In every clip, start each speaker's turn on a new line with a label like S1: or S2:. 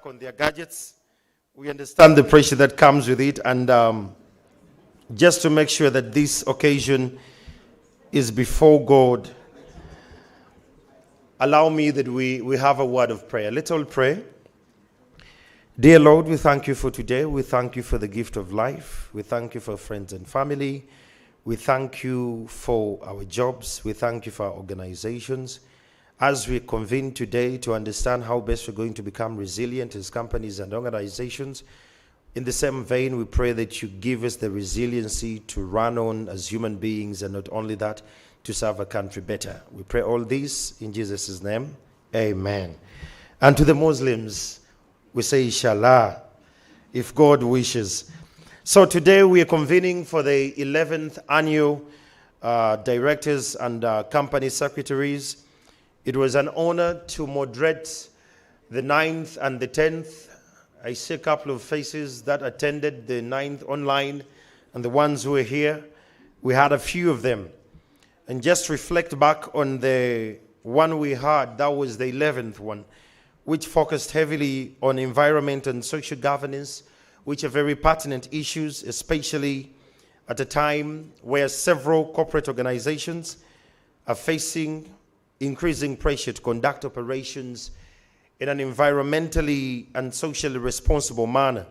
S1: back on their gadgets. We understand the pressure that comes with it, and just to make sure that this occasion is before God, allow me that we have a word of prayer. Let's all pray. Dear Lord, we thank you for today. We thank you for the gift of life. We thank you for friends and family. We thank you for our jobs. We thank you for our organizations. As we convene today to understand how best we're going to become resilient as companies and organizations, in the same vein, we pray that you give us the resiliency to run on as human beings, and not only that, to serve a country better. We pray all this in Jesus' name. Amen. And to the Muslims, we say inshallah, if God wishes. So today we are convening for the 11th annual Directors and Company Secretaries. It was an honor to moderate the 9th and the 10th. I see a couple of faces that attended the 9th online, and the ones who were here, we had a few of them. And just reflect back on the one we had, that was the 11th one, which focused heavily on environment and social governance, which are very pertinent issues, especially at a time where several corporate organizations are facing increasing pressure to conduct operations in an environmentally and socially responsible manner.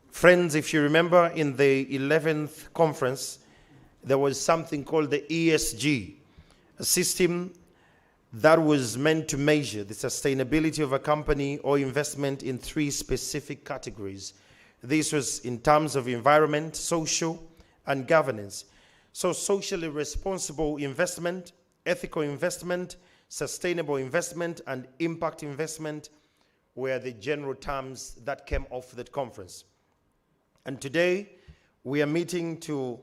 S1: Friends, if you remember in the 11th conference, there was something called the ESG, a system that was meant to measure the sustainability of a company or investment in 3 specific categories. This was in terms of environment, social, and governance. So socially responsible investment, ethical investment, sustainable investment, and impact investment were the general terms that came off that conference. And today, we are meeting to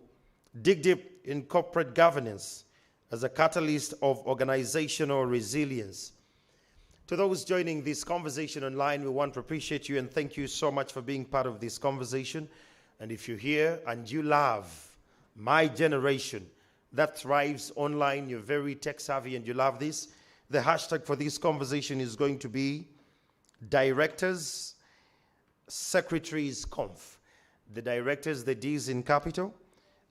S1: dig deep in corporate governance as a catalyst of organizational resilience. To those joining this conversation online, we want to appreciate you and thank you so much for being part of this conversation. And if you're here and you love my generation that thrives online, you're very tech savvy and you love this, the hashtag for this conversation is going to be Directors Secretaries Conf. The directors, the D is in capital,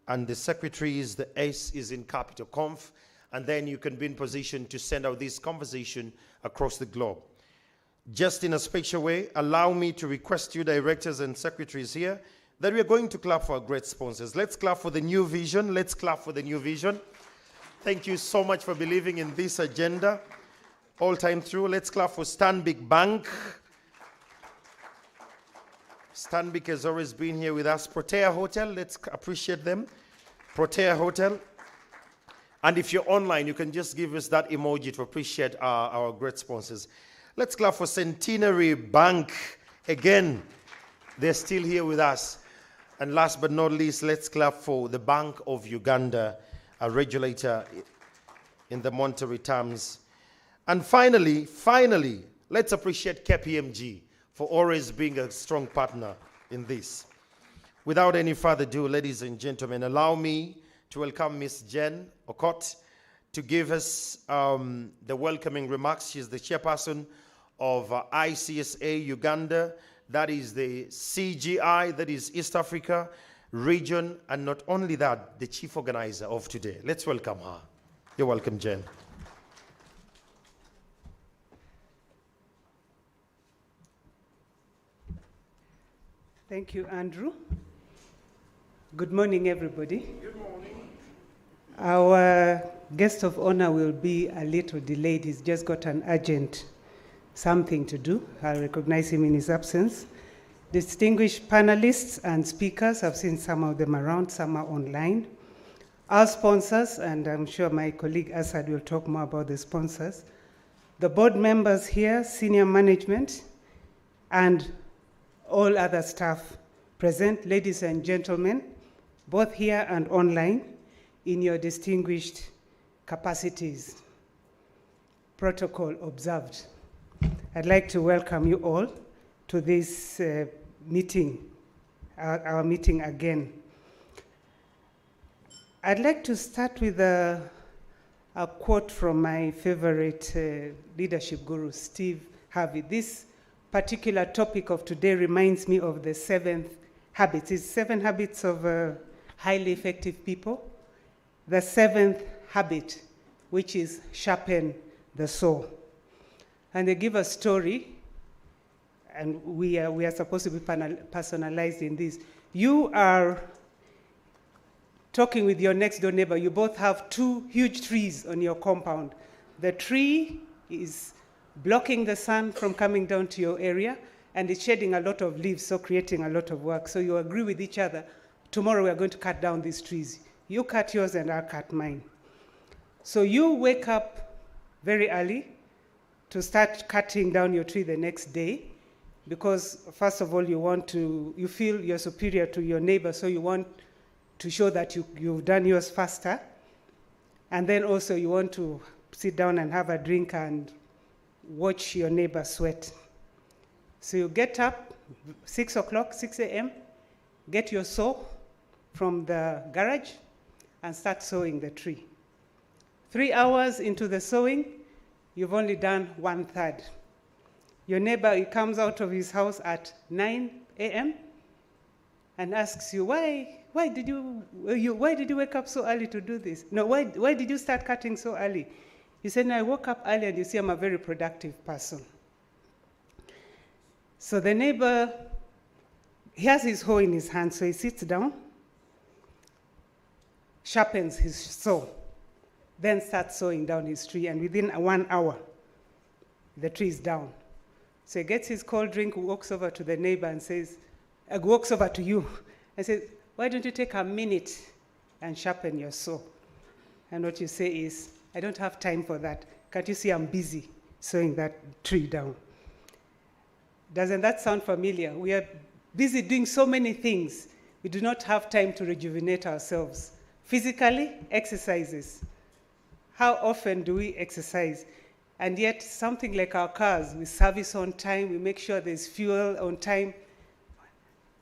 S1: and the secretaries, the S is in capital, Conf. And then you can be in position to send out this conversation across the globe. Just in a special way, allow me to request you directors and secretaries here that we are going to clap for our great sponsors. Let's clap for the new vision. Let's clap for the new vision. Thank you so much for believing in this agenda all time through. Let's clap for Stanbic Bank. Stanbic has always been here with us. Protea Hotel, let's appreciate them. Protea Hotel. And if you're online, you can just give us that emoji to appreciate our great sponsors. Let's clap for Centenary Bank. Again, they're still here with us. And last but not least, let's clap for the Bank of Uganda, a regulator in the monetary terms. And finally, let's appreciate KPMG for always being a strong partner in this. Without any further ado, ladies and gentlemen, allow me to welcome Ms. Jen Okot to give us the welcoming remarks. She's the chairperson of ICSA Uganda. That is the CGI, that is East Africa region, and not only that, the chief organizer of today. Let's welcome her. You're welcome, Jen.
S2: Thank you, Andrew. Good morning, everybody.
S1: Good morning.
S2: Our guest of honor will be a little delayed. He's just got an urgent something to do. I recognize him in his absence. Distinguished panelists and speakers, I've seen some of them around, some are online. Our sponsors, and I'm sure my colleague Asad will talk more about the sponsors. The board members here, senior management, and all other staff present, ladies and gentlemen, both here and online, in your distinguished capacities. Protocol observed. I'd like to welcome you all to this meeting, our meeting again. I'd like to start with a quote from my favorite leadership guru, Steve Harvey. This particular topic of today reminds me of the 7th habits. It's 7 habits of highly effective people. The 7th habit, which is sharpen the saw. And they give a story, and we are supposed to be personalized in this. You are talking with your next door neighbor. You both have 2 huge trees on your compound. The tree is blocking the sun from coming down to your area, and it's shedding a lot of leaves, so creating a lot of work. So you agree with each other, tomorrow we are going to cut down these trees. You cut yours and I'll cut mine. So you wake up very early to start cutting down your tree the next day, because first of all you feel you're superior to your neighbor, so you want to show that you've done yours faster. And then also you want to sit down and have a drink and watch your neighbor sweat. So you get up, 6 o'clock, 6 a.m., get your saw from the garage and start sawing the tree. 3 hours into the sawing, you've only done 1/3. Your neighbor, he comes out of his house at 9 a.m. and asks you, why did you wake up so early to do this? No, why did you start cutting so early? You said, no, I woke up early, and you see I'm a very productive person. So the neighbor, he has his hoe in his hand, so he sits down, sharpens his saw, then starts sawing down his tree, and within 1 hour, the tree is down. So he gets his cold drink, walks over to the neighbor and says, walks over to you and says, why don't you take a minute and sharpen your saw? And what you say is, I don't have time for that. Can't you see I'm busy sawing that tree down? Doesn't that sound familiar? We are busy doing so many things. We do not have time to rejuvenate ourselves. Physically, exercises. How often do we exercise? And yet, something like our cars, we service on time, we make sure there's fuel on time.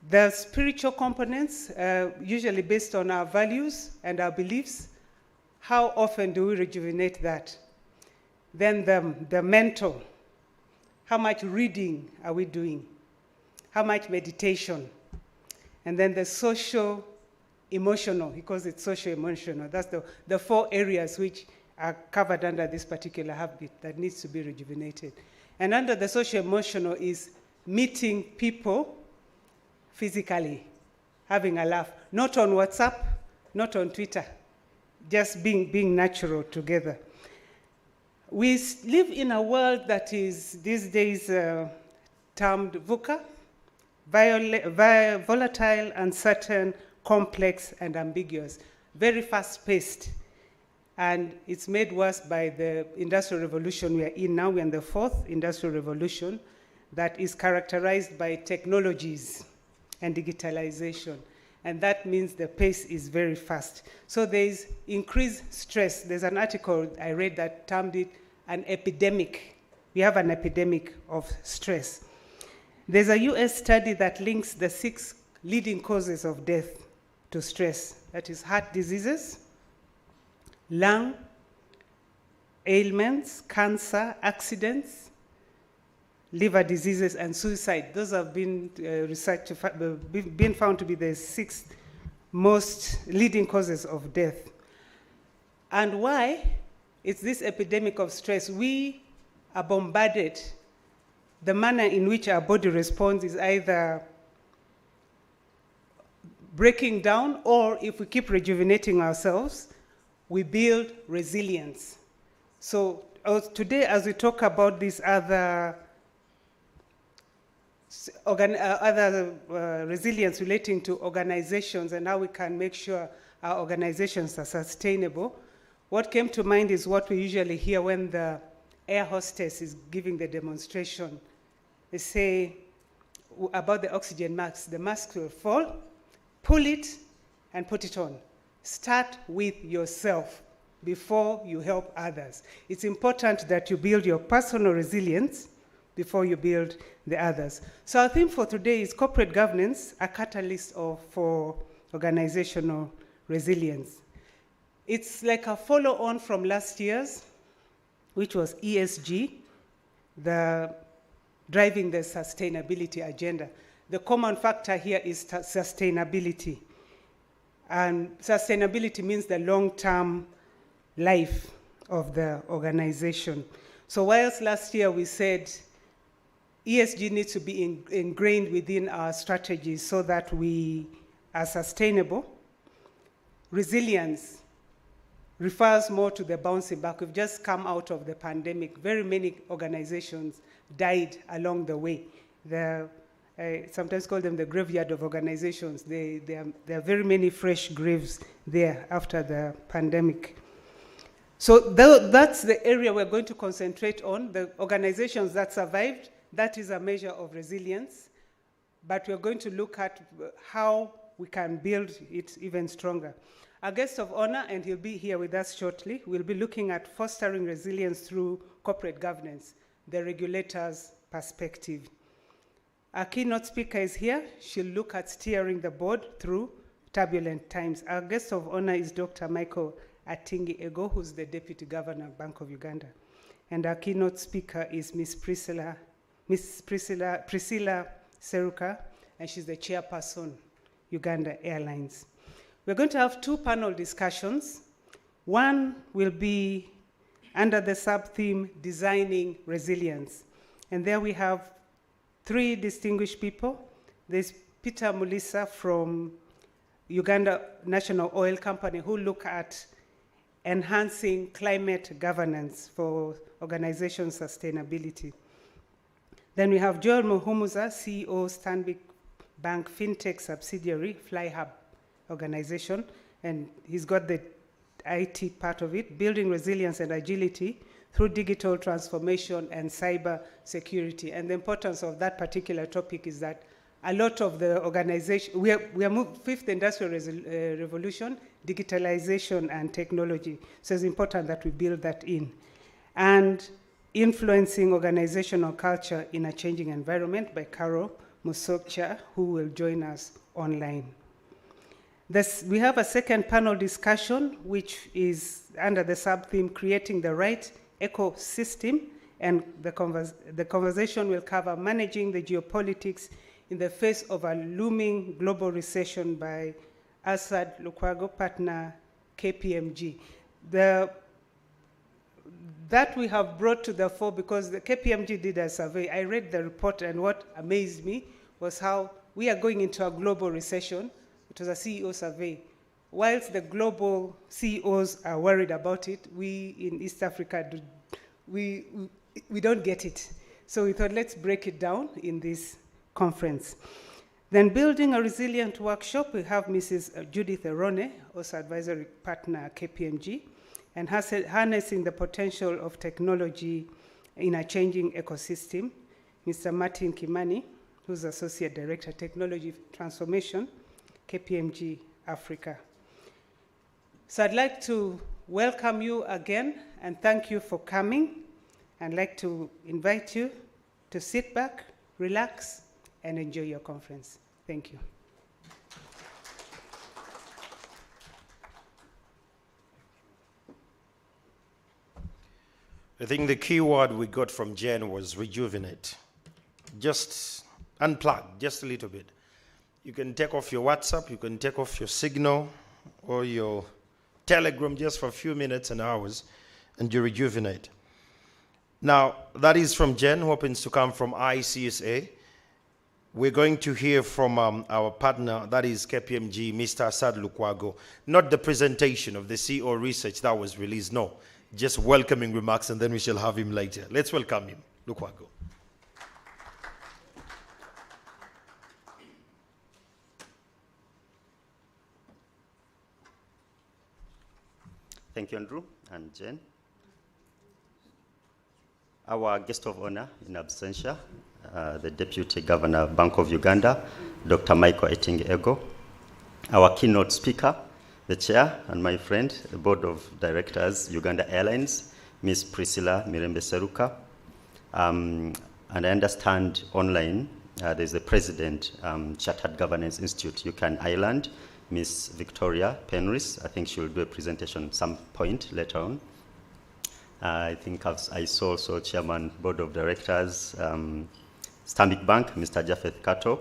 S2: The spiritual components, usually based on our values and our beliefs, how often do we rejuvenate that? Then the mental, how much reading are we doing? How much meditation? And then the social, emotional, because it's social emotional. That's the 4 areas which are covered under this particular habit that needs to be rejuvenated. And under the social emotional is meeting people physically, having a laugh, not on WhatsApp, not on Twitter, just being natural together. We live in a world that is these days termed VUCA, volatile, uncertain, complex, and ambiguous, very fast-paced. And it's made worse by the industrial revolution we are in now. We're in the 4th industrial revolution that is characterized by technologies and digitalization. And that means the pace is very fast. So there is increased stress. There's an article I read that termed it an epidemic. We have an epidemic of stress. There's a US study that links the 6 leading causes of death to stress. That is heart diseases, lung ailments, cancer, accidents, liver diseases, and suicide. Those have been been found to be the 6 most leading causes of death. And why? It's this epidemic of stress. We are bombarded. The manner in which our body responds is either breaking down, or if we keep rejuvenating ourselves, we build resilience. So today, as we talk about these other resilience relating to organizations and how we can make sure our organizations are sustainable, what came to mind is what we usually hear when the air hostess is giving the demonstration. They say about the oxygen mask, the mask will fall, pull it, and put it on. Start with yourself before you help others. It's important that you build your personal resilience before you build the others. So our theme for today is corporate governance, a catalyst for organizational resilience. It's like a follow-on from last year's, which was ESG, the driving the sustainability agenda. The common factor here is sustainability. And sustainability means the long-term life of the organization. So whilst last year we said ESG needs to be ingrained within our strategies so that we are sustainable, resilience refers more to the bouncing back. We've just come out of the pandemic. Very many organizations died along the way. I sometimes call them the graveyard of organizations. There are very many fresh graves there after the pandemic. So that's the area we're going to concentrate on, the organizations that survived. That is a measure of resilience. But we're going to look at how we can build it even stronger. Our guest of honor, and he'll be here with us shortly, will be looking at fostering resilience through corporate governance, the regulator's perspective. Our keynote speaker is here. She'll look at steering the board through turbulent times. Our guest of honor is Dr. Michael Atingi Ego, who's the Deputy Governor, Bank of Uganda. And our keynote speaker is Miss Priscilla Seruka, and she's the chairperson, Uganda Airlines. We're going to have two panel discussions. One will be under the sub-theme, Designing Resilience. And there we have three distinguished people. There's Peter Mulisa from Uganda National Oil Company, who look at enhancing climate governance for organization sustainability. Then we have Joel Muhumuza, CEO, Stanbic Bank FinTech subsidiary, FlyHub organization, and he's got the IT part of it, building resilience and agility through digital transformation and cyber security. And the importance of that particular topic is that a lot of the organization, we are moved fifth industrial revolution, digitalization and technology. So it's important that we build that in. And influencing organizational culture in a changing environment by Carol Musokcha, who will join us online. We have a second panel discussion, which is under the sub-theme, Creating the Right Ecosystem, and the conversation will cover managing the geopolitics in the face of a looming global recession by Assad Lukwago partner KPMG. That we have brought to the fore because the KPMG did a survey. I read the report, and what amazed me was how we are going into a global recession. It was a CEO survey. Whilst the global CEOs are worried about it, we in East Africa, we don't get it. So we thought, let's break it down in this conference. Then building a resilient workshop, we have Mrs. Judith Erone, also advisory partner at KPMG, and harnessing the potential of technology in a changing ecosystem. Mr. Martin Kimani, who's Associate Director, Technology Transformation, KPMG Africa. So I'd like to welcome you again and thank you for coming. I'd like to invite you to sit back, relax, and enjoy your conference. Thank you.
S1: I think the key word we got from Jen was rejuvenate. Just unplug, just a little bit. You can take off your WhatsApp, you can take off your Signal or your Telegram just for a few minutes and hours, and you rejuvenate. Now, that is from Jen, who happens to come from ICSA. We're going to hear from our partner, that is KPMG, Mr. Assad Lukwago. Not the presentation of the CEO research that was released, no. Just welcoming remarks, and then we shall have him later. Let's welcome him, Lukwago.
S3: Thank you, Andrew and Jen. Our guest of honor in absentia, the Deputy Governor, Bank of Uganda, Dr. Michael Atingi Ego. Our keynote speaker, the chair and my friend, the Board of Directors, Uganda Airlines, Ms. Priscilla Mirembe Seruka. And I understand online, there's the president, Chartered Governance Institute, UK Ireland, Ms. Victoria Penris. I think she will do a presentation some point later on. I think I saw also Chairman, Board of Directors, Stanbic Bank, Mr. Japheth Kato.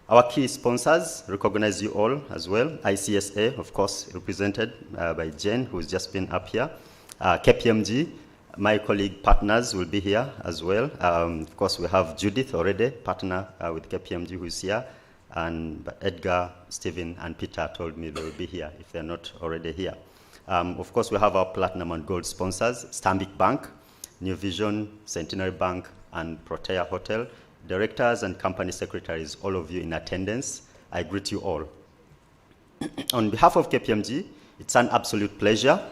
S3: Our key sponsors, recognize you all as well. ICSA, of course, represented by Jen, who's just been up here. KPMG, my colleague partners will be here as well. Of course, we have Judith already, partner with KPMG, who is here. And Edgar, Stephen, and Peter told me they will be here if they're not already here. Of course, we have our platinum and gold sponsors, Stanbic Bank, New Vision, Centenary Bank, and Protea Hotel. Directors and company secretaries, all of you in attendance, I greet you all. On behalf of KPMG, it's an absolute pleasure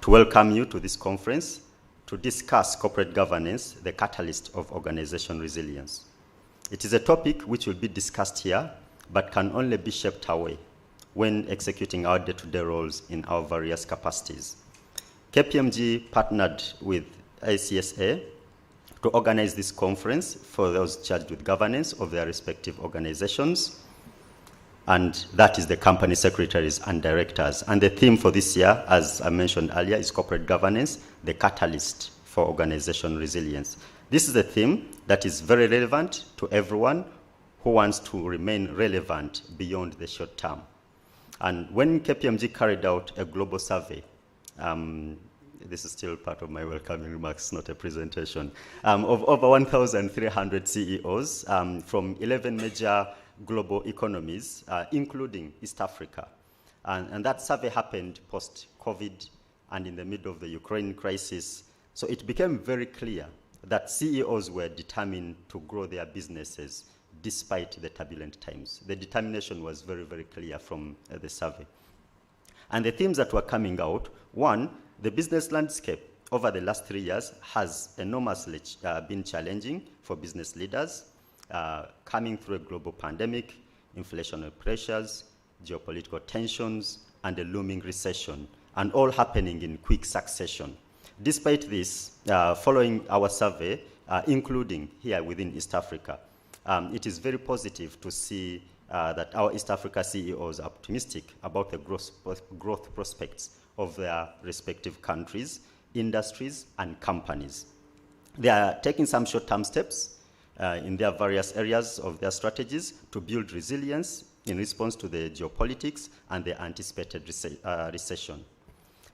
S3: to welcome you to this conference to discuss corporate governance, the catalyst of organization resilience. It is a topic which will be discussed here, but can only be shaped away when executing our day-to-day roles in our various capacities. KPMG partnered with ICSA to organize this conference for those charged with governance of their respective organizations, and that is the company secretaries and directors. And the theme for this year, as I mentioned earlier, is corporate governance, the catalyst for organization resilience. This is a theme that is very relevant to everyone who wants to remain relevant beyond the short term. And when KPMG carried out a global survey, this is still part of my welcoming remarks, not a presentation, of over 1,300 CEOs from 11 major global economies, including East Africa. And that survey happened post-COVID and in the middle of the Ukraine crisis. So it became very clear that CEOs were determined to grow their businesses despite the turbulent times. The determination was very, very clear from the survey. And the themes that were coming out, one, the business landscape over the last 3 years has enormously been challenging for business leaders, coming through a global pandemic, inflationary pressures, geopolitical tensions, and a looming recession, and all happening in quick succession. Despite this, following our survey, including here within East Africa, it is very positive to see that our East Africa CEOs are optimistic about the growth prospects of their respective countries, industries, and companies. They are taking some short-term steps in their various areas of their strategies to build resilience in response to the geopolitics and the anticipated recession.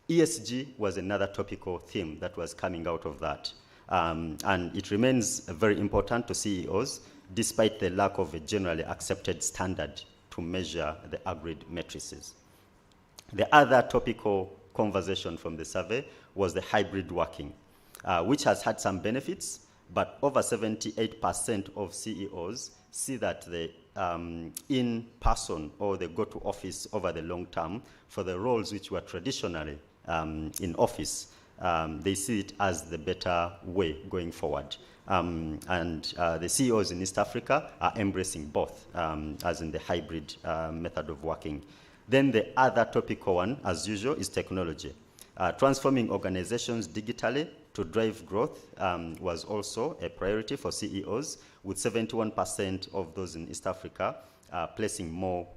S3: ESG was another topical theme that was coming out of that. And it remains very important to CEOs, despite the lack of a generally accepted standard to measure the agreed matrices. The other topical conversation from the survey was the hybrid working, which has had some benefits, but over 78% of CEOs see that the in-person or the go-to-office over the long term for the roles which were traditionally in office, they see it as the better way going forward. The CEOs in East Africa are embracing both, as in the hybrid method of working. Then the other topical one, as usual, is technology. Transforming organizations digitally to drive growth was also a priority for CEOs, with 71% of those in East Africa placing more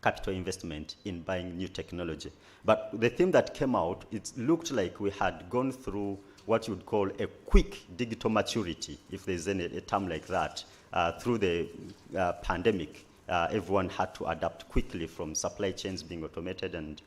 S3: capital investment in buying new technology. But the theme that came out, it looked like we had gone through what you would call a quick digital maturity, if there's a term like that, through the pandemic. Everyone had to adapt quickly from supply chains being automated and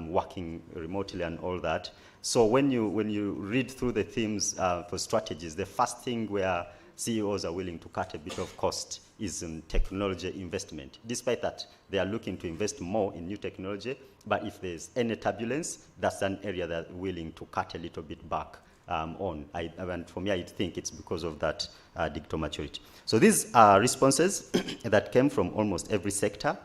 S3: working remotely and all that. So when you read through the themes for strategies, the first thing where CEOs are willing to cut a bit of cost is in technology investment. Despite that, they are looking to invest more in new technology, but if there's any turbulence, that's an area they're willing to cut a little bit back on. And for me, I think it's because of that digital maturity. So these are responses that came from almost every sector,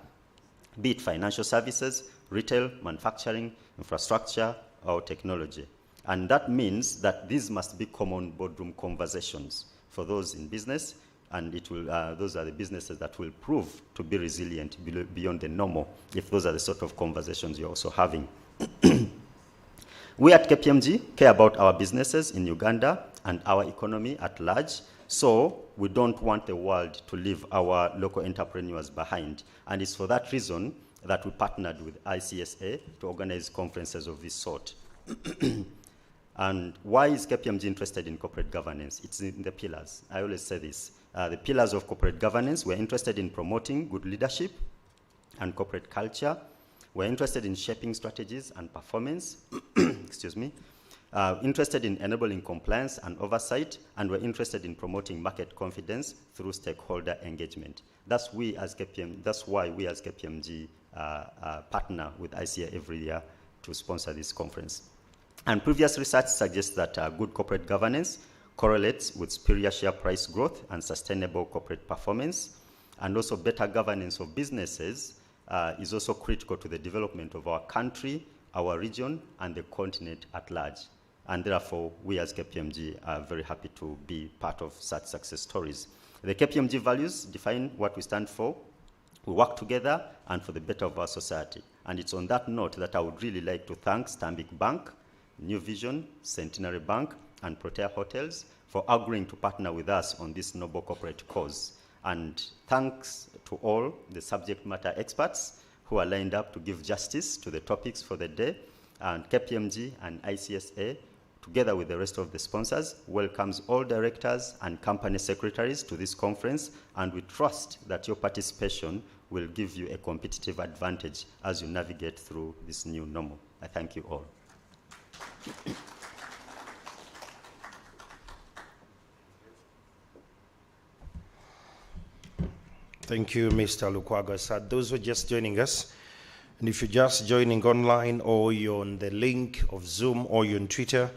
S3: be it financial services, retail, manufacturing, infrastructure, or technology. And that means that these must be common boardroom conversations for those in business, and it will, those are the businesses that will prove to be resilient beyond the normal, if those are the sort of conversations you're also having. We at KPMG care about our businesses in Uganda and our economy at large, so we don't want the world to leave our local entrepreneurs behind. And it's for that reason that we partnered with ICSA to organize conferences of this sort. And why is KPMG interested in corporate governance? It's in the pillars. I always say this. The pillars of corporate governance, we're interested in promoting good leadership and corporate culture. We're interested in shaping strategies and performance, excuse me. Interested in enabling compliance and oversight, and we're interested in promoting market confidence through stakeholder engagement. That's why we as KPMG partner with ICA every year to sponsor this conference. And previous research suggests that good corporate governance correlates with superior share price growth and sustainable corporate performance, and also better governance of businesses is also critical to the development of our country, our region, and the continent at large. And therefore, we as KPMG are very happy to be part of such success stories. The KPMG values define what we stand for. We work together and for the better of our society. And it's on that note that I would really like to thank Stanbic Bank, New Vision, Centenary Bank, and Protea Hotels for agreeing to partner with us on this noble corporate cause. And thanks to all the subject matter experts who are lined up to give justice to the topics for the day. And KPMG and ICSA, together with the rest of the sponsors, welcomes all directors and company secretaries to this conference, and we trust that your participation will give you a competitive advantage as you navigate through this new normal. I thank you all.
S1: Thank you, Mr. Lukwago. Those who are just joining us, and if you're just joining online or you're on the link of Zoom or you're on Twitter,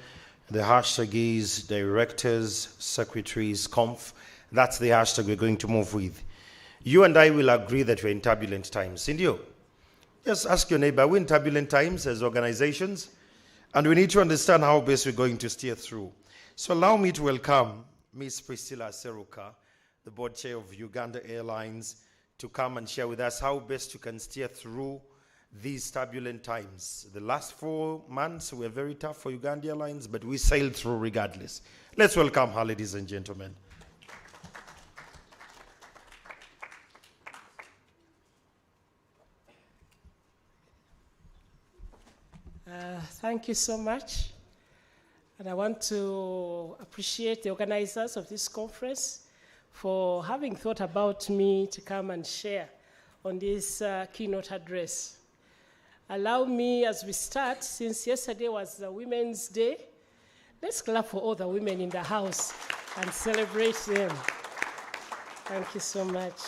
S1: the hashtag is Directors, Secretaries, Conf. That's the hashtag we're going to move with. You and I will agree that we're in turbulent times. Indio, just ask your neighbor, we're in turbulent times as organizations, and we need to understand how best we're going to steer through. So allow me to welcome Ms. Priscilla Seruka, the board chair of Uganda Airlines, to come and share with us how best you can steer through these turbulent times. The last 4 months were very tough for Uganda Airlines, but we sailed through regardless. Let's welcome her, ladies and gentlemen.
S4: Thank you so much. And I want to appreciate the organizers of this conference for having thought about me to come and share on this keynote address. Allow me, as we start, since yesterday was the Women's Day, let's clap for all the women in the house and celebrate them. Thank you so much.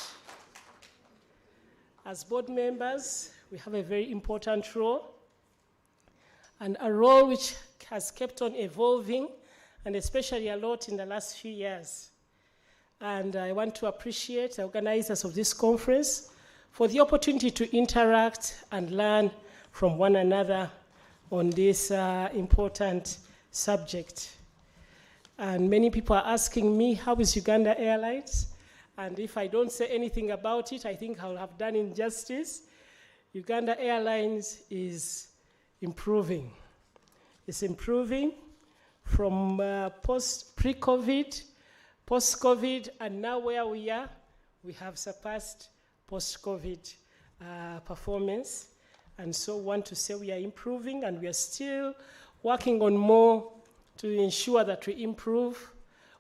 S4: As board members, we have a very important role, and a role which has kept on evolving, and especially a lot in the last few years. And I want to appreciate the organizers of this conference for the opportunity to interact and learn from one another on this important subject. And many people are asking me, how is Uganda Airlines? And if I don't say anything about it, I think I'll have done injustice. Uganda Airlines is improving. It's improving from pre-COVID, post-COVID, and now where we are, we have surpassed post-COVID performance. And so want to say we are improving, and we are still working on more to ensure that we improve.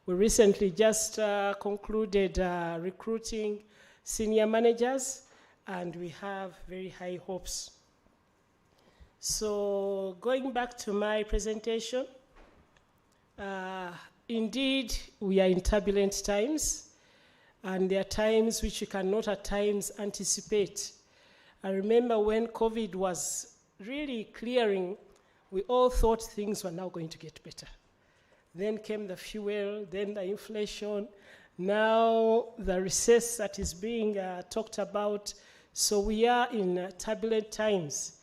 S4: We recently just concluded recruiting senior managers, and we have very high hopes. So going back to my presentation, indeed, we are in turbulent times, and there are times which you cannot at times anticipate. I remember when COVID was really clearing, we all thought things were now going to get better. Then came the fuel, then the inflation, now the recess that is being talked about. So we are in turbulent times.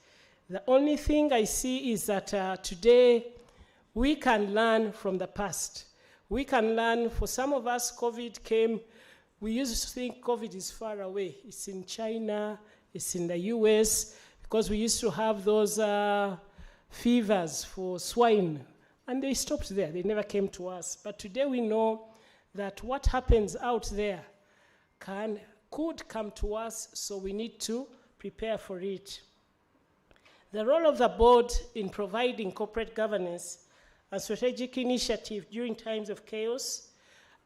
S4: The only thing I see is that today we can learn from the past. We can learn, for some of us, COVID came, we used to think COVID is far away. It's in China, it's in the US, because we used to have those fevers for swine, and they stopped there. They never came to us. But today we know that what happens out there could come to us, so we need to prepare for it. The role of the board in providing corporate governance and strategic initiative during times of chaos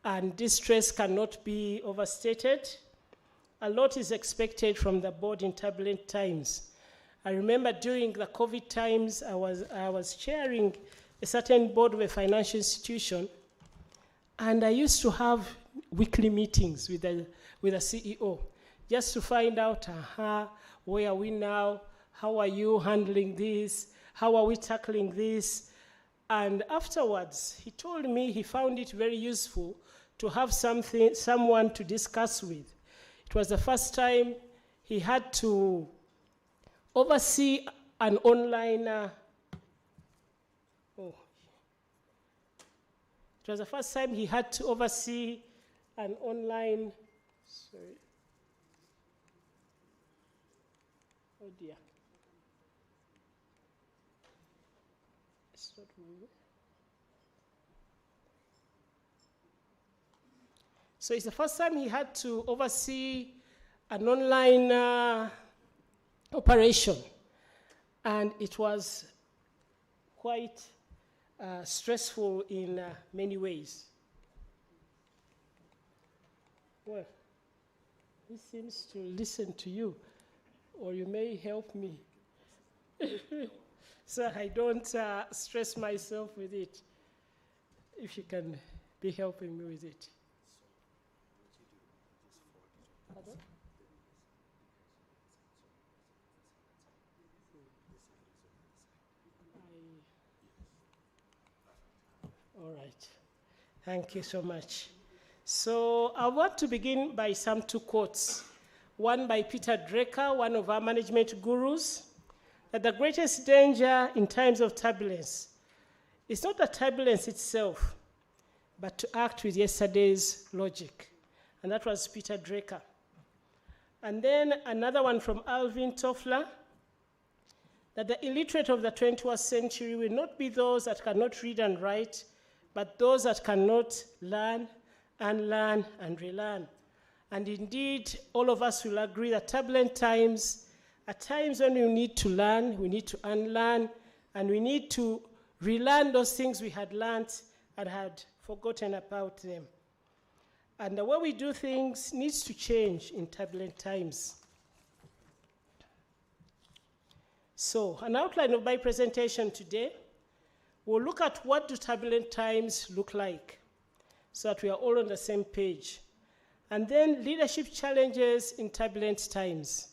S4: and this stress cannot be overstated. A lot is expected from the board in turbulent times. I remember during the COVID times, I was chairing a certain board of a financial institution, and I used to have weekly meetings with the CEO, just to find out, where are we now? How are you handling this? How are we tackling this? And afterwards, he told me he found it very useful to have someone to discuss with. It was the first time he had to oversee an online, it was the first time he had to oversee an online, sorry. Oh dear. It's not moving. So it's the first time he had to oversee an online operation, and it was quite stressful in many ways. Well, he seems to listen to you, or you may help me so I don't stress myself with it, if you can be helping me with it. Pardon? All right. Thank you so much. So I want to begin by some two quotes. One by Peter Drucker, one of our management gurus, that the greatest danger in times of turbulence is not the turbulence itself, but to act with yesterday's logic. And that was Peter Drucker. And then another one from Alvin Toffler, that the illiterate of the 21st century will not be those that cannot read and write, but those that cannot learn, unlearn, and relearn. And indeed, all of us will agree that turbulent times are times when we need to learn, we need to unlearn, and we need to relearn those things we had learned and had forgotten about them. And the way we do things needs to change in turbulent times. So, an outline of my presentation today, we'll look at what do turbulent times look like, so that we are all on the same page. And then leadership challenges in turbulent times,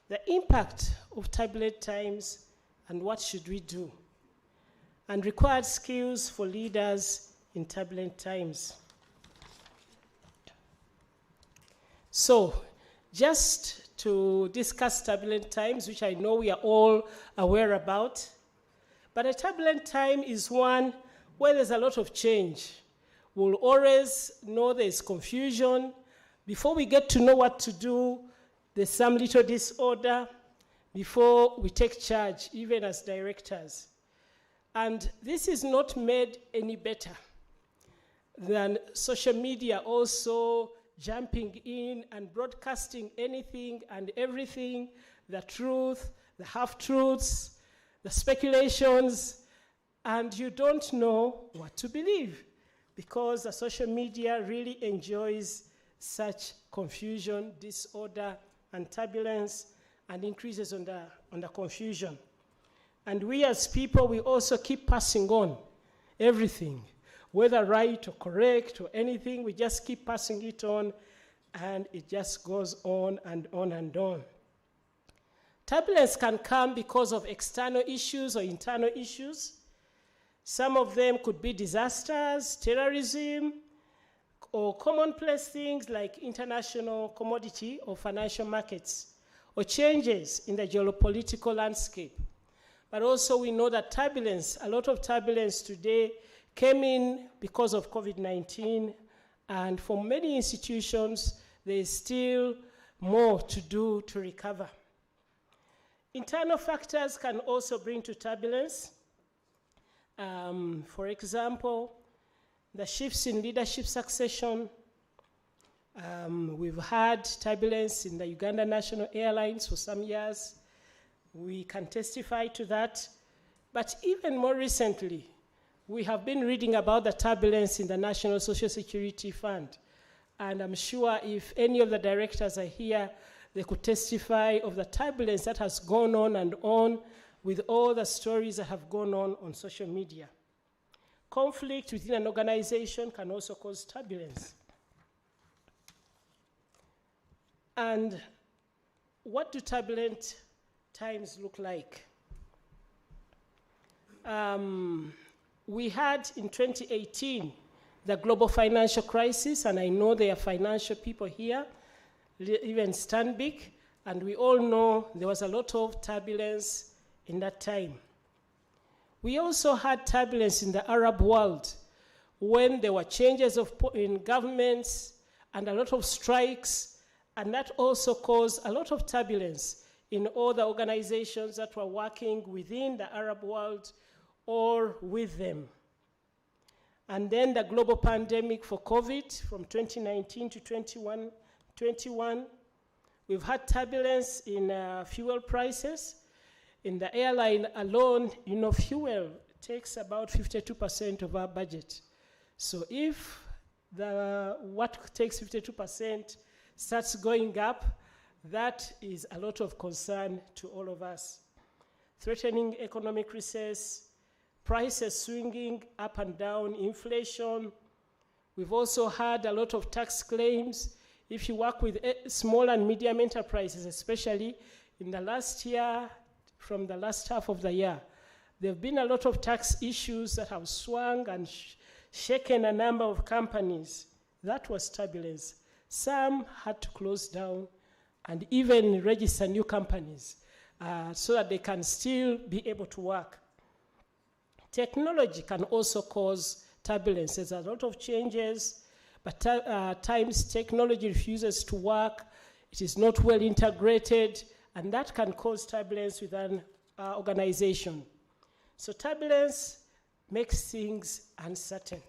S4: the impact of turbulent times, and what should we do, and required skills for leaders in turbulent times. So, just to discuss turbulent times, which I know we are all aware about, but a turbulent time is one where there's a lot of change. We'll always know there's confusion. Before we get to know what to do, there's some little disorder before we take charge, even as directors. And this is not made any better than social media also jumping in and broadcasting anything and everything, the truth, the half-truths, the speculations, and you don't know what to believe, because the social media really enjoys such confusion, disorder, and turbulence, and increases on the confusion. And we as people, we also keep passing on everything, whether right or correct or anything, we just keep passing it on, and it just goes on and on and on. Turbulence can come because of external issues or internal issues. Some of them could be disasters, terrorism, or commonplace things like international commodity or financial markets, or changes in the geopolitical landscape. But also we know that turbulence, a lot of turbulence today came in because of COVID-19, and for many institutions, there is still more to do to recover. Internal factors can also bring to turbulence. For example, the shifts in leadership succession. We've had turbulence in the Uganda National Airlines for some years. We can testify to that. But even more recently, We have been reading about the turbulence in the National Social Security Fund, and I'm sure if any of the directors are here, they could testify of the turbulence that has gone on and on with all the stories that have gone on social media. Conflict within an organization can also cause turbulence. And what do turbulent times look like? We had in 2018 the global financial crisis, and I know there are financial people here, even Stanbic, and we all know there was a lot of turbulence in that time. We also had turbulence in the Arab world when there were changes in governments and a lot of strikes, and that also caused a lot of turbulence in all the organizations that were working within the Arab world or with them. And then the global pandemic for COVID from 2019 to 21, we've had turbulence in fuel prices. In the airline alone, fuel takes about 52% of our budget. So if what takes 52% starts going up, that is a lot of concern to all of us. Threatening economic recess, prices swinging up and down, inflation. We've also had a lot of tax claims. If you work with small and medium enterprises, especially in the last year, from the last half of the year, there have been a lot of tax issues that have swung and shaken a number of companies. That was turbulence. Some had to close down and even register new companies so that they can still be able to work. Technology can also cause turbulence. There's a lot of changes, but times technology refuses to work. It is not well integrated, and that can cause turbulence within an organization. So turbulence makes things uncertain.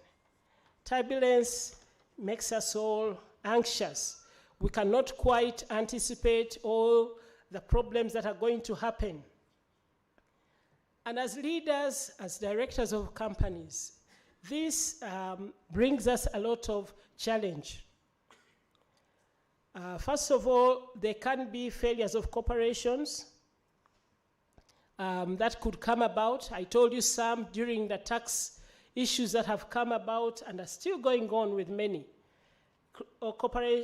S4: Turbulence makes us all anxious. We cannot quite anticipate all the problems that are going to happen. And as leaders, as directors of companies, this brings us a lot of challenge. First of all, there can be failures of corporations that could come about. I told you some during the tax issues that have come about and are still going on with many.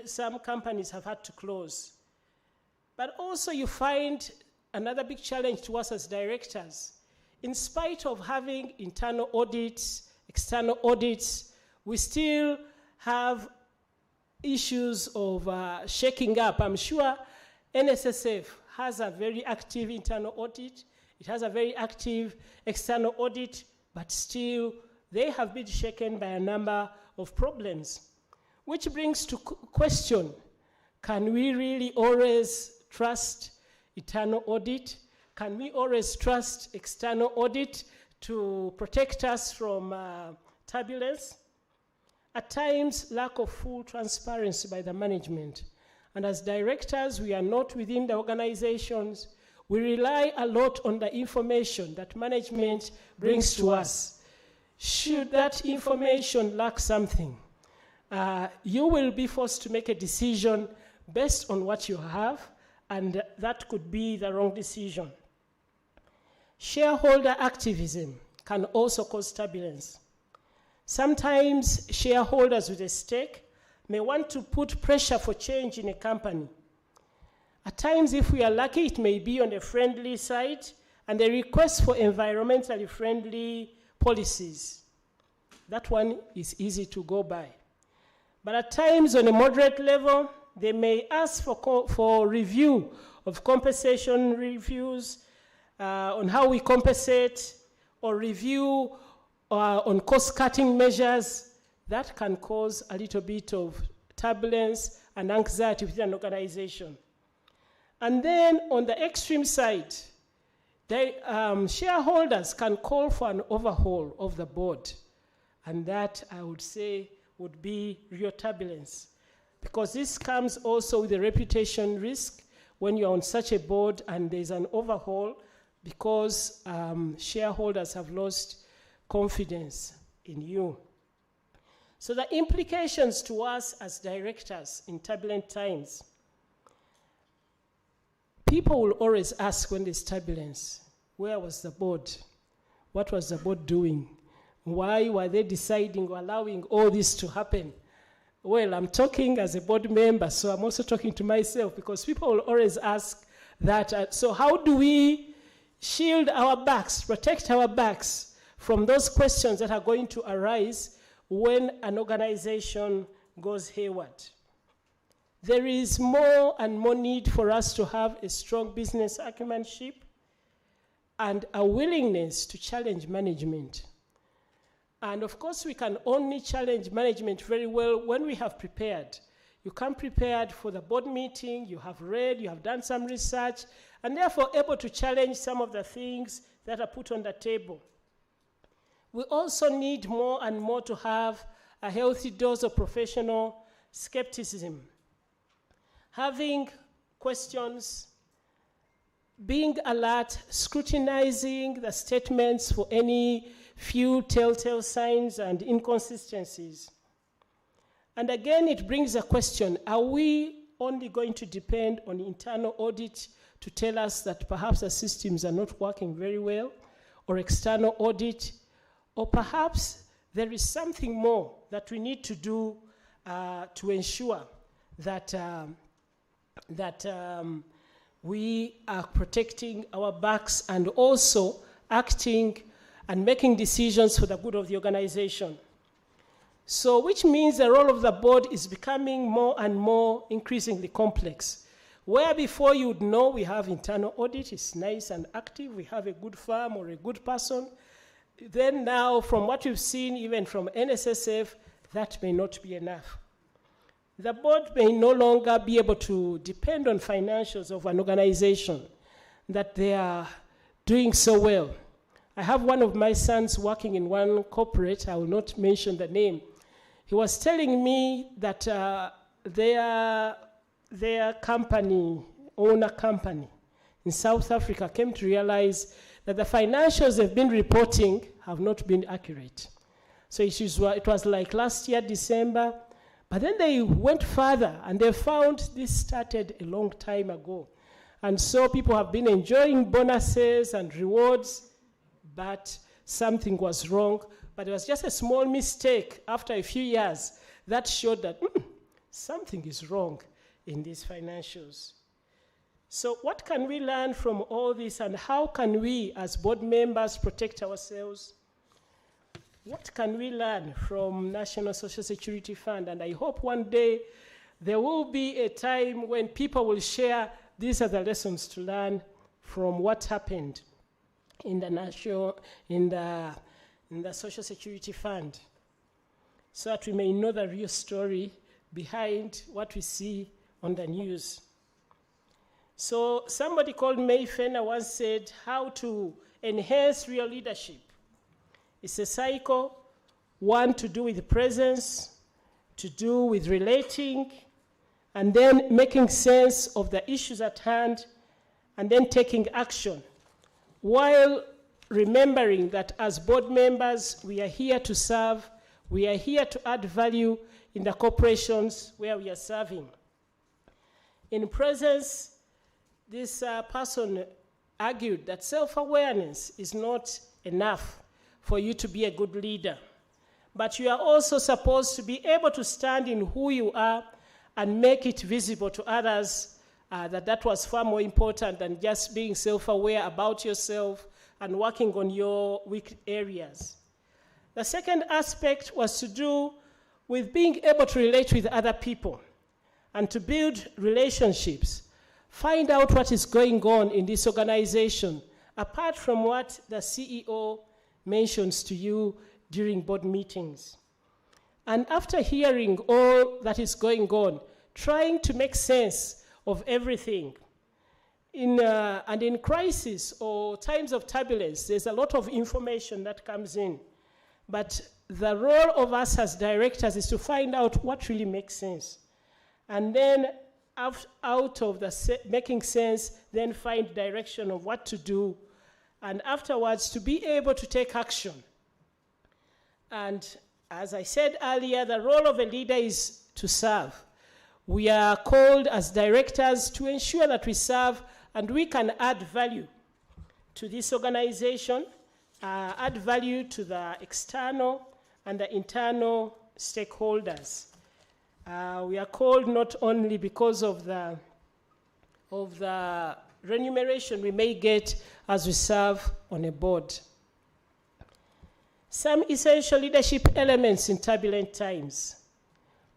S4: Some companies have had to close. But also you find another big challenge to us as directors. In spite of having internal audits, external audits, we still have issues of shaking up. I'm sure NSSF has a very active internal audit. It has a very active external audit, but still they have been shaken by a number of problems. Which brings to question, can we really always trust internal audit? Can we always trust external audit to protect us from turbulence? At times, lack of full transparency by the management. And as directors, we are not within the organizations. We rely a lot on the information that management brings to us. Should that information lack something, you will be forced to make a decision based on what you have, and that could be the wrong decision. Shareholder activism can also cause turbulence. Sometimes shareholders with a stake may want to put pressure for change in a company. At times, if we are lucky, it may be on the friendly side, and the request for environmentally friendly policies. That one is easy to go by. But at times, on a moderate level, they may ask for review of compensation reviews on how we compensate, or review on cost-cutting measures. That can cause a little bit of turbulence and anxiety within an organization. And then on the extreme side, shareholders can call for an overhaul of the board. And that, I would say, would be real turbulence. Because this comes also with a reputation risk when you're on such a board and there's an overhaul, because shareholders have lost confidence in you. So the implications to us as directors in turbulent times, people will always ask when there's turbulence, where was the board? What was the board doing? Why were they deciding or allowing all this to happen? Well, I'm talking as a board member, so I'm also talking to myself, because people will always ask that. So how do we shield our backs, protect our backs from those questions that are going to arise when an organization goes hayward? There is more and more need for us to have a strong business acumenship and a willingness to challenge management. And of course, we can only challenge management very well when we have prepared. You come prepared for the board meeting, you have read, you have done some research, and therefore able to challenge some of the things that are put on the table. We also need more and more to have a healthy dose of professional skepticism. Having questions, being alert, scrutinizing the statements for any few telltale signs and inconsistencies. And again, it brings a question, are we only going to depend on internal audit to tell us that perhaps the systems are not working very well, or external audit, or perhaps there is something more that we need to do to ensure that, we are protecting our backs and also acting and making decisions for the good of the organization. So, which means the role of the board is becoming more and more increasingly complex. Where before you would know we have internal audit, it's nice and active, we have a good firm or a good person, then now from what we've seen even from NSSF, that may not be enough. The board may no longer be able to depend on financials of an organization that they are doing so well. I have one of my sons working in one corporate, I will not mention the name. He was telling me that their company, owner company in South Africa came to realize that the financials they've been reporting have not been accurate. So it was like last year, December, but then they went further and they found this started a long time ago. And so people have been enjoying bonuses and rewards, but something was wrong. But it was just a small mistake after a few years that showed that something is wrong in these financials. So what can we learn from all this, and how can we as board members protect ourselves? What can we learn from National Social Security Fund? And I hope one day there will be a time when people will share these are the lessons to learn from what happened in the Social Security Fund, so that we may know the real story behind what we see on the news. So somebody called May Fenner once said, how to enhance real leadership. It's a cycle, one to do with presence, to do with relating, and then making sense of the issues at hand, and then taking action, while remembering that as board members, we are here to serve, we are here to add value in the corporations where we are serving. In presence, this person argued that self-awareness is not enough for you to be a good leader, but you are also supposed to be able to stand in who you are and make it visible to others that was far more important than just being self-aware about yourself and working on your weak areas. The second aspect was to do with being able to relate with other people and to build relationships. Find out what is going on in this organization, apart from what the CEO mentions to you during board meetings. And after hearing all that is going on, trying to make sense of everything. And in crisis or times of turbulence, there's a lot of information that comes in. But the role of us as directors is to find out what really makes sense. And then out of the making sense, then find direction of what to do. And afterwards, to be able to take action And as I said earlier, the role of a leader is to serve. We are called as directors to ensure that we serve and we can add value to this organization, add value to the external and the internal stakeholders. We are called not only because of the remuneration we may get as we serve on a board. Some essential leadership elements in turbulent times.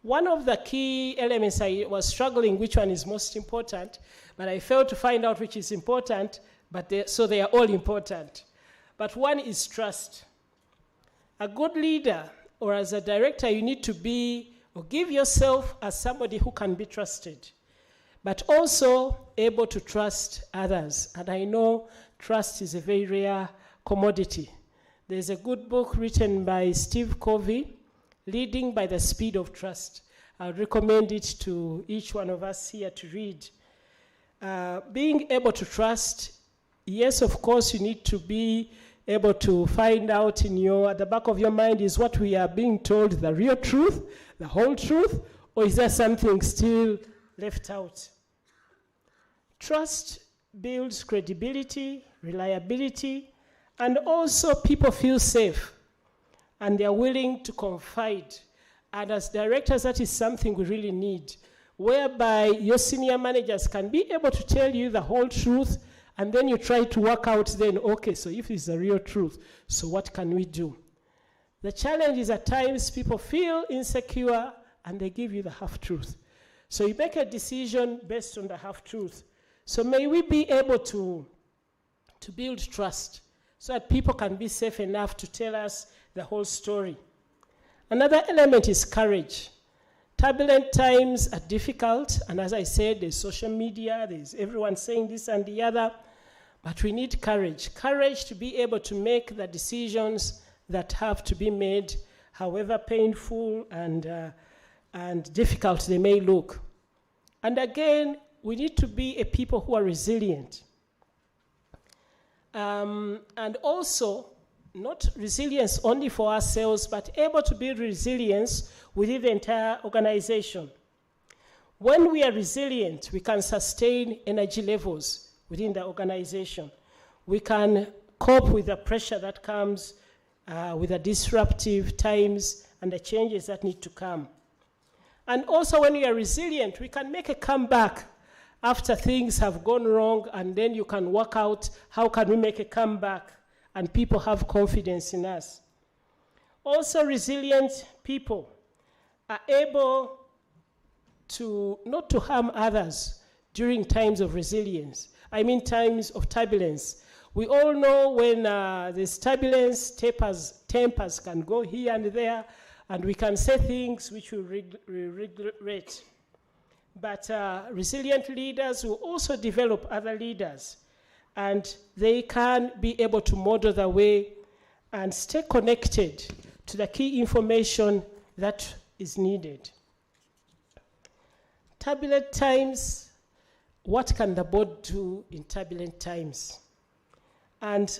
S4: One of the key elements I was struggling which one is most important, but I failed to find out which is important, so they are all important. But one is trust. A good leader or as a director, you need to be or give yourself as somebody who can be trusted, but also able to trust others. And I know trust is a very rare commodity. There's a good book written by Steve Covey, Leading by the Speed of Trust. I would recommend it to each one of us here to read. Being able to trust, yes, of course, you need to be able to find out at the back of your mind, is what we are being told the real truth, the whole truth, or is there something still left out? Trust builds credibility, reliability, and also people feel safe and they are willing to confide. And as directors, that is something we really need, whereby your senior managers can be able to tell you the whole truth, and then you try to work out then, okay, so if it's the real truth, so what can we do? The challenge is at times people feel insecure and they give you the half-truth. So you make a decision based on the half-truth. So may we be able to build trust so that people can be safe enough to tell us the whole story. Another element is courage. Turbulent times are difficult, and as I said, there's social media, there's everyone saying this and the other, but we need courage. Courage to be able to make the decisions that have to be made, however painful and difficult they may look. And again, we need to be a people who are resilient. And also, not resilience only for ourselves, but able to build resilience within the entire organization. When we are resilient, we can sustain energy levels within the organization. We can cope with the pressure that comes with the disruptive times and the changes that need to come. And also when we are resilient, we can make a comeback after things have gone wrong, and then you can work out how can we make a comeback and people have confidence in us. Also, resilient people are able to not to harm others during times of resilience. I mean times of turbulence. We all know when there's turbulence, tempers can go here and there, and we can say things which we regret. But resilient leaders will also develop other leaders, and they can be able to model the way and stay connected to the key information that is needed. Turbulent times, what can the board do in turbulent times? And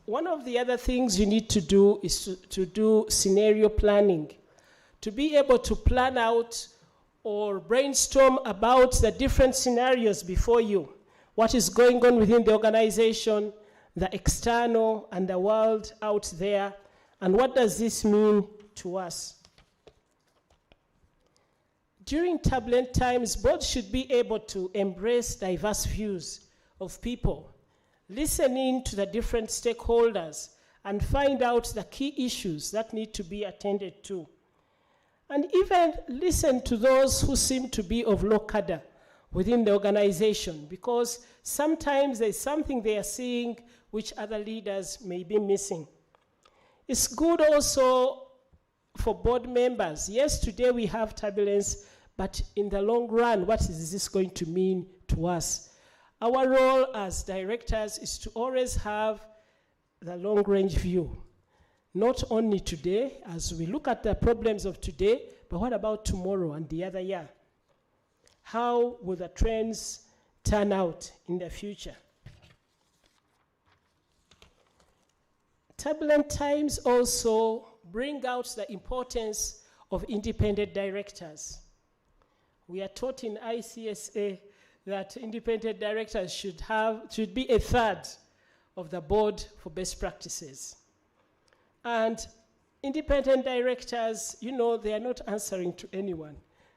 S4: one of the other things you need to do is to do scenario planning, to be able to plan out or brainstorm about the different scenarios before you. What is going on within the organization, the external and the world out there, and what does this mean to us? During turbulent times, boards should be able to embrace diverse views of people, listening to the different stakeholders, and find out the key issues that need to be attended to. And even listen to those who seem to be of low cadre within the organization, because sometimes there's something they are seeing which other leaders may be missing. It's good also for board members. Yes, today we have turbulence, but in the long run, what is this going to mean to us? Our role as directors is to always have the long-range view. Not only today, as we look at the problems of today, but what about tomorrow and the other year? How will the trends turn out in the future? Turbulent times also bring out the importance of independent directors. We are taught in ICSA that independent directors should be a third of the board for best practices. And independent directors, you know, they are not answering to anyone.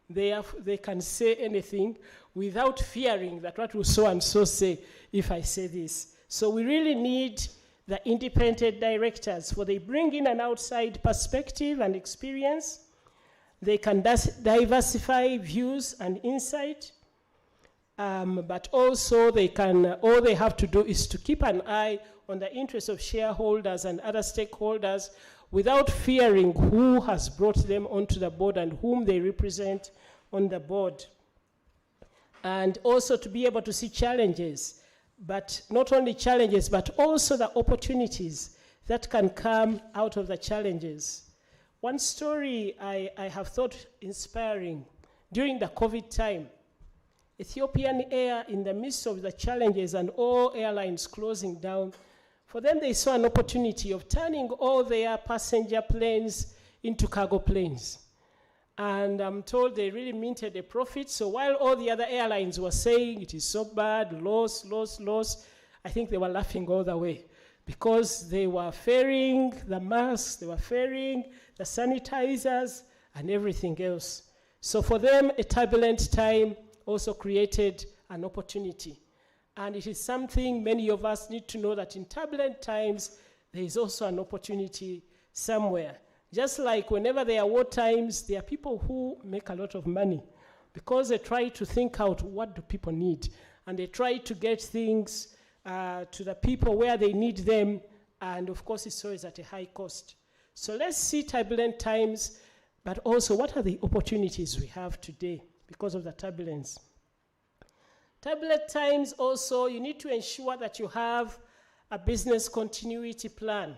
S4: They can say anything without fearing that what will so and so say if I say this. So we really need the independent directors, for they bring in an outside perspective and experience. They can diversify views and insight, but also they can, all they have to do is to keep an eye on the interests of shareholders and other stakeholders without fearing who has brought them onto the board and whom they represent on the board. And also to be able to see challenges, but not only challenges, but also the opportunities that can come out of the challenges. One story I have thought inspiring, during the COVID time, Ethiopian Air, in the midst of the challenges and all airlines closing down, for them they saw an opportunity of turning all their passenger planes into cargo planes. And I'm told they really minted a profit. So while all the other airlines were saying it is so bad, loss, I think they were laughing all the way, because they were ferrying the masks, they were ferrying the sanitizers and everything else. So for them, a turbulent time also created an opportunity. And it is something many of us need to know, that in turbulent times, there is also an opportunity somewhere. Just like whenever there are war times, there are people who make a lot of money because they try to think out what do people need. And they try to get things to the people where they need them. And of course, it's always at a high cost. So let's see turbulent times, but also what are the opportunities we have today because of the turbulence. Turbulent times also, you need to ensure that you have a business continuity plan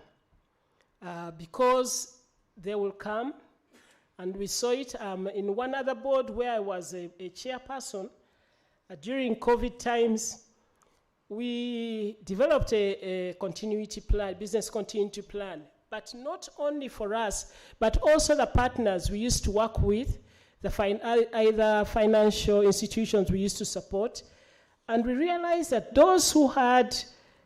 S4: because they will come. And we saw it in one other board where I was a chairperson. During COVID times, we developed a continuity plan, business continuity plan, but not only for us, but also the partners we used to work with, either financial institutions we used to support. And we realized that those who had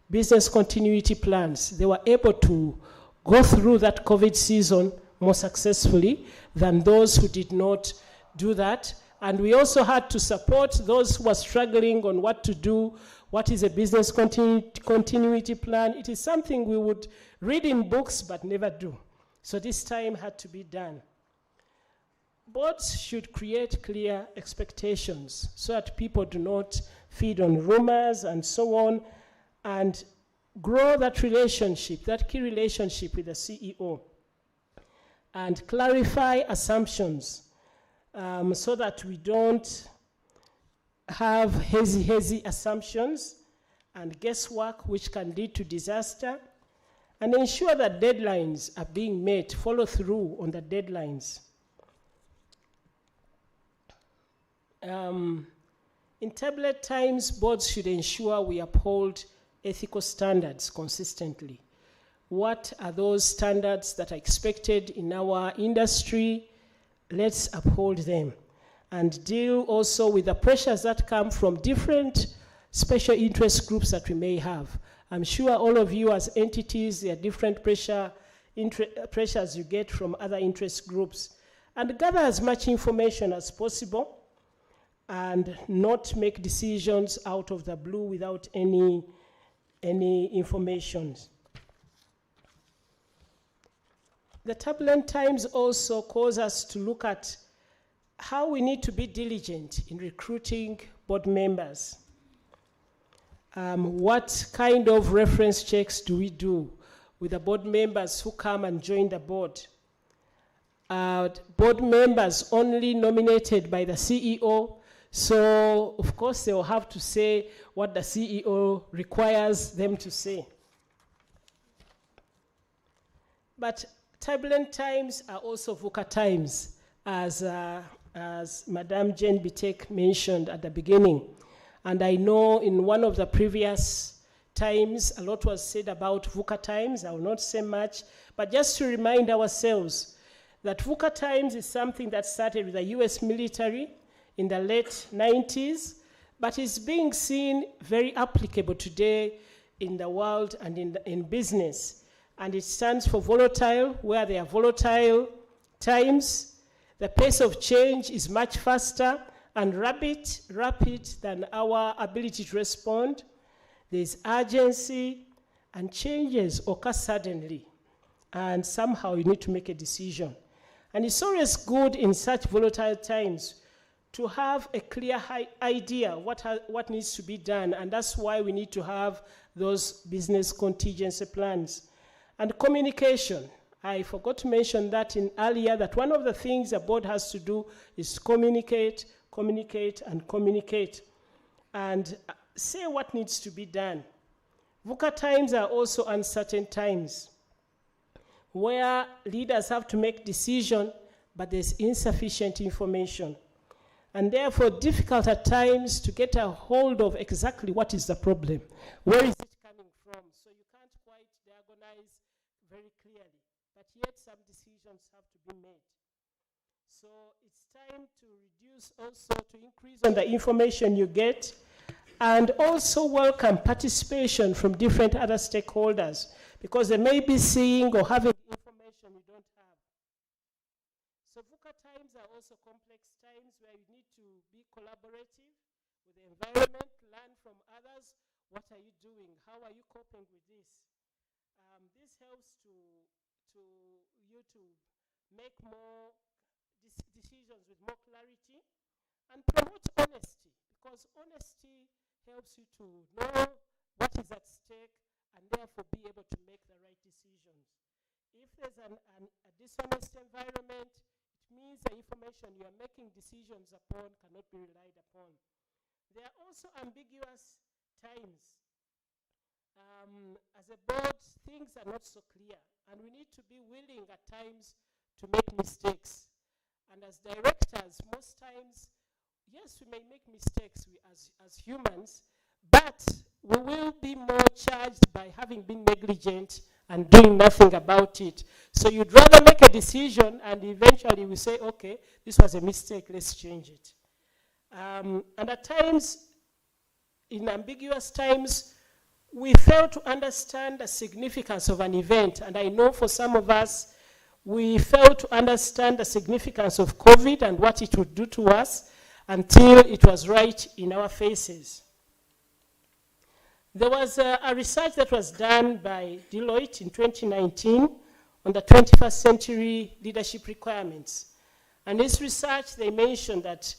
S4: business continuity plans, they were able to go through that COVID season more successfully than those who did not do that. And we also had to support those who were struggling on what to do. What is a business continuity plan? It is something we would read in books but never do. So this time had to be done. Boards should create clear expectations so that people do not feed on rumors and so on, and grow that relationship, that key relationship with the CEO, and clarify assumptions so that we don't have hazy assumptions and guesswork which can lead to disaster, and ensure that deadlines are being met, follow through on the deadlines. In turbulent times, boards should ensure we uphold ethical standards consistently. What are those standards that are expected in our industry? Let's uphold them and deal also with the pressures that come from different special interest groups that we may have. I'm sure all of you as entities, there are different pressures you get from other interest groups. And gather as much information as possible and not make decisions out of the blue without any information. The turbulent times also cause us to look at how we need to be diligent in recruiting board members. What kind of reference checks do we do with the board members who come and join the board? Board members only nominated by the CEO, so of course they will have to say what the CEO requires them to say. But turbulent times are also VUCA times, as Madame Jane Bitek mentioned at the beginning. And I know in one of the previous times. A lot was said about VUCA times. I will not say much, but just to remind ourselves that VUCA times is something that started with the US military in the late 90s, but is being seen very applicable today in the world and in business. And it stands for volatile, where there are volatile times. The pace of change is much faster and rapid than our ability to respond. There's urgency, and changes occur suddenly, and somehow you need to make a decision. And it's always good in such volatile times to have a clear idea what needs to be done, and that's why we need to have those business contingency plans. And communication. I forgot to mention that earlier, that one of the things a board has to do is communicate, and say what needs to be done. VUCA times are also uncertain times, where leaders have to make decisions, but there's insufficient information. And therefore, difficult at times to get a hold of exactly what is the problem. Where is it coming from? So you can't quite diagnose very clearly, but yet some decisions have to be made. So it's time to reduce also, to increase on the information you get, and also welcome participation from different other stakeholders, because they may be seeing or having information you don't have. So VUCA times are also complex times where you need to be collaborative with the environment, learn from others. What are you doing? How are you coping with this? This helps you to make more decisions with more clarity, and promote honesty, because honesty helps you to know what is at stake and therefore be able to make the right decisions. If there's a dishonest environment, it means the information you are making decisions upon cannot be relied upon. There are also ambiguous times. As a board, things are not so clear, and we need to be willing at times to make mistakes. And as directors, most times, yes, we may make mistakes as humans, but we will be more charged by having been negligent and doing nothing about it. So you'd rather make a decision and eventually we say, okay, this was a mistake, let's change it. And at times, in ambiguous times, we fail to understand the significance of an event. And I know for some of us, we fail to understand the significance of COVID and what it would do to us until it was right in our faces. There was a research that was done by Deloitte in 2019 on the 21st century leadership requirements. And this research, they mentioned that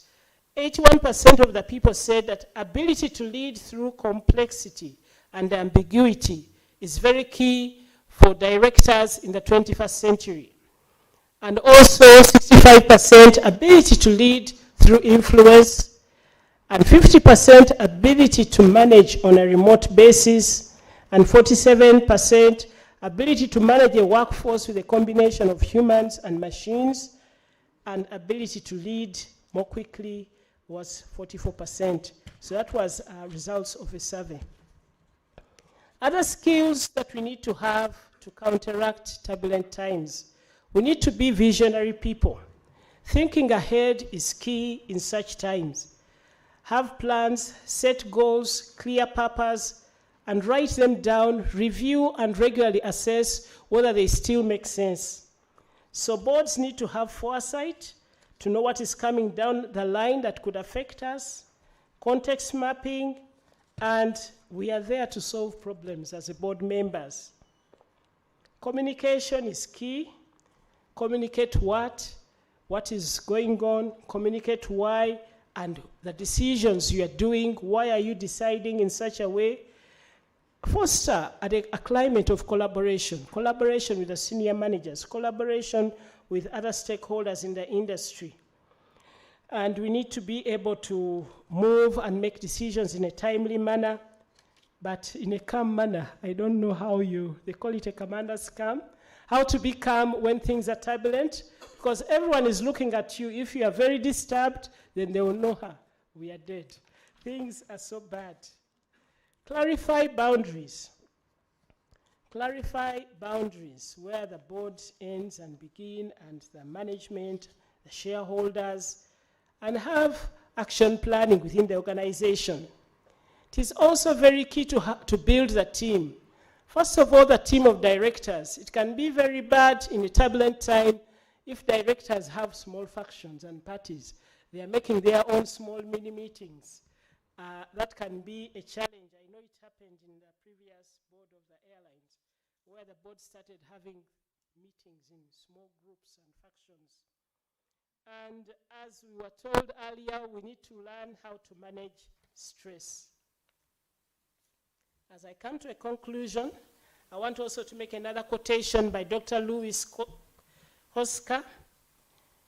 S4: 81% of the people said that ability to lead through complexity and ambiguity is very key for directors in the 21st century. And also 65% ability to lead through influence, and 50% ability to manage on a remote basis, and 47% ability to manage a workforce with a combination of humans and machines, and ability to lead more quickly was 44%. So that was results of a survey. Other skills that we need to have to counteract turbulent times. We need to be visionary people. Thinking ahead is key in such times. Have plans, set goals, clear purpose, and write them down, review and regularly assess whether they still make sense. So boards need to have foresight to know what is coming down the line that could affect us, context mapping, and we are there to solve problems as a board members. Communication is key. Communicate what is going on, communicate why, and the decisions you are doing, why are you deciding in such a way. Foster a climate of collaboration with the senior managers, collaboration with other stakeholders in the industry. And we need to be able to move and make decisions in a timely manner, but in a calm manner. I don't know how they call it a commander's calm. How to be calm when things are turbulent, because everyone is looking at you. If you are very disturbed, then they will know, we are dead. Things are so bad. Clarify boundaries. Clarify boundaries where the board ends and begin, and the management, the shareholders, and have action planning within the organization. It is also very key to build the team. First of all, the team of directors. It can be very bad in a turbulent time if directors have small factions and parties. They are making their own small mini meetings. That can be a challenge. I know it happened in the previous board of the airlines, where the board started having meetings in small groups and factions. And as we were told earlier, we need to learn how to manage stress. As I come to a conclusion, I want also to make another quotation by Dr. Louis Hoska.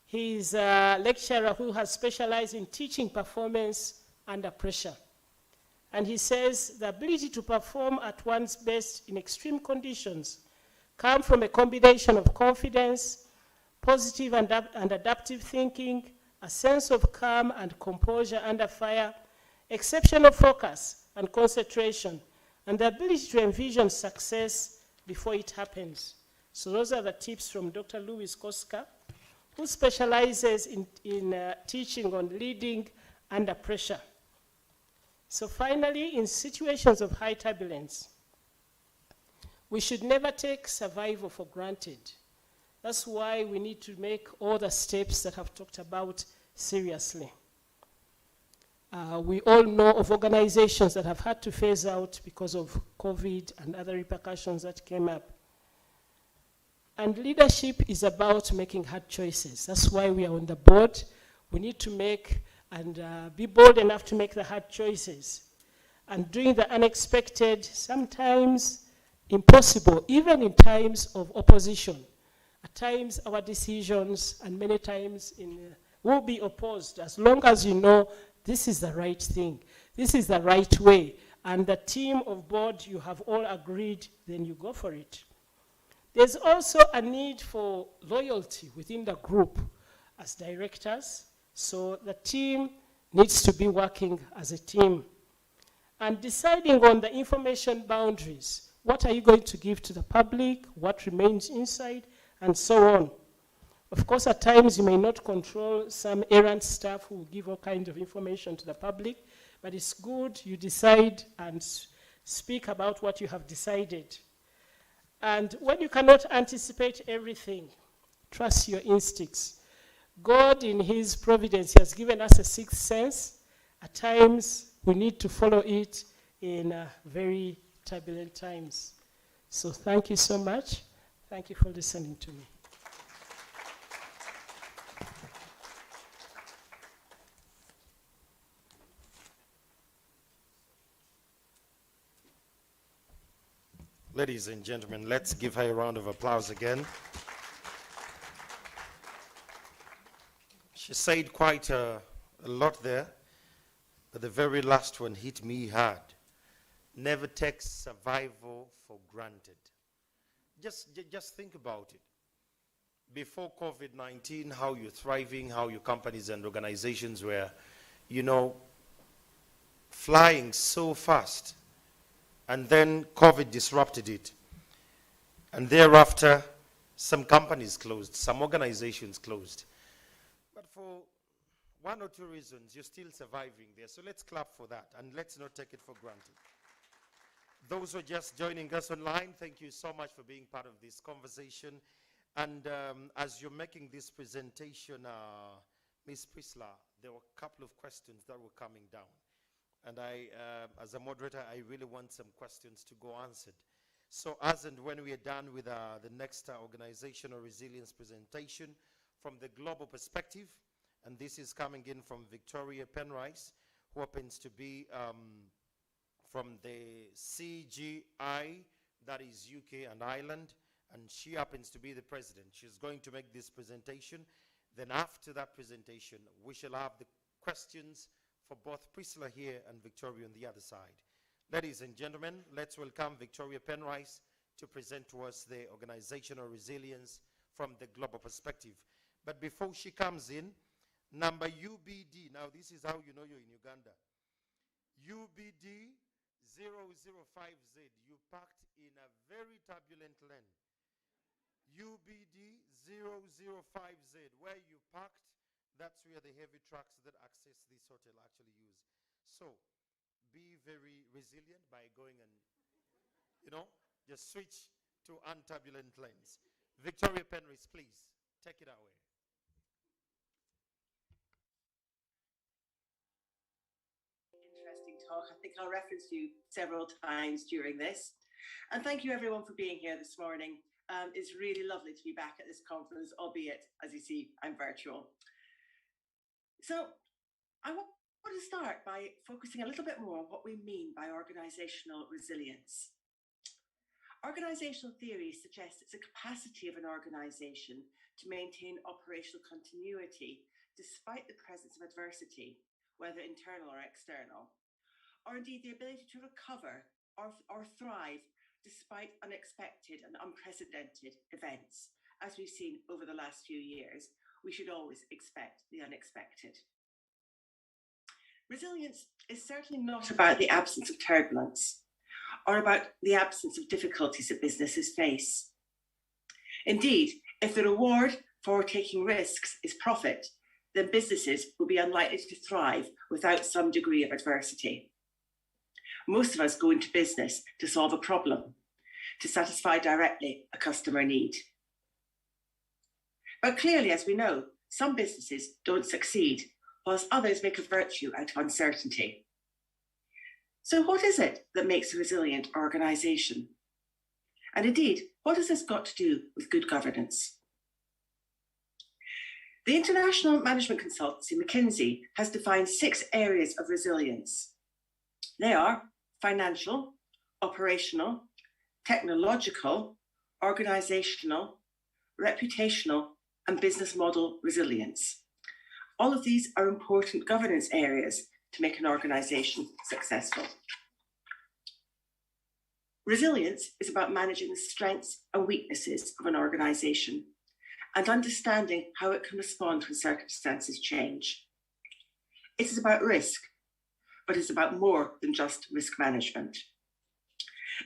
S4: He is a lecturer who has specialized in teaching performance under pressure. And he says, the ability to perform at one's best in extreme conditions come from a combination of confidence, positive and adaptive thinking, a sense of calm and composure under fire, exceptional focus and concentration, and the ability to envision success before it happens. So those are the tips from Dr. Louis Koska, who specializes in teaching on leading under pressure. So finally, in situations of high turbulence, we should never take survival for granted. That's why we need to make all the steps that I've talked about seriously. We all know of organizations that have had to phase out because of COVID and other repercussions that came up. And leadership is about making hard choices. That's why we are on the board. We need to make and be bold enough to make the hard choices. And doing the unexpected, sometimes impossible, even in times of opposition. At times our decisions, and many times will be opposed, as long as you know this is the right thing, this is the right way, and the team of board, you have all agreed, then you go for it. There's also a need for loyalty within the group as directors, so the team needs to be working as a team. And deciding on the information boundaries, what are you going to give to the public, what remains inside, and so on. Of course, at times you may not control some errant staff who will give all kinds of information to the public, but it's good you decide and speak about what you have decided. And when you cannot anticipate everything, trust your instincts. God, in his providence, has given us a sixth sense. At times, we need to follow it in very turbulent times. So thank you so much. Thank you for listening to me.
S1: Ladies and gentlemen, let's give her a round of applause again. She said quite a lot there, but the very last one hit me hard. Never take survival for granted. Just think about it. Before COVID-19, how you're thriving, how your companies and organizations were, flying so fast. And then COVID disrupted it. And thereafter, some companies closed, some organizations closed. But for one or two reasons, you're still surviving there. So let's clap for that, and let's not take it for granted. Those who are just joining us online, thank you so much for being part of this conversation. And as you're making this presentation, Ms. Prisla, there were a couple of questions that were coming down. And I, as a moderator, I really want some questions to go answered. So as and when we are done with the next organizational resilience presentation from the global perspective, and this is coming in from Victoria Penrice, who happens to be from the CGI, that is UK and Ireland, and she happens to be the president. She's going to make this presentation. Then after that presentation, we shall have the questions for both Priscilla here and Victoria on the other side. Ladies and gentlemen, let's welcome Victoria Penrice to present to us the organizational resilience from the global perspective. But before she comes in, number UBD, now this is how you know you're in Uganda. UBD 005Z, you parked in a very turbulent lane. UBD 005Z, where you parked, that's where the heavy trucks that access this hotel actually use. So be very resilient by going and, just switch to unturbulent lanes. Victoria Penrith, please, take it away.
S5: Interesting talk. I think I'll reference you several times during this. And thank you everyone for being here this morning. It's really lovely to be back at this conference, albeit, as you see, I'm virtual. So I want to start by focusing a little bit more on what we mean by organisational resilience. Organisational theory suggests it's a capacity of an organisation to maintain operational continuity despite the presence of adversity, whether internal or external, or indeed the ability to recover or thrive despite unexpected and unprecedented events. As we've seen over the last few years, we should always expect the unexpected. Resilience is certainly not about the absence of turbulence or about the absence of difficulties that businesses face. Indeed, if the reward for taking risks is profit, then businesses will be unlikely to thrive without some degree of adversity. Most of us go into business to solve a problem, to satisfy directly a customer need. But clearly, as we know, some businesses don't succeed, whilst others make a virtue out of uncertainty. So what is it that makes a resilient organisation? And indeed, what has this got to do with good governance? The international management consultancy McKinsey has defined 6 areas of resilience. They are financial, operational, technological, organisational, reputational, and business model resilience. All of these are important governance areas to make an organisation successful. Resilience is about managing the strengths and weaknesses of an organisation and understanding how it can respond when circumstances change. It is about risk, but it's about more than just risk management.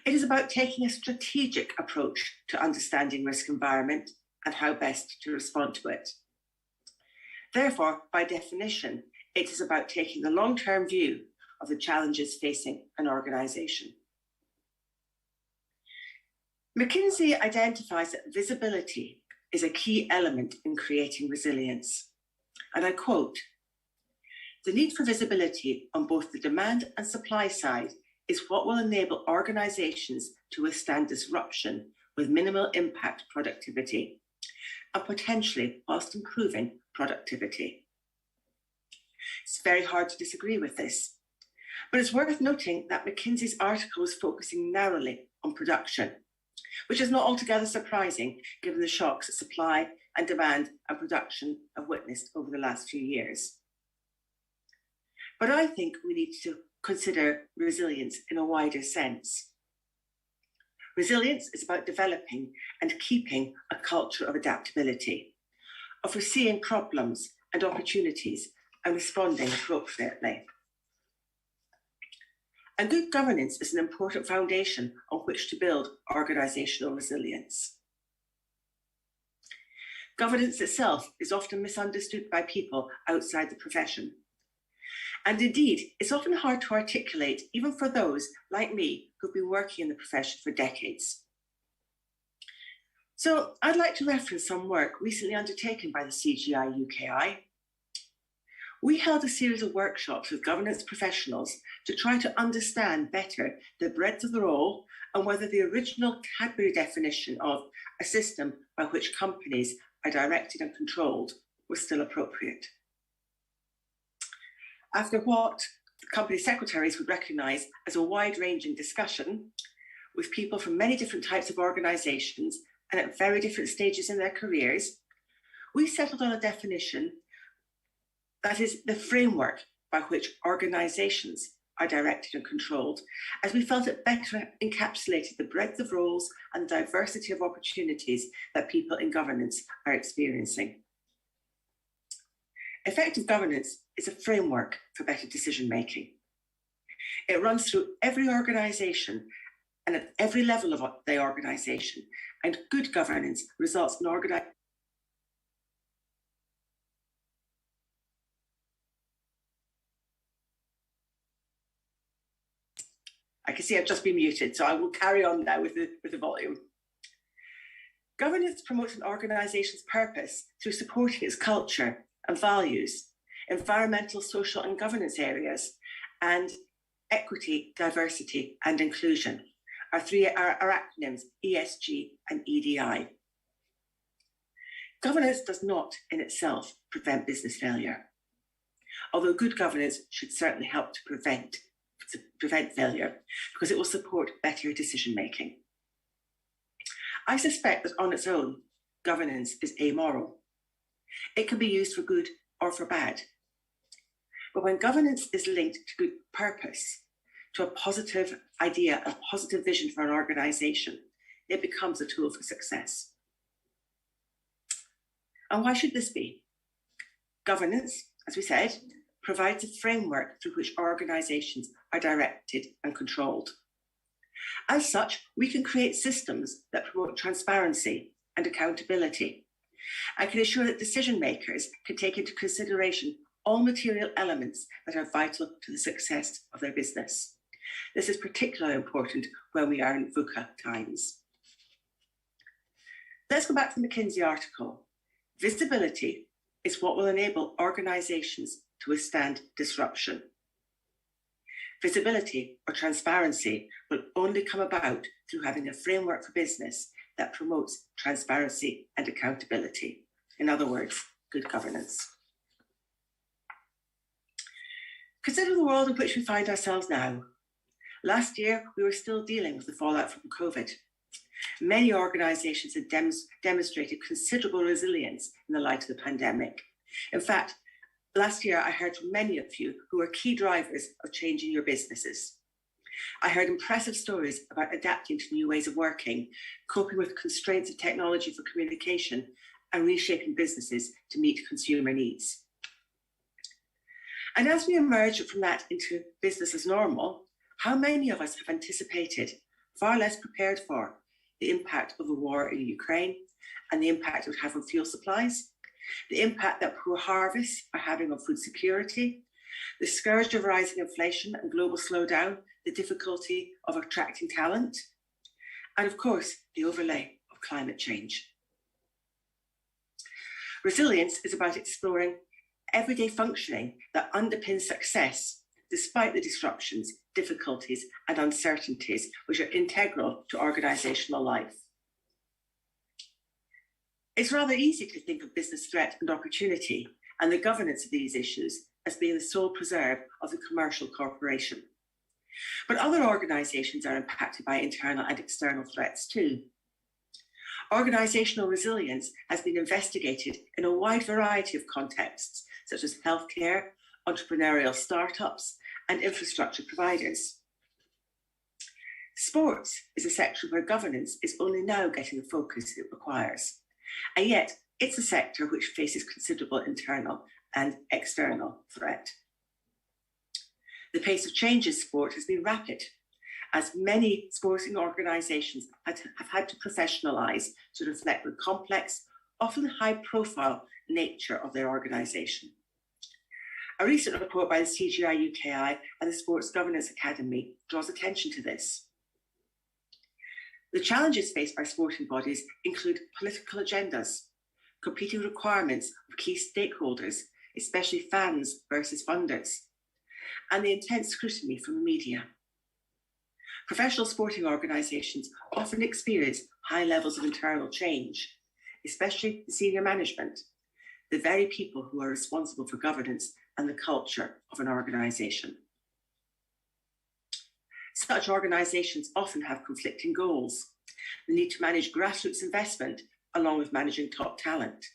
S5: It is about taking a strategic approach to understanding risk environment and how best to respond to it. Therefore, by definition, it is about taking the long-term view of the challenges facing an organisation. McKinsey identifies that visibility is a key element in creating resilience. And I quote, "The need for visibility on both the demand and supply side is what will enable organisations to withstand disruption with minimal impact productivity, and potentially whilst improving productivity." It's very hard to disagree with this, but it's worth noting that McKinsey's article was focusing narrowly on production, which is not altogether surprising given the shocks that supply and demand and production have witnessed over the last few years. But I think we need to consider resilience in a wider sense. Resilience is about developing and keeping a culture of adaptability, of foreseeing problems and opportunities and responding appropriately. And good governance is an important foundation on which to build organisational resilience. Governance itself is often misunderstood by people outside the profession. And indeed, it's often hard to articulate, even for those like me who've been working in the profession for decades. So I'd like to reference some work recently undertaken by the CGI UKI. We held a series of workshops with governance professionals to try to understand better the breadth of the role and whether the original Cadbury definition of a system by which companies are directed and controlled was still appropriate. After what company secretaries would recognise as a wide-ranging discussion with people from many different types of organisations and at very different stages in their careers, we settled on a definition that is the framework by which organisations are directed and controlled, as we felt it better encapsulated the breadth of roles and diversity of opportunities that people in governance are experiencing. Effective governance is a framework for better decision-making. It runs through every organisation and at every level of the organisation, and good governance results in I can see I've just been muted, so I will carry on now with the volume. Governance promotes an organisation's purpose through supporting its culture and values, environmental, social and governance areas, and equity, diversity and inclusion. Our acronyms ESG and EDI. Governance does not in itself prevent business failure, although good governance should certainly help to prevent failure because it will support better decision making. I suspect that on its own, governance is amoral. It can be used for good or for bad. But when governance is linked to good purpose, to a positive idea, a positive vision for an organisation, it becomes a tool for success. And why should this be? Governance, as we said, provides a framework through which organisations are directed and controlled. As such, we can create systems that promote transparency and accountability and can ensure that decision makers can take into consideration all material elements that are vital to the success of their business. This is particularly important when we are in VUCA times. Let's go back to the McKinsey article. Visibility is what will enable organisations to withstand disruption. Visibility or transparency will only come about through having a framework for business that promotes transparency and accountability. In other words, good governance. Consider the world in which we find ourselves now. Last year, we were still dealing with the fallout from COVID. Many organisations have demonstrated considerable resilience in the light of the pandemic. In fact, last year, I heard from many of you who are key drivers of changing your businesses. I heard impressive stories about adapting to new ways of working, coping with constraints of technology for communication, and reshaping businesses to meet consumer needs. And as we emerge from that into business as normal, how many of us have anticipated, far less prepared for, the impact of the war in Ukraine and the impact it would have on fuel supplies, the impact that poor harvests are having on food security, the scourge of rising inflation and global slowdown, the difficulty of attracting talent, and of course, the overlay of climate change. Resilience is about exploring everyday functioning that underpins success despite the disruptions, difficulties, and uncertainties which are integral to organisational life. It's rather easy to think of business threat and opportunity and the governance of these issues as being the sole preserve of the commercial corporation. But other organisations are impacted by internal and external threats too. Organisational resilience has been investigated in a wide variety of contexts, such as healthcare, entrepreneurial startups, and infrastructure providers. Sports is a sector where governance is only now getting the focus it requires, and yet it's a sector which faces considerable internal and external threat. The pace of change in sport has been rapid, as many sporting organisations have had to professionalise to reflect the complex, often high-profile nature of their organisation. A recent report by the CGI UKI and the Sports Governance Academy draws attention to this. The challenges faced by sporting bodies include political agendas, competing requirements of key stakeholders, especially fans versus funders, and the intense scrutiny from the media. Professional sporting organisations often experience high levels of internal change, especially the senior management, the very people who are responsible for governance and the culture of an organisation. Such organisations often have conflicting goals. The need to manage grassroots investment along with managing top talent,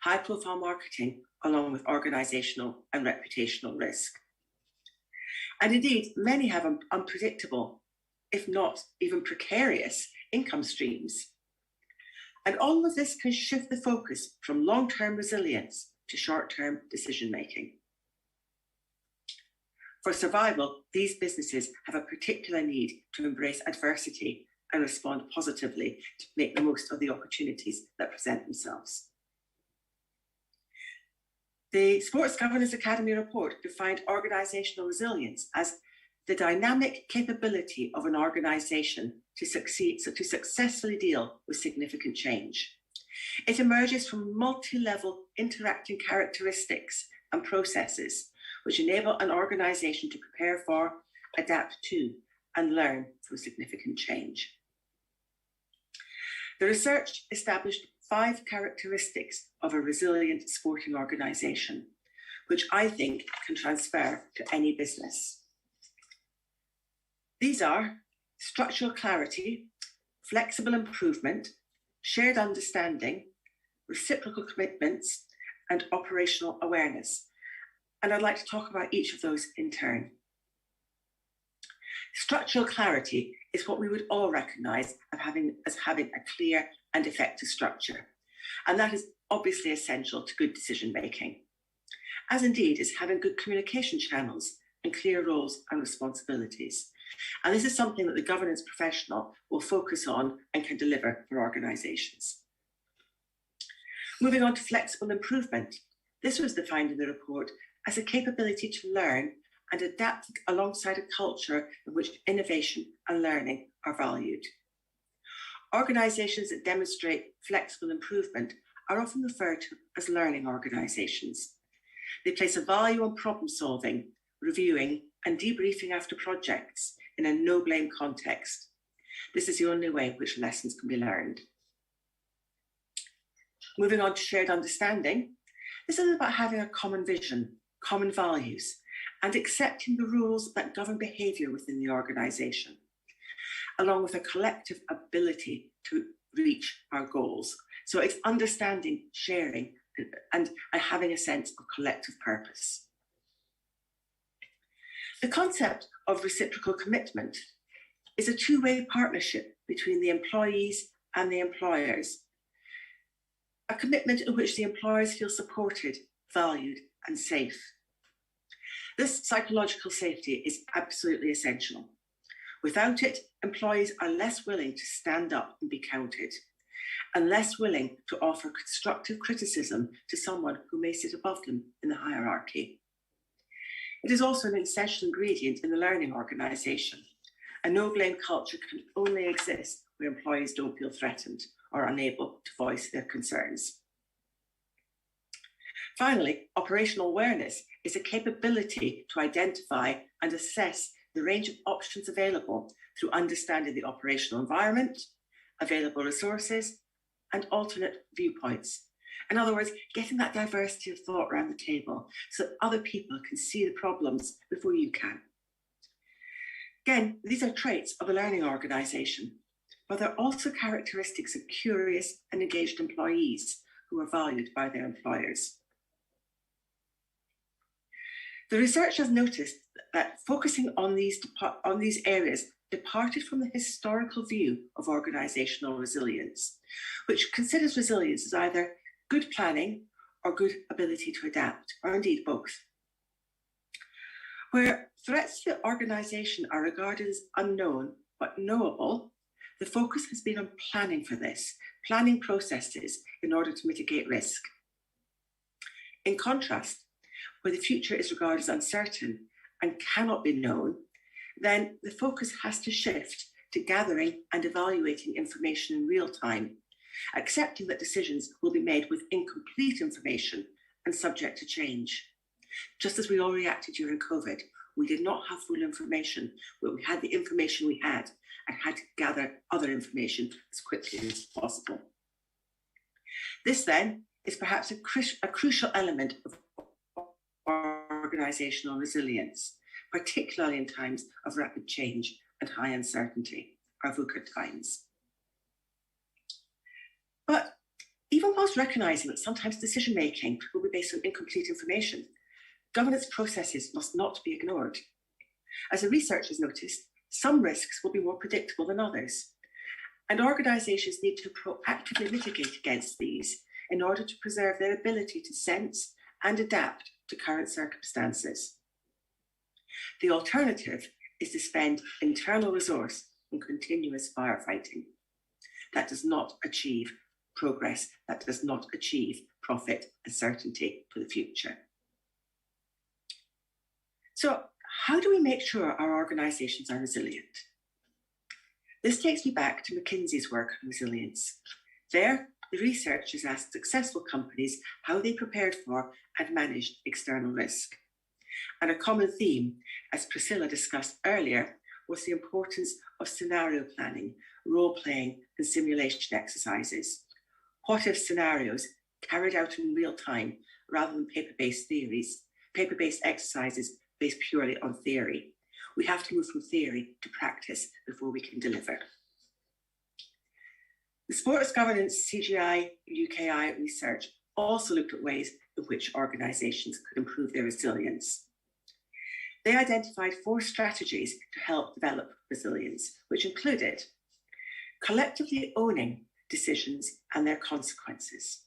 S5: high-profile marketing along with organisational and reputational risk. And indeed, many have unpredictable, if not even precarious, income streams. And all of this can shift the focus from long-term resilience to short-term decision-making. For survival, these businesses have a particular need to embrace adversity and respond positively to make the most of the opportunities that present themselves. The Sports Governance Academy report defined organisational resilience as the dynamic capability of an organisation to successfully deal with significant change. It emerges from multi-level interacting characteristics and processes which enable an organisation to prepare for, adapt to, and learn from significant change. The research established 5 characteristics of a resilient sporting organisation, which I think can transfer to any business. These are structural clarity, flexible improvement, shared understanding, reciprocal commitments, and operational awareness. And I'd like to talk about each of those in turn. Structural clarity is what we would all recognise as having a clear and effective structure. And that is obviously essential to good decision making, as indeed is having good communication channels and clear roles and responsibilities. And this is something that the governance professional will focus on and can deliver for organisations. Moving on to flexible improvement. This was defined in the report as a capability to learn and adapt alongside a culture in which innovation and learning are valued. Organisations that demonstrate flexible improvement are often referred to as learning organisations. They place a value on problem solving, reviewing, and debriefing after projects in a no-blame context. This is the only way in which lessons can be learned. Moving on to shared understanding, this is about having a common vision, common values, and accepting the rules that govern behaviour within the organisation, along with a collective ability to reach our goals. So it's understanding, sharing, and having a sense of collective purpose. The concept of reciprocal commitment is a two-way partnership between the employees and the employers, a commitment in which the employers feel supported, valued, and safe. This psychological safety is absolutely essential. Without it, employees are less willing to stand up and be counted, and less willing to offer constructive criticism to someone who may sit above them in the hierarchy. It is also an essential ingredient in the learning organisation. A no-blame culture can only exist where employees don't feel threatened or unable to voice their concerns. Finally, operational awareness is a capability to identify and assess the range of options available through understanding the operational environment, available resources, and alternate viewpoints. In other words, getting that diversity of thought around the table so that other people can see the problems before you can. Again, these are traits of a learning organisation, but they're also characteristics of curious and engaged employees who are valued by their employers. The research has noticed that focusing on these areas departed from the historical view of organisational resilience, which considers resilience as either good planning or good ability to adapt, or indeed both. Where threats to the organisation are regarded as unknown but knowable, the focus has been on planning for this, planning processes in order to mitigate risk. In contrast, where the future is regarded as uncertain and cannot be known, then the focus has to shift to gathering and evaluating information in real time, accepting that decisions will be made with incomplete information and subject to change. Just as we all reacted during COVID, we did not have full information, but we had the information we had and had to gather other information as quickly as possible. This then is perhaps a crucial element of organisational resilience, particularly in times of rapid change and high uncertainty, our VUCA times. But even whilst recognising that sometimes decision-making will be based on incomplete information, governance processes must not be ignored. As the research has noticed, some risks will be more predictable than others, and organisations need to proactively mitigate against these in order to preserve their ability to sense and adapt to current circumstances. The alternative is to spend internal resource on continuous firefighting. That does not achieve progress, that does not achieve profit and certainty for the future. So how do we make sure our organisations are resilient? This takes me back to McKinsey's work on resilience. There, the researchers asked successful companies how they prepared for and managed external risk. And a common theme, as Priscilla discussed earlier, was the importance of scenario planning, role-playing and simulation exercises. What-if scenarios carried out in real time rather than paper-based exercises based purely on theory. We have to move from theory to practice before we can deliver. The Sports Governance CGI UKI research also looked at ways in which organisations could improve their resilience. They identified 4 strategies to help develop resilience, which included collectively owning decisions and their consequences.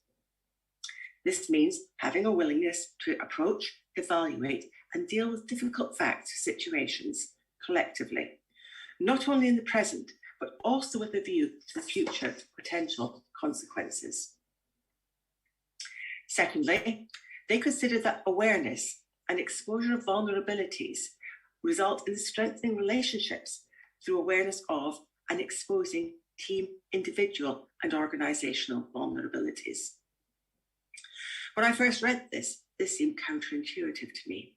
S5: This means having a willingness to approach, evaluate, and deal with difficult facts or situations collectively, not only in the present, but also with a view to the future potential consequences. Secondly, they considered that awareness and exposure of vulnerabilities result in strengthening relationships through awareness of and exposing team, individual, and organisational vulnerabilities. When I first read this seemed counterintuitive to me.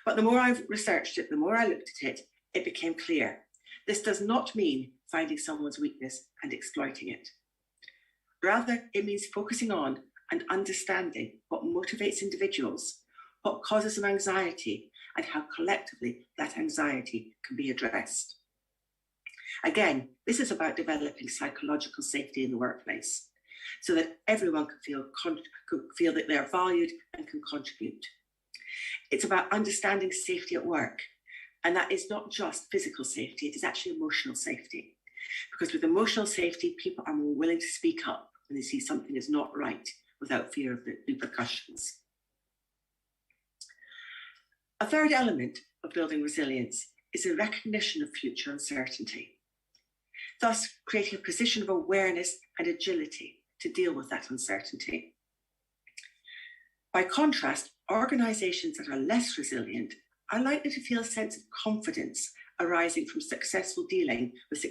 S5: But the more I've researched it, the more I looked at it, it became clear. This does not mean finding someone's weakness and exploiting it. Rather, it means focusing on and understanding what motivates individuals, what causes them anxiety, and how collectively that anxiety can be addressed. Again, this is about developing psychological safety in the workplace so that everyone can feel that they're valued and can contribute. It's about understanding safety at work, and that is not just physical safety, it is actually emotional safety. Because with emotional safety, people are more willing to speak up when they see something is not right without fear of the repercussions. A third element of building resilience is a recognition of future uncertainty, thus creating a position of awareness and agility to deal with that uncertainty. By contrast, organisations that are less resilient are likely to feel a sense of confidence arising from successful dealing with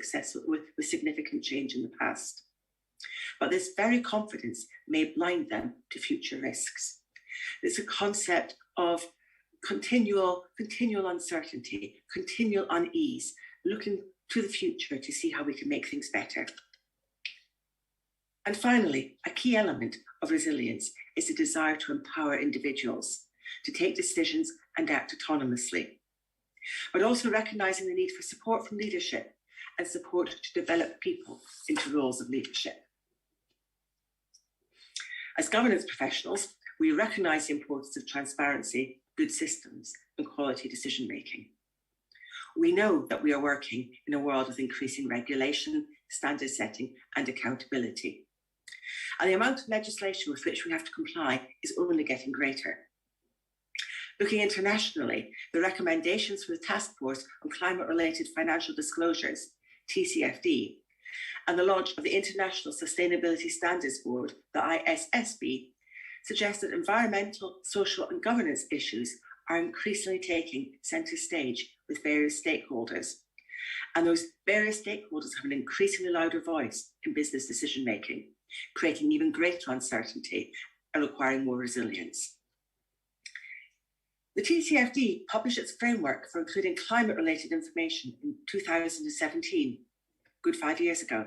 S5: significant change in the past. But this very confidence may blind them to future risks. It's a concept of continual uncertainty, continual unease, looking to the future to see how we can make things better. And finally, a key element of resilience is the desire to empower individuals to take decisions and act autonomously, but also recognising the need for support from leadership and support to develop people into roles of leadership. As governance professionals, we recognise the importance of transparency, good systems, and quality decision-making. We know that we are working in a world of increasing regulation, standard setting, and accountability. And the amount of legislation with which we have to comply is only getting greater. Looking internationally, the recommendations from the Task Force on Climate-Related Financial Disclosures, TCFD, and the launch of the International Sustainability Standards Board, the ISSB, suggest that environmental, social, and governance issues are increasingly taking centre stage with various stakeholders. And those various stakeholders have an increasingly louder voice in business decision-making, creating even greater uncertainty and requiring more resilience. The TCFD published its framework for including climate-related information in 2017, good 5 years ago.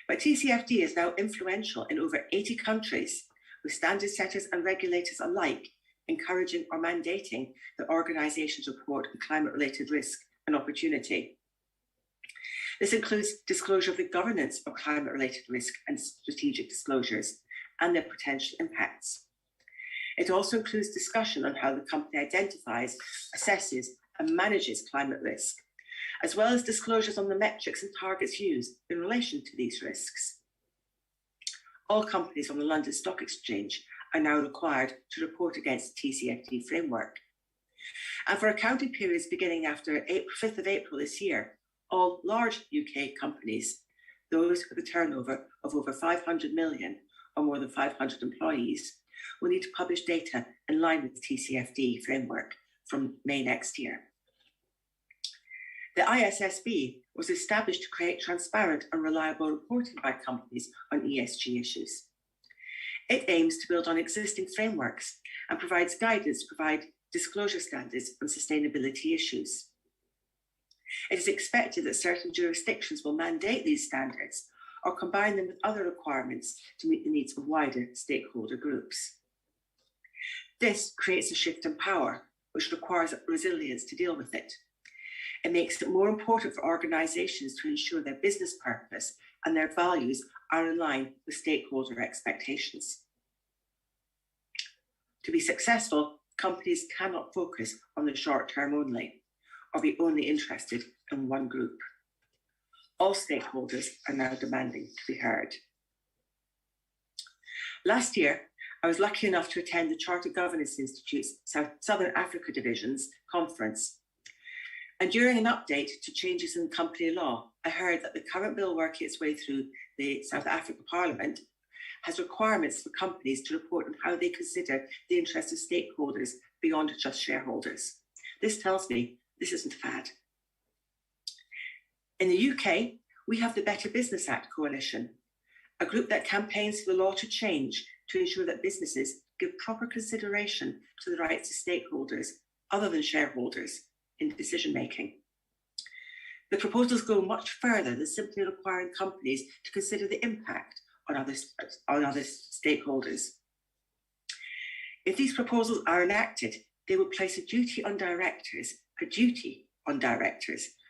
S5: But TCFD is now influential in over 80 countries, with standard setters and regulators alike encouraging or mandating that organisations report on climate-related risk and opportunity. This includes disclosure of the governance of climate-related risk and strategic disclosures and their potential impacts. It also includes discussion on how the company identifies, assesses, and manages climate risk, as well as disclosures on the metrics and targets used in relation to these risks. All companies on the London Stock Exchange are now required to report against the TCFD framework. And for accounting periods beginning after 5th of April this year, all large UK companies, those with a turnover of over 500 million or more than 500 employees, will need to publish data in line with the TCFD framework from May next year. The ISSB was established to create transparent and reliable reporting by companies on ESG issues. It aims to build on existing frameworks and provides guidance to provide disclosure standards on sustainability issues. It is expected that certain jurisdictions will mandate these standards or combine them with other requirements to meet the needs of wider stakeholder groups. This creates a shift in power, which requires resilience to deal with it. It makes it more important for organisations to ensure their business purpose and their values are in line with stakeholder expectations. To be successful, companies cannot focus on the short term only, or be only interested in one group. All stakeholders are now demanding to be heard. Last year, I was lucky enough to attend the Chartered Governance Institute's Southern Africa Division's conference. And during an update to changes in company law, I heard that the current bill working its way through the South Africa Parliament has requirements for companies to report on how they consider the interests of stakeholders beyond just shareholders. This tells me this isn't a fad. In the UK, we have the Better Business Act Coalition, a group that campaigns for the law to change to ensure that businesses give proper consideration to the rights of stakeholders other than shareholders in decision making. The proposals go much further than simply requiring companies to consider the impact on other stakeholders. If these proposals are enacted, they will place a duty on directors,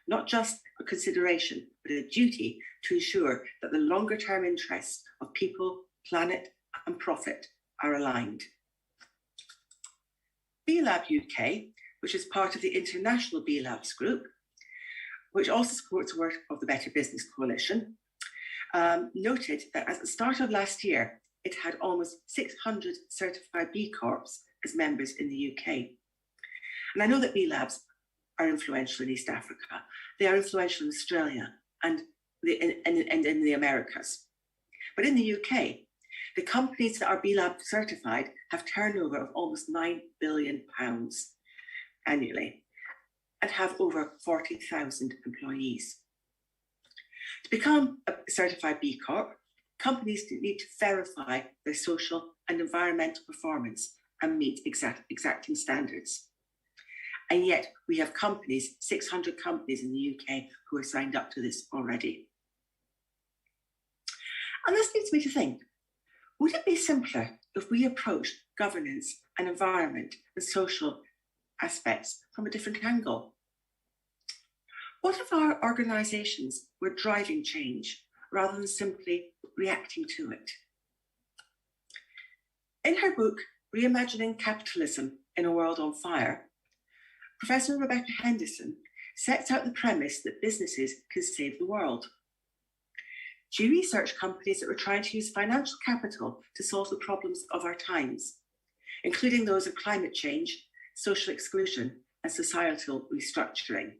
S5: not just a consideration, but a duty to ensure that the longer term interests of people, planet, and profit are aligned. B-Lab UK, which is part of the international B-Labs group, which also supports the work of the Better Business Coalition, noted that at the start of last year, it had almost 600 certified B Corps as members in the UK. And I know that B-Labs are influential in East Africa. They are influential in Australia and in the Americas. But in the UK, the companies that are B-Lab certified have turnover of almost £9 billion annually and have over 40,000 employees. To become a certified B Corp, companies need to verify their social and environmental performance and meet exacting standards. And yet we have companies, 600 companies in the UK who are signed up to this already. And this leads me to think, would it be simpler if we approached governance and environment and social aspects from a different angle? What if our organisations were driving change rather than simply reacting to it? In her book, Reimagining Capitalism in a World on Fire, Professor Rebecca Henderson sets out the premise that businesses can save the world. She researched companies that were trying to use financial capital to solve the problems of our times, including those of climate change, social exclusion, and societal restructuring.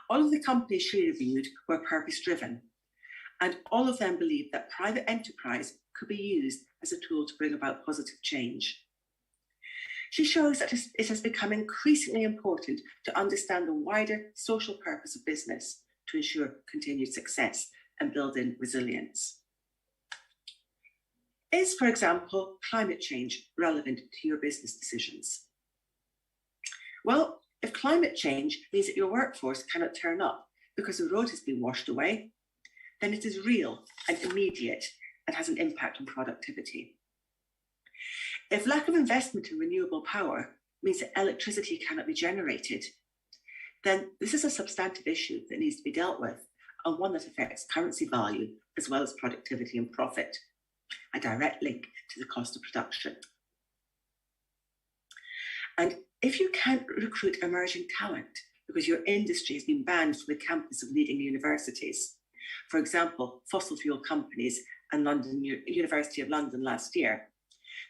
S5: All of the companies she reviewed were purpose-driven, and all of them believed that private enterprise could be used as a tool to bring about positive change. She shows that it has become increasingly important to understand the wider social purpose of business to ensure continued success and build in resilience. Is, for example, climate change relevant to your business decisions? Well, if climate change means that your workforce cannot turn up because the road has been washed away, then it is real and immediate and has an impact on productivity. If lack of investment in renewable power means that electricity cannot be generated, then this is a substantive issue that needs to be dealt with, and one that affects currency value as well as productivity and profit, a direct link to the cost of production. And if you can't recruit emerging talent because your industry has been banned from the campus of leading universities, for example, fossil fuel companies and University of London last year,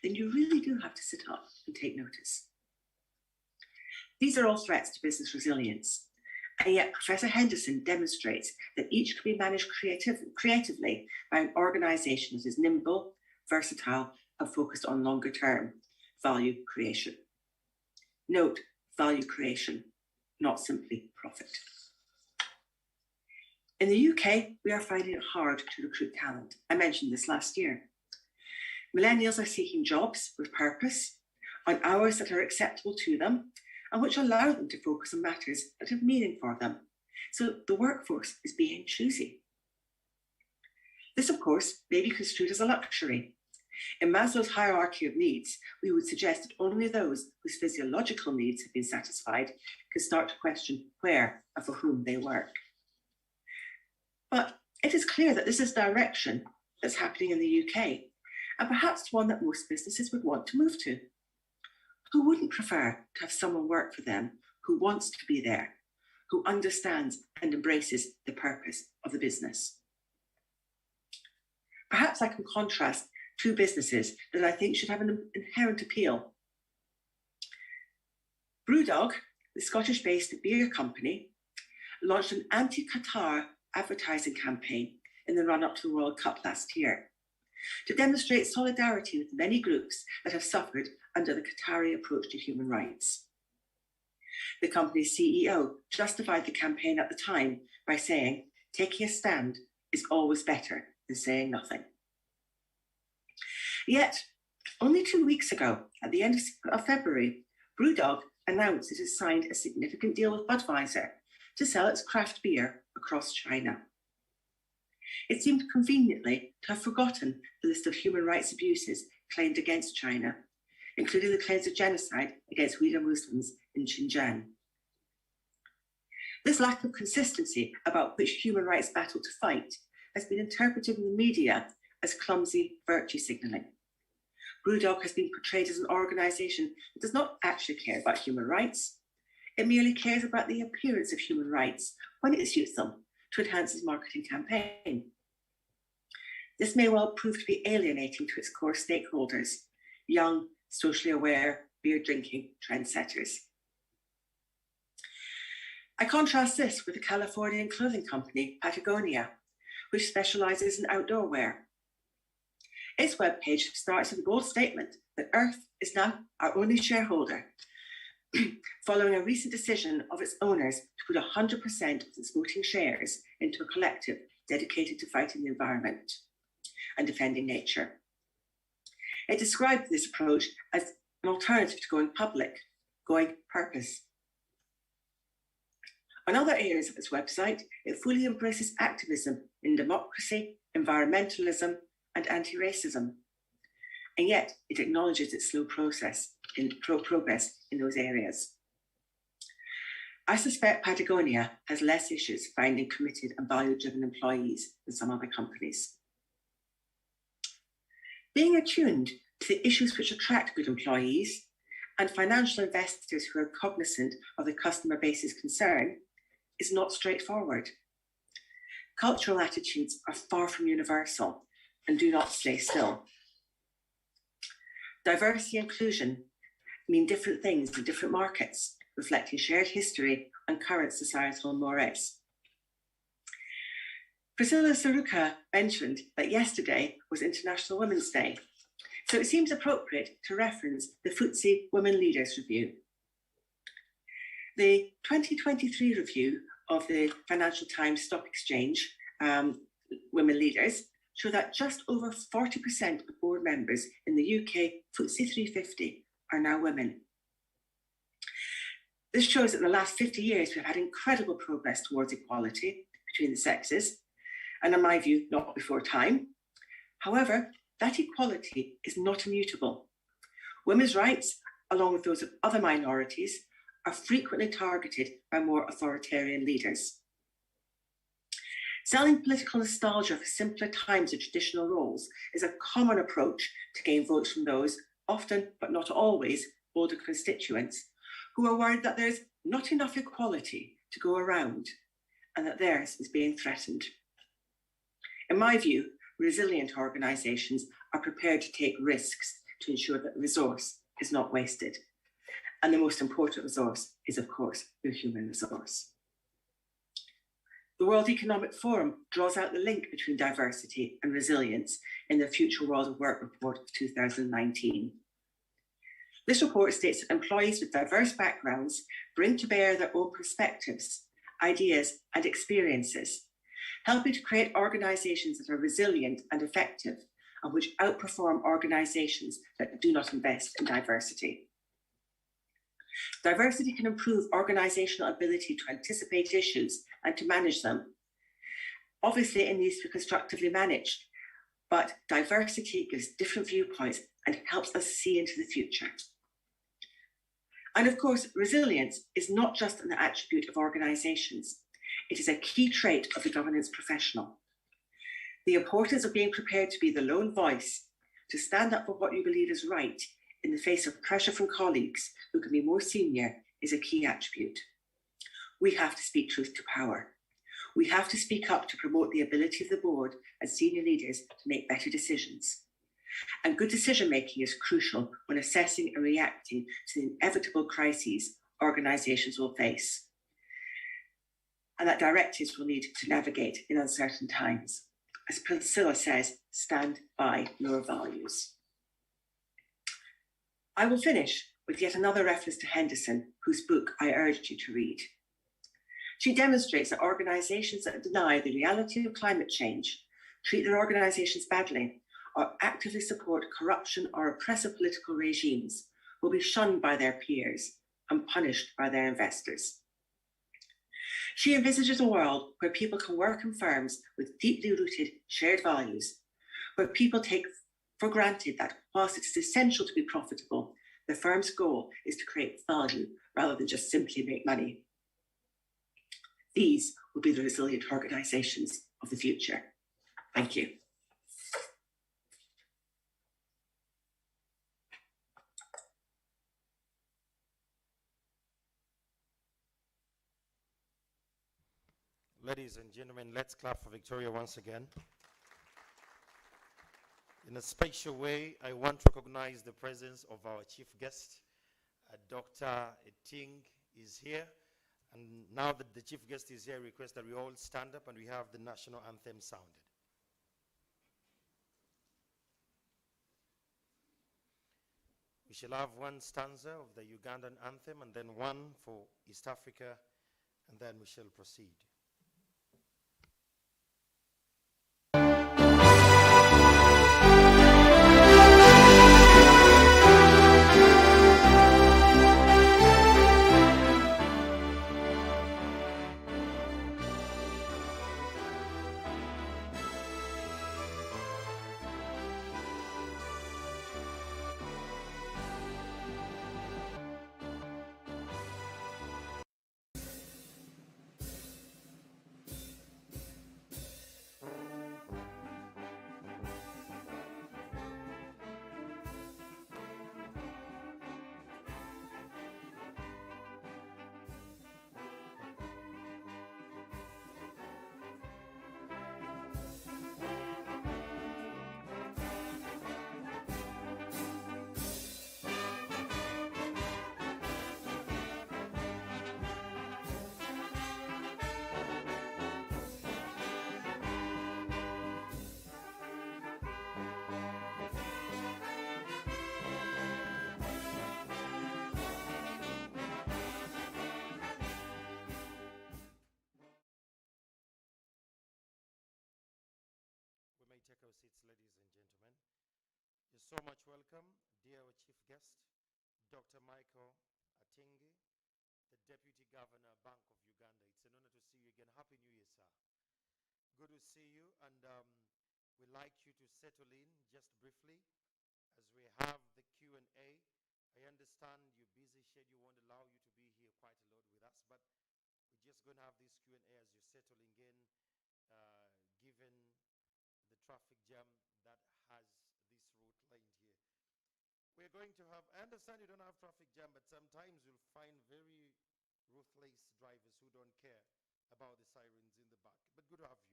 S5: then you really do have to sit up and take notice. These are all threats to business resilience. And yet Professor Henderson demonstrates that each can be managed creatively by an organisation that is nimble, versatile, and focused on longer term value creation. Note, value creation, not simply profit. In the UK, we are finding it hard to recruit talent. I mentioned this last year. Millennials are seeking jobs with purpose, on hours that are acceptable to them, and which allow them to focus on matters that have meaning for them. So the workforce is being choosy. This, of course, may be construed as a luxury. In Maslow's hierarchy of needs, we would suggest that only those whose physiological needs have been satisfied can start to question where and for whom they work. But it is clear that this is the direction that's happening in the UK, and perhaps one that most businesses would want to move to. Who wouldn't prefer to have someone work for them who wants to be there, who understands and embraces the purpose of the business? Perhaps I can contrast two businesses that I think should have an inherent appeal. Brewdog, the Scottish-based beer company, launched an anti-Qatar advertising campaign in the run-up to the World Cup last year to demonstrate solidarity with many groups that have suffered under the Qatari approach to human rights. The company's CEO justified the campaign at the time by saying, taking a stand is always better than saying nothing. Yet, only 2 weeks ago, at the end of February, Brewdog announced it has signed a significant deal with Budweiser to sell its craft beer across China. It seemed conveniently to have forgotten the list of human rights abuses claimed against China, including the claims of genocide against Uyghur Muslims in Xinjiang. This lack of consistency about which human rights battle to fight has been interpreted in the media as clumsy virtue signalling. Brewdog has been portrayed as an organisation that does not actually care about human rights. It merely cares about the appearance of human rights when it suits them to enhance its marketing campaign. This may well prove to be alienating to its core stakeholders, young, socially aware, beer-drinking trendsetters. I contrast this with the Californian clothing company, Patagonia, which specialises in outdoor wear. Its webpage starts with a bold statement that Earth is now our only shareholder, following a recent decision of its owners to put 100% of its voting shares into a collective dedicated to fighting the environment and defending nature. It described this approach as an alternative to going public, going purpose. On other areas of its website, it fully embraces activism in democracy, environmentalism, and anti-racism. And yet, it acknowledges its slow progress in those areas. I suspect Patagonia has less issues finding committed and value-driven employees than some other companies. Being attuned to the issues which attract good employees and financial investors who are cognizant of the customer base's concern is not straightforward. Cultural attitudes are far from universal and do not stay still. Diversity and inclusion mean different things in different markets, reflecting shared history and current societal mores. Priscilla Saruka mentioned that yesterday was International Women's Day, so it seems appropriate to reference the FTSE Women Leaders Review. The 2023 review of the Financial Times Stock Exchange Women Leaders show that just over 40% of board members in the UK FTSE 350 are now women. This shows that in the last 50 years, we've had incredible progress towards equality between the sexes, and in my view, not before time. However, that equality is not immutable. Women's rights, along with those of other minorities, are frequently targeted by more authoritarian leaders. Selling political nostalgia for simpler times of traditional roles is a common approach to gain votes from those, often but not always, older constituents, who are worried that there's not enough equality to go around and that theirs is being threatened. In my view, resilient organisations are prepared to take risks to ensure that resource is not wasted. And the most important resource is, of course, your human resource. The World Economic Forum draws out the link between diversity and resilience in their Future World of Work report of 2019. This report states that employees with diverse backgrounds bring to bear their own perspectives, ideas, and experiences, helping to create organisations that are resilient and effective and which outperform organisations that do not invest in diversity. Diversity can improve organisational ability to anticipate issues and to manage them. Obviously, it needs to be constructively managed, but diversity gives different viewpoints and helps us see into the future. And of course, resilience is not just an attribute of organisations. It is a key trait of the governance professional. The importance of being prepared to be the lone voice, to stand up for what you believe is right in the face of pressure from colleagues who can be more senior, is a key attribute. We have to speak truth to power. We have to speak up to promote the ability of the board and senior leaders to make better decisions. And good decision making is crucial when assessing and reacting to the inevitable crises organisations will face, and that directives will need to navigate in uncertain times. As Priscilla says, stand by your values. I will finish with yet another reference to Henderson, whose book I urged you to read. She demonstrates that organisations that deny the reality of climate change, treat their organisations badly, or actively support corruption or oppressive political regimes will be shunned by their peers and punished by their investors. She envisages a world where people can work in firms with deeply rooted shared values, where people take for granted that whilst it is essential to be profitable, the firm's goal is to create value rather than just simply make money. These will be the resilient organisations of the future. Thank you.
S1: Ladies and gentlemen, let's clap for Victoria once again. In a special way, I want to recognize the presence of our chief guest. Dr. Eting is here. And now that the chief guest is here, I request that we all stand up and we have the national anthem sounded. We shall have one stanza of the Ugandan anthem and then one for East Africa, and then we shall proceed. Take our seats, ladies and gentlemen. You're so much welcome, dear our chief guest, Dr. Michael Atingi, the Deputy Governor, Bank of Uganda. It's an honor to see you again. Happy New Year, sir. Good to see you, and we'd like you to settle in just briefly as we have the Q&A. I understand your busy schedule won't allow you to be here quite a lot with us, but we're just going to have this Q&A as you're settling in, given the traffic jam that has this route laid here. We're going to have, I understand you don't have traffic jam, but sometimes you'll find very ruthless drivers who don't care about the sirens in the back. But good to have you.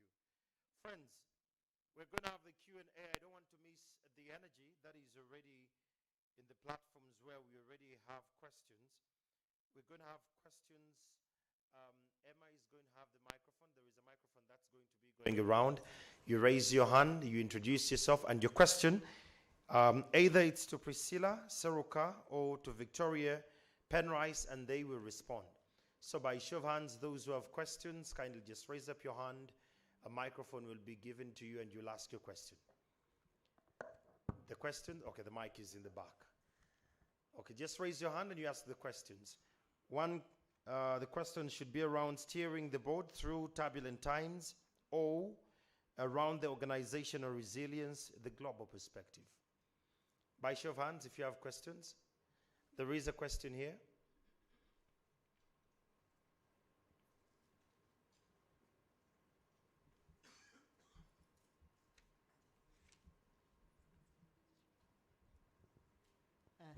S1: Friends, we're going to have the Q&A. I don't want to miss the energy that is already in the platforms where we already have questions. We're going to have questions. Emma is going to have the microphone. There is a microphone that's going to be going around. You raise your hand, you introduce yourself, and your question, either it's to Priscilla, Seruka, or to Victoria Penrice, and they will respond. So by show of hands, those who have questions, kindly just raise up your hand. A microphone will be given to you, and you'll ask your question. The question? Okay, the mic is in the back. Okay, just raise your hand and you ask the questions. The question should be around steering the board through turbulent times, or around the organizational resilience, the global perspective. By show of hands, if you have questions. There is a question here.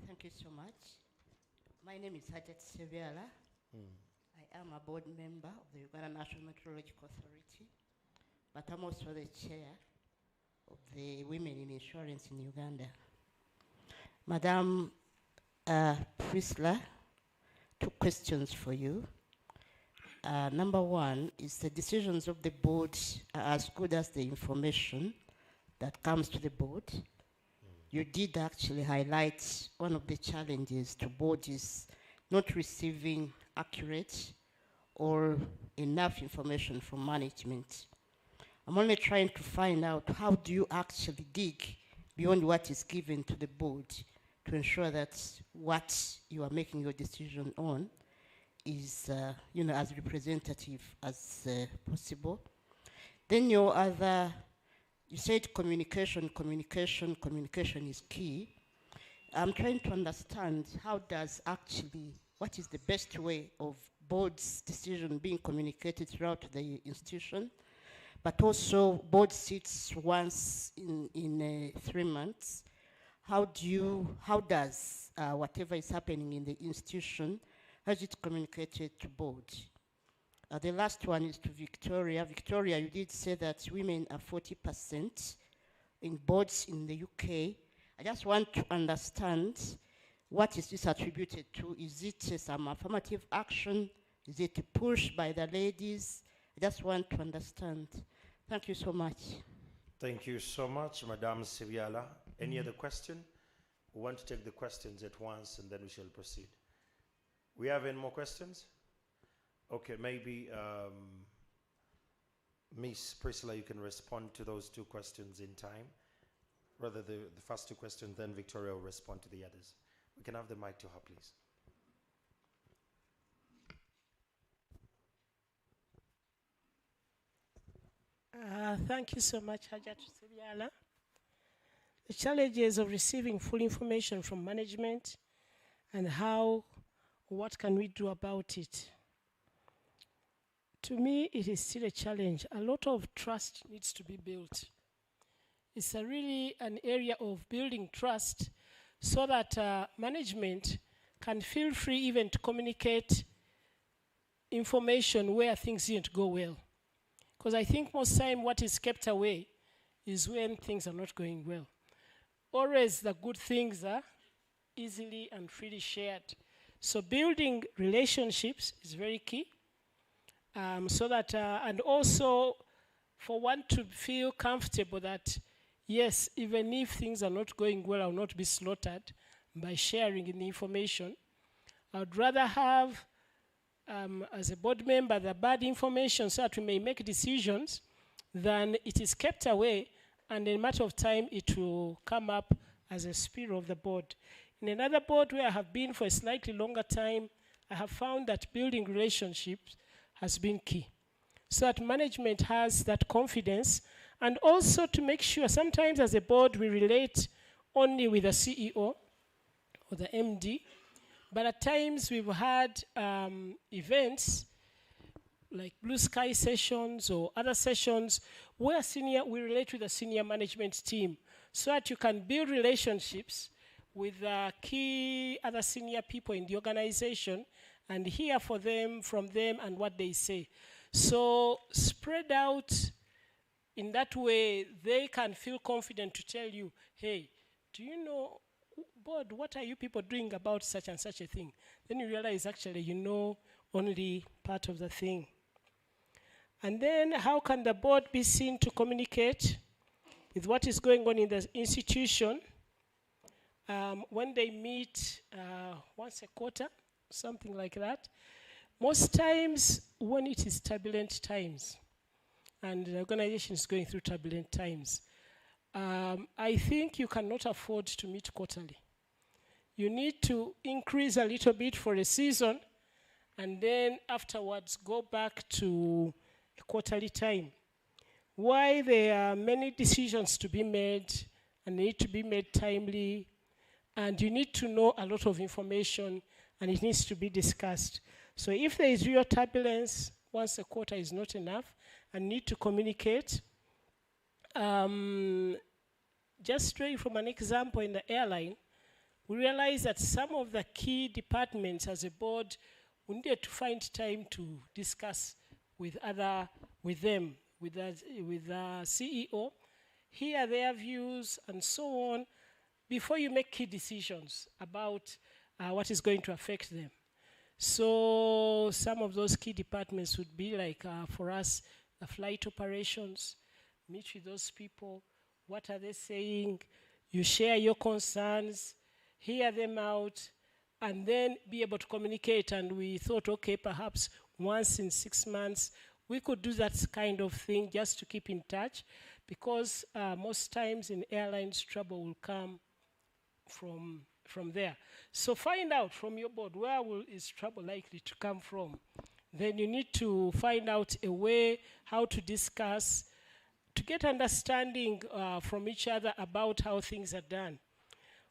S6: Thank you so much. My name is Hajat Seviala. I am a board member of the Uganda National Meteorological Authority, but I'm also the chair of the Women in Insurance in Uganda. Madam Priscilla, 2 questions for you. Number 1 is the decisions of the board are as good as the information that comes to the board. You did actually highlight one of the challenges to board is not receiving accurate or enough information from management. I'm only trying to find out how do you actually dig beyond what is given to the board to ensure that what you are making your decision on is as representative as possible. Then your other, you said communication is key. I'm trying to understand what is the best way of board's decision being communicated throughout the institution, but also board sits once in 3 months. How does whatever is happening in the institution, how is it communicated to board? The last one is to Victoria. Victoria, you did say that women are 40% in boards in the UK. I just want to understand, what is this attributed to? Is it some affirmative action? Is it a push by the ladies? I just want to understand. Thank you so much.
S1: Thank you so much, Madam Seviala. Any other question? We want to take the questions at once and then we shall proceed. We have any more questions? Okay, maybe Miss Priscilla, you can respond to those 2 questions in time. Rather the first 2 questions, then Victoria will respond to the others. We can have the mic to her, please.
S4: Thank you so much, Hajat Seviala. The challenges of receiving full information from management and what can we do about it? To me, it is still a challenge. A lot of trust needs to be built. It's really an area of building trust so that management can feel free even to communicate information where things didn't go well. Because I think most time what is kept away is when things are not going well. Always the good things are easily and freely shared. So building relationships is very key. So that, and also for one to feel comfortable that, yes, even if things are not going well, I will not be slaughtered by sharing in the information. I would rather have, as a board member, the bad information so that we may make decisions than it is kept away and in a matter of time it will come up as a spirit of the board. In another board where I have been for a slightly longer time, I have found that building relationships has been key. So that management has that confidence, and also to make sure sometimes as a board we relate only with the CEO or the MD, but at times we've had events like blue sky sessions or other sessions where we relate with the senior management team so that you can build relationships with key other senior people in the organization and hear from them and what they say. So spread out in that way, they can feel confident to tell you, hey, do you know board, what are you people doing about such and such a thing? Then you realize actually you know only part of the thing. And then how can the board be seen to communicate with what is going on in the institution when they meet once a quarter, something like that? Most times when it is turbulent times, and the organization is going through turbulent times, I think you cannot afford to meet quarterly. You need to increase a little bit for a season, and then afterwards go back to a quarterly time. Why? There are many decisions to be made, and need to be made timely, and you need to know a lot of information, and it needs to be discussed. So if there is real turbulence, once a quarter is not enough, and need to communicate. Just straight from an example in the airline, we realized that some of the key departments as a board, we needed to find time to discuss with the CEO, hear their views and so on, before you make key decisions about what is going to affect them. So some of those key departments would be like, for us, the flight operations, meet with those people, what are they saying, you share your concerns, hear them out, and then be able to communicate. And we thought, okay, perhaps once in 6 months, we could do that kind of thing just to keep in touch, because most times in airlines, trouble will come from there. So find out from your board, where is trouble likely to come from? Then you need to find out a way how to discuss, to get understanding from each other about how things are done.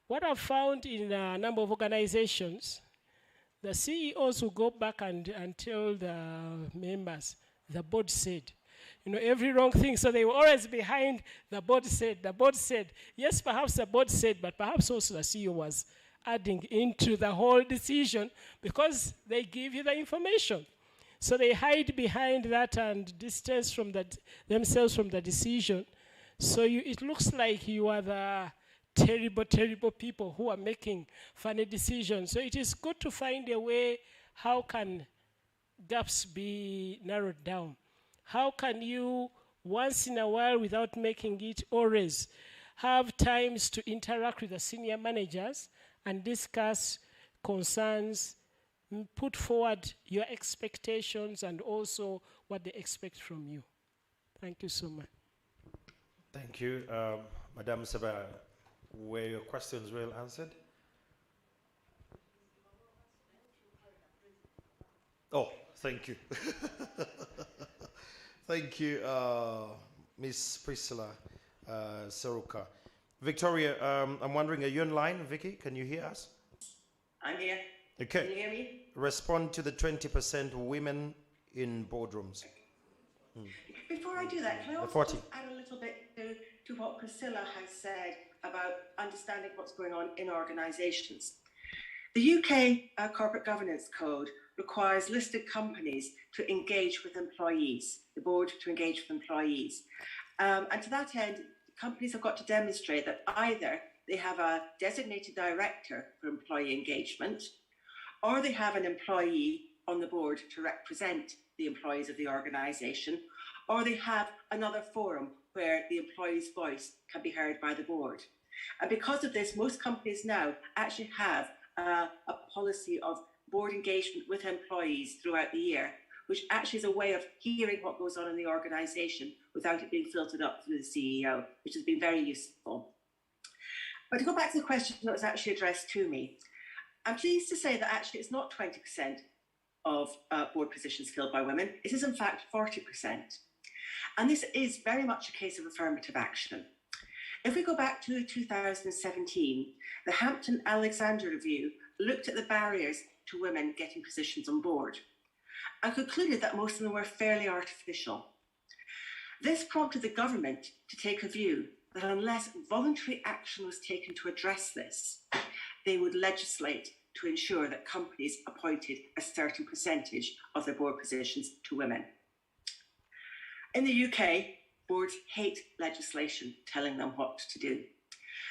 S4: What I've found in a number of organizations, the CEOs will go back and tell the members, the board said. You know, every wrong thing, so they were always behind the board said. The board said. Yes, perhaps the board said, but perhaps also the CEO was adding into the whole decision, because they give you the information. So they hide behind that and distance from themselves from the decision. So it looks like you are the terrible, terrible people who are making funny decisions. So it is good to find a way, how can gaps be narrowed down? How can you, once in a while, without making it always, have times to interact with the senior managers and discuss concerns, put forward your expectations and also what they expect from you. Thank you so much.
S1: Thank you. Madam Sabah, were your questions well answered? Oh, thank you. Thank you, Miss Priscilla Saruka. Victoria, I'm wondering, are you online, Vicky? Can you hear us?
S5: I'm here.
S1: Okay.
S5: Can you hear me?
S1: Respond to the 20% women in boardrooms.
S5: Before I do that, can I also just add a little bit to what Priscilla has said about understanding what's going on in organisations? The UK Corporate Governance Code requires listed companies to engage with employees, the board to engage with employees. And to that end, companies have got to demonstrate that either they have a designated director for employee engagement, or they have an employee on the board to represent the employees of the organisation, or they have another forum where the employee's voice can be heard by the board. And because of this, most companies now actually have a policy of board engagement with employees throughout the year, which actually is a way of hearing what goes on in the organisation without it being filtered up through the CEO, which has been very useful. But to go back to the question that was actually addressed to me, I'm pleased to say that actually it's not 20% of board positions filled by women. It is in fact 40%. And this is very much a case of affirmative action. If we go back to 2017, the Hampton-Alexander Review looked at the barriers to women getting positions on board and concluded that most of them were fairly artificial. This prompted the government to take a view that unless voluntary action was taken to address this, they would legislate to ensure that companies appointed a certain percentage of their board positions to women. In the UK, boards hate legislation telling them what to do.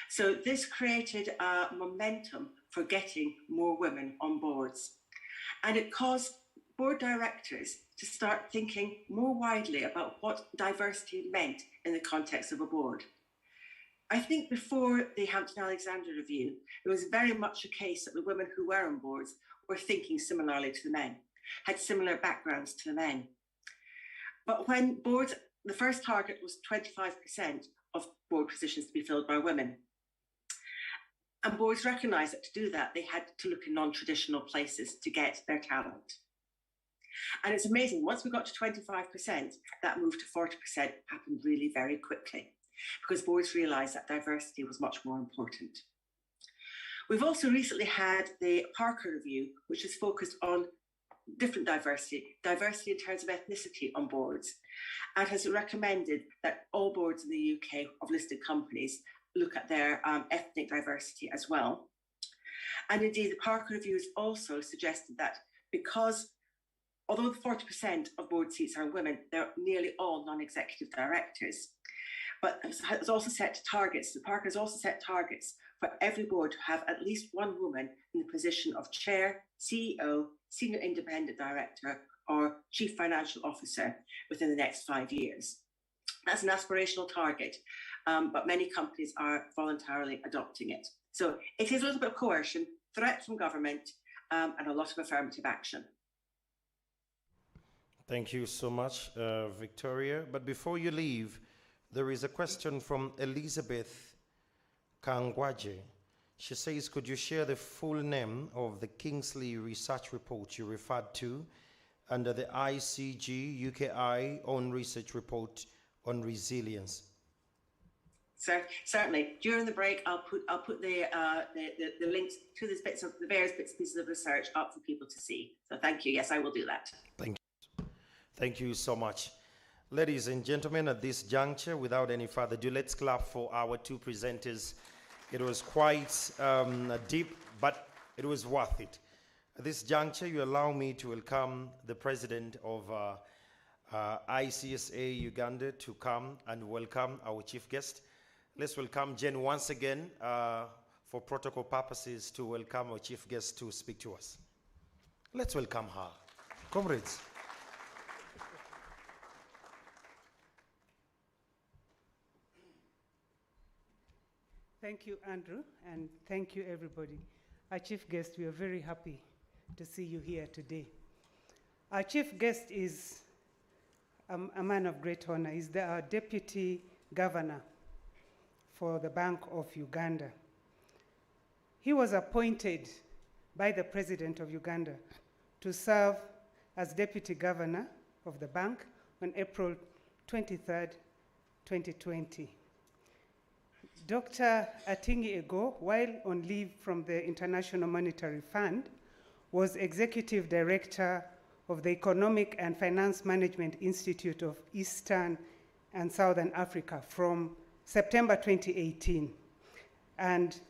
S5: So this created a momentum for getting more women on boards. And it caused board directors to start thinking more widely about what diversity meant in the context of a board. I think before the Hampton-Alexander Review, it was very much a case that the women who were on boards were thinking similarly to the men, had similar backgrounds to the men. But when boards, the first target was 25% of board positions to be filled by women. And boards recognised that to do that, they had to look in non-traditional places to get their talent. And it's amazing, once we got to 25%, that move to 40% happened really very quickly, because boards realised that diversity was much more important. We've also recently had the Parker Review, which is focused on different diversity in terms of ethnicity on boards, and has recommended that all boards in the UK of listed companies look at their ethnic diversity as well. And indeed, the Parker Review has also suggested that because, although 40% of board seats are women, they're nearly all non-executive directors. But it's also set targets. The Parker has also set targets for every board to have at least one woman in the position of chair, CEO, senior independent director, or chief financial officer within the next 5 years. That's an aspirational target, but many companies are voluntarily adopting it. So it is a little bit of coercion, threat from government, and a lot of affirmative action.
S1: Thank you so much, Victoria. But before you leave, there is a question from Elizabeth Kangwaje. She says, could you share the full name of the Kingsley research report you referred to under the ICG UKI own research report on resilience?
S5: Certainly. During the break, I'll put the links to the various bits and pieces of research up for people to see. So thank you. Yes, I will do that.
S1: Thank you. Thank you so much. Ladies and gentlemen, at this juncture, without any further ado, let's clap for our two presenters. It was quite deep, but it was worth it. At this juncture, you allow me to welcome the president of ICSA Uganda to come and welcome our chief guest. Let's welcome Jen once again for protocol purposes to welcome our chief guest to speak to us. Let's welcome her. Comrades.
S2: Thank you, Andrew, and thank you, everybody. Our chief guest, we are very happy to see you here today. Our chief guest is a man of great honor. He's our deputy governor for the Bank of Uganda. He was appointed by the President of Uganda to serve as deputy governor of the bank on April 23rd, 2020. Dr. Atingi Ego, while on leave from the International Monetary Fund, was Executive Director of the Economic and Finance Management Institute of Eastern and Southern Africa from September 2018. And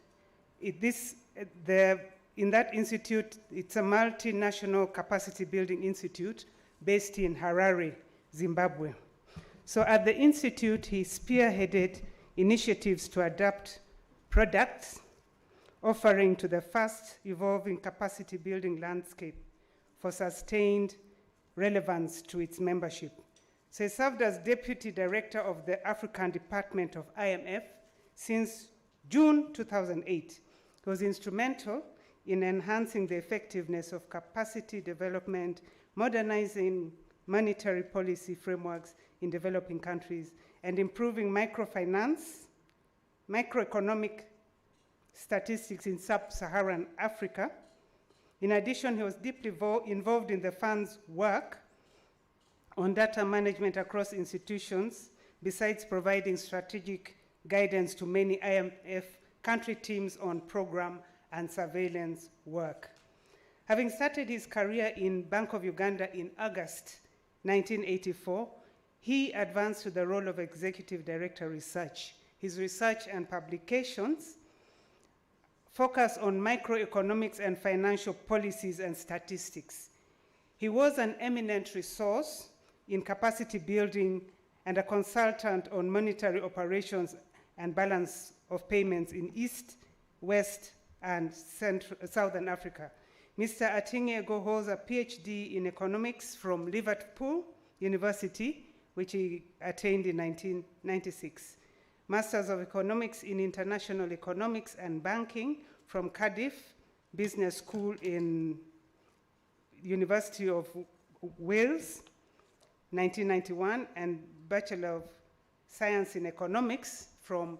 S2: in that institute, it's a multinational capacity building institute based in Harare, Zimbabwe. So at the institute, he spearheaded initiatives to adapt products offering to the fast evolving capacity building landscape for sustained relevance to its membership. So he served as Deputy Director of the African Department of IMF since June 2008. He was instrumental in enhancing the effectiveness of capacity development, modernizing monetary policy frameworks in developing countries, and improving microfinance, microeconomic statistics in sub-Saharan Africa. In addition, he was deeply involved in the fund's work on data management across institutions, besides providing strategic guidance to many IMF country teams on program and surveillance work. Having started his career in Bank of Uganda in August 1984, he advanced to the role of Executive Director Research. His research and publications focus on microeconomics and financial policies and statistics. He was an eminent resource in capacity building and a consultant on monetary operations and balance of payments in East, West, and Southern Africa. Mr. Atingego holds a PhD in economics from Liverpool University, which he attained in 1996. Masters of Economics in International Economics and Banking from Cardiff Business School in University of Wales, 1991, and Bachelor of Science in Economics from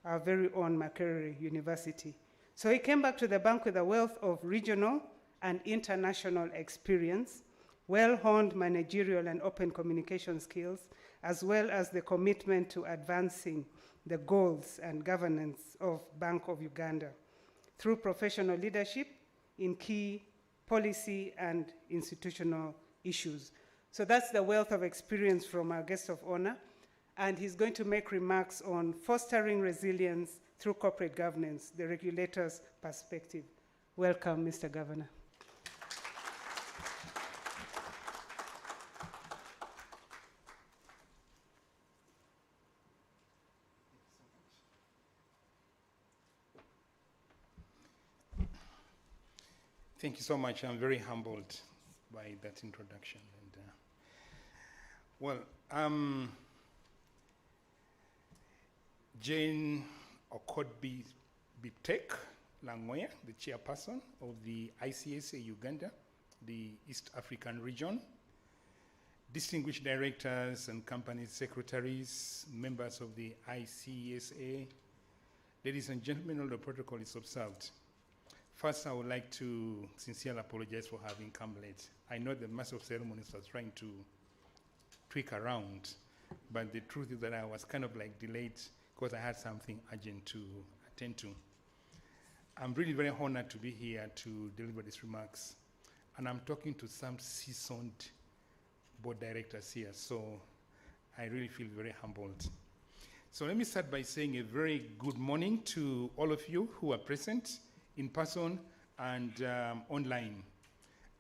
S2: our very own Makerere University. So he came back to the bank with a wealth of regional and international experience, well-honed managerial and open communication skills, as well as the commitment to advancing the goals and governance of Bank of Uganda through professional leadership in key policy and institutional issues. So that's the wealth of experience from our guest of honor, and he's going to make remarks on fostering resilience through corporate governance, the regulator's perspective. Welcome, Mr. Governor.
S7: Thank you so much. I'm very humbled by that introduction. And Jane Okodbi Bitek Langwea, the chairperson of the ICSA Uganda, the East African region, distinguished directors and company secretaries, members of the ICSA, ladies and gentlemen, all the protocol is observed. First, I would like to sincerely apologize for having come late. I know the Master of Ceremonies was trying to tweak around, but the truth is that I was kind of like delayed because I had something urgent to attend to. I'm really very honored to be here to deliver these remarks, and I'm talking to some seasoned board directors here, so I really feel very humbled. So let me start by saying a very good morning to all of you who are present in person and online.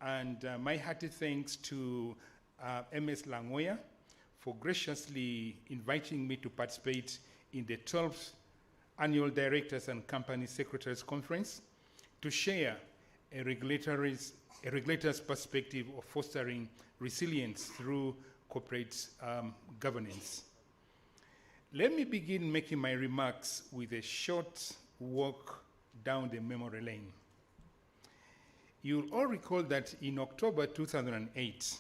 S7: And my hearty thanks to MS Langoya for graciously inviting me to participate in the 12th Annual Directors and Company Secretaries Conference to share a regulator's perspective of fostering resilience through corporate governance. Let me begin making my remarks with a short walk down the memory lane. You'll all recall that in October 2008,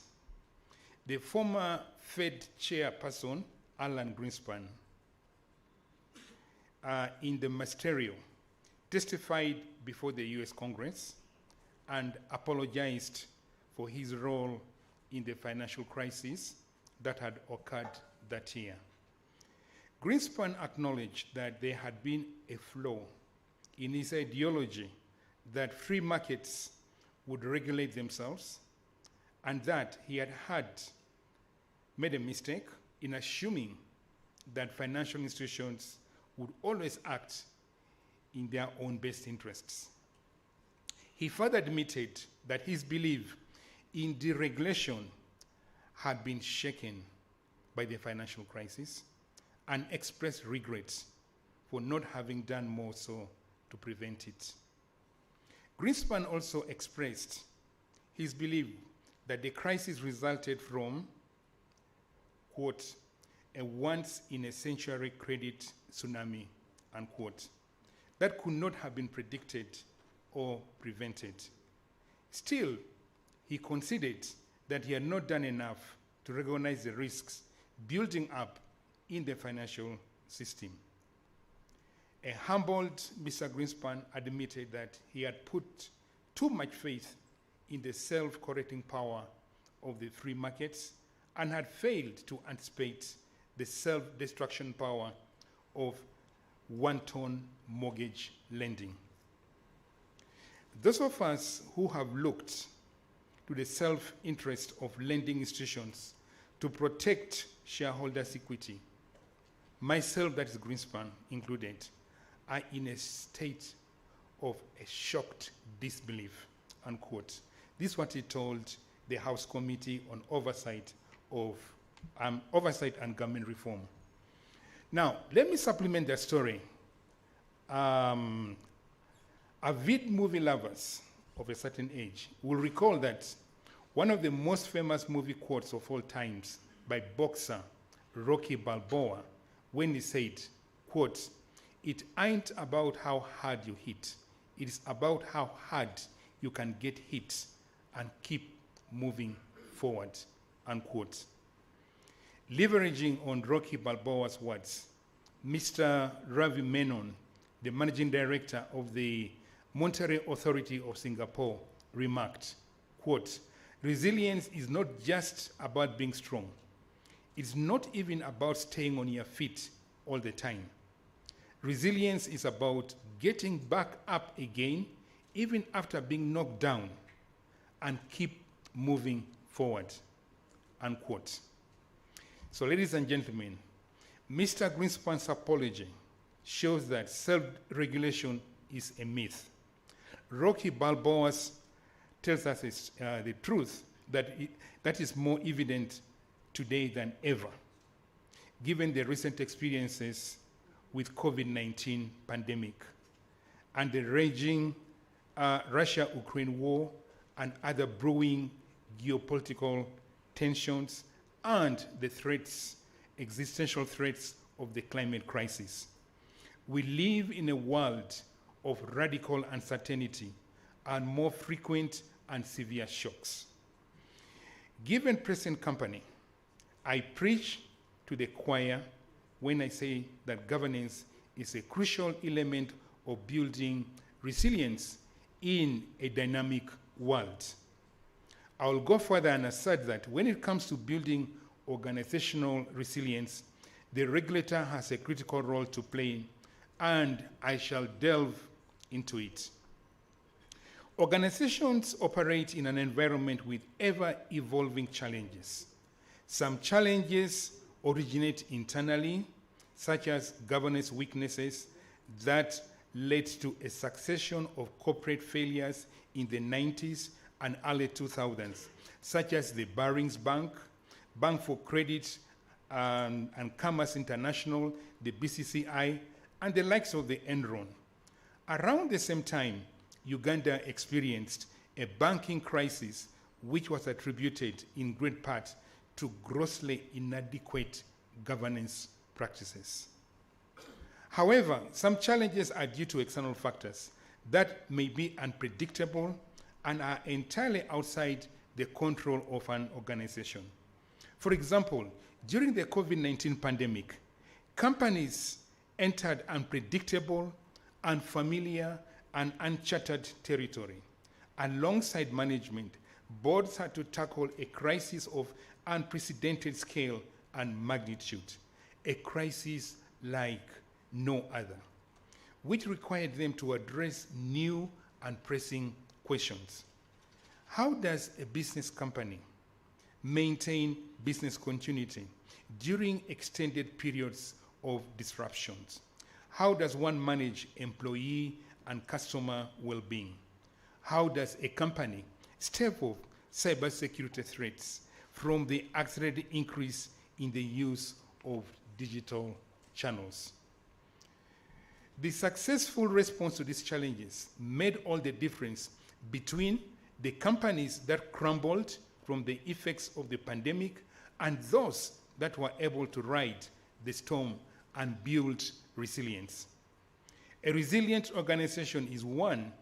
S7: the former Fed chairperson, Alan Greenspan, in the Masterio, testified before the US Congress and apologized for his role in the financial crisis that had occurred that year. Greenspan acknowledged that there had been a flaw in his ideology that free markets would regulate themselves, and that he had made a mistake in assuming that financial institutions would always act in their own best interests. He further admitted that his belief in deregulation had been shaken by the financial crisis and expressed regrets for not having done more so to prevent it. Greenspan also expressed his belief that the crisis resulted from, quote, a once-in-a-century credit tsunami, unquote, that could not have been predicted or prevented. Still, he conceded that he had not done enough to recognize the risks building up in the financial system. A humbled Mr. Greenspan admitted that he had put too much faith in the self-correcting power of the free markets and had failed to anticipate the self-destruction power of one-tone mortgage lending. Those of us who have looked to the self-interest of lending institutions to protect shareholders' equity, myself, that is Greenspan included, are in a state of a shocked disbelief, unquote. This is what he told the House Committee on Oversight and Government Reform. Now, let me supplement the story avid movie lovers of a certain age will recall that one of the most famous movie quotes of all times by boxer Rocky Balboa, when he said, quote, "It ain't about how hard you hit. It is about how hard you can get hit and keep moving forward," unquote. Leveraging on Rocky Balboa's words, Mr. Ravi Menon, the managing director of the Monetary Authority of Singapore, remarked, quote, "Resilience is not just about being strong. It's not even about staying on your feet all the time. Resilience is about getting back up again, even after being knocked down, and keep moving forward," unquote. So, ladies and gentlemen, Mr. Greenspan's apology shows that self-regulation is a myth. Rocky Balboa tells us the truth that is more evident today than ever, given the recent experiences with COVID-19 pandemic and the raging Russia-Ukraine war and other brewing geopolitical tensions and the threats, existential threats of the climate crisis. We live in a world of radical uncertainty and more frequent and severe shocks. Given present company, I preach to the choir when I say that governance is a crucial element of building resilience in a dynamic world. I will go further and assert that when it comes to building organizational resilience, the regulator has a critical role to play, and I shall delve into it. Organizations operate in an environment with ever-evolving challenges. Some challenges originate internally, such as governance weaknesses that led to a succession of corporate failures in the 90s and early 2000s, such as the Barings Bank, Bank for Credit and Commerce International, the BCCI, and the likes of the Enron. Around the same time, Uganda experienced a banking crisis which was attributed in great part to grossly inadequate governance practices. However, some challenges are due to external factors that may be unpredictable and are entirely outside the control of an organization. For example, during the COVID-19 pandemic, companies entered unpredictable, unfamiliar, and uncharted territory. Alongside management, boards had to tackle a crisis of unprecedented scale and magnitude, a crisis like no other, which required them to address new and pressing questions. How does a business company maintain business continuity during extended periods of disruptions? How does one manage employee and customer well-being? How does a company stave off cybersecurity threats from the accelerated increase in the use of digital channels? The successful response to these challenges made all the difference between the companies that crumbled from the effects of the pandemic and those that were able to ride the storm and build resilience. A resilient organization is one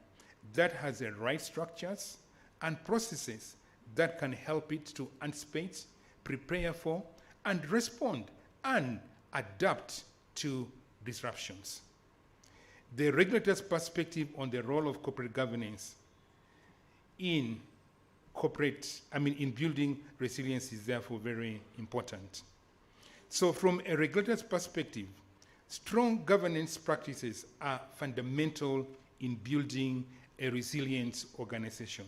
S7: that has the right structures and processes that can help it to anticipate, prepare for, and respond and adapt to disruptions. The regulator's perspective on the role of corporate governance in building resilience is therefore very important. So from a regulator's perspective, strong governance practices are fundamental in building a resilient organization.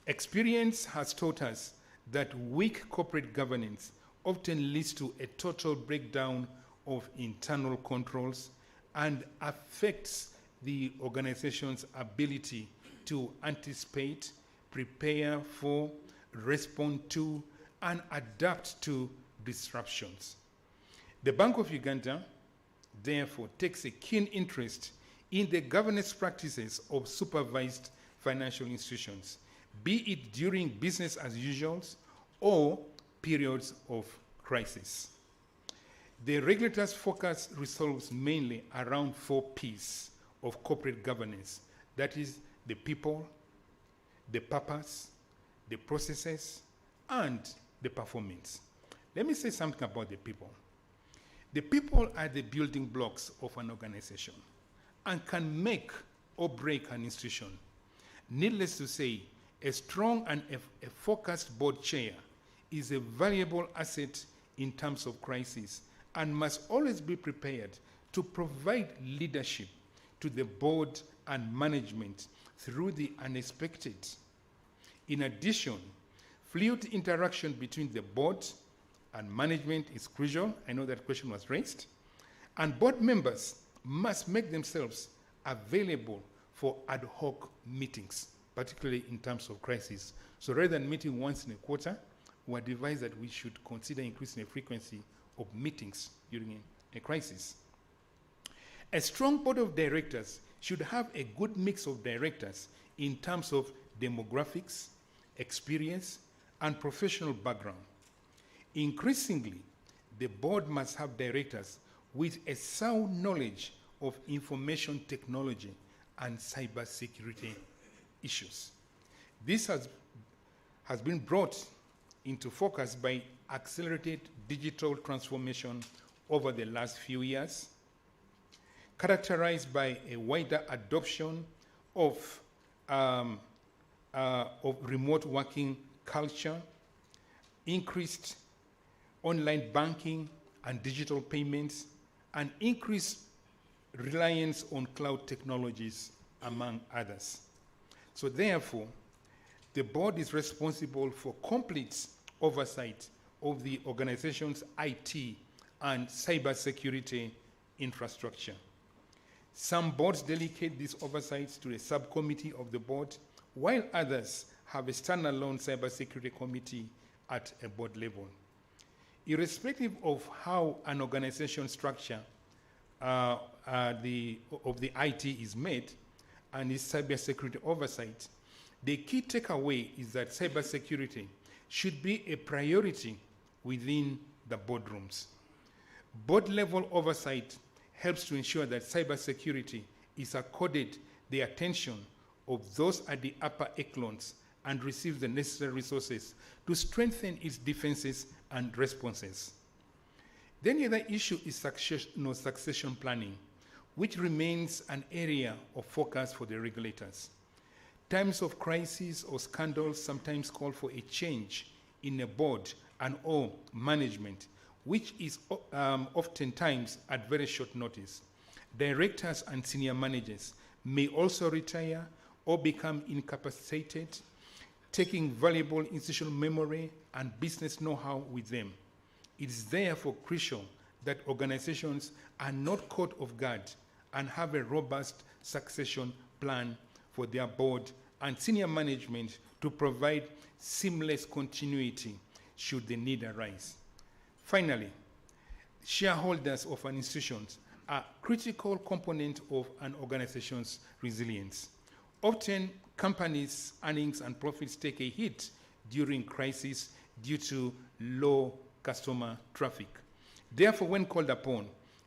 S7: Experience has taught us that weak corporate governance often leads to a total breakdown of internal controls and affects the organization's ability to anticipate, prepare for, respond to, and adapt to disruptions. The Bank of Uganda, therefore, takes a keen interest in the governance practices of supervised financial institutions, be it during business as usual or periods of crisis. The regulator's focus revolves mainly around 4 P's of corporate governance. That is the people, the purpose, the processes, and the performance. Let me say something about the people. The people are the building blocks of an organization and can make or break an institution. Needless to say, a strong and a focused board chair is a valuable asset in times of crisis and must always be prepared to provide leadership to the board and management through the unexpected. In addition, fluid interaction between the board and management is crucial. I know that question was raised. And board members must make themselves available for ad hoc meetings, particularly in terms of crisis. So rather than meeting once in a quarter, we advise that we should consider increasing the frequency of meetings during a crisis. A strong board of directors should have a good mix of directors in terms of demographics, experience, and professional background. Increasingly, the board must have directors with a sound knowledge of information technology and cybersecurity issues. This has been brought into focus by accelerated digital transformation over the last few years, characterized by a wider adoption of remote working culture, increased online banking and digital payments, and increased reliance on cloud technologies, among others. So therefore, the board is responsible for complete oversight of the organization's IT and cybersecurity infrastructure. Some boards delegate these oversights to a subcommittee of the board, while others have a standalone cybersecurity committee at a board level. Irrespective of how an organization structure of the IT is made and its cybersecurity oversight, the key takeaway is that cybersecurity should be a priority within the boardrooms. Board-level oversight helps to ensure that cybersecurity is accorded the attention of those at the upper echelons and receives the necessary resources to strengthen its defenses and responses. Then the other issue is succession planning, which remains an area of focus for the regulators. Times of crisis or scandals sometimes call for a change in a board and or management, which is oftentimes at very short notice. Directors and senior managers may also retire or become incapacitated, taking valuable institutional memory and business know-how with them. It is therefore crucial that organizations are not caught off guard and have a robust succession plan for their board and senior management to provide seamless continuity should the need arise. Finally, shareholders of an institution are a critical component of an organization's resilience. Often, companies' earnings and profits take a hit during crisis due to low customer traffic. Therefore, when called upon,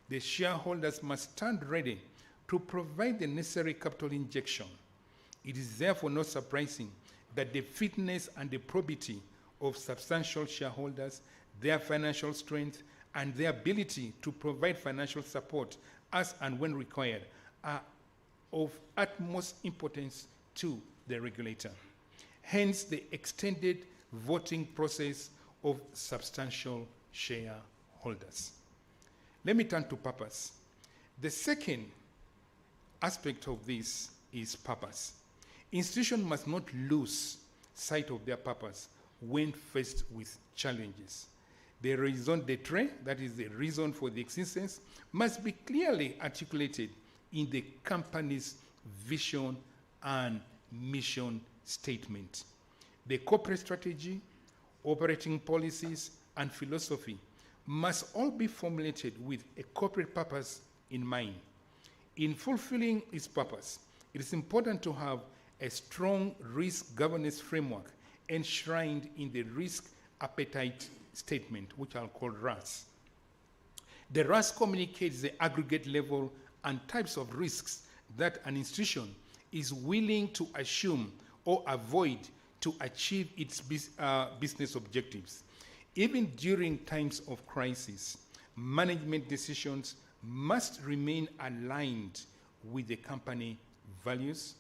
S7: the shareholders must stand ready to provide the necessary capital injection. It is therefore not surprising that the fitness and the probity of substantial shareholders, their financial strength, and their ability to provide financial support as and when required are of utmost importance to the regulator. Hence, the extended voting process of substantial shareholders. Let me turn to purpose. The second aspect of this is purpose. Institutions must not lose sight of their purpose when faced with challenges. The raison d'etre, that is the reason for the existence, must be clearly articulated in the company's vision and mission statement. The corporate strategy, operating policies, and philosophy must all be formulated with a corporate purpose in mind. In fulfilling its purpose, it is important to have a strong risk governance framework enshrined in the risk appetite statement, which I'll call RAS. The RAS communicates the aggregate level and types of risks that an institution is willing to assume or avoid to achieve its business objectives. Even during times of crisis, management decisions must remain aligned with the company values,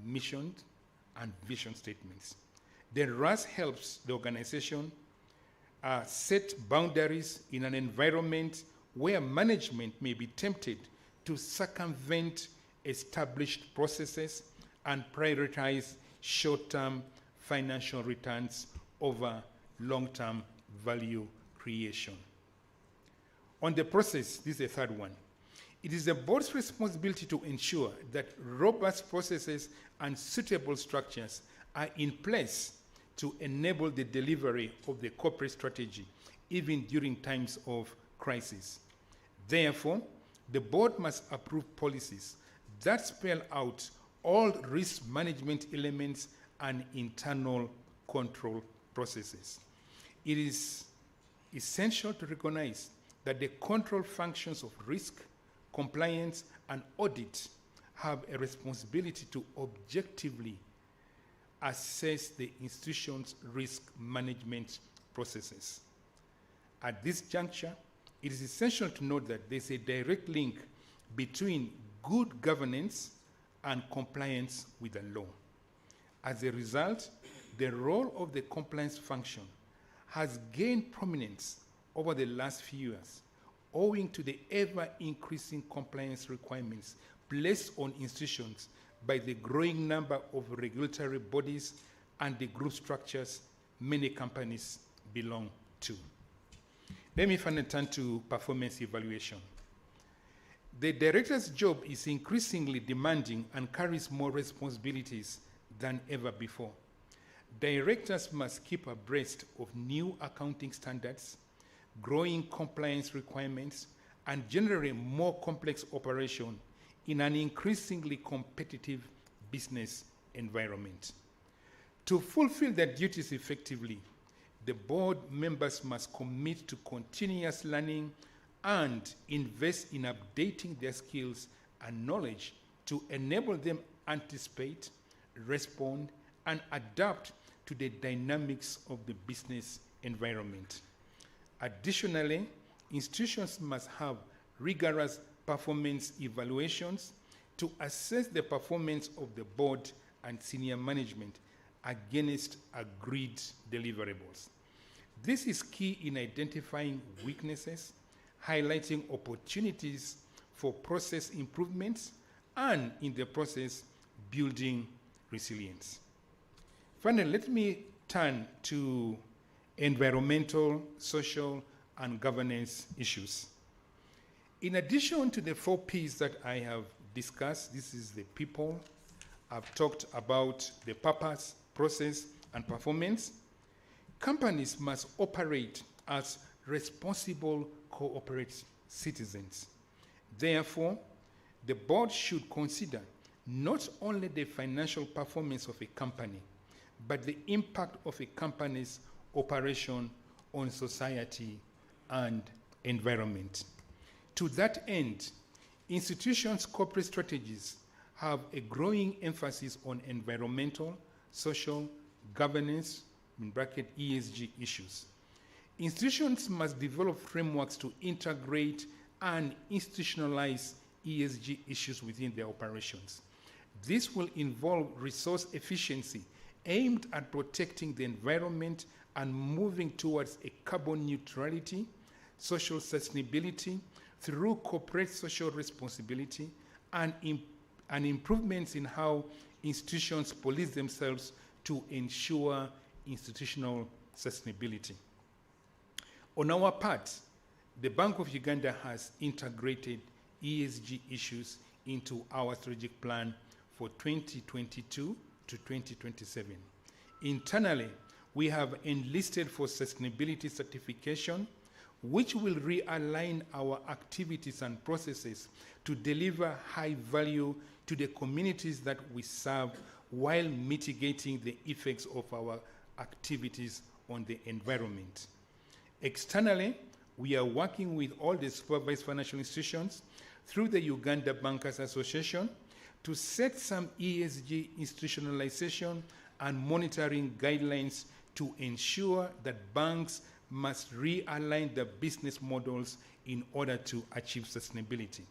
S7: mission, and vision statements. The RAS helps the organization set boundaries in an environment where management may be tempted to circumvent established processes and prioritize short-term financial returns over long-term value creation. On the process, this is the third one. It is the board's responsibility to ensure that robust processes and suitable structures are in place to enable the delivery of the corporate strategy, even during times of crisis. Therefore, the board must approve policies that spell out all risk management elements and internal control processes. It is essential to recognize that the control functions of risk, compliance, and audit have a responsibility to objectively assess the institution's risk management processes. At this juncture, it is essential to note that there's a direct link between good governance and compliance with the law. As a result, the role of the compliance function has gained prominence over the last few years, owing to the ever-increasing compliance requirements placed on institutions by the growing number of regulatory bodies and the group structures many companies belong to. Let me finally turn to performance evaluation. The director's job is increasingly demanding and carries more responsibilities than ever before. Directors must keep abreast of new accounting standards, growing compliance requirements, and generally more complex operation in an increasingly competitive business environment. To fulfill their duties effectively, the board members must commit to continuous learning and invest in updating their skills and knowledge to enable them anticipate, respond, and adapt to the dynamics of the business environment. Additionally, institutions must have rigorous performance evaluations to assess the performance of the board and senior management against agreed deliverables. This is key in identifying weaknesses, highlighting opportunities for process improvements, and in the process, building resilience. Finally, let me turn to environmental, social, and governance issues. In addition to the 4 Ps that I have discussed, this is the people. I've talked about the purpose, process, and performance. Companies must operate as responsible corporate citizens. Therefore, the board should consider not only the financial performance of a company, but the impact of a company's operation on society and environment. To that end, institutions' corporate strategies have a growing emphasis on environmental, social, governance, in bracket ESG issues. Institutions must develop frameworks to integrate and institutionalize ESG issues within their operations. This will involve resource efficiency aimed at protecting the environment and moving towards a carbon neutrality, social sustainability through corporate social responsibility, and improvements in how institutions police themselves to ensure institutional sustainability. On our part, the Bank of Uganda has integrated ESG issues into our strategic plan for 2022 to 2027. Internally, we have enlisted for sustainability certification which will realign our activities and processes to deliver high value to the communities that we serve while mitigating the effects of our activities on the environment. Externally, we are working with all the supervised financial institutions through the Uganda Bankers Association to set some ESG institutionalization and monitoring guidelines to ensure that banks must realign their business models in order to achieve sustainability.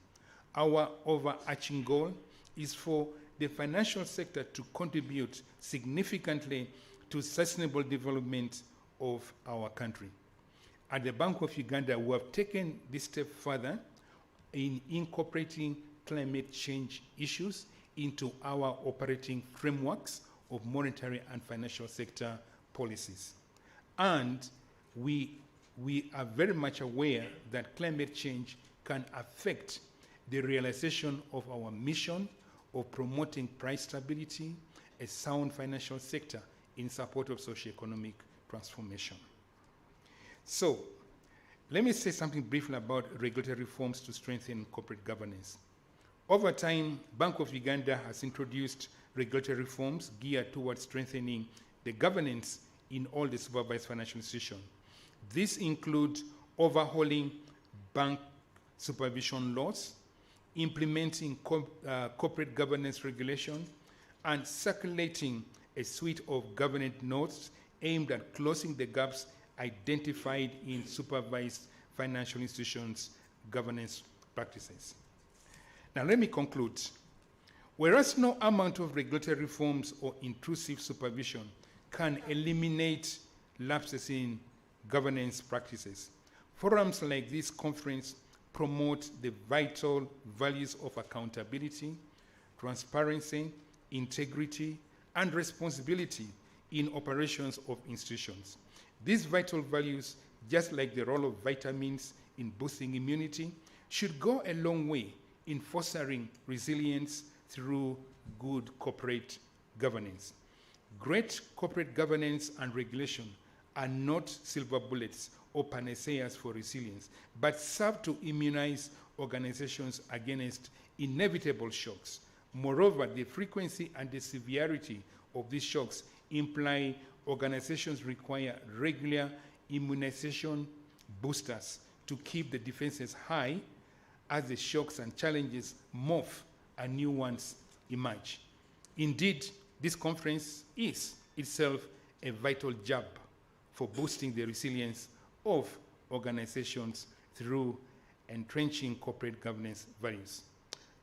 S7: Our overarching goal is for the financial sector to contribute significantly to sustainable development of our country. At the Bank of Uganda, we have taken this step further in incorporating climate change issues into our operating frameworks of monetary and financial sector policies. And we are very much aware that climate change can affect the realization of our mission of promoting price stability, a sound financial sector in support of socioeconomic transformation. So, let me say something briefly about regulatory reforms to strengthen corporate governance. Over time, Bank of Uganda has introduced regulatory reforms geared towards strengthening the governance in all the supervised financial institutions. These include overhauling bank supervision laws, implementing corporate governance regulation, and circulating a suite of governance notes aimed at closing the gaps identified in supervised financial institutions' governance practices. Now, let me conclude. Whereas no amount of regulatory reforms or intrusive supervision can eliminate lapses in governance practices, forums like this conference promote the vital values of accountability, transparency, integrity, and responsibility in operations of institutions. These vital values, just like the role of vitamins in boosting immunity, should go a long way in fostering resilience through good corporate governance. Great corporate governance and regulation are not silver bullets or panaceas for resilience, but serve to immunize organizations against inevitable shocks. Moreover, the frequency and the severity of these shocks imply organizations require regular immunization boosters to keep the defenses high as the shocks and challenges morph and new ones emerge. Indeed, this conference is itself a vital jab for boosting the resilience of organizations through entrenching corporate governance values.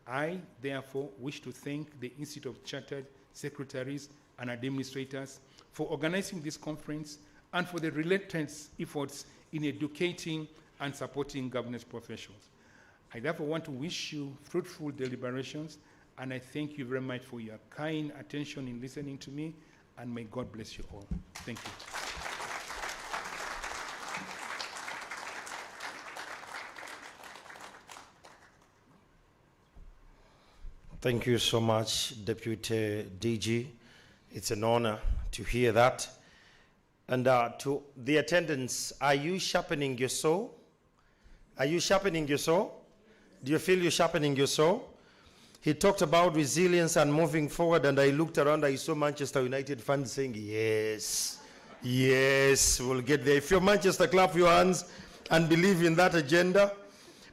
S7: I, therefore, wish to thank the Institute of Chartered Secretaries and Administrators for organizing this conference and for the relentless efforts in educating and supporting governance professionals. I therefore want to wish you fruitful deliberations, and I thank you very much for your kind attention in listening to me, and may God bless you all. Thank you.
S1: Thank you so much, Deputy DG. It's an honor to hear that. And to the attendants, are you sharpening your saw? Are you sharpening your saw? Do you feel you're sharpening your saw? He talked about resilience and moving forward, and I looked around, I saw Manchester United fans saying, yes, yes, we'll get there. If you're Manchester, clap your hands and believe in that agenda.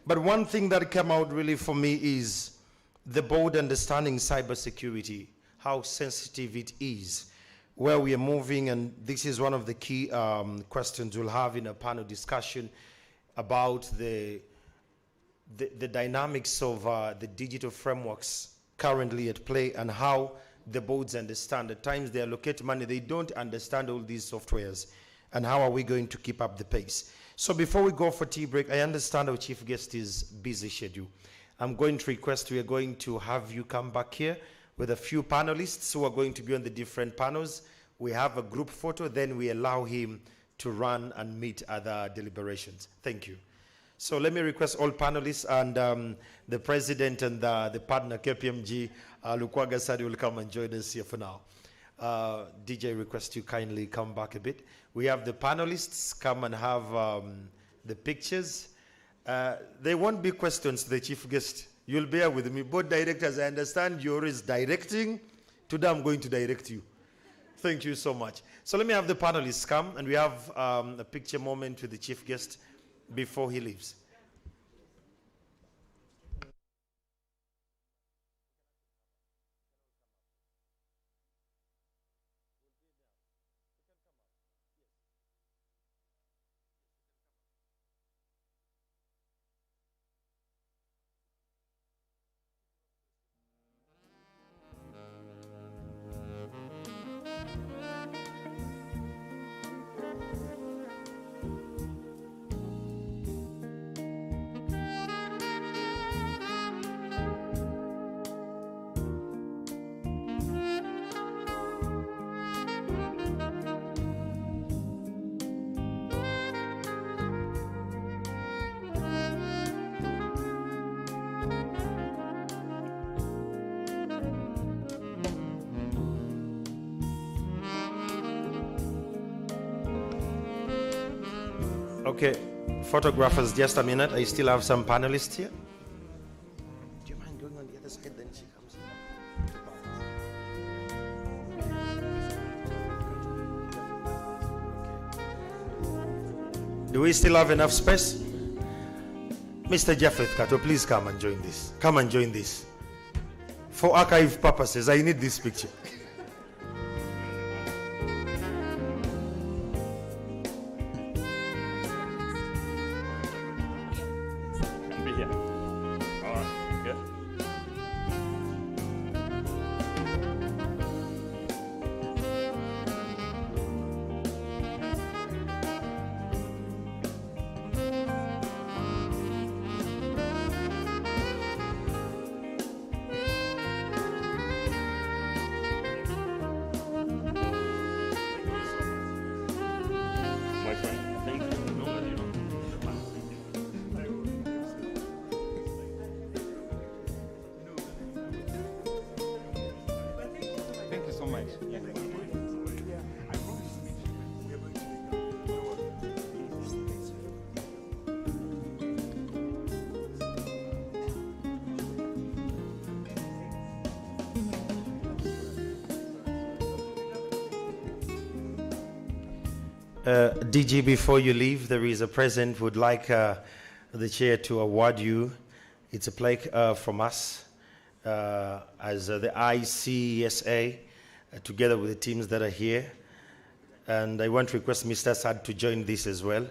S1: But one thing that came out really for me is the board understanding cybersecurity, how sensitive it is, where we are moving, and this is one of the key questions we'll have in a panel discussion about the dynamics of the digital frameworks currently at play and how the boards understand. At times they allocate money, they don't understand all these softwares, and how are we going to keep up the pace. So before we go for tea break, I understand our chief guest is busy schedule. I'm going to request, we are going to have you come back here with a few panelists who are going to be on the different panels. We have a group photo, then we allow him to run and meet other deliberations. Thank you. So let me request all panelists and the president and the partner, KPMG, Lukwaga Sadi, will come and join us here for now. DJ, request you kindly come back a bit. We have the panelists come and have the pictures. There won't be questions to the chief guest. You'll bear with me. Board directors, I understand you're always directing. Today I'm going to direct you. Thank you so much. So let me have the panelists come, and we have a picture moment with the chief guest before he leaves. Okay, photographers, just a minute. I still have some panelists here. Do you mind going on the other side? Then she comes. Okay. Do we still have enough space? Mr. Japheth Kato, please come and join this. Come and join this. For archive purposes, I need this picture. DG, before you leave, there is a present. Would like the chair to award you. It's a plaque from us as the ICSA, together with the teams that are here. And I want to request Mr. Sad to join this as well.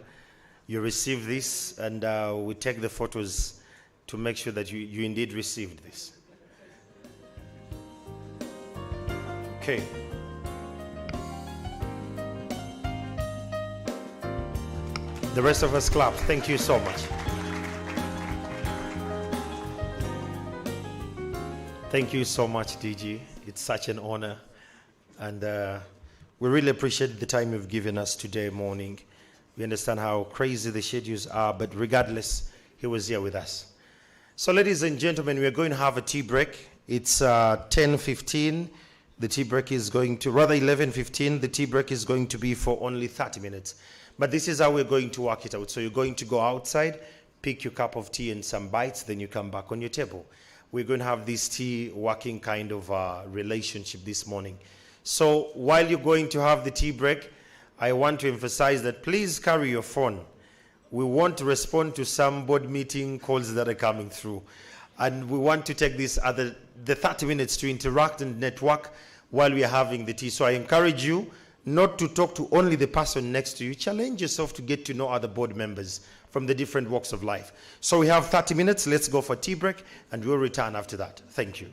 S1: You receive this, and we take the photos to make sure that you indeed received this. Okay. The rest of us clap. Thank you so much. Thank you so much, DG. It's such an honor. And we really appreciate the time you've given us today morning. We understand how crazy the schedules are, but regardless, he was here with us. So ladies and gentlemen, we're going to have a tea break. It's 10:15. The tea break is going to, rather 11:15. The tea break is going to be for only 30 minutes. But this is how we're going to work it out. So you're going to go outside, pick your cup of tea and some bites, then you come back on your table. We're going to have this tea working kind of relationship this morning. So while you're going to have the tea break, I want to emphasize that please carry your phone. We want to respond to some board meeting calls that are coming through. And we want to take this the 30 minutes to interact and network while we are having the tea. So I encourage you not to talk to only the person next to you. Challenge yourself to get to know other board members from the different walks of life. So we have 30 minutes. Let's go for tea break, and we'll return after that. Thank you.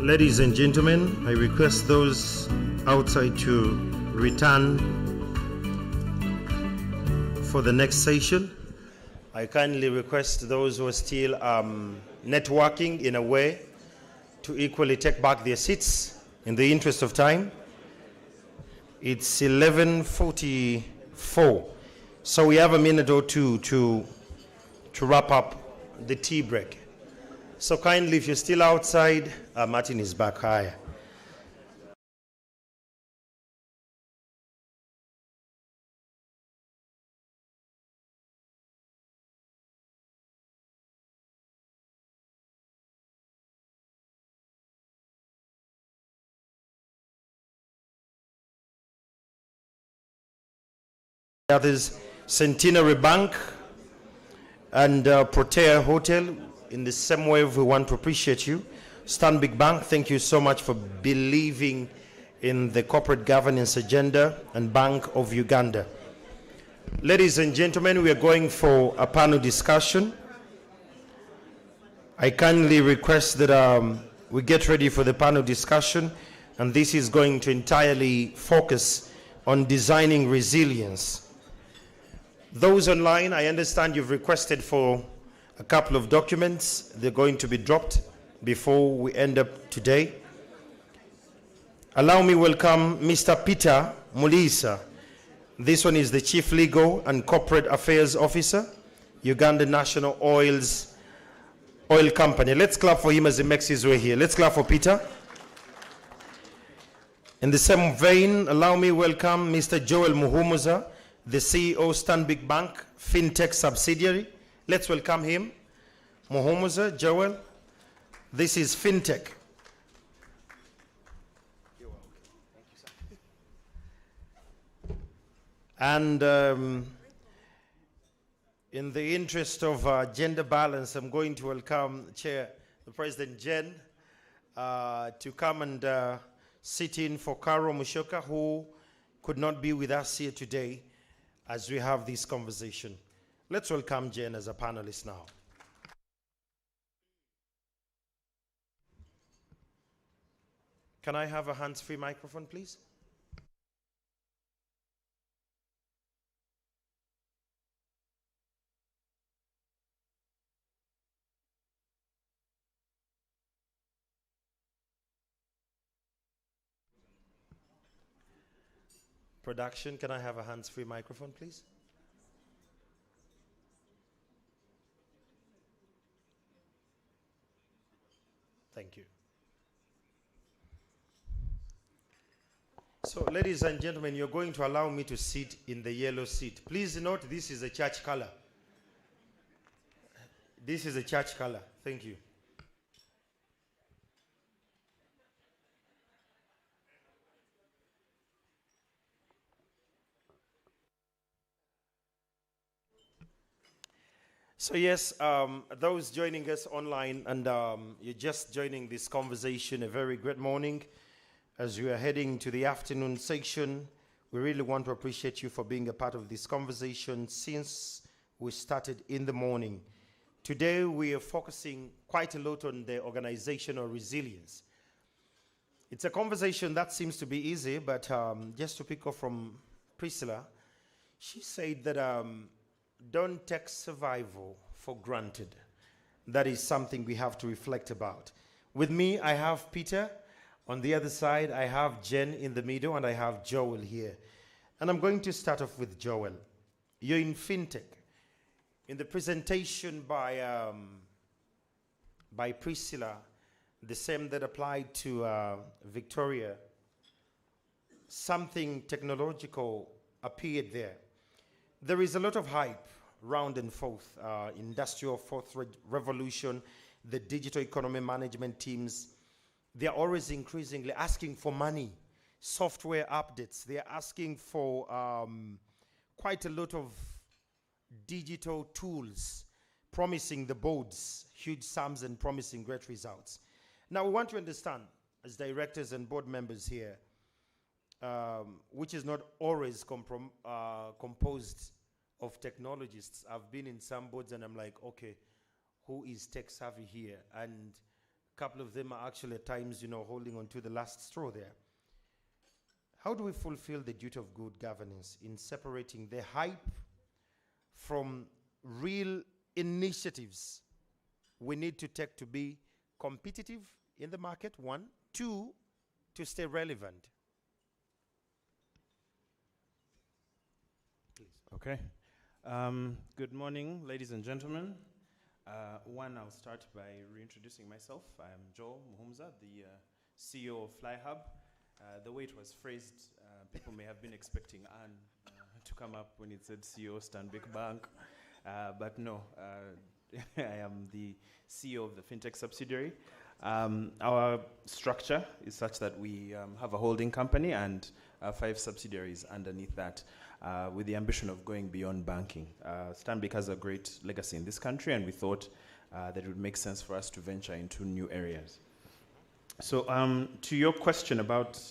S1: Ladies and gentlemen, I request those outside to return for the next session. I kindly request those who are still networking in a way to equally take back their seats in the interest of time. It's 11:44, so we have a minute or two to wrap up the tea break. So kindly, if you're still outside, Martin is back higher. Others, Centenary Bank and Protea Hotel. In the same way, we want to appreciate you. Stanbic Bank, thank you so much for believing in the corporate governance agenda, and Bank of Uganda. Ladies and gentlemen, we are going for a panel discussion. I kindly request that we get ready for the panel discussion, and this is going to entirely focus on designing resilience. Those online, I understand you've requested for a couple of documents. They're going to be dropped before we end up today. Allow me welcome Mr. Peter Mulisa. This one is the Chief Legal and Corporate Affairs Officer, Uganda National Oil Company. Let's clap for him as he makes his way here. Let's clap for Peter. In the same vein, allow me welcome Mr. Joel Muhumuza, the CEO, Stanbic Bank, FinTech subsidiary. Let's welcome him. Muhumuza, Joel. This is FinTech. You're welcome. Thank you, sir. And in the interest of gender balance, I'm going to welcome Chair, the President Jen, to come and sit in for Karo Mushoka, who could not be with us here today as we have this conversation. Let's welcome Jen as a panelist now. Can I have a hands-free microphone, please? Production, can I have a hands-free microphone, please? Thank you. So, ladies and gentlemen, you're going to allow me to sit in the yellow seat. Please note, this is a church color. This is a church color. Thank you. So yes, those joining us online and you're just joining this conversation, a very great morning. As we are heading to the afternoon section, we really want to appreciate you for being a part of this conversation since we started in the morning. Today we are focusing quite a lot on the organizational resilience. It's a conversation that seems to be easy, but just to pick up from Priscilla, she said that don't take survival for granted. That is something we have to reflect about. With me, I have Peter. On the other side, I have Jen in the middle, and I have Joel here. And I'm going to start off with Joel. You're in FinTech. In the presentation by Priscilla, the same that applied to Victoria, something technological appeared there. There is a lot of hype round and forth, industrial fourth revolution, the digital economy management teams, they're always increasingly asking for money, software updates. They're asking for quite a lot of digital tools, promising the boards huge sums and promising great results. Now we want to understand, as directors and board members here, which is not always composed of technologists. I've been in some boards and I'm like, okay, who is tech savvy here? And A couple of them are actually at times, holding on to the last straw there. How do we fulfill the duty of good governance in separating the hype from real initiatives we need to take to be competitive in the market, one. Two, to stay relevant? Please.
S8: Okay. Good morning, ladies and gentlemen. One, I'll start by reintroducing myself. I'm Joel Muhumza, the CEO of FlyHub. The way it was phrased, people may have been expecting Anne to come up when it said CEO Stanbic Bank, but no, I am the CEO of the FinTech subsidiary. Our structure is such that we have a holding company and 5 subsidiaries underneath that, with the ambition of going beyond banking. Stanbic has a great legacy in this country, and we thought that it would make sense for us to venture into new areas. So to your question about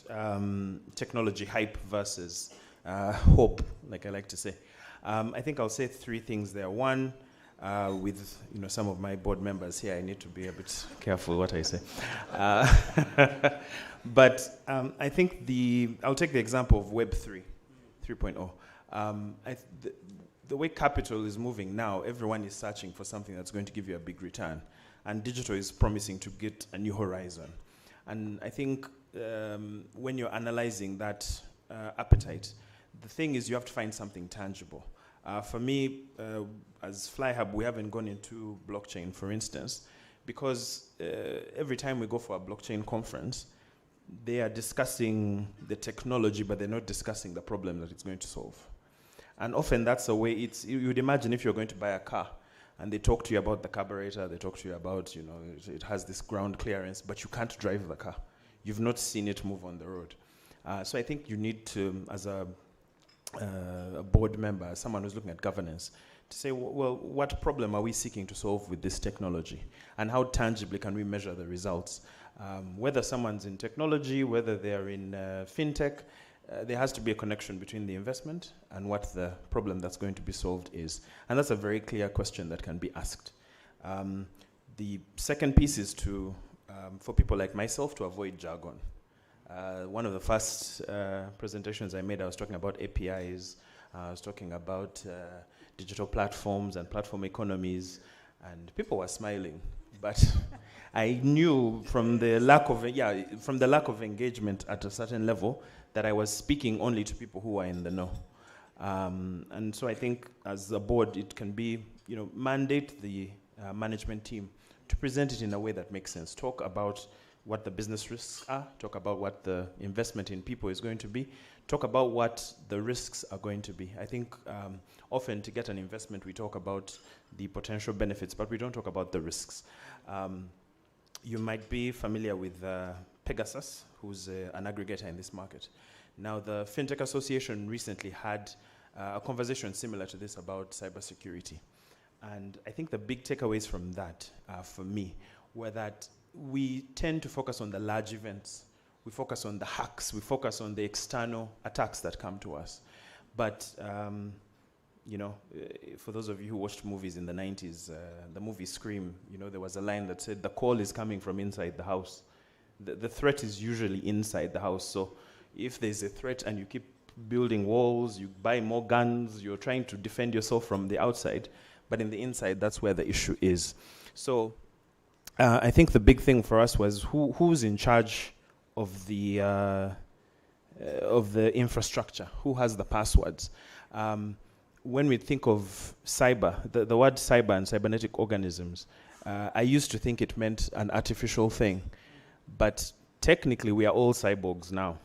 S8: technology hype versus hope, like I like to say, I think I'll say 3 things there. One, with some of my board members here, I need to be a bit careful what I say. But I think I'll take the example of Web 3.0. The way capital is moving now, everyone is searching for something that's going to give you a big return. And digital is promising to get a new horizon. And I think when you're analyzing that appetite, the thing is you have to find something tangible. For me, as FlyHub, we haven't gone into blockchain, for instance, because every time we go for a blockchain conference, they are discussing the technology, but they're not discussing the problem that it's going to solve. And often that's the way you would imagine if you're going to buy a car, and they talk to you about the carburetor, they talk to you about, it has this ground clearance, but you can't drive the car. You've not seen it move on the road. So I think you need to, as a board member, someone who's looking at governance, to say, well, what problem are we seeking to solve with this technology? And how tangibly can we measure the results? Whether someone's in technology, whether they're in fintech, there has to be a connection between the investment and what the problem that's going to be solved is. And that's a very clear question that can be asked. The second piece is for people like myself to avoid jargon. One of the first presentations I made, I was talking about APIs, I was talking about digital platforms and platform economies, and people were smiling. But I knew from the lack of engagement at a certain level that I was speaking only to people who are in the know. And so I think as a board, it can be, mandate the management team to present it in a way that makes sense. Talk about what the business risks are, talk about what the investment in people is going to be, talk about what the risks are going to be. I think often to get an investment, we talk about the potential benefits, but we don't talk about the risks. You might be familiar with Pegasus, who's an aggregator in this market. Now, the FinTech Association recently had a conversation similar to this about cybersecurity. And I think the big takeaways from that, for me, were that we tend to focus on the large events. We focus on the hacks. We focus on the external attacks that come to us. But, for those of you who watched movies in the 90s, the movie Scream, there was a line that said, the call is coming from inside the house. The threat is usually inside the house. So if there's a threat and you keep building walls, you buy more guns, you're trying to defend yourself from the outside, but in the inside, that's where the issue is. So I think the big thing for us was who's in charge of the infrastructure, who has the passwords. When we think of cyber, the word cyber and cybernetic organisms, I used to think it meant an artificial thing, but technically we are all cyborgs now.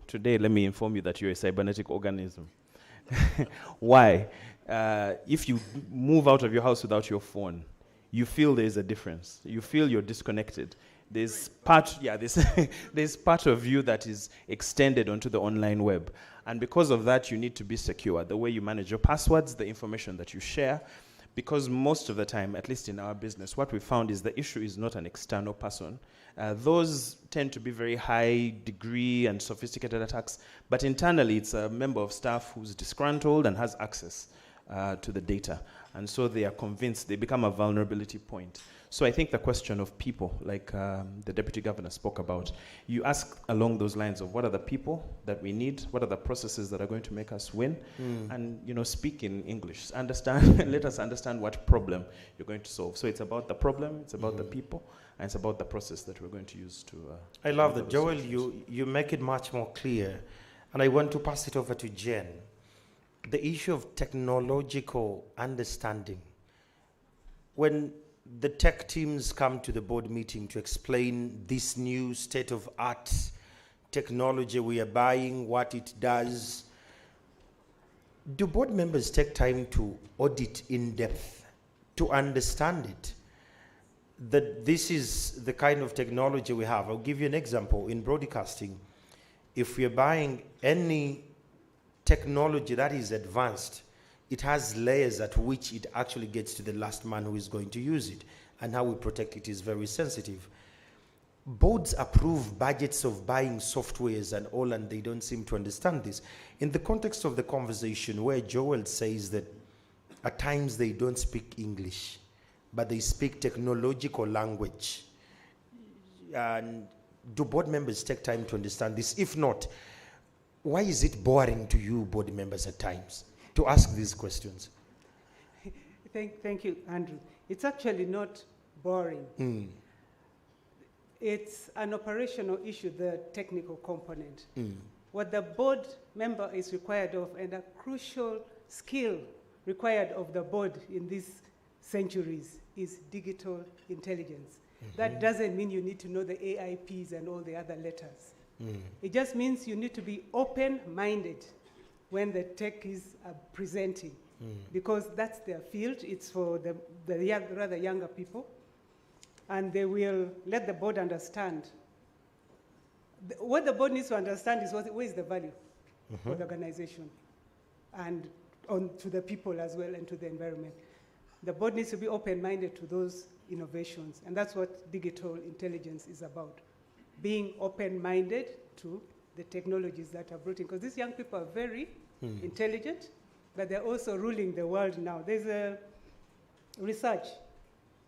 S8: Today, let me inform you that you're a cybernetic organism. Why? If you move out of your house without your phone, you feel there's a difference. You feel you're disconnected. There's part of you that is extended onto the online web. And because of that, you need to be secure. The way you manage your passwords, the information that you share, because most of the time, at least in our business, what we found is the issue is not an external person. Those tend to be very high degree and sophisticated attacks, but internally it's a member of staff who's disgruntled and has access to the data. And so they are convinced, they become a vulnerability point. So I think the question of people, like the Deputy Governor spoke about, you ask along those lines of what are the people that we need, what are the processes that are going to make us win, and speak in English. Understand, let us understand what problem you're going to solve. So it's about the problem, it's about the people, and it's about the process that we're going to use to...
S1: I love that. Joel, you make it much more clear, and I want to pass it over to Jen. The issue of technological understanding. When the tech teams come to the board meeting to explain this new state-of-art technology we are buying, what it does, do board members take time to audit in depth, to understand it? That this is the kind of technology we have. I'll give you an example. In broadcasting, if we are buying any technology that is advanced, it has layers at which it actually gets to the last man who is going to use it, and how we protect it is very sensitive. Boards approve budgets of buying softwares and all, and they don't seem to understand this. In the context of the conversation where Joel says that at times they don't speak English, but they speak technological language, and do board members take time to understand this? If not, why is it boring to you board members at times to ask these questions?
S2: Thank you, Andrew. It's actually not boring. It's an operational issue, the technical component. What the board member is required of, and a crucial skill required of the board in these centuries, is digital intelligence. That doesn't mean you need to know the AIPs and all the other letters. It just means you need to be open-minded when the tech is presenting, because that's their field. It's for the rather younger people, and they will let the board understand. What the board needs to understand is where is the value for the organization, and to the people as well, and to the environment. The board needs to be open-minded to those innovations, and that's what digital intelligence is about. Being open-minded to the technologies that are brought in, because these young people are very intelligent, but they're also ruling the world now. There's a research,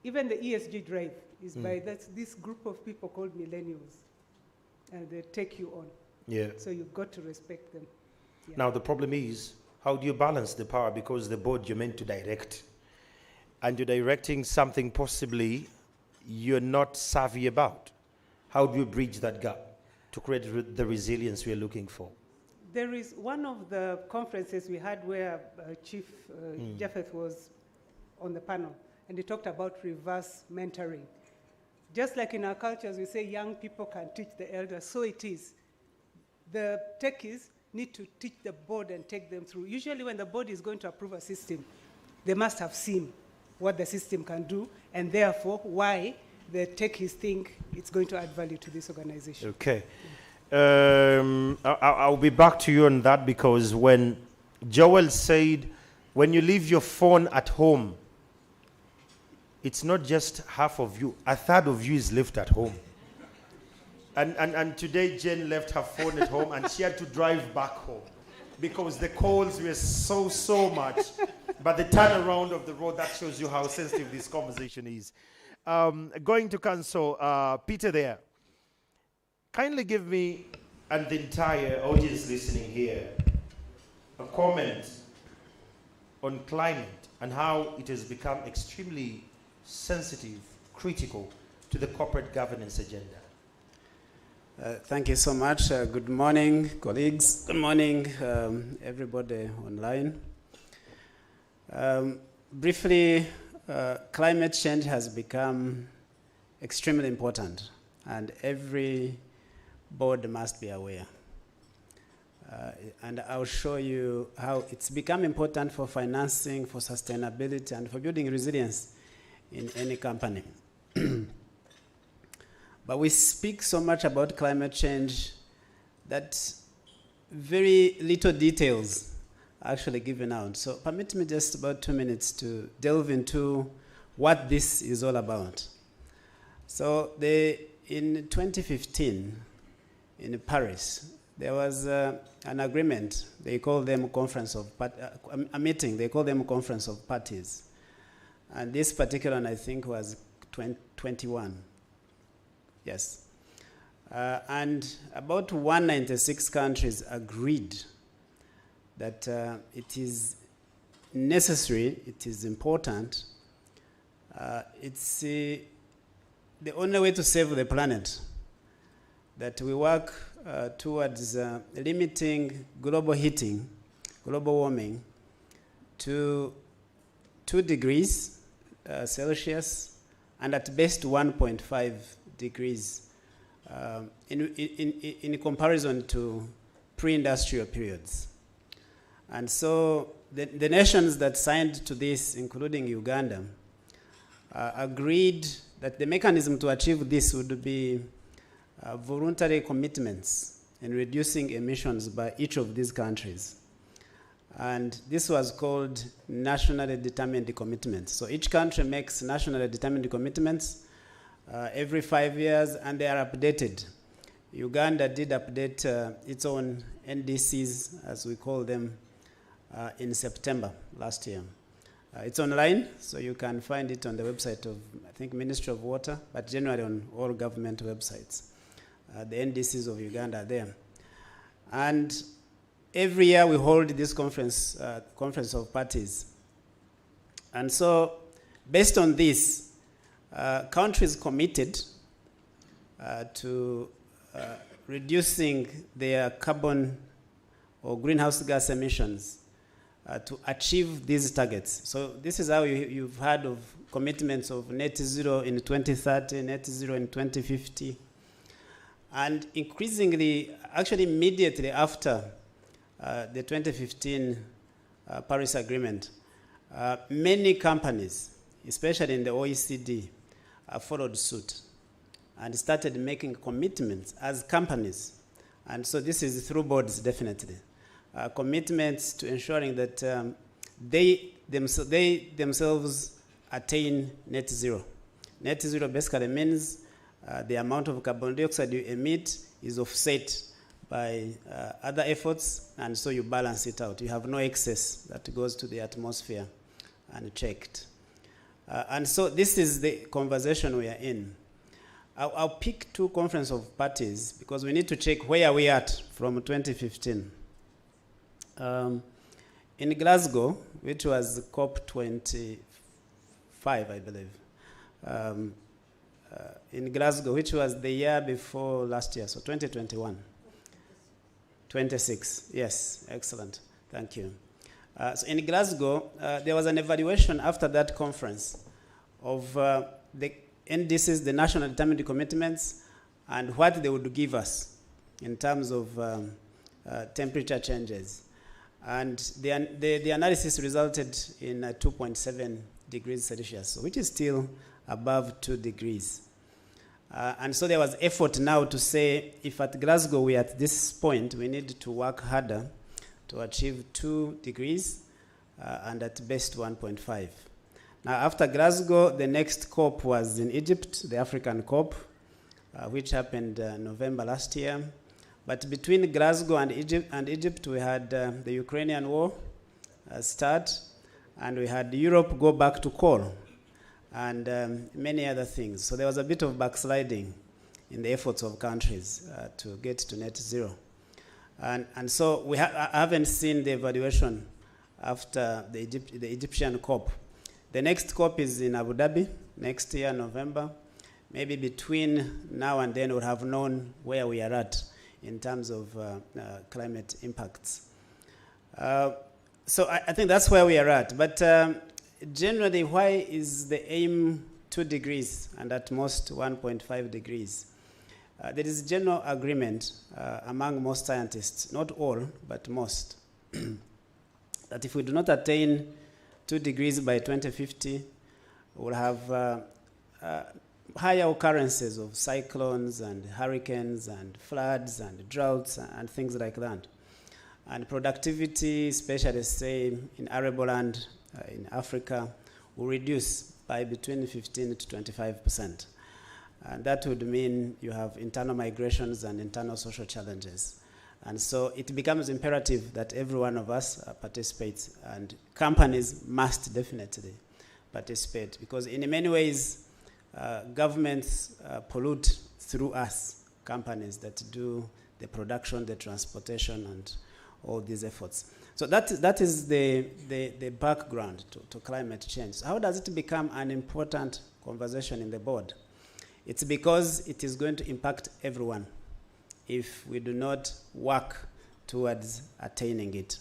S2: even the ESG drive is by this group of people called millennials, and they take you on.
S1: Yeah.
S2: So you've got to respect them. Yeah.
S1: Now the problem is, how do you balance the power? Because the board you're meant to direct, and you're directing something possibly you're not savvy about. How do you bridge that gap to create the resilience we're looking for?
S2: There is one of the conferences we had where Chief Japheth was on the panel, and he talked about reverse mentoring. Just like in our cultures, we say young people can teach the elders, so it is. The techies need to teach the board and take them through. Usually when the board is going to approve a system, they must have seen what the system can do, and therefore why the techies think it's going to add value to this organization.
S1: Okay. I'll be back to you on that, because when Joel said, when you leave your phone at home, it's not just half of you, a third of you is left at home. And today Jen left her phone at home and she had to drive back home because the calls were so much. But the turnaround of the road, that shows you how sensitive this conversation is. Going to Council, Peter there. Kindly give me, and the entire audience listening here, a comment on climate and how it has become extremely sensitive, critical to the corporate governance agenda.
S9: Thank you so much. Good morning, colleagues. Good morning, everybody online. Briefly, climate change has become extremely important, and every board must be aware. And I'll show you how it's become important for financing, for sustainability, and for building resilience in any company. But we speak so much about climate change that very little details are actually given out. So permit me just about 2 minutes to delve into what this is all about. So in 2015, in Paris, there was an agreement. They call them a meeting. They call them conference of parties. And this particular one, I think, was 21. Yes. And about 196 countries agreed that it is necessary, it is important, it's the only way to save the planet, that we work towards limiting global heating, global warming, to 2 degrees Celsius, and at best 1.5 degrees in comparison to pre-industrial periods. And so the nations that signed to this, including Uganda, agreed that the mechanism to achieve this would be voluntary commitments in reducing emissions by each of these countries. And this was called nationally determined commitments. So each country makes nationally determined commitments every 5 years, and they are updated. Uganda did update its own NDCs, as we call them, in September last year. It's online, so you can find it on the website of, I think, Ministry of Water, but generally on all government websites. The NDCs of Uganda are there. And every year we hold this conference of parties. And so, based on this, countries committed to reducing their carbon or greenhouse gas emissions to achieve these targets. So this is how you've heard of commitments of net zero in 2030, net zero in 2050. And increasingly, actually immediately after the 2015 Paris Agreement, many companies, especially in the OECD, followed suit and started making commitments as companies. And so this is through boards, definitely. Commitments to ensuring that they themselves attain net zero. Net zero basically means the amount of carbon dioxide you emit is offset by other efforts, and so you balance it out. You have no excess that goes to the atmosphere unchecked. And so this is the conversation we are in. I'll pick 2 conference of parties because we need to check where we are at from 2015. In Glasgow, which was COP25, I believe, in Glasgow, which was the year before last year, so 2021. 26, yes, excellent, thank you. So in Glasgow, there was an evaluation after that conference of the NDCs, the national determined commitments, and what they would give us in terms of temperature changes. And the analysis resulted in 2.7 degrees Celsius, which is still above 2 degrees. And so there was effort now to say, if at Glasgow we are at this point, we need to work harder to achieve 2 degrees and at best 1.5. Now after Glasgow, the next COP was in Egypt, the African COP, which happened November last year. But between Glasgow and Egypt, we had the Ukrainian war start, and we had Europe go back to coal, and many other things. So there was a bit of backsliding in the efforts of countries to get to net zero. And so I haven't seen the evaluation after the Egyptian COP. The next COP is in Abu Dhabi next year, November. Maybe between now and then we'll have known where we are at in terms of climate impacts. So I think that's where we are at. But generally, why is the aim 2 degrees and at most 1.5 degrees? There is general agreement among most scientists, not all, but most, that if we do not attain 2 degrees by 2050, we'll have higher occurrences of cyclones and hurricanes and floods and droughts and things like that. And productivity, especially say in arable land in Africa, will reduce by between 15 to 25%. And that would mean you have internal migrations and internal social challenges. And so it becomes imperative that every one of us participates, and companies must definitely participate, because in many ways, governments pollute through us, companies that do the production, the transportation, and all these efforts. So that is the background to climate change. How does it become an important conversation in the board? It's because it is going to impact everyone if we do not work towards attaining it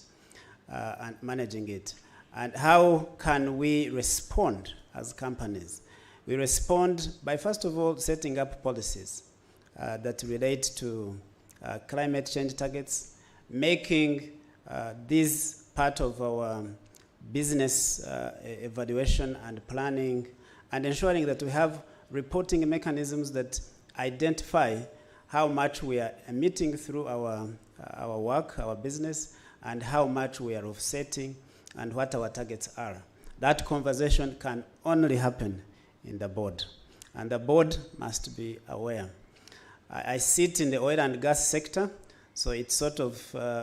S9: and managing it. And how can we respond as companies? We respond by, first of all, setting up policies that relate to climate change targets, making this part of our business evaluation and planning, and ensuring that we have reporting mechanisms that identify how much we are emitting through our work, our business, and how much we are offsetting, and what our targets are. That conversation can only happen in the board, and the board must be aware. I sit in the oil and gas sector, so it's sort of,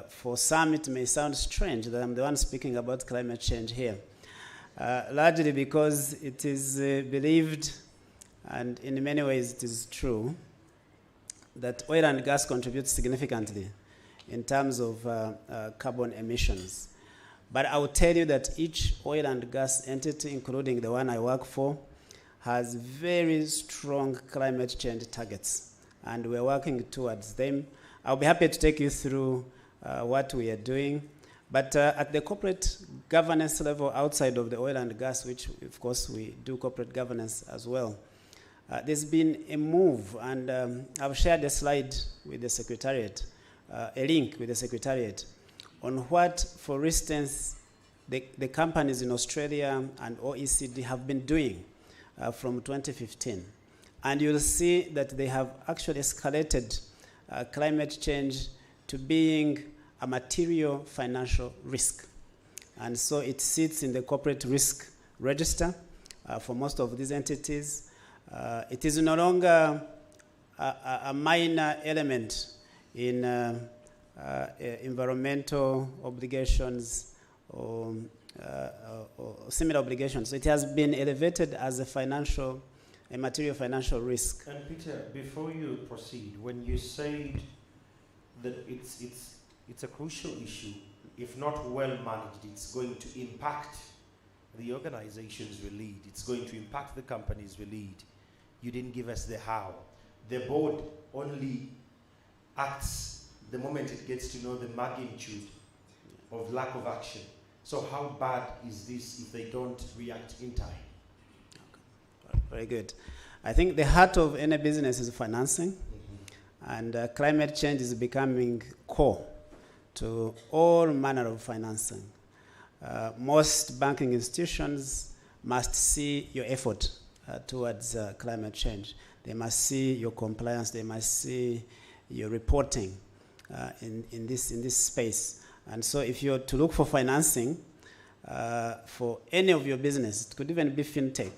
S9: for some it may sound strange that I'm the one speaking about climate change here, largely because it is believed, and in many ways it is true, that oil and gas contributes significantly in terms of carbon emissions. But I will tell you that each oil and gas entity, including the one I work for, has very strong climate change targets, and we're working towards them. I'll be happy to take you through what we are doing. But at the corporate governance level, outside of the oil and gas, which of course we do corporate governance as well, there's been a move, and I've shared a slide with the Secretariat, a link with the Secretariat, on what, for instance, the companies in Australia and OECD have been doing from 2015. And you'll see that they have actually escalated climate change to being a material financial risk. And so it sits in the corporate risk register for most of these entities. It is no longer a minor element in environmental obligations or similar obligations. It has been elevated as a material financial risk.
S1: And Peter, before you proceed, when you said that it's a crucial issue, if not well managed, it's going to impact the organizations we lead, it's going to impact the companies we lead. You didn't give us the how. The board only acts the moment it gets to know the magnitude of lack of action. So how bad is this if they don't react in time?
S9: Okay. Very good. I think the heart of any business is financing, and climate change is becoming core to all manner of financing. Most banking institutions must see your effort towards climate change. They must see your compliance. They must see your reporting in this space. And so if you're to look for financing for any of your business, it could even be fintech,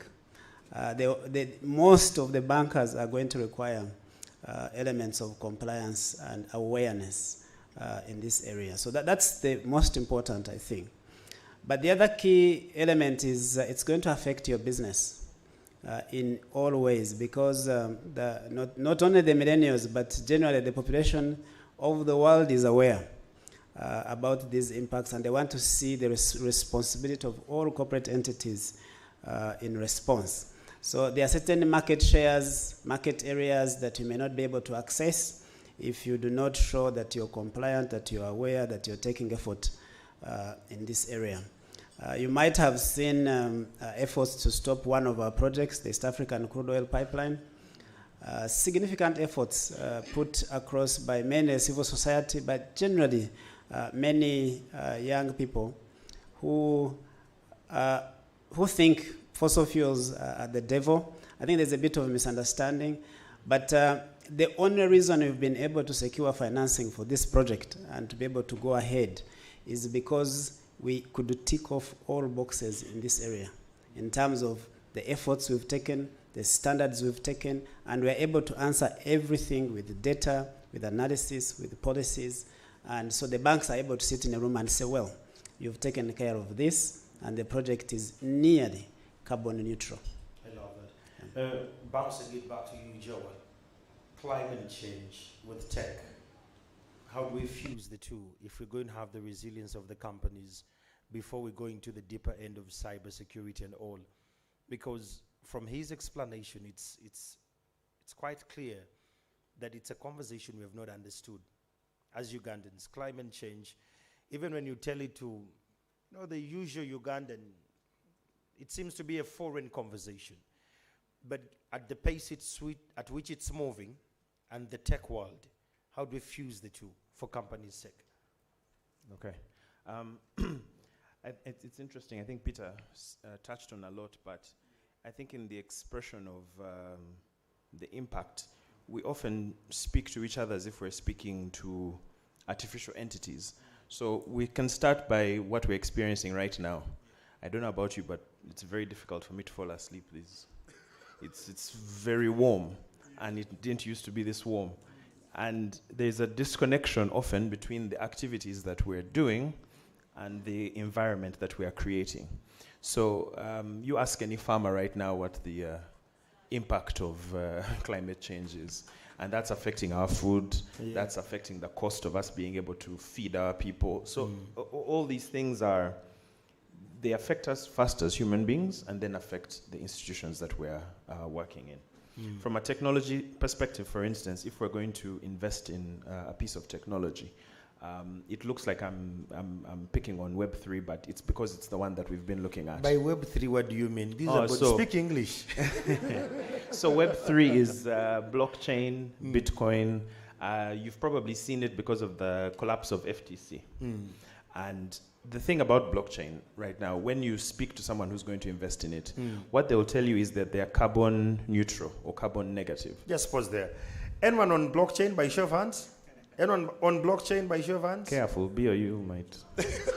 S9: most of the bankers are going to require elements of compliance and awareness in this area. So that's the most important, I think. But the other key element is it's going to affect your business in all ways, because not only the millennials, but generally the population of the world is aware about these impacts, and they want to see the responsibility of all corporate entities in response. So there are certain market shares, market areas that you may not be able to access if you do not show that you're compliant, that you're aware, that you're taking effort in this area. You might have seen efforts to stop one of our projects, the East African crude oil pipeline. Significant efforts put across by many civil society, but generally many young people who think fossil fuels are the devil. I think there's a bit of a misunderstanding, but the only reason we've been able to secure financing for this project and to be able to go ahead is because we could tick off all boxes in this area in terms of the efforts we've taken, the standards we've taken, and we're able to answer everything with data, with analysis, with policies, And so the banks are able to sit in a room and say, well, you've taken care of this, and the project is nearly carbon neutral.
S1: I love that. Bouncing it back to you, Joel. Climate change with tech. How do we fuse the two if we're going to have the resilience of the companies before we go into the deeper end of cybersecurity and all? Because from his explanation, it's quite clear that it's a conversation we have not understood as Ugandans. Climate change, even when you tell it to the usual Ugandan, it seems to be a foreign conversation. But at the pace at which it's moving and the tech world, how do we fuse the two for companies' sake?
S8: Okay. It's interesting. I think Peter touched on a lot, but I think in the expression of the impact, we often speak to each other as if we're speaking to artificial entities. So we can start by what we're experiencing right now. I don't know about you, but it's very difficult for me to fall asleep. It's very warm, and it didn't used to be this warm. And there's a disconnection often between the activities that we're doing and the environment that we are creating. So you ask any farmer right now what the impact of climate change is, and that's affecting our food, that's affecting the cost of us being able to feed our people. So all these things they affect us first as human beings and then affect the institutions that we're working in. From a technology perspective, for instance, if we're going to invest in a piece of technology, it looks like I'm picking on Web3, but it's because it's the one that we've been looking at.
S1: By Web3, what do you mean? Speak English.
S8: So Web3 is blockchain, Bitcoin. You've probably seen it because of the collapse of FTC. And the thing about blockchain right now, when you speak to someone who's going to invest in it, what they'll tell you is that they're carbon neutral or carbon negative.
S1: Just pause there. Anyone on blockchain by show of hands? Anyone on blockchain by show of hands?
S8: Careful, B or you might.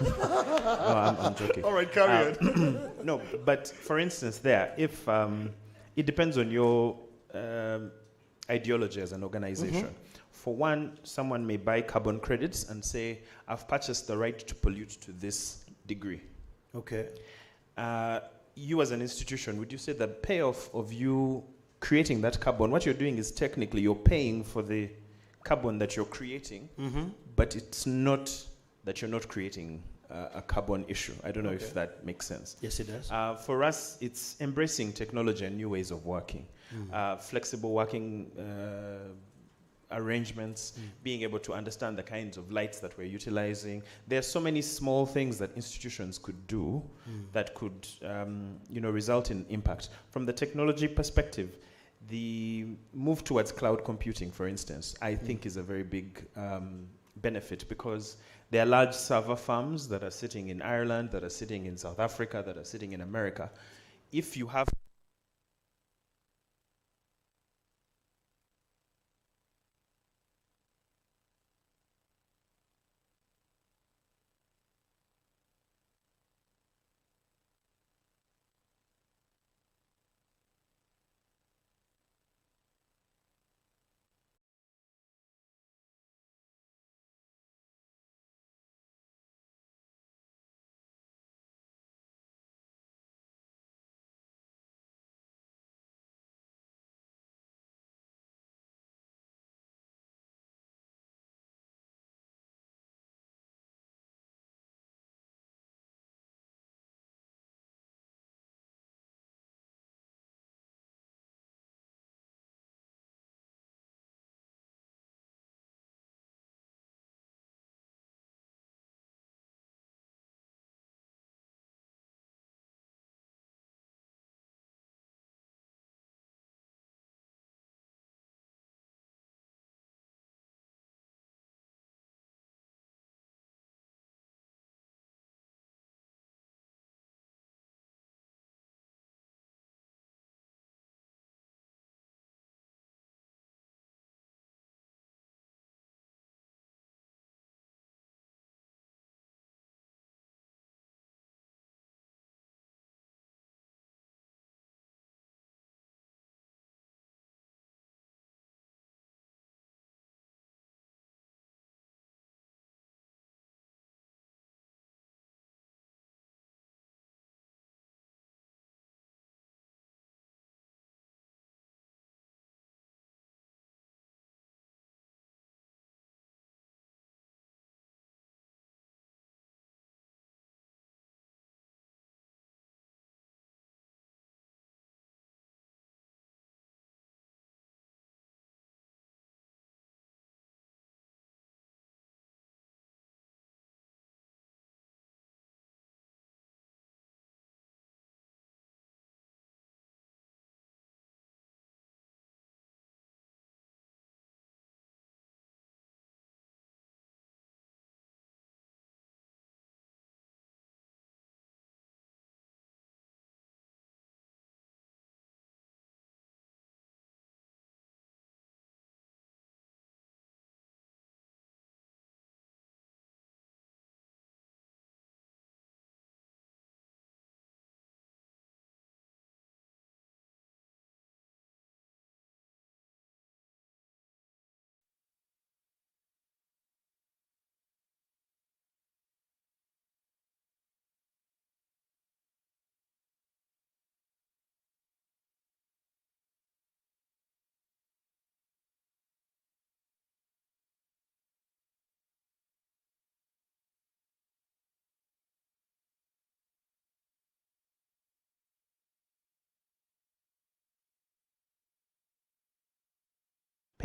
S8: No, I'm joking.
S1: All right, carry on.
S8: No, but for instance if it depends on your ideology as an organization. For one, someone may buy carbon credits and say, I've purchased the right to pollute to this degree.
S1: Okay.
S8: You as an institution, would you say the payoff of you creating that carbon, what you're doing is technically you're paying for the carbon that you're creating, but it's not that you're not creating a carbon issue. I don't know if that makes sense.
S1: Yes, it does.
S8: For us, it's embracing technology and new ways of working. Flexible working arrangements, being able to understand the kinds of lights that we're utilizing. There are so many small things that institutions could do that could result in impact. From the technology perspective, the move towards cloud computing, for instance, I think is a very big benefit, because there are large server farms that are sitting in Ireland, that are sitting in South Africa, that are sitting in America. If you have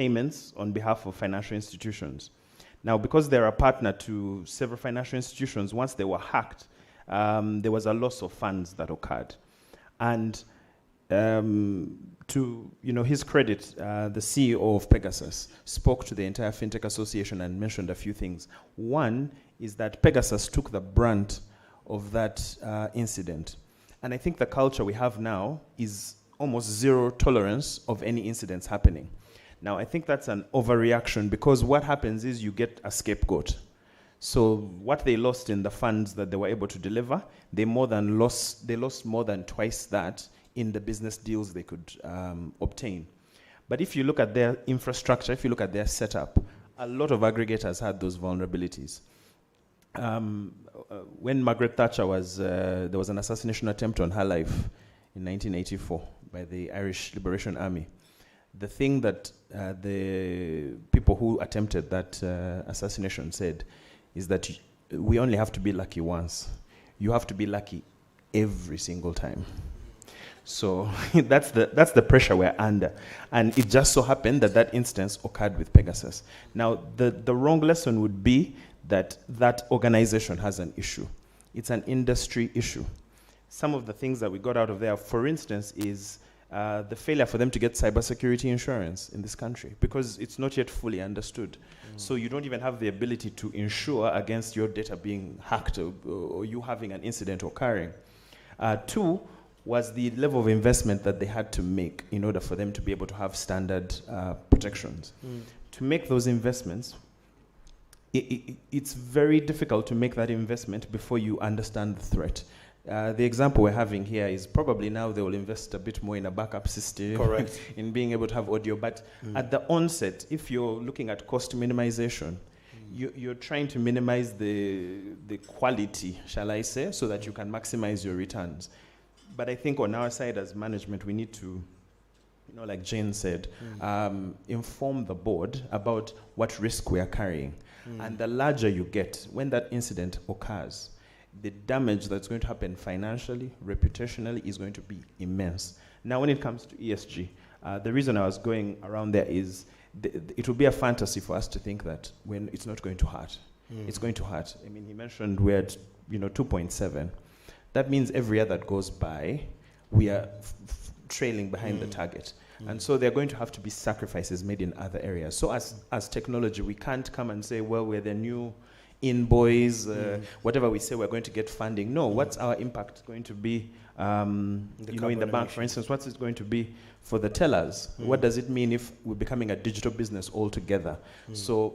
S8: payments on behalf of financial institutions. Now, because they're a partner to several financial institutions, once they were hacked, there was a loss of funds that occurred. And to his credit, the CEO of Pegasus spoke to the entire FinTech Association and mentioned a few things. One is that Pegasus took the brunt of that incident. And I think the culture we have now is almost zero tolerance of any incidents happening. Now, I think that's an overreaction, because what happens is you get a scapegoat. So what they lost in the funds that they were able to deliver, they lost more than twice that in the business deals they could obtain. But if you look at their infrastructure, if you look at their setup, a lot of aggregators had those vulnerabilities. When Margaret Thatcher there was an assassination attempt on her life in 1984 by the Irish Liberation Army. The thing that the people who attempted that assassination said is that we only have to be lucky once. You have to be lucky every single time. So that's the pressure we're under. And it just so happened that that instance occurred with Pegasus. Now, the wrong lesson would be that organization has an issue. It's an industry issue. Some of the things that we got out of there, for instance, is the failure for them to get cybersecurity insurance in this country, because it's not yet fully understood. So you don't even have the ability to insure against your data being hacked or you having an incident occurring. Two was the level of investment that they had to make in order for them to be able to have standard protections. To make those investments, it's very difficult to make that investment before you understand the threat. The example we're having here is probably now they will invest a bit more in a backup system.
S1: Correct.
S8: In being able to have audio. But at the onset, if you're looking at cost minimization, you're trying to minimize the quality, shall I say, so that you can maximize your returns. But I think on our side as management, we need to, like Jane said, inform the board about what risk we are carrying. And the larger you get, when that incident occurs, the damage that's going to happen financially, reputationally, is going to be immense. Now, when it comes to ESG, the reason I was going around there is it would be a fantasy for us to think that when it's not going to hurt. It's going to hurt. I mean, he mentioned we're at 2.7. That means every year that goes by, we are trailing behind the target. And so there are going to have to be sacrifices made in other areas. So as technology, we can't come and say, well, we're the new boys, whatever we say, we're going to get funding. No, what's our impact going to be in the bank, for instance? What's it going to be for the tellers? What does it mean if we're becoming a digital business altogether? So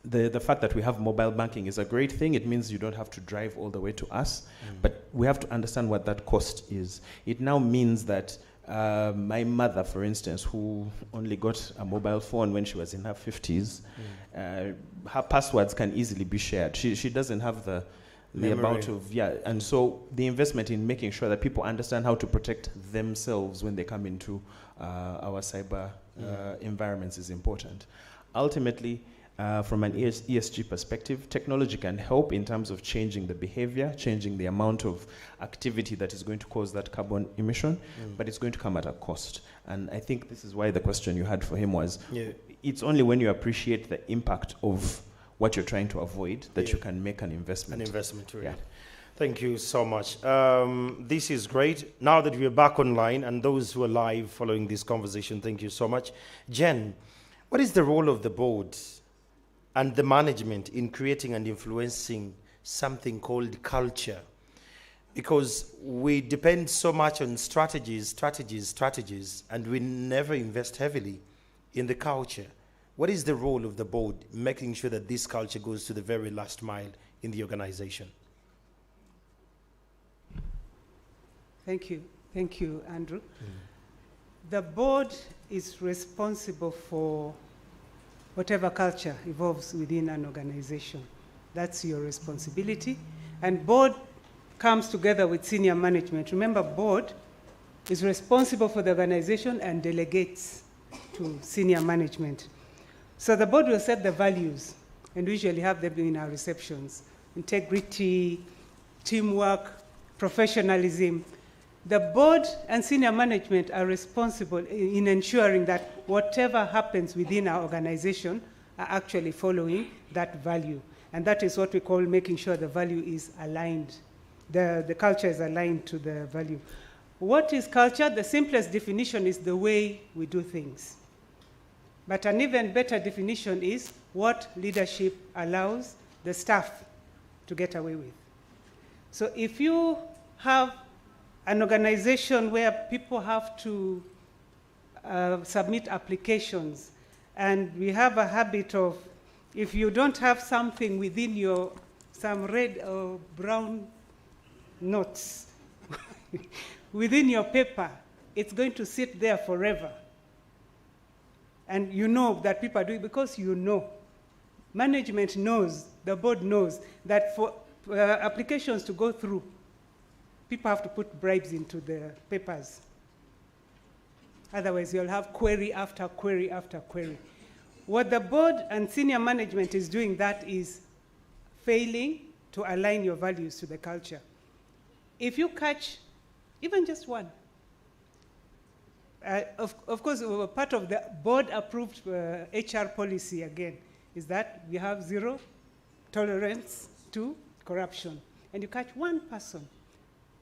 S8: the fact that we have mobile banking is a great thing. It means you don't have to drive all the way to us, but we have to understand what that cost is. It now means that my mother, for instance, who only got a mobile phone when she was in her 50s, her passwords can easily be shared. She doesn't have the amount of, and so the investment in making sure that people understand how to protect themselves when they come into our cyber environments is important. Ultimately, from an ESG perspective, technology can help in terms of changing the behavior, changing the amount of activity that is going to cause that carbon emission, but it's going to come at a cost. And I think this is why the question you had for him was, it's only when you appreciate the impact of what you're trying to avoid that you can make an investment.
S1: An investment, really. Thank you so much. This is great. Now that we're back online, and those who are live following this conversation, thank you so much. Jen, what is the role of the board and the management in creating and influencing something called culture? Because we depend so much on strategies, and we never invest heavily in the culture. What is the role of the board in making sure that this culture goes to the very last mile in the organization?
S2: Thank you, Andrew. The board is responsible for whatever culture evolves within an organization. That's your responsibility. And board comes together with senior management. Remember, board is responsible for the organization and delegates to senior management. So the board will set the values, and we usually have them in our receptions: integrity, teamwork, professionalism. The board and senior management are responsible in ensuring that whatever happens within our organization are actually following that value. And that is what we call making sure the value is aligned. The culture is aligned to the value. What is culture? The simplest definition is the way we do things. But an even better definition is what leadership allows the staff to get away with. So if you have an organization where people have to submit applications, and we have a habit of, if you don't have something within some red or brown notes within your paper, it's going to sit there forever. And you know that people are doing it because you know. Management knows, the board knows, that for applications to go through, people have to put bribes into the papers. Otherwise, you'll have query after query after query. What the board and senior management is doing, that is failing to align your values to the culture. If you catch even just one, of course, part of the board-approved HR policy, again, is that we have zero tolerance to corruption. And you catch one person,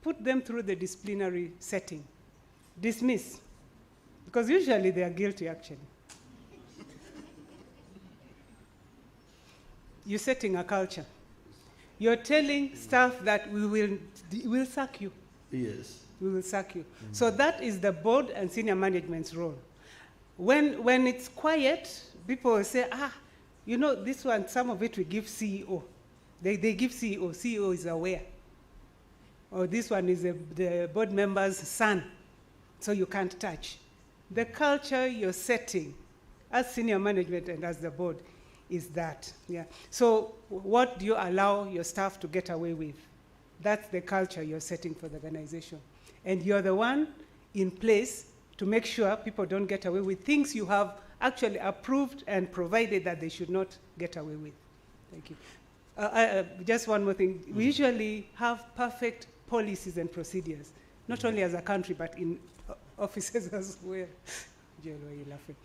S2: put them through the disciplinary setting, dismiss, because usually they are guilty, actually. You're setting a culture. You're telling staff that we will sack you.
S1: Yes.
S2: We will sack you. Mm-hmm. So that is the board and senior management's role. When it's quiet, people will say, you know, this one, some of it we give CEO. They give CEO. CEO is aware. Or this one is the board member's son, so you can't touch. The culture you're setting as senior management and as the board is that. Yeah. So what do you allow your staff to get away with? That's the culture you're setting for the organization. And you're the one in place to make sure people don't get away with things you have actually approved and provided that they should not get away with. Thank you. Just one more thing. We usually have perfect policies and procedures, not only as a country, but in offices as well. Joel, why are you laughing?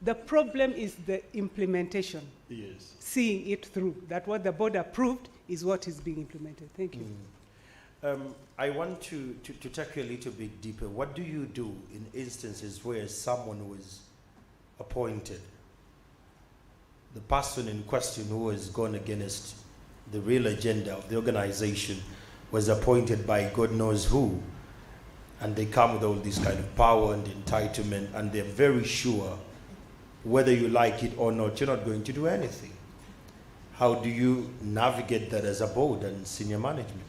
S2: The problem is the implementation.
S1: Yes.
S2: Seeing it through, that what the board approved is what is being implemented. Thank you.
S1: I want to take you a little bit deeper. What do you do in instances where someone was appointed, the person in question who has gone against the real agenda of the organization was appointed by God knows who, and they come with all this kind of power and entitlement, and they're very sure whether you like it or not, you're not going to do anything. How do you navigate that as a board and senior management?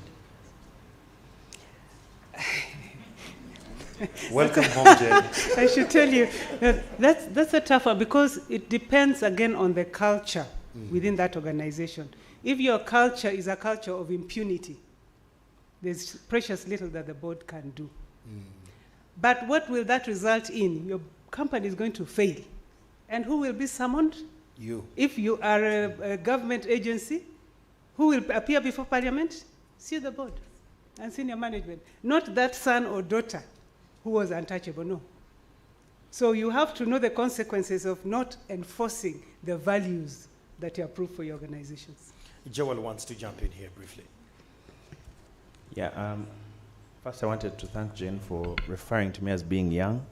S1: Welcome home, Jen.
S2: I should tell you, that's a tough one because it depends again on the culture within that organization. If your culture is a culture of impunity, there's precious little that the board can do. But what will that result in? Your company is going to fail. And who will be summoned?
S1: You.
S2: If you are a government agency, who will appear before Parliament? See the board and senior management. Not that son or daughter who was untouchable, no. So you have to know the consequences of not enforcing the values that you approve for your organizations.
S1: Joel wants to jump in here briefly.
S8: Yeah, first I wanted to thank Jane for referring to me as being young.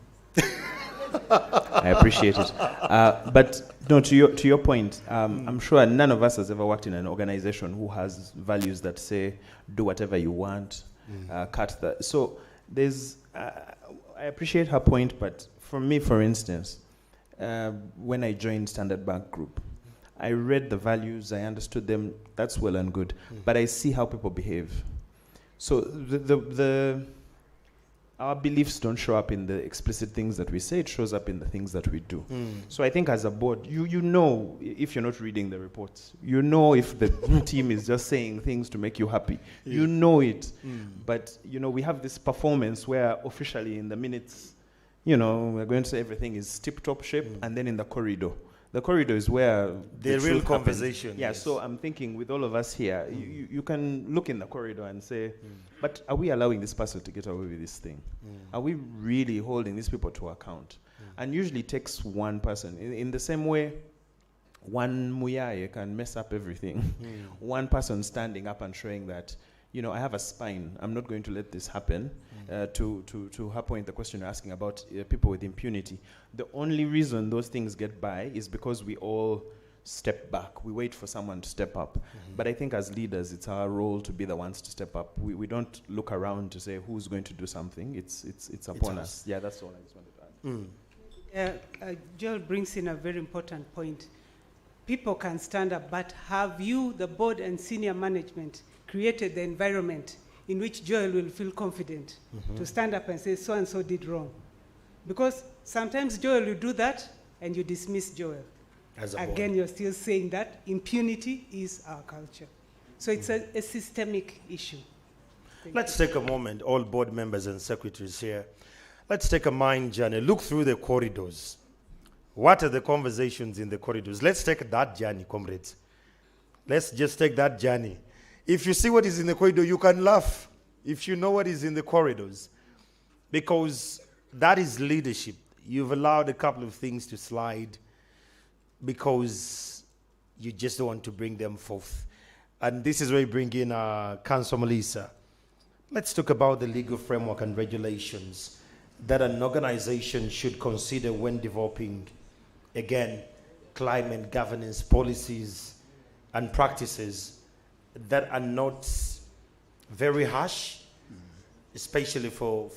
S8: I appreciate it. But no, to your point, I'm sure none of us has ever worked in an organization who has values that say, do whatever you want, cut that. So there's, I appreciate her point, but for me, for instance, when I joined Standard Bank Group, I read the values, I understood them, that's well and good, but I see how people behave. So our beliefs don't show up in the explicit things that we say, it shows up in the things that we do. So I think as a board, you know if you're not reading the reports, you know if the team is just saying things to make you happy. Yeah. You know it. But, you know, we have this performance where officially in the minutes, you know, we're going to say everything is tip-top shape, and then in the corridor, The corridor is where
S1: The real
S8: truth happens.
S1: conversation,
S8: Yeah,
S1: yes.
S8: so I'm thinking with all of us here, you can look in the corridor and say, but are we allowing this person to get away with this thing? Are we really holding these people to account? And usually it takes one person. In the same way, one muyaye can mess up everything. One person standing up and showing that, I have a spine. I'm not going to let this happen. To her point, the question you're asking about people with impunity. The only reason those things get by is because we all step back. We wait for someone to step up. But I think as leaders, it's our role to be the ones to step up. We don't look around to say who's going to do something. It's upon us. Yeah, that's all I just wanted to add.
S2: Joel brings in a very important point. People can stand up, but have you, the board and senior management, created the environment in which Joel will feel confident to stand up and say, so-and-so did wrong? Because sometimes Joel will do that, and you dismiss Joel. Again, you're still saying that impunity is our culture. So it's a systemic issue.
S1: Let's take a moment, all board members and secretaries here. Let's take a mind journey. Look through the corridors. What are the conversations in the corridors? Let's take that journey, comrades. Let's just take that journey. If you see what is in the corridor, you can laugh if you know what is in the corridors, because that is leadership. You've allowed a couple of things to slide because you just don't want to bring them forth. And this is where we bring in Councillor Melissa. Let's talk about the legal framework and regulations that an organization should consider when developing, again, climate governance policies and practices that are not very harsh, especially for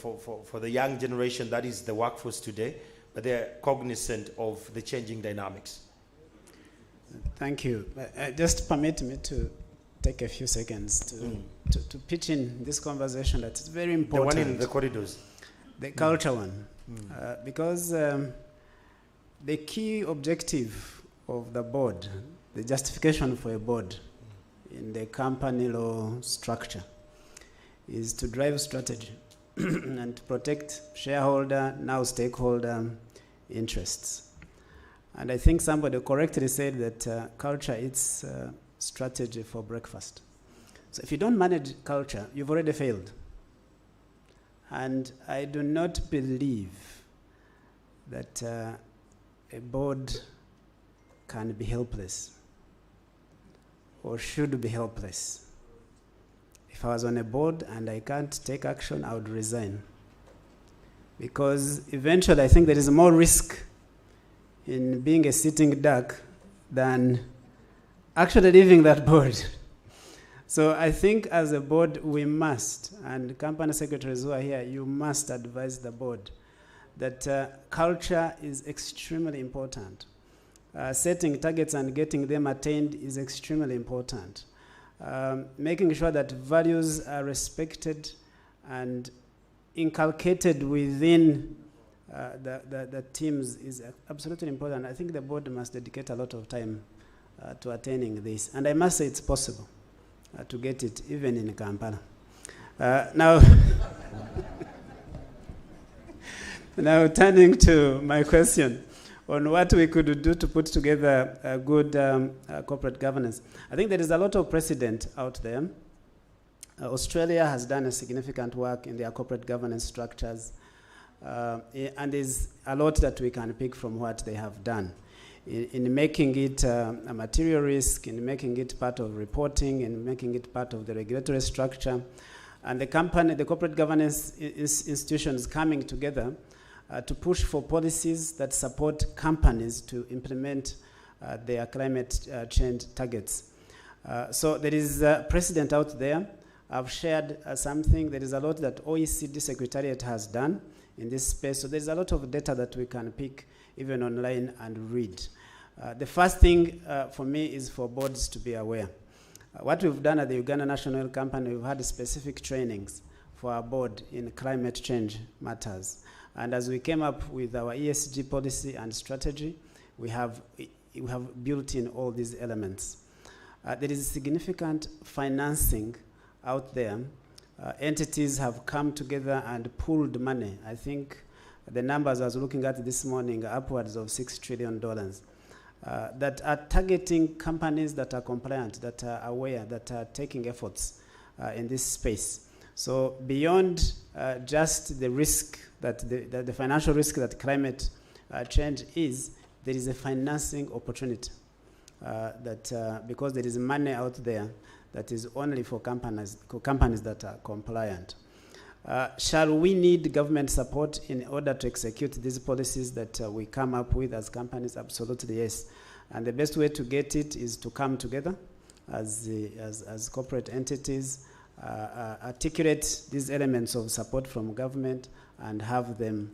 S1: the young generation that is the workforce today, but they're cognizant of the changing dynamics.
S9: Thank you. Just permit me to take a few seconds to pitch in this conversation that is very important.
S1: The one in the corridors.
S9: The culture one. Because the key objective of the board, the justification for a board in the company law structure, is to drive strategy and to protect shareholder, now stakeholder interests. And I think somebody correctly said that culture is strategy for breakfast. So if you don't manage culture, you've already failed. And I do not believe that a board can be helpless or should be helpless. If I was on a board and I can't take action, I would resign. Because eventually I think there is more risk in being a sitting duck than actually leaving that board. So I think as a board we must, and company secretaries who are here, you must advise the board that culture is extremely important. Setting targets and getting them attained is extremely important. Making sure that values are respected and inculcated within the teams is absolutely important. I think the board must dedicate a lot of time to attaining this. And I must say it's possible to get it even in Kampala. Now, now turning to my question on what we could do to put together a good corporate governance. I think there is a lot of precedent out there. Australia has done a significant work in their corporate governance structures, and there's a lot that we can pick from what they have done in making it a material risk, in making it part of reporting, in making it part of the regulatory structure, and the corporate governance institutions coming together to push for policies that support companies to implement their climate change targets. So there is a precedent out there. I've shared something. There is a lot that OECD Secretariat has done in this space. So there's a lot of data that we can pick even online and read. The first thing for me is for boards to be aware. What we've done at the Uganda National Oil Company, we've had specific trainings for our board in climate change matters. And as we came up with our ESG policy and strategy, we have built in all these elements. There is significant financing out there. Entities have come together and pooled money. I think the numbers I was looking at this morning are upwards of $6 trillion. that are targeting companies that are compliant, that are aware, that are taking efforts in this space. So beyond just the risk, that the financial risk that climate change is, there is a financing opportunity because there is money out there that is only for companies that are compliant. Shall we need government support in order to execute these policies that we come up with as companies? Absolutely, yes. And the best way to get it is to come together as corporate entities, articulate these elements of support from government and have them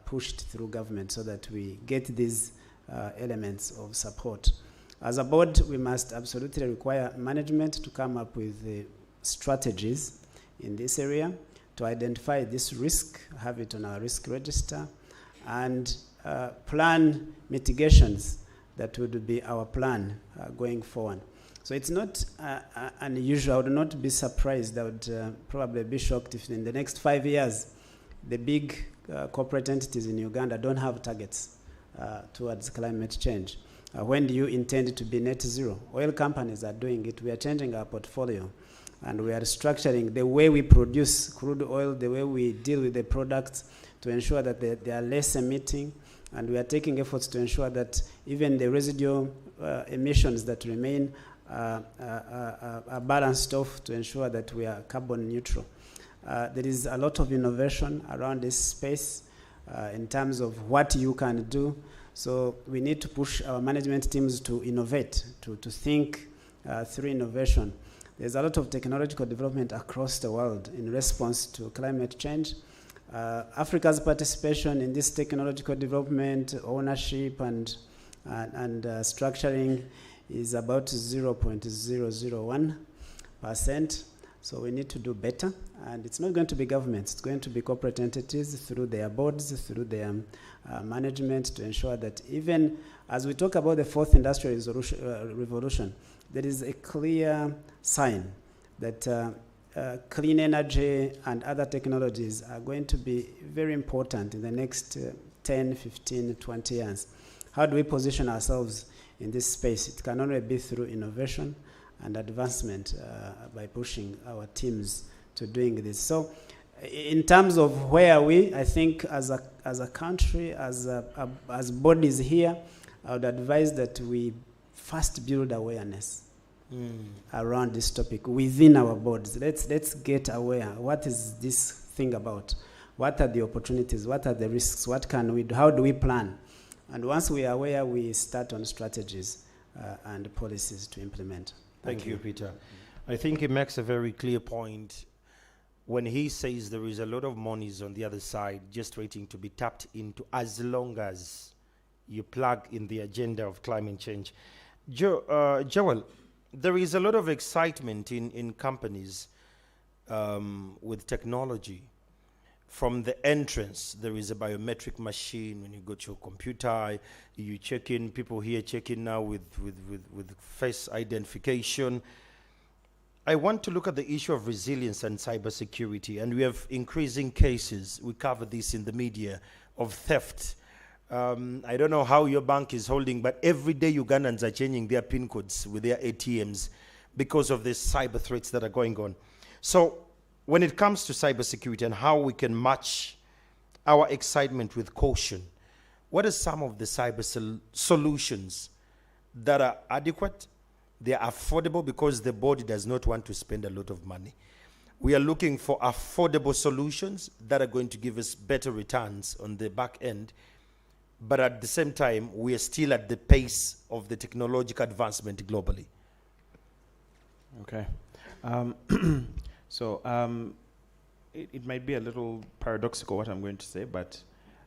S9: pushed through government so that we get these elements of support. As a board, we must absolutely require management to come up with strategies in this area to identify this risk, have it on our risk register, and plan mitigations that would be our plan going forward. So it's not unusual. I would not be surprised. I would probably be shocked if in the next 5 years, the big corporate entities in Uganda don't have targets towards climate change. When do you intend to be net zero? Oil companies are doing it. We are changing our portfolio, and we are structuring the way we produce crude oil, the way we deal with the products to ensure that they are less emitting, and we are taking efforts to ensure that even the residual emissions that remain are balanced off to ensure that we are carbon neutral. There is a lot of innovation around this space in terms of what you can do. So we need to push our management teams to innovate, to think through innovation. There's a lot of technological development across the world in response to climate change. Africa's participation in this technological development, ownership, and structuring is about 0.001%. So we need to do better. And it's not going to be governments. It's going to be corporate entities through their boards, through their management, to ensure that even as we talk about the fourth industrial revolution, there is a clear sign that clean energy and other technologies are going to be very important in the next 10, 15, 20 years. How do we position ourselves in this space? It can only be through innovation and advancement by pushing our teams to doing this. So in terms of where we, I think as a country, as bodies here, I would advise that we first build awareness around this topic within our boards. Let's get aware. What is this thing about? What are the opportunities? What are the risks? What can we do? How do we plan? And once we are aware, we start on strategies and policies to implement.
S1: Thank you, Peter. I think he makes a very clear point when he says there is a lot of monies on the other side just waiting to be tapped into as long as you plug in the agenda of climate change. Joel, there is a lot of excitement in companies with technology. From the entrance, there is a biometric machine. When you go to your computer, you check in. People here check in now with face identification. I want to look at the issue of resilience and cybersecurity, and we have increasing cases. We cover this in the media of theft. I don't know how your bank is holding, but every day Ugandans are changing their PIN codes with their ATMs because of the cyber threats that are going on. So when it comes to cybersecurity and how we can match our excitement with caution, what are some of the cyber solutions that are adequate? They are affordable because the body does not want to spend a lot of money. We are looking for affordable solutions that are going to give us better returns on the back end. But at the same time, we are still at the pace of the technological advancement globally.
S8: Okay. So it might be a little paradoxical what I'm going to say, but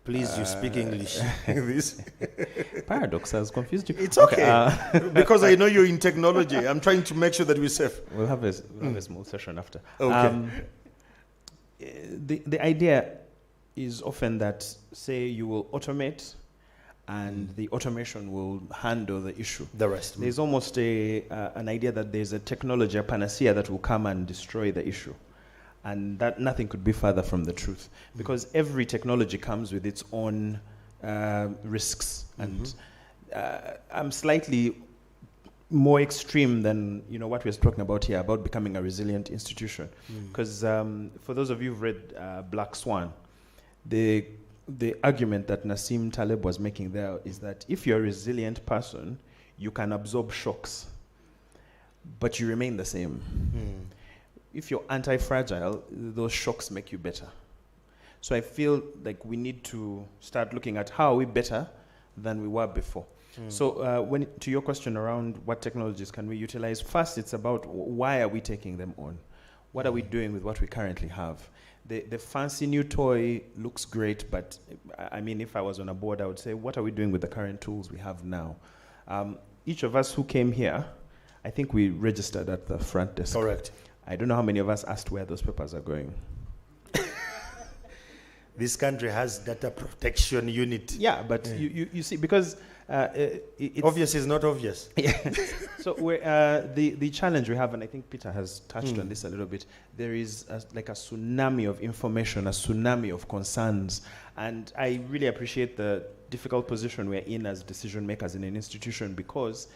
S1: please, you speak English. This
S8: paradox has confused you.
S1: It's okay, because I know you're in technology. I'm trying to make sure that we're safe.
S8: We'll have a small session after.
S1: Okay.
S8: The idea is often that, say, you will automate, and the automation will handle the issue.
S1: The rest.
S8: There's almost an idea that there's a technology, a panacea that will come and destroy the issue. And that nothing could be further from the truth. Because every technology comes with its own risks. And I'm slightly more extreme than what we're talking about here, about becoming a resilient institution. Because for those of you who've read Black Swan, the argument that Nassim Taleb was making there is that if you're a resilient person, you can absorb shocks, but you remain the same. If you're anti-fragile, those shocks make you better. So I feel like we need to start looking at how are we better than we were before. So to your question around what technologies can we utilize, first it's about why are we taking them on? What are we doing with what we currently have? The fancy new toy looks great, but I mean, if I was on a board, I would say, what are we doing with the current tools we have now? Each of us who came here, I think we registered at the front desk.
S1: Correct.
S8: I don't know how many of us asked where those papers are going.
S1: This country has data protection unit.
S8: Yeah, but you see, because it's
S1: obvious is not obvious.
S8: Yeah. So the challenge we have, and I think Peter has touched on this a little bit, there is like a tsunami of information, a tsunami of concerns, and I really appreciate the difficult position we're in as decision makers in an institution, because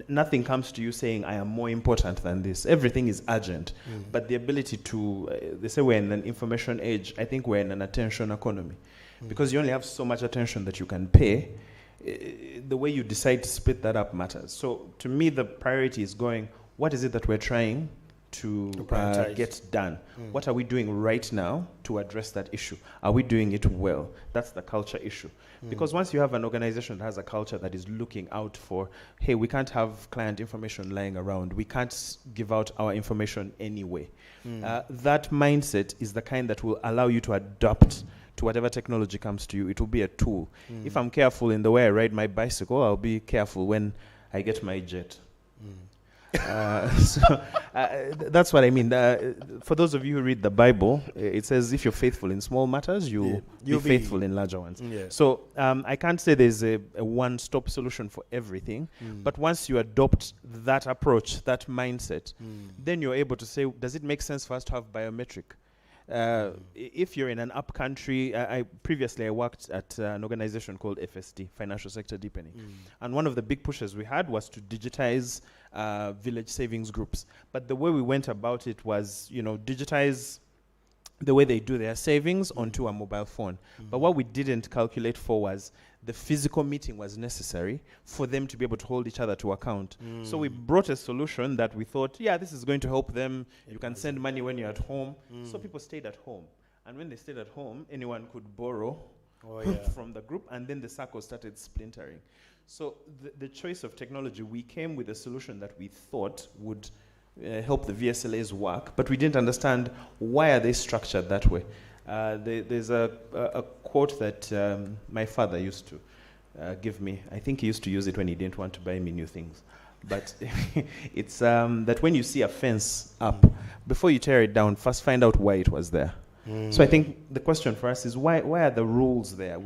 S8: nothing comes to you saying, I am more important than this. Everything is urgent. But the ability to, they say we're in an information age, I think we're in an attention economy. Because you only have so much attention that you can pay. The way you decide to split that up matters. So to me, the priority is going, what is it that we're trying to get done? What are we doing right now to address that issue? Are we doing it well? That's the culture issue. Because once you have an organization that has a culture that is looking out for, hey, we can't have client information lying around. We can't give out our information anyway. That mindset is the kind that will allow you to adapt to whatever technology comes to you. It will be a tool. If I'm careful in the way I ride my bicycle, I'll be careful when I get my jet. That's what I mean. For those of you who read the Bible, it says if you're faithful in small matters, you'll be faithful in larger ones.
S1: Yeah.
S8: So I can't say there's a one-stop solution for everything, but once you adopt that approach, that mindset, then you're able to say, does it make sense for us to have biometric? If you're in an up country, previously I worked at an organization called FSD, Financial Sector Deepening. And one of the big pushes we had was to digitize village savings groups. But the way we went about it was, digitize the way they do their savings onto a mobile phone. But what we didn't calculate for was the physical meeting was necessary for them to be able to hold each other to account. So we brought a solution that we thought, this is going to help them. You can send money when you're at home. So people stayed at home. And when they stayed at home, anyone could borrow from the group, and then the circle started splintering. So the choice of technology, we came with a solution that we thought would help the VSLAs work, but we didn't understand why are they structured that way. There's a quote that my father used to give me. I think he used to use it when he didn't want to buy me new things. But it's that when you see a fence up, before you tear it down, first find out why it was there. So I think the question for us is why are the rules there?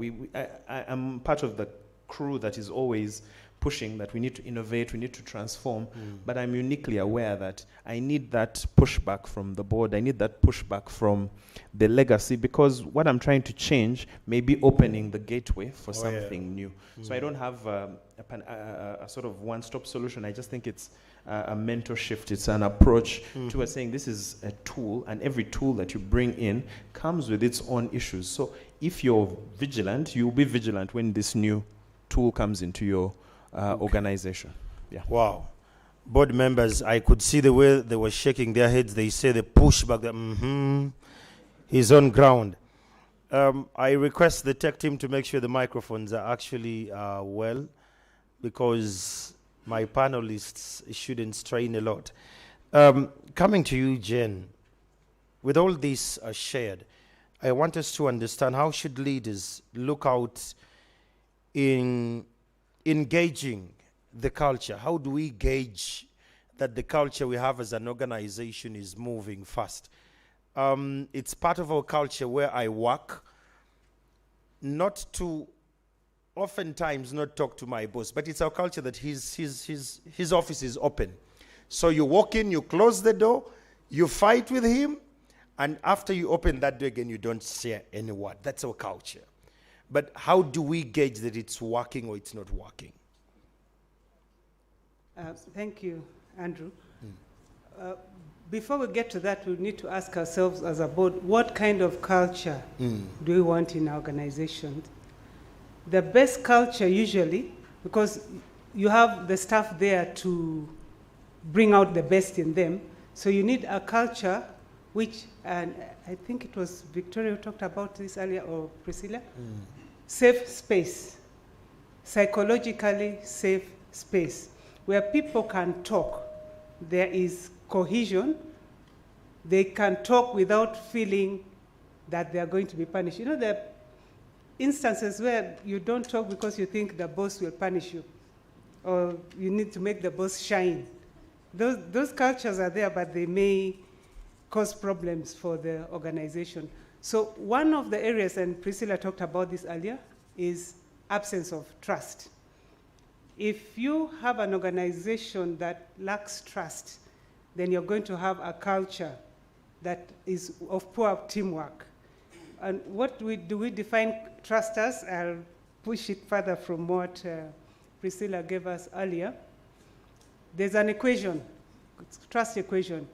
S8: I'm part of the crew that is always pushing that we need to innovate, we need to transform, but I'm uniquely aware that I need that pushback from the board, I need that pushback from the legacy, because what I'm trying to change may be opening the gateway for something new. So I don't have a sort of one-stop solution. I just think it's a mentor shift. It's an approach to saying this is a tool, and every tool that you bring in comes with its own issues. So if you're vigilant, you'll be vigilant when this new tool comes into your organization. Yeah.
S1: Wow. Board members, I could see the way they were shaking their heads. They say the pushback, he's on ground. I request the tech team to make sure the microphones are actually well, because my panelists shouldn't strain a lot. Coming to you, Jen, with all this shared, I want us to understand how should leaders look out in engaging the culture. How do we gauge that the culture we have as an organization is moving fast? It's part of our culture where I work, not to oftentimes not talk to my boss, but it's our culture that his office is open. So you walk in, you close the door, you fight with him, and after you open that door again, you don't share any word. That's our culture. But how do we gauge that it's working or it's not working?
S2: Thank you, Andrew. Before we get to that, we need to ask ourselves as a board, what kind of culture do we want in our organization? The best culture usually, because you have the staff there to bring out the best in them, so you need a culture which, and I think it was Victoria who talked about this earlier, or Priscilla, safe space, psychologically safe space, where people can talk. There is cohesion. They can talk without feeling that they are going to be punished. You know, there are instances where you don't talk because you think the boss will punish you, or you need to make the boss shine. Those cultures are there, but they may cause problems for the organization. So one of the areas, and Priscilla talked about this earlier, is absence of trust. If you have an organization that lacks trust, then you're going to have a culture that is of poor teamwork. And what do we define trust as? I'll push it further from what Priscilla gave us earlier. There's an equation, trust equation.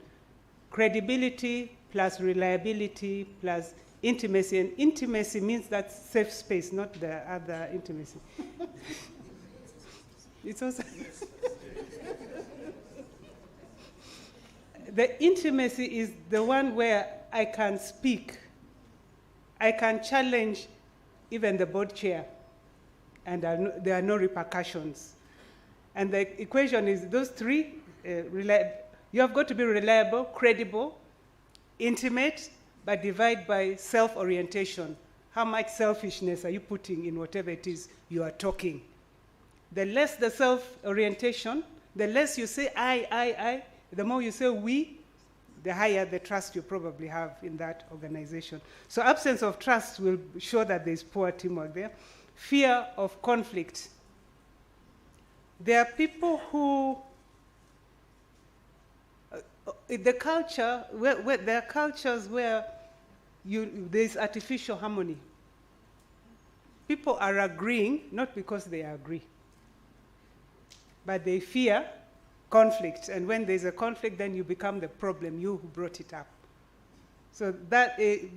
S2: Credibility plus reliability plus intimacy. And intimacy means that safe space, not the other intimacy. It's also the intimacy is the one where I can speak. I can challenge even the board chair, and there are no repercussions. And the equation is those three. You have got to be reliable, credible, intimate, but divide by self-orientation. How much selfishness are you putting in whatever it is you are talking? The less the self-orientation, the less you say I, the more you say we, the higher the trust you probably have in that organization. So absence of trust will show that there's poor teamwork there. Fear of conflict. There are people who, the culture, where there are cultures where there's artificial harmony. People are agreeing, not because they agree, but they fear conflict. And when there's a conflict, then you become the problem, you who brought it up. So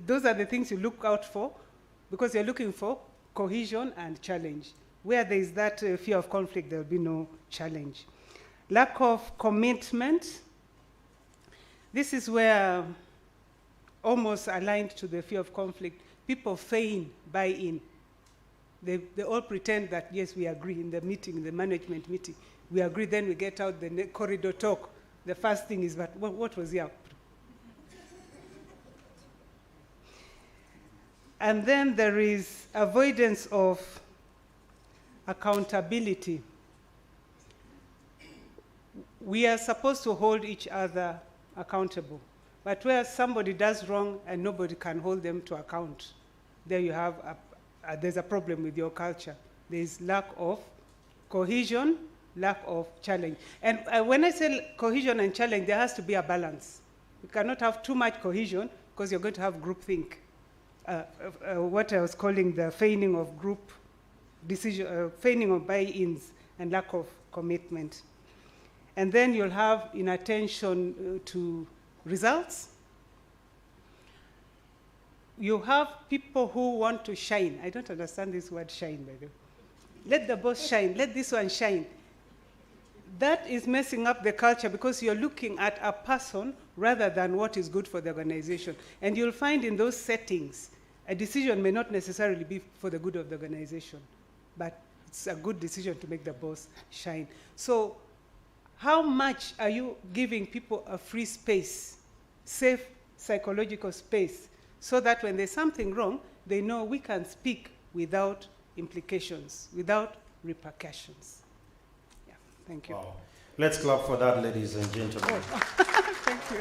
S2: those are the things you look out for, because you're looking for cohesion and challenge. Where there is that fear of conflict, there will be no challenge. Lack of commitment. This is where, almost aligned to the fear of conflict, people feign buy-in. They all pretend that, yes, we agree in the meeting, in the management meeting. We agree, then we get out the corridor talk. The first thing is, but what was he up to? And then there is avoidance of accountability. We are supposed to hold each other accountable. But where somebody does wrong and nobody can hold them to account, there you have there's a problem with your culture. There's lack of cohesion, lack of challenge. And when I say cohesion and challenge, there has to be a balance. You cannot have too much cohesion because you're going to have groupthink. What I was calling the feigning of group decision, feigning of buy-ins and lack of commitment. And then you'll have inattention to results. You have people who want to shine. I don't understand this word shine, by the way. Let the boss shine, let this one shine. That is messing up the culture because you're looking at a person rather than what is good for the organization. And you'll find in those settings, a decision may not necessarily be for the good of the organization, but it's a good decision to make the boss shine. So how much are you giving people a free space, safe psychological space, so that when there's something wrong, they know we can speak without implications, without repercussions. Yeah, thank you.
S1: Wow. Let's clap for that, ladies and gentlemen.
S2: Thank you.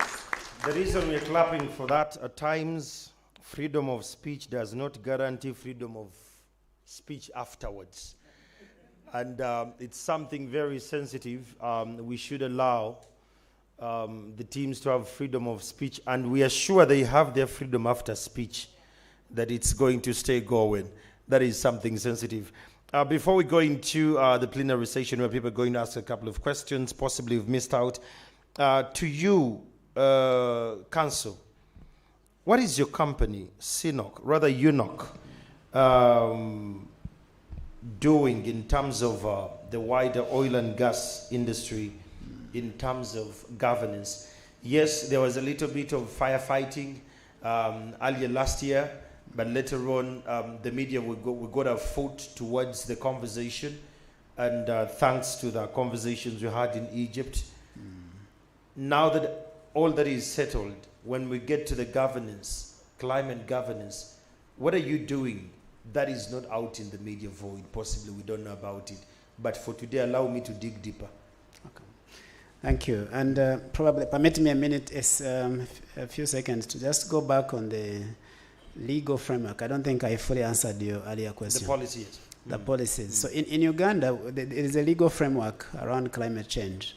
S1: The reason we're clapping for that, at times, freedom of speech does not guarantee freedom of speech afterwards. And it's something very sensitive. We should allow the teams to have freedom of speech, and we are sure they have their freedom after speech, that it's going to stay going. That is something sensitive. Before we go into the plenary session where people are going to ask a couple of questions, possibly you've missed out, to you, Council, what is your company, UNOC, doing in terms of the wider oil and gas industry, in terms of governance? Yes, there was a little bit of firefighting earlier last year, but later on, the media we got a foot towards the conversation, and thanks to the conversations we had in Egypt. Now that all that is settled, when we get to the governance, climate governance, what are you doing that is not out in the media void? Possibly we don't know about it, but for today, allow me to dig deeper.
S9: Okay. Thank you. And probably permit me a minute, a few seconds, to just go back on the legal framework. I don't think I fully answered your earlier question.
S1: The policies.
S9: The policies. So in Uganda, there is a legal framework around climate change.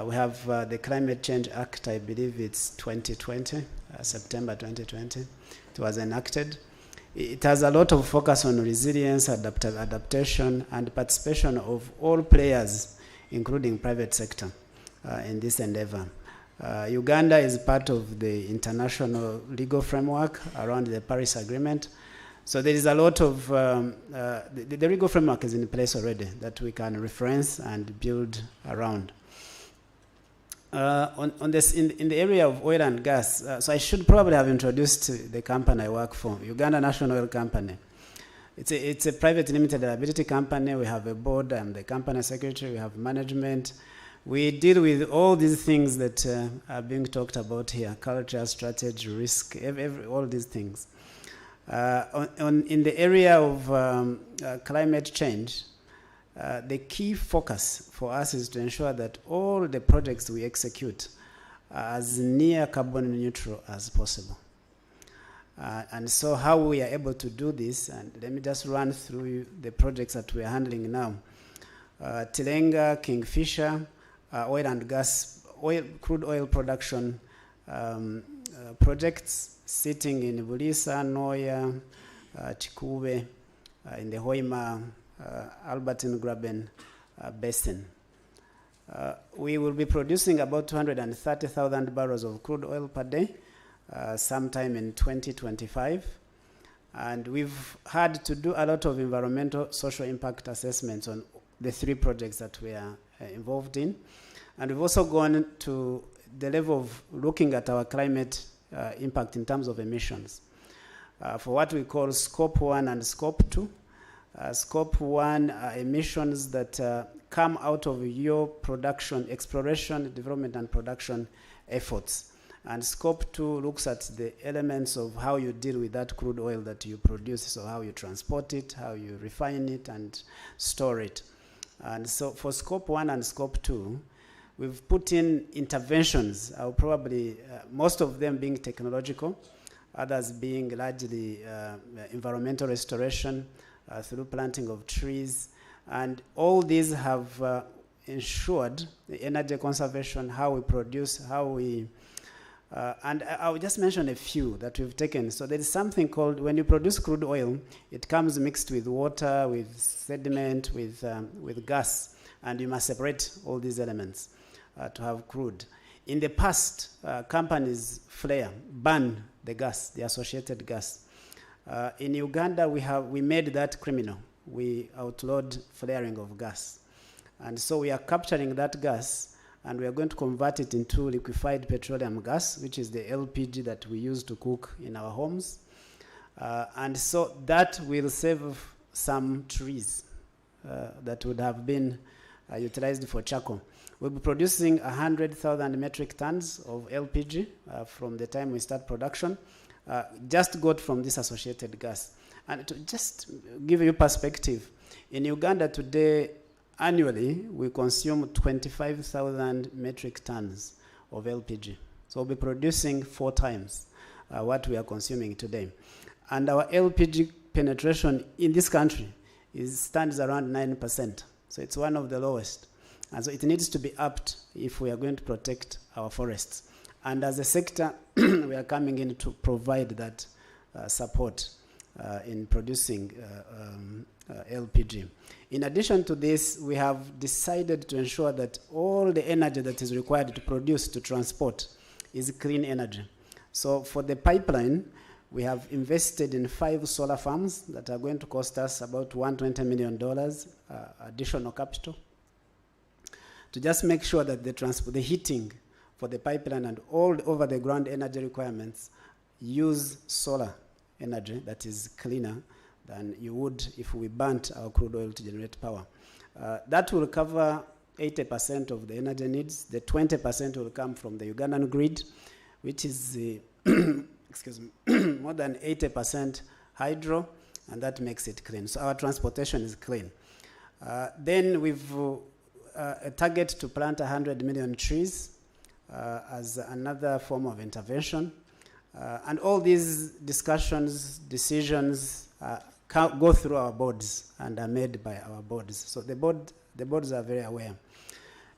S9: We have the Climate Change Act, I believe it's 2020, September 2020. It was enacted. It has a lot of focus on resilience, adaptation, and participation of all players, including private sector, in this endeavor. Uganda is part of the international legal framework around the Paris Agreement. So there is a lot of, the legal framework is in place already that we can reference and build around. On this, in the area of oil and gas, so I should probably have introduced the company I work for, Uganda National Oil Company. It's a private limited liability company. We have a board and the company secretary. We have management. We deal with all these things that are being talked about here: culture, strategy, risk, all these things. In the area of climate change, the key focus for us is to ensure that all the projects we execute are as near carbon neutral as possible. And so how we are able to do this, and let me just run through the projects that we are handling now. Tilenga, Kingfisher, oil and gas, crude oil production projects sitting in Bulisa, Noya, Chikube, in the Hoima, Albertine Graben basin. We will be producing about 230,000 barrels of crude oil per day sometime in 2025. And we've had to do a lot of environmental social impact assessments on the 3 projects that we are involved in. And we've also gone to the level of looking at our climate impact in terms of emissions. For what we call Scope 1 and Scope 2. Scope 1 are emissions that come out of your production, exploration, development, and production efforts. And Scope 2 looks at the elements of how you deal with that crude oil that you produce, so how you transport it, how you refine it, and store it. And so for Scope 1 and Scope 2, we've put in interventions, probably most of them being technological, others being largely environmental restoration, through planting of trees, and all these have ensured the energy conservation, how we produce, how we, and I'll just mention a few that we've taken. So there is something called, when you produce crude oil, it comes mixed with water, with sediment, with gas, and you must separate all these elements to have crude. In the past, companies burn the gas, the associated gas. In Uganda, we made that criminal. We outlawed flaring of gas. And so we are capturing that gas, and we are going to convert it into liquefied petroleum gas, which is the LPG that we use to cook in our homes. And so that will save some trees that would have been utilized for charcoal. We'll be producing 100,000 metric tons of LPG from the time we start production. Just got from this associated gas. And to just give you perspective, in Uganda today, annually, we consume 25,000 metric tons of LPG. So we'll be producing 4 times what we are consuming today. And our LPG penetration in this country stands around 9%. So it's one of the lowest. And so it needs to be upped if we are going to protect our forests. And as a sector, we are coming in to provide that support in producing LPG. In addition to this, we have decided to ensure that all the energy that is required to produce, to transport, is clean energy. So for the pipeline, we have invested in 5 solar farms that are going to cost us about $120 million additional capital, to just make sure that the heating for the pipeline and all over the ground energy requirements use solar energy that is cleaner than you would if we burnt our crude oil to generate power. That will cover 80% of the energy needs. The 20% will come from the Ugandan grid, which is excuse me, more than 80% hydro, and that makes it clean. So our transportation is clean. Then we've a target to plant 100 million trees as another form of intervention. And all these discussions, decisions go through our boards and are made by our boards. So the boards are very aware.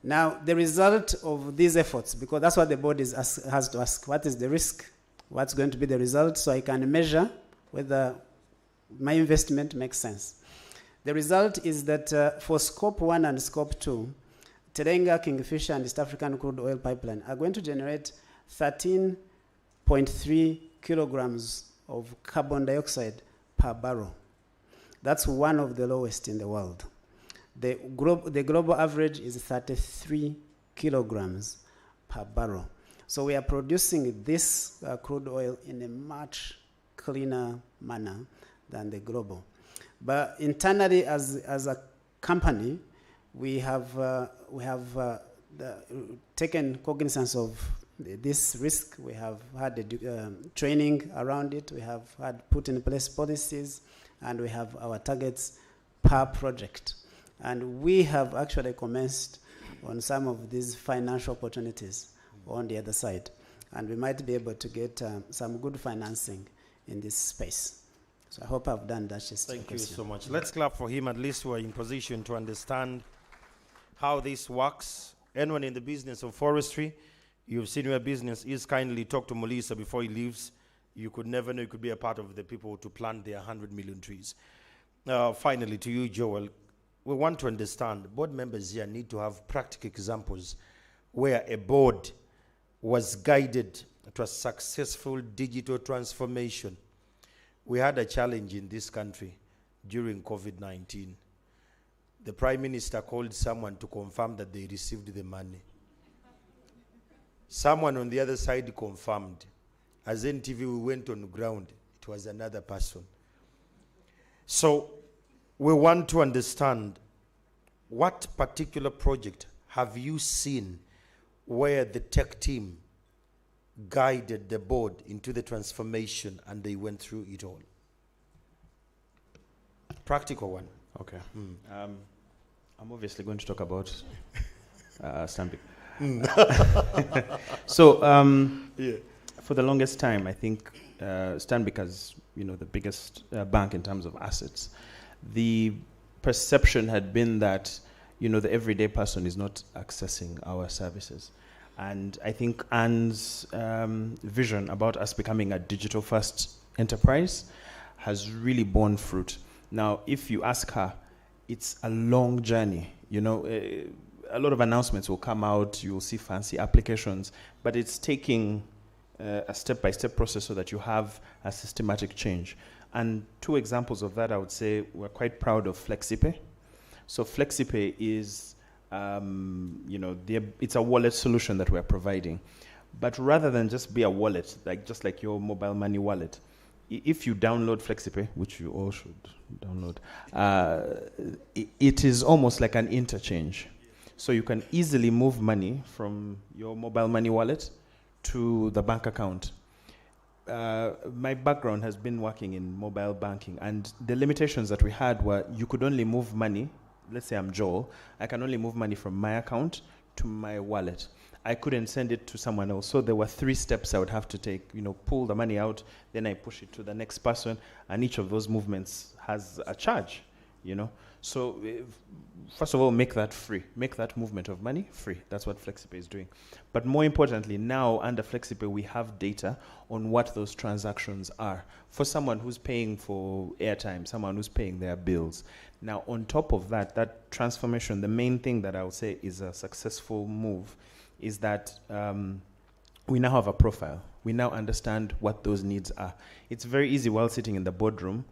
S9: Now, the result of these efforts, because that's what the board has to ask, what is the risk? What's going to be the result, so I can measure whether my investment makes sense. The result is that for Scope 1 and Scope 2, Terenga, Kingfisher, and East African Crude Oil Pipeline are going to generate 13.3 kilograms of carbon dioxide per barrel. That's one of the lowest in the world. The global average is 33 kilograms per barrel. So we are producing this crude oil in a much cleaner manner than the global. But internally, as a company, we have taken cognizance of this risk. We have had training around it. We have had put in place policies, and we have our targets per project. And we have actually commenced on some of these financial opportunities on the other side. And we might be able to get some good financing in this space. So I hope I've done that.
S1: Thank you so much. Let's clap for him. At least we're in position to understand how this works. Anyone in the business of forestry, you've seen where business is, kindly talk to Melissa before he leaves. You could never know you could be a part of the people to plant their 100 million trees. Finally, to you, Joel, we want to understand, board members here need to have practical examples where a board was guided to a successful digital transformation. We had a challenge in this country during COVID-19. The Prime Minister called someone to confirm that they received the money. Someone on the other side confirmed. As NTV, we went on the ground. It was another person. So we want to understand, what particular project have you seen where the tech team guided the board into the transformation and they went through it all? Practical one.
S8: Okay. I'm obviously going to talk about Stanbic. So, for the longest time, I think Stanbic as the biggest bank in terms of assets, the perception had been that the everyday person is not accessing our services. And I think Anne's vision about us becoming a digital-first enterprise has really borne fruit. Now, if you ask her, it's a long journey. A lot of announcements will come out, you'll see fancy applications, but it's taking a step-by-step process so that you have a systematic change. And 2 examples of that, I would say, we're quite proud of FlexiPay. So FlexiPay is, it's a wallet solution that we're providing. But rather than just be a wallet, just like your mobile money wallet, if you download FlexiPay, which you all should download, it is almost like an interchange. So you can easily move money from your mobile money wallet to the bank account. My background has been working in mobile banking, and the limitations that we had were you could only move money. Let's say I'm Joel. I can only move money from my account to my wallet. I couldn't send it to someone else. So there were 3 steps I would have to take. Pull the money out, then I push it to the next person, and each of those movements has a charge. So first of all, make that free. Make that movement of money free. That's what FlexiPay is doing. But more importantly, now under FlexiPay, we have data on what those transactions are. For someone who's paying for airtime, someone who's paying their bills. Now, on top of that, that transformation, the main thing that I would say is a successful move is that we now have a profile. We now understand what those needs are. It's very easy while sitting in the boardroom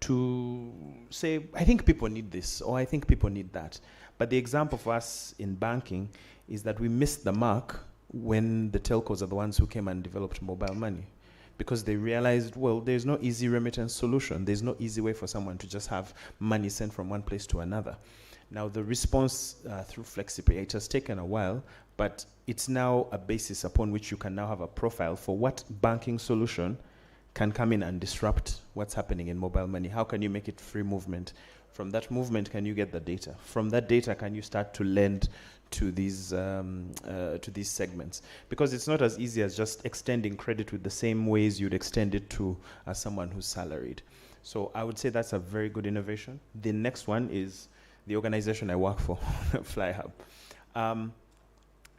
S8: to say, I think people need this, or I think people need that. But the example for us in banking is that we missed the mark when the telcos are the ones who came and developed mobile money. Because they realized, well, there's no easy remittance solution. There's no easy way for someone to just have money sent from one place to another. Now, the response through FlexiPay, it has taken a while, but it's now a basis upon which you can now have a profile for what banking solution can come in and disrupt what's happening in mobile money. How can you make it free movement? From that movement, can you get the data? From that data, can you start to lend to these segments? Because it's not as easy as just extending credit with the same ways you'd extend it to someone who's salaried. So I would say that's a very good innovation. The next one is the organization I work for, FlyHub.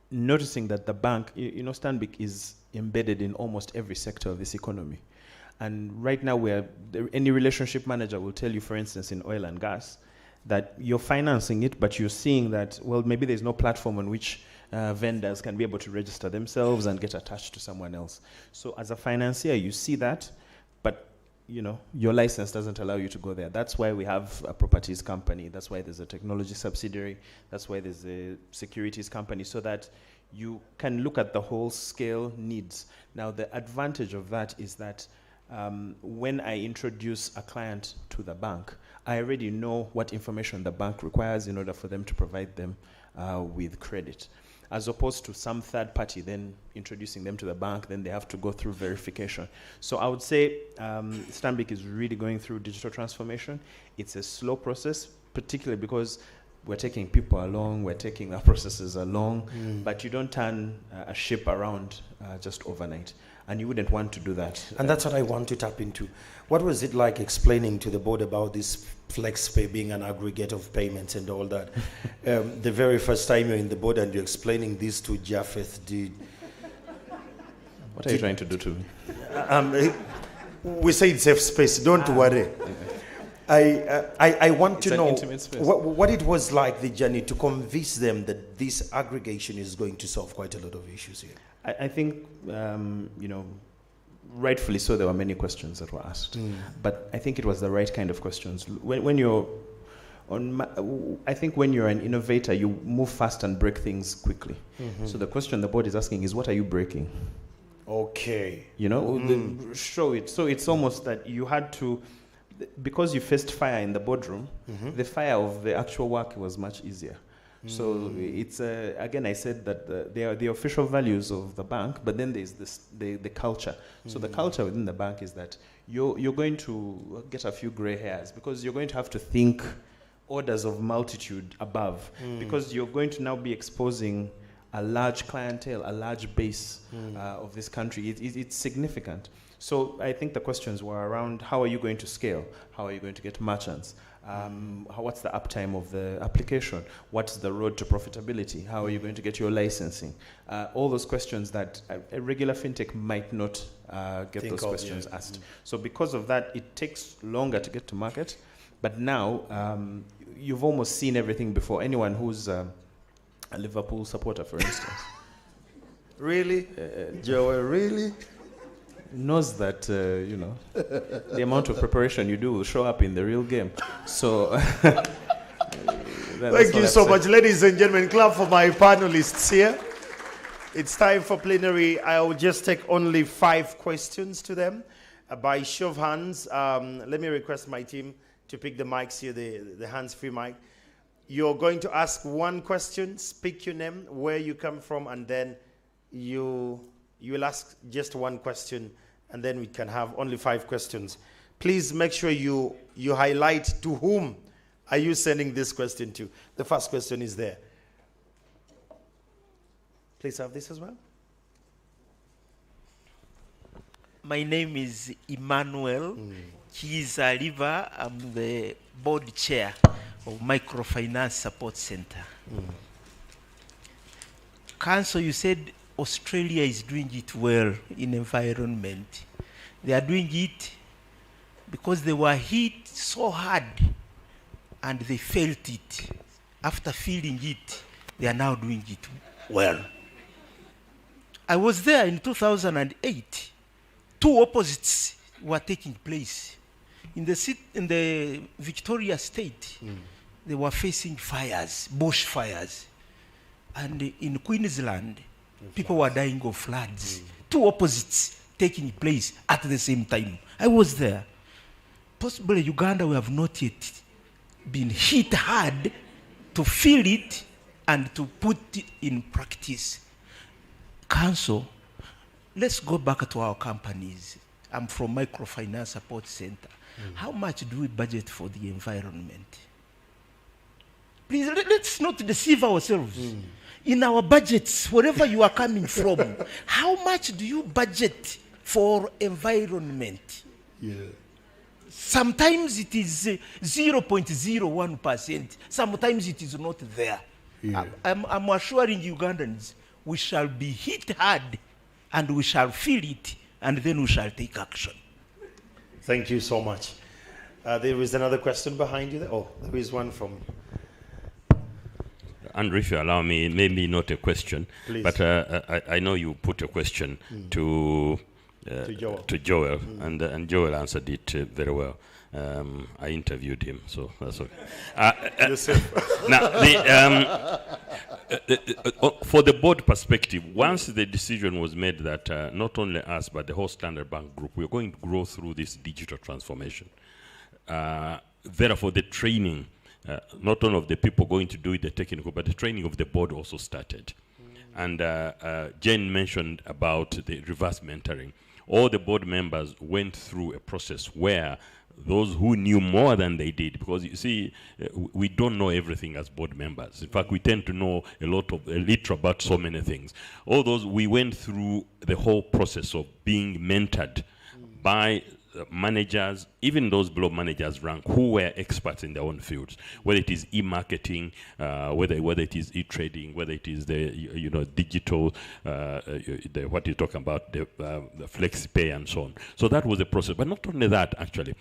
S8: Noticing that the bank, Stanbic is embedded in almost every sector of this economy. And right now, any relationship manager will tell you, for instance, in oil and gas, that you're financing it, but you're seeing that, well, maybe there's no platform on which vendors can be able to register themselves and get attached to someone else. So as a financier, you see that, but your license doesn't allow you to go there. That's why we have a properties company. That's why there's a technology subsidiary. That's why there's a securities company, so that you can look at the whole scale needs. Now, the advantage of that is that when I introduce a client to the bank, I already know what information the bank requires in order for them to provide them with credit. As opposed to some third party then introducing them to the bank, then they have to go through verification. So I would say Stanbic is really going through digital transformation. It's a slow process, particularly because we're taking people along, we're taking our processes along, but you don't turn a ship around just overnight. And you wouldn't want to do that.
S1: And that's what I want to tap into. What was it like explaining to the board about this FlexPay being an aggregate of payments and all that? The very first time you're in the board and you're explaining this to Japheth,
S8: what are you trying to do to me?
S1: We say it's safe space, don't worry. I want to know what it was like, the journey to convince them that this aggregation is going to solve quite a lot of issues here.
S8: I think, rightfully so, there were many questions that were asked. But I think it was the right kind of questions. When you're I think when you're an innovator, you move fast and break things quickly. So the question the board is asking is, what are you breaking?
S1: Okay.
S8: Show it. So it's almost that you had to, because you faced fire in the boardroom, the fire of the actual work was much easier. So it's, again, I said that they are the official values of the bank, but then there's the culture. So the culture within the bank is that you're going to get a few gray hairs, because you're going to have to think orders of multitude above, because you're going to now be exposing a large clientele, a large base of this country. It's significant. So I think the questions were around, how are you going to scale? How are you going to get merchants? What's the uptime of the application? What's the road to profitability? How are you going to get your licensing? All those questions that a regular fintech might not get those questions asked. So because of that, it takes longer to get to market. But now, you've almost seen everything before. Anyone who's a Liverpool supporter, for instance.
S1: Really? Joel, really?
S8: Knows that, the amount of preparation you do will show up in the real game. So,
S1: thank you so much, ladies and gentlemen. Clap for my panelists here. It's time for plenary. I will just take only 5 questions to them. By show of hands, let me request my team to pick the mics here, the hands-free mic. You're going to ask one question, speak your name, where you come from, and then you will ask just one question, and then we can have only 5 questions. Please make sure you highlight to whom are you sending this question to. The first question is there. Please have this as well.
S10: My name is Emmanuel Chizaliva. I'm the board chair of Microfinance Support Center. Council, you said Australia is doing it well in environment. They are doing it because they were hit so hard and they felt it. After feeling it, they are now doing it well. I was there in 2008. Two opposites were taking place. In the Victoria State, they were facing fires, bush fires. And in Queensland, people were dying of floods. Two opposites taking place at the same time. I was there. Possibly Uganda, we have not yet been hit hard to feel it and to put it in practice. Council, let's go back to our companies. I'm from Microfinance Support Center. How much do we budget for the environment? Please, let's not deceive ourselves. In our budgets, wherever you are coming from, how much do you budget for environment? Sometimes it is 0.01%. Sometimes it is not there. I'm assuring Ugandans, we shall be hit hard and we shall feel it and then we shall take action.
S1: Thank you so much. There is another question behind you there. Oh, there is one from...
S11: Andrew, if you allow me, maybe not a question,
S1: Please.
S11: but I know you put a question to Joel, and Joel answered it very well. I interviewed him, so that's okay. Now, for the board perspective, once the decision was made that not only us, but the whole Standard Bank Group, we're going to grow through this digital transformation. Therefore, the training, not only of the people going to do it, the technical, but the training of the board also started. And Jane mentioned about the reverse mentoring. All the board members went through a process where those who knew more than they did, because you see, we don't know everything as board members. In fact, we tend to know a little about so many things. All those, we went through the whole process of being mentored by managers, even those below managers rank, who were experts in their own fields, whether it is e-marketing, whether it is e-trading, whether it is the digital, what you're talking about, the flexi-pay and so on. So that was the process. But not only that, actually,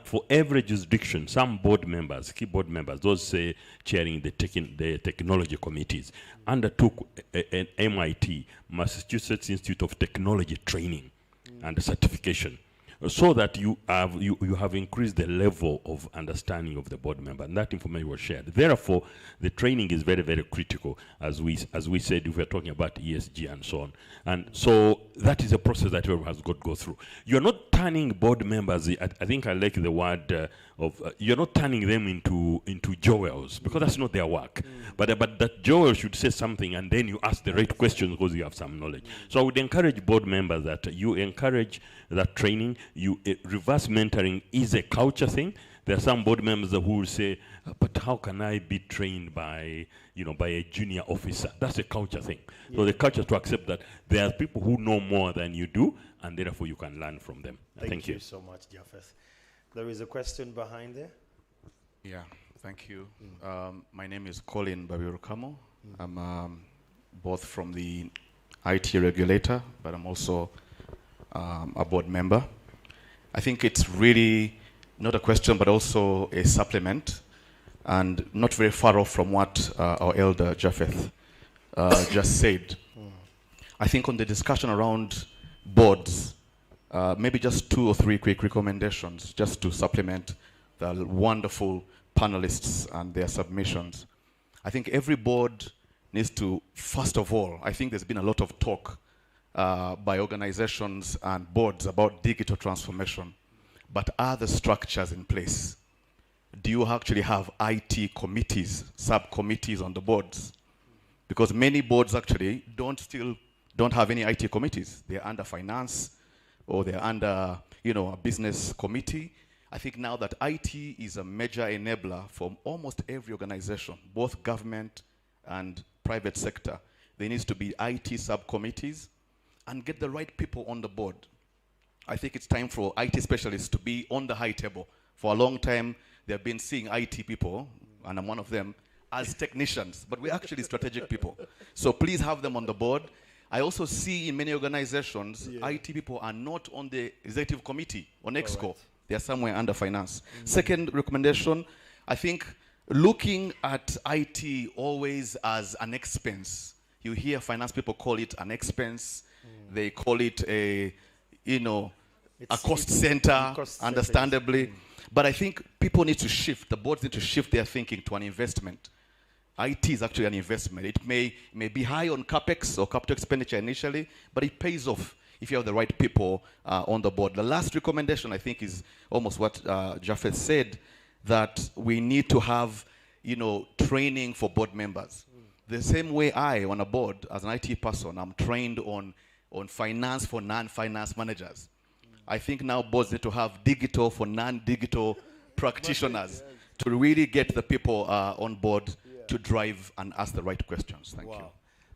S11: for every jurisdiction, some board members, key board members, those say chairing the technology committees, undertook an MIT, Massachusetts Institute of Technology training and certification, so that you have increased the level of understanding of the board member, and that information was shared. Therefore, the training is very, very critical, as we said, if we're talking about ESG and so on. And so that is a process that everyone has got to go through. You're not turning board members, I think I like the word you're not turning them into Joels, because that's not their work. But that Joel should say something, and then you ask the right questions because you have some knowledge. So I would encourage board members that you encourage that training. Reverse mentoring is a culture thing. There are some board members who will say, but how can I be trained by a junior officer? That's a culture thing. So the culture to accept that there are people who know more than you do, and therefore you can learn from them. Thank you
S1: so much, Japheth. There is a question behind there.
S12: Yeah, thank you. My name is Colin Babirukamo. I'm both from the IT regulator, but I'm also a board member. I think it's really not a question, but also a supplement, and not very far off from what our elder Japheth just said. I think on the discussion around boards, maybe just 2 or 3 quick recommendations just to supplement the wonderful panelists and their submissions. I think every board needs to, first of all, I think there's been a lot of talk by organizations and boards about digital transformation, but are the structures in place? Do you actually have IT committees, subcommittees on the boards? Because many boards actually don't have any IT committees. They're under finance, or they're under a business committee. I think now that IT is a major enabler for almost every organization, both government and private sector, there needs to be IT subcommittees and get the right people on the board. I think it's time for IT specialists to be on the high table. For a long time, they've been seeing IT people, and I'm one of them, as technicians, but we're actually strategic people. So please have them on the board. I also see in many organizations, IT people are not on the executive committee on EXCO. Right. They are somewhere under finance. Second recommendation, I think looking at IT always as an expense. You hear finance people call it an expense. They call it a cost center, understandably. But I think people need to shift. The boards need to shift their thinking to an investment. IT is actually an investment. It may be high on capex or capital expenditure initially, but it pays off if you have the right people on the board. The last recommendation, I think, is almost what Japheth said, that we need to have, training for board members. The same way I, on a board, as an IT person, I'm trained on finance for non-finance managers. I think now boards need to have digital for non-digital practitioners to really get the people on board to drive and ask the right questions. Thank you.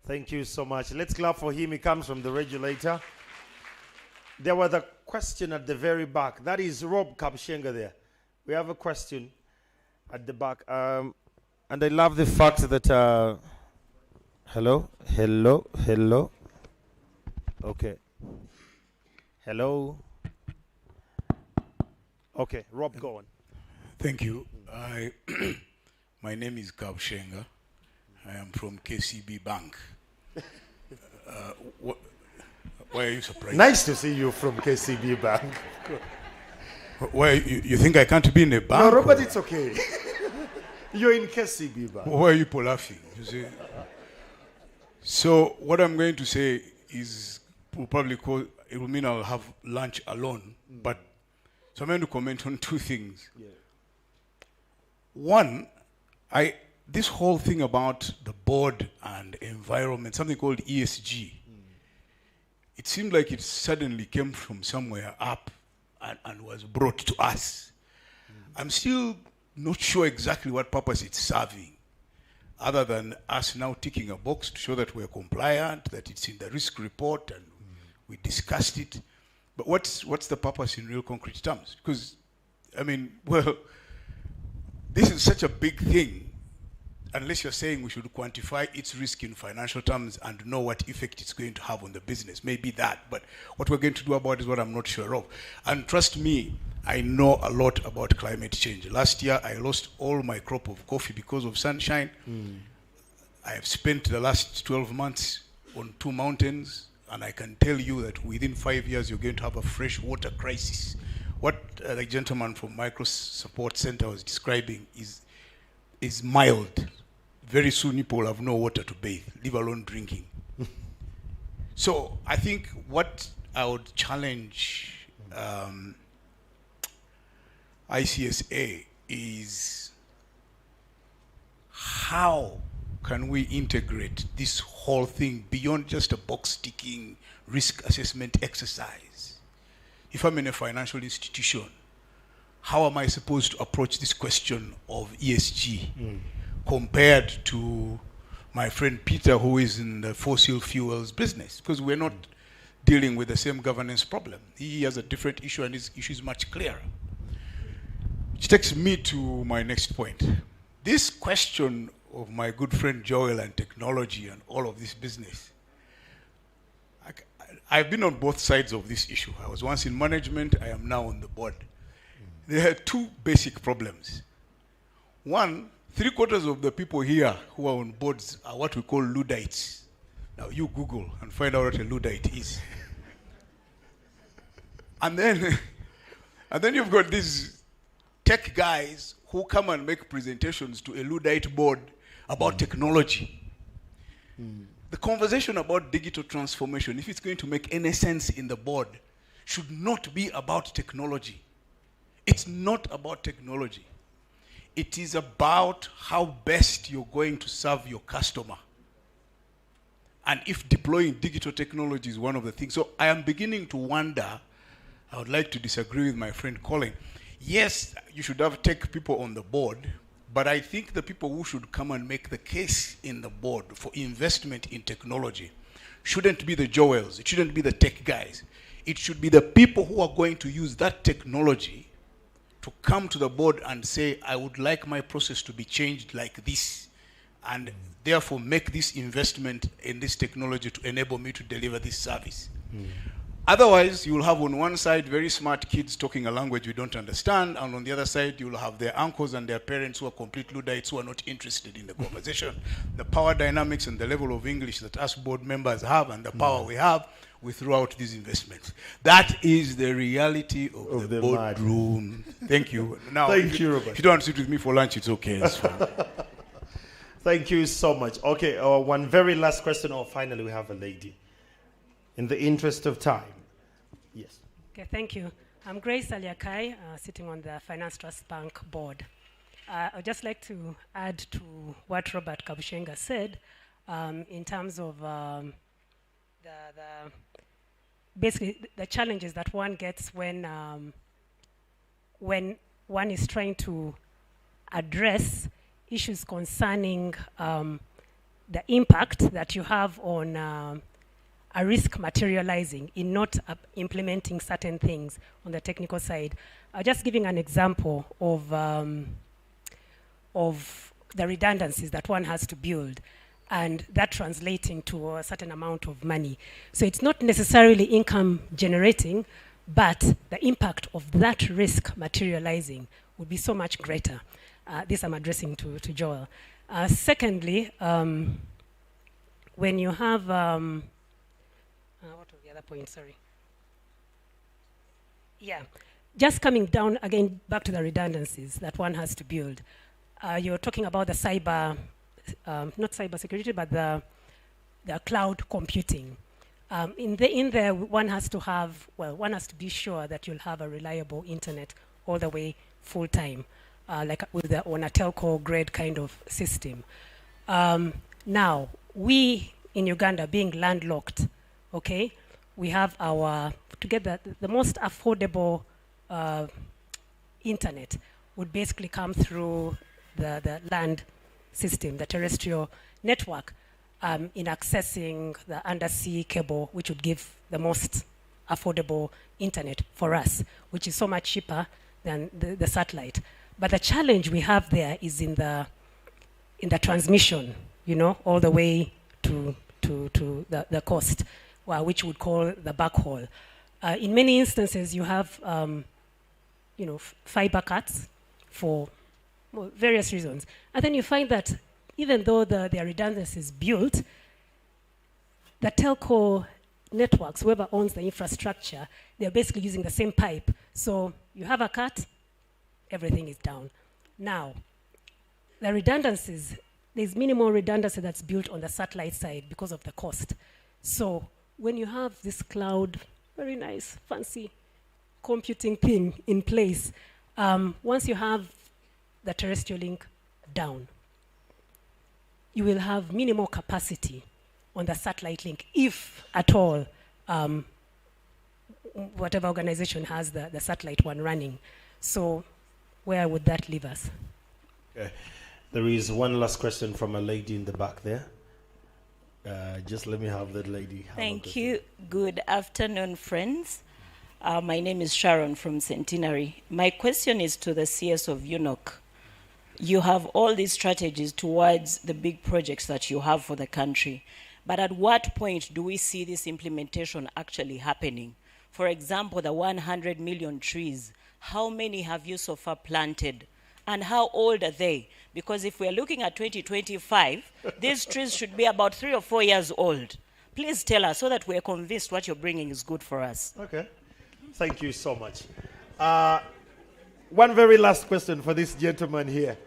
S1: Thank you so much. Let's clap for him. He comes from the regulator. There was a question at the very back. That is Rob Kabshenga there. We have a question at the back. And I love the fact that... hello? Okay. Hello? Okay, Rob, go on.
S13: Thank you. My name is Kabshenga. I am from KCB Bank. Why are you surprised?
S1: Nice to see you from KCB Bank.
S13: Why you think I can't be in a bank?
S1: No, Robert, it's okay. You're in KCB Bank.
S13: Why are you laughing? You see? So what I'm going to say is it will mean I'll have lunch alone. But so I'm going to comment on two things. Yeah. One, this whole thing about the board and environment, something called ESG, it seemed like it suddenly came from somewhere up and was brought to us. I'm still not sure exactly what purpose it's serving, other than us now ticking a box to show that we're compliant, that it's in the risk report, and we discussed it. But what's the purpose in real concrete terms? Because, this is such a big thing, unless you're saying we should quantify its risk in financial terms and know what effect it's going to have on the business. Maybe that, but what we're going to do about it is what I'm not sure of. And trust me, I know a lot about climate change. Last year, I lost all my crop of coffee because of sunshine. I have spent the last 12 months on 2 mountains, and I can tell you that within 5 years, you're going to have a fresh water crisis. What the gentleman from Micro Support Center was describing is mild. Very soon people will have no water to bathe, leave alone drinking. So I think what I would challenge ICSA is how can we integrate this whole thing beyond just a box-ticking risk assessment exercise? If I'm in a financial institution, how am I supposed to approach this question of ESG compared to my friend Peter, who is in the fossil fuels business? Because we're not dealing with the same governance problem. He has a different issue, and his issue is much clearer. Which takes me to my next point. This question of my good friend Joel and technology and all of this business, I've been on both sides of this issue. I was once in management, I am now on the board. There are two basic problems. One, 3/4 of the people here who are on boards are what we call Luddites. Now you Google and find out what a Luddite is. And then you've got these tech guys who come and make presentations to a Luddite board about technology. The conversation about digital transformation, if it's going to make any sense in the board, should not be about technology. It's not about technology. It is about how best you're going to serve your customer. And if deploying digital technology is one of the things. So I am beginning to wonder, I would like to disagree with my friend Colin. Yes, you should have tech people on the board, but I think the people who should come and make the case in the board for investment in technology shouldn't be the Joels, it shouldn't be the tech guys. It should be the people who are going to use that technology to come to the board and say, I would like my process to be changed like this, and therefore make this investment in this technology to enable me to deliver this service. Otherwise, you will have on one side very smart kids talking a language we don't understand, and on the other side, you will have their uncles and their parents who are complete Luddites who are not interested in the conversation. The power dynamics and the level of English that us board members have and the power we have, we throw out these investments. That is the reality of the boardroom. Thank you. Now,
S1: Thank you, Robert.
S13: If you don't want to sit with me for lunch, it's okay. It's fine.
S1: Thank you so much. Okay, one very last question, or finally we have a lady. In the interest of time. Yes.
S14: Okay, thank you. I'm Grace Aliakai, sitting on the Finance Trust Bank board. I'd just like to add to what Robert Kabushenga said in terms of basically the challenges that one gets when one is trying to address issues concerning the impact that you have on a risk materializing in not implementing certain things on the technical side. Just giving an example of the redundancies that one has to build, and that translating to a certain amount of money. So it's not necessarily income generating, but the impact of that risk materializing would be so much greater. This I'm addressing to Joel. Secondly, when you have what was the other point? Sorry. Yeah, just coming down again back to the redundancies that one has to build. You're talking about the cyber, not cyber security, but the cloud computing. In there, one has to be sure that you'll have a reliable internet all the way full time, like on a telco grade kind of system. Now, we in Uganda being landlocked, okay, we have to get the most affordable internet would basically come through the land system, the terrestrial network, in accessing the undersea cable, which would give the most affordable internet for us, which is so much cheaper than the satellite. But the challenge we have there is in the transmission, all the way to the coast, which would call the backhaul. In many instances, you have, fiber cuts for various reasons. And then you find that even though there are redundancies built, the telco networks, whoever owns the infrastructure, they're basically using the same pipe. So you have a cut, everything is down. Now, the redundancies, there's minimal redundancy that's built on the satellite side because of the cost. So when you have this cloud, very nice, fancy computing thing in place, once you have the terrestrial link down, you will have minimal capacity on the satellite link, if at all, whatever organization has the satellite one running. So where would that leave us?
S1: Okay. There is one last question from a lady in the back there. Just let me have that lady.
S15: Thank you. Good afternoon, friends. My name is Sharon from Centenary. My question is to the CS of UNOC. You have all these strategies towards the big projects that you have for the country. But at what point do we see this implementation actually happening? For example, the 100 million trees, how many have you so far planted? And how old are they? Because if we're looking at 2025, these trees should be about 3 or 4 years old. Please tell us so that we're convinced what you're bringing is good for us.
S1: Okay. Thank you so much. One very last question for this gentleman here.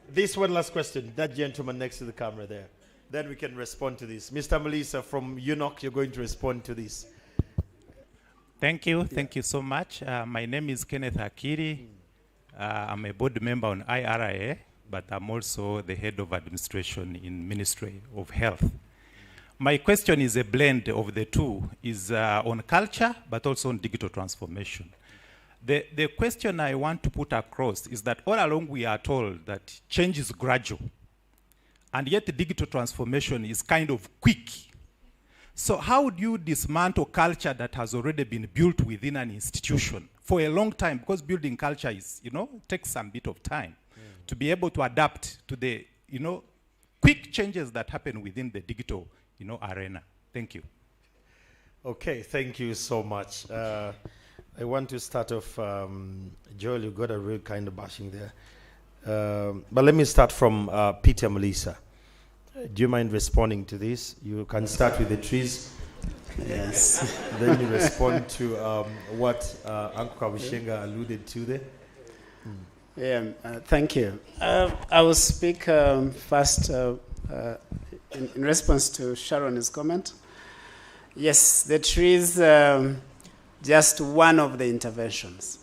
S1: This one last question, that gentleman next to the camera there. Then we can respond to this. Mr. Melissa from UNOC, you're going to respond to this.
S16: Thank you. Thank you so much. My name is Kenneth Akiri. I'm a board member on IRIA, but I'm also the head of administration in Ministry of Health. My question is a blend of the two, is on culture, but also on digital transformation. The question I want to put across is that all along we are told that change is gradual, and yet the digital transformation is kind of quick. So how do you dismantle culture that has already been built within an institution for a long time? Because building culture is, takes some bit of time to be able to adapt to the, quick changes that happen within the digital, arena. Thank you.
S1: Okay, thank you so much. I want to start off, Joel, you got a real kind of bashing there. But let me start from Peter Melissa. Do you mind responding to this? You can start with the trees.
S9: Yes.
S1: Then you respond to what Uncle Kabushenga alluded to there.
S9: Yeah, thank you. I will speak first in response to Sharon's comment. Yes, the trees, just one of the interventions.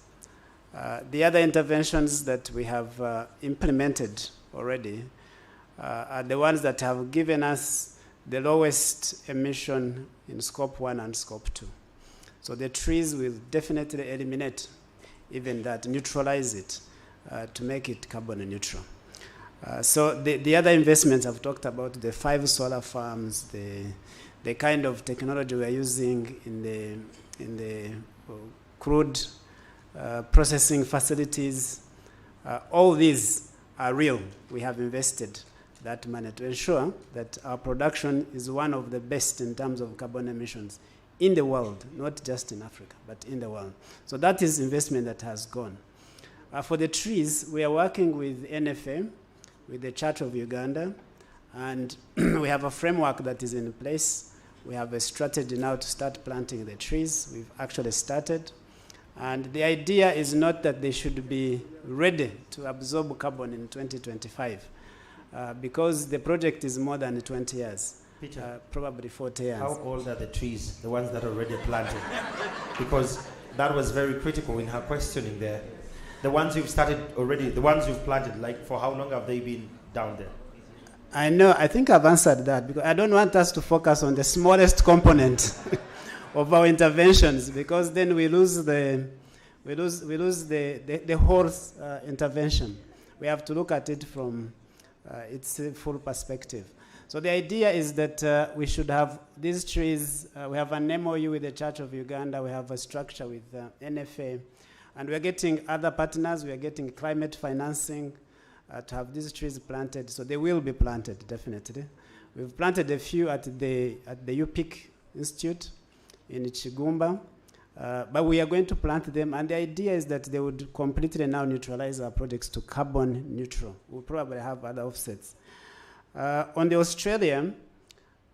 S9: The other interventions that we have implemented already are the ones that have given us the lowest emission in Scope 1 and Scope 2. So the trees will definitely eliminate even that, neutralize it to make it carbon neutral. So the other investments I've talked about, the 5 solar farms, the kind of technology we are using in the crude processing facilities, all these are real. We have invested that money to ensure that our production is one of the best in terms of carbon emissions in the world, not just in Africa, but in the world. So that is investment that has gone. For the trees, we are working with NFA, with the Church of Uganda, and we have a framework that is in place. We have a strategy now to start planting the trees. We've actually started. And the idea is not that they should be ready to absorb carbon in 2025, because the project is more than 20 years,
S1: Peter,
S9: probably 40 years.
S1: How old are the trees, the ones that are already planted? Because that was very critical in her questioning there. The ones you've started already, the ones you've planted, like for how long have they been down there?
S9: I know, I think I've answered that, because I don't want us to focus on the smallest component of our interventions, because then we lose the whole intervention. We have to look at it from its full perspective. So the idea is that we should have these trees. We have an MOU with the Church of Uganda. We have a structure with NFA. And we're getting other partners. We are getting climate financing to have these trees planted. So they will be planted, definitely. We've planted a few at the UPIC Institute in Chigumba. But we are going to plant them. And the idea is that they would completely now neutralize our projects to carbon neutral. We'll probably have other offsets. On the Australian,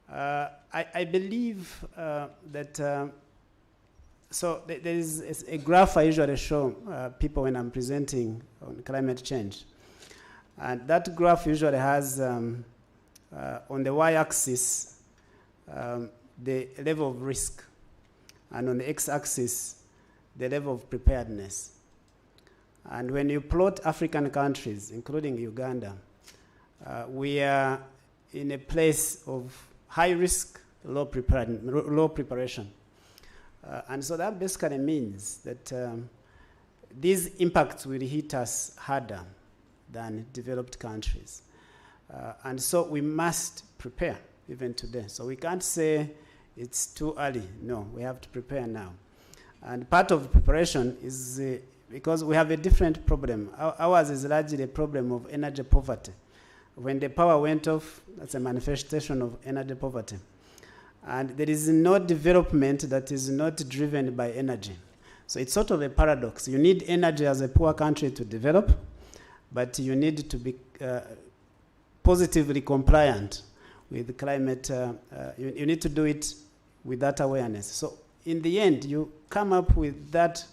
S9: I believe that so there is a graph I usually show people when I'm presenting on climate change. And that graph usually has, on the y-axis, the level of risk, and on the x-axis, the level of preparedness. And when you plot African countries, including Uganda, we are in a place of high risk, low preparation. And so that basically means that these impacts will hit us harder than developed countries. And so we must prepare even today. So we can't say it's too early. No, we have to prepare now. And part of preparation is because we have a different problem. Ours is largely a problem of energy poverty. When the power went off, that's a manifestation of energy poverty. And there is no development that is not driven by energy. So it's sort of a paradox. You need energy as a poor country to develop, but you need to be positively compliant with climate. You need to do it with that awareness. So in the end, you come up with that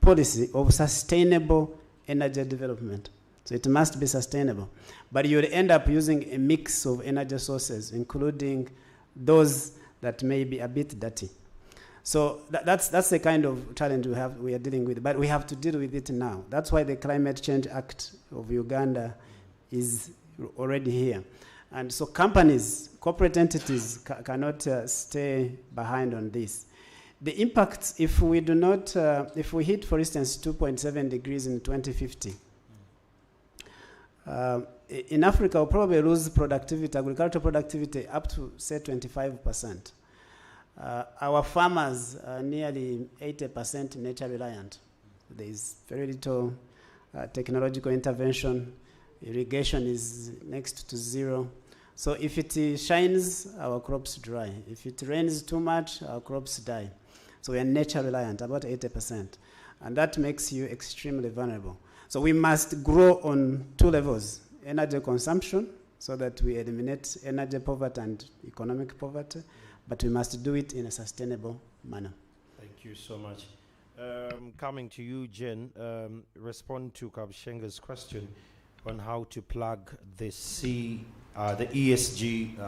S9: policy of sustainable energy development. So it must be sustainable. But you'll end up using a mix of energy sources, including those that may be a bit dirty. So that's the kind of challenge we are dealing with. But we have to deal with it now. That's why the Climate Change Act of Uganda is already here. And so companies, corporate entities cannot stay behind on this. The impacts, if we do not, if we hit, for instance, 2.7 degrees in 2050, in Africa, we'll probably lose productivity, agricultural productivity, up to, say, 25%. Our farmers are nearly 80% nature reliant. There is very little technological intervention. Irrigation is next to zero. So if it shines, our crops dry. If it rains too much, our crops die. So we are nature reliant, about 80%. And that makes you extremely vulnerable. So we must grow on two levels: energy consumption, so that we eliminate energy poverty and economic poverty, but we must do it in a sustainable manner.
S1: Thank you so much. Coming to you, Jen, respond to Kabshenga's question on how to plug the ESG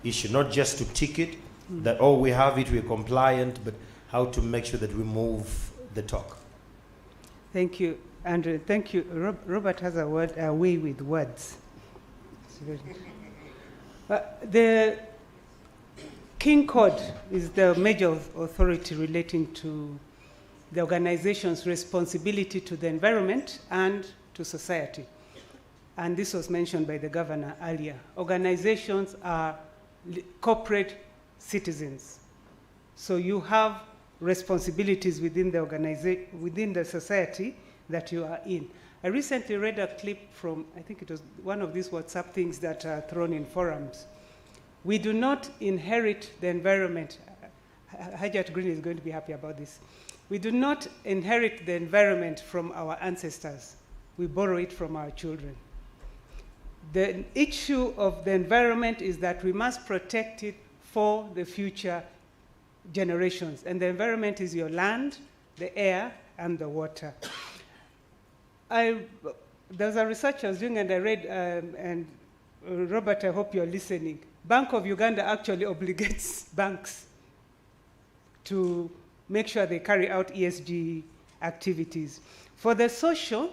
S1: issue, not just to tick it, that, oh, we have it, we're compliant, but how to make sure that we move the talk.
S2: Thank you, Andrew. Thank you. Robert has a way with words. The King Code is the major authority relating to the organization's responsibility to the environment and to society. And this was mentioned by the governor earlier. Organizations are corporate citizens. So you have responsibilities within the within the society that you are in. I recently read a clip from, I think it was one of these WhatsApp things that are thrown in forums. We do not inherit the environment. Hajat Green is going to be happy about this. We do not inherit the environment from our ancestors. We borrow it from our children. The issue of the environment is that we must protect it for the future generations. And the environment is your land, the air, and the water. There's a research I was doing, and I read, and Robert, I hope you're listening. Bank of Uganda actually obligates banks to make sure they carry out ESG activities. For the social,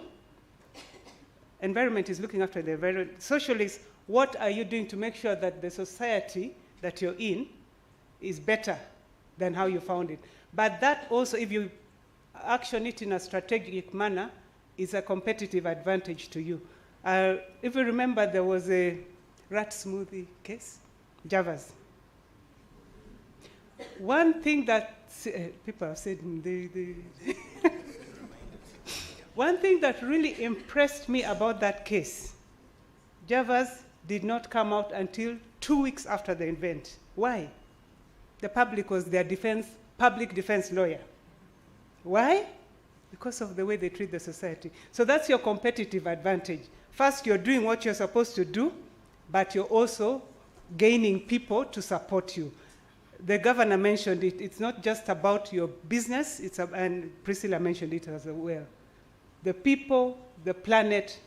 S2: environment is looking after the environment. Social is, what are you doing to make sure that the society that you're in is better than how you found it? But that also, if you action it in a strategic manner, is a competitive advantage to you. If you remember, there was a rat smoothie case, Javas. One thing that people have said, one thing that really impressed me about that case, Javas did not come out until 2 weeks after the event. Why? The public was their public defense lawyer. Why? Because of the way they treat the society. So that's your competitive advantage. First, you're doing what you're supposed to do, but you're also gaining people to support you. The governor mentioned it. It's not just about your business, and Priscilla mentioned it as well. The people, the planet,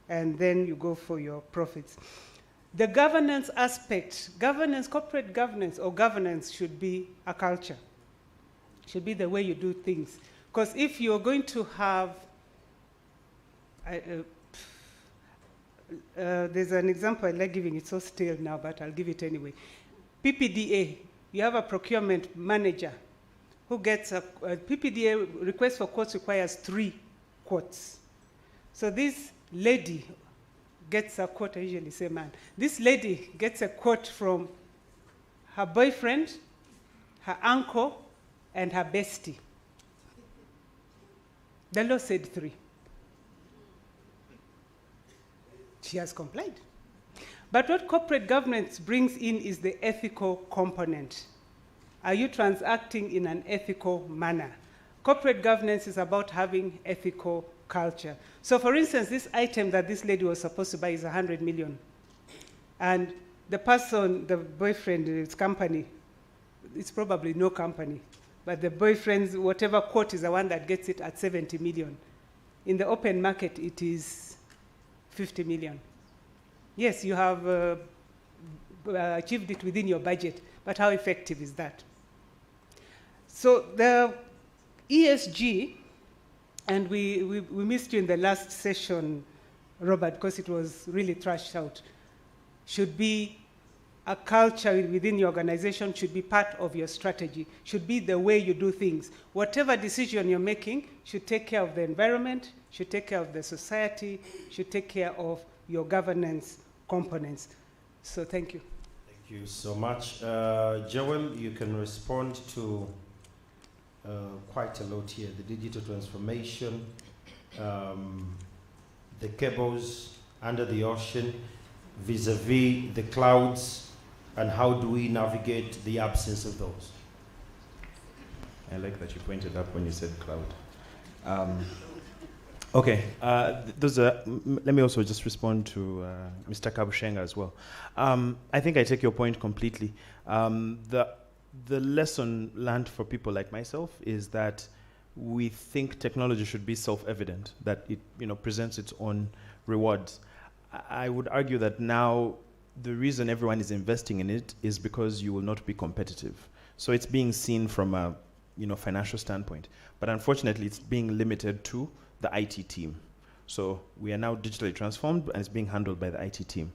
S2: and then you go for your profits. The governance aspect, corporate governance or governance should be a culture. Should be the way you do things. Because if you're going to have, there's an example I like giving, it's so stale now, but I'll give it anyway. PPDA, you have a procurement manager who gets a PPDA request for quotes requires 3 quotes. So this lady gets a quote, I usually say man. This lady gets a quote from her boyfriend, her uncle, and her bestie. The law said 3. She has complied. But what corporate governance brings in is the ethical component. Are you transacting in an ethical manner? Corporate governance is about having ethical culture. So for instance, this item that this lady was supposed to buy is 100 million. And the person, the boyfriend, his company, it's probably no company, but the boyfriend's whatever quote is the one that gets it at 70 million. In the open market, it is 50 million. Yes, you have achieved it within your budget, but how effective is that? So the ESG, and we missed you in the last session, Robert, because it was really thrashed out, should be a culture within your organization, should be part of your strategy, should be the way you do things. Whatever decision you're making should take care of the environment, should take care of the society, should take care of your governance components. So thank you.
S1: Thank Thank you so much. Joel, you can respond to quite a lot here. The digital transformation, the cables under the ocean, vis-a-vis the clouds, and how do we navigate the absence of those?
S8: I like that you pointed up when you said cloud. Okay, let me also just respond to Mr. Kabushenga as well. I think I take your point completely. The lesson learned for people like myself is that we think technology should be self-evident, that it presents its own rewards. I would argue that now the reason everyone is investing in it is because you will not be competitive. So it's being seen from a financial standpoint. But unfortunately, it's being limited to the IT team. So we are now digitally transformed and it's being handled by the IT team.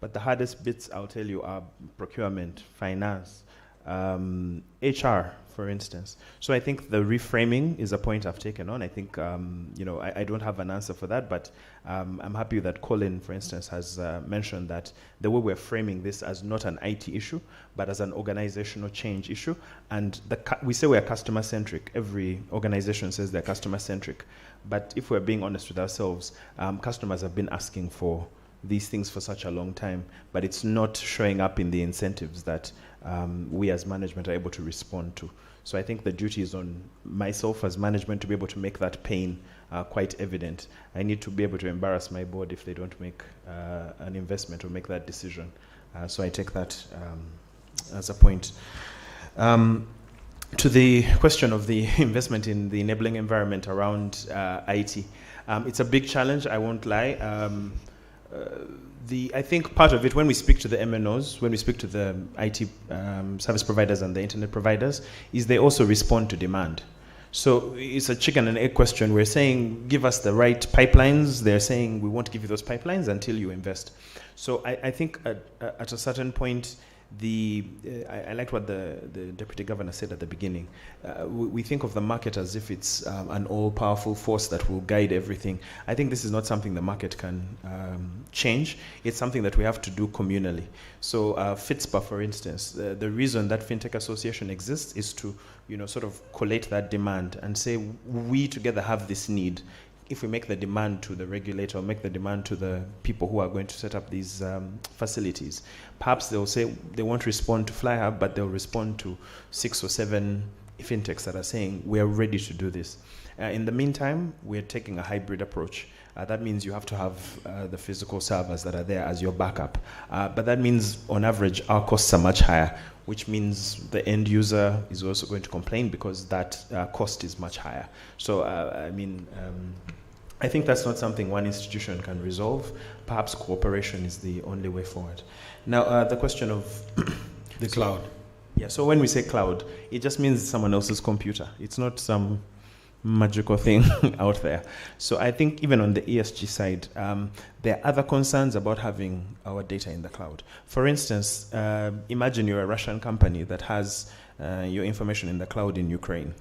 S8: But the hardest bits, I'll tell you, are procurement, finance, HR, for instance. So I think the reframing is a point I've taken on. I think, I don't have an answer for that, but I'm happy that Colin, for instance, has mentioned that the way we're framing this as not an IT issue, but as an organizational change issue. And we say we're customer-centric. Every organization says they're customer-centric. But if we're being honest with ourselves, customers have been asking for these things for such a long time, but it's not showing up in the incentives that we as management are able to respond to. So I think the duty is on myself as management to be able to make that pain quite evident. I need to be able to embarrass my board if they don't make an investment or make that decision. So I take that as a point. To the question of the investment in the enabling environment around IT, it's a big challenge, I won't lie. I think part of it, when we speak to the MNOs, when we speak to the IT service providers and the internet providers, is they also respond to demand. So it's a chicken and egg question. We're saying, give us the right pipelines. They're saying, we won't give you those pipelines until you invest. So I think at a certain point, I liked what the Deputy Governor said at the beginning. We think of the market as if it's an all-powerful force that will guide everything. I think this is not something the market can change. It's something that we have to do communally. So FITSPA, for instance, the reason that FinTech Association exists is to sort of collate that demand and say, we together have this need. If we make the demand to the regulator or make the demand to the people who are going to set up these facilities, perhaps they'll say they won't respond to FlyHub, but they'll respond to 6 or 7 fintechs that are saying, we're ready to do this. In the meantime, we're taking a hybrid approach. That means you have to have the physical servers that are there as your backup. But that means, on average, our costs are much higher, which means the end user is also going to complain because that cost is much higher. So, I think that's not something one institution can resolve. Perhaps cooperation is the only way forward. Now, the question of
S1: the cloud.
S8: Yeah, so when we say cloud, it just means someone else's computer. It's not some magical thing out there. So I think even on the ESG side, there are other concerns about having our data in the cloud. For instance, imagine you're a Russian company that has your information in the cloud in Ukraine.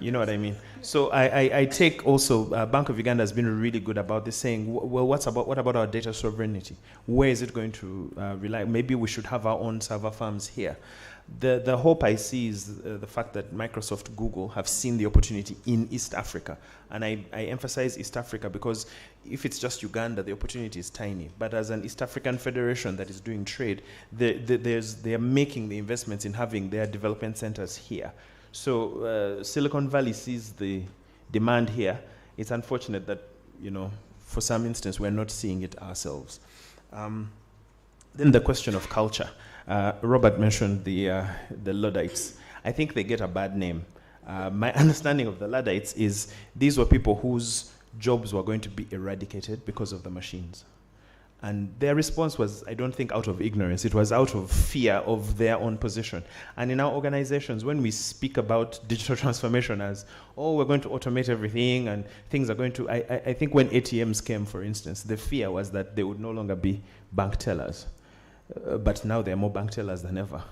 S8: You know what I mean? So I take also, Bank of Uganda has been really good about this, saying, well, what about our data sovereignty? Where is it going to rely? Maybe we should have our own server farms here. The hope I see is the fact that Microsoft, Google have seen the opportunity in East Africa. And I emphasize East Africa because if it's just Uganda, the opportunity is tiny. But as an East African federation that is doing trade, they are making the investments in having their development centers here. So Silicon Valley sees the demand here. It's unfortunate that, for some instance, we're not seeing it ourselves. Then the question of culture. Robert mentioned the Luddites. I think they get a bad name. My understanding of the Luddites is these were people whose jobs were going to be eradicated because of the machines. And their response was, I don't think out of ignorance, it was out of fear of their own position. And in our organizations, when we speak about digital transformation as, we're going to automate everything and things are going to, I think when ATMs came, for instance, the fear was that they would no longer be bank tellers. But now there are more bank tellers than ever.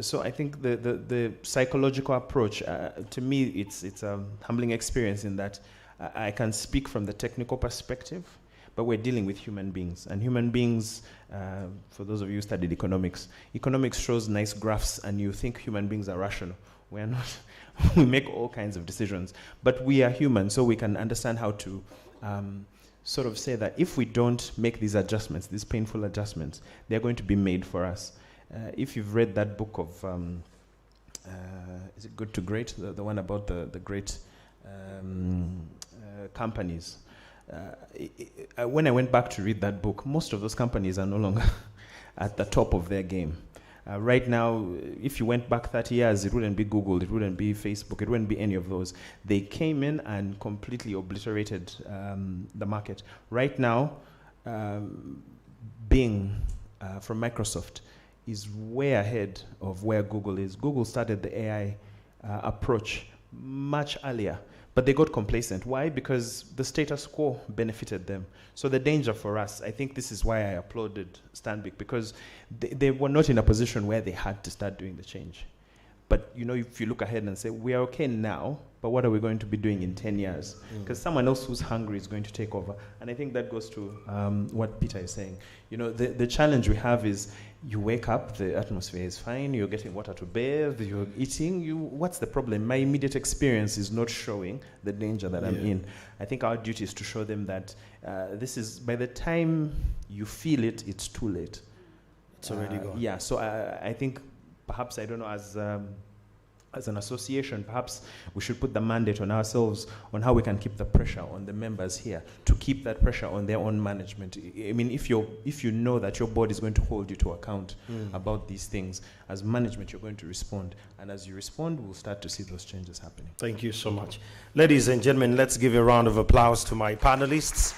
S8: So I think the psychological approach, to me, it's a humbling experience in that I can speak from the technical perspective, but we're dealing with human beings. And human beings, for those of you who studied economics shows nice graphs and you think human beings are rational. We are not. We make all kinds of decisions. But we are human, so we can understand how to sort of say that if we don't make these adjustments, these painful adjustments, they're going to be made for us. If you've read that book of, is it Good to Great? The one about the great companies. When I went back to read that book, most of those companies are no longer at the top of their game. Right now, if you went back 30 years, it wouldn't be Google, it wouldn't be Facebook, it wouldn't be any of those. They came in and completely obliterated the market. Right now, Bing from Microsoft is way ahead of where Google is. Google started the AI approach much earlier, but they got complacent. Why? Because the status quo benefited them. So the danger for us, I think this is why I applauded Stanbic, because they were not in a position where they had to start doing the change. But you know, if you look ahead and say, we are okay now, but what are we going to be doing in 10 years? Because someone else who's hungry is going to take over. And I think that goes to what Peter is saying. You know, the challenge we have is you wake up, the atmosphere is fine, you're getting water to bathe, you're eating, what's the problem? My immediate experience is not showing the danger that I'm in. I think our duty is to show them that this is, by the time you feel it, it's too late.
S1: It's already gone.
S8: Yeah, so I think perhaps, I don't know, as an association, perhaps we should put the mandate on ourselves on how we can keep the pressure on the members here to keep that pressure on their own management. I mean, if you know that your board is going to hold you to account about these things, as management, you're going to respond. And as you respond, we'll start to see those changes happening.
S1: Thank you so much. Ladies and gentlemen, let's give a round of applause to my panelists.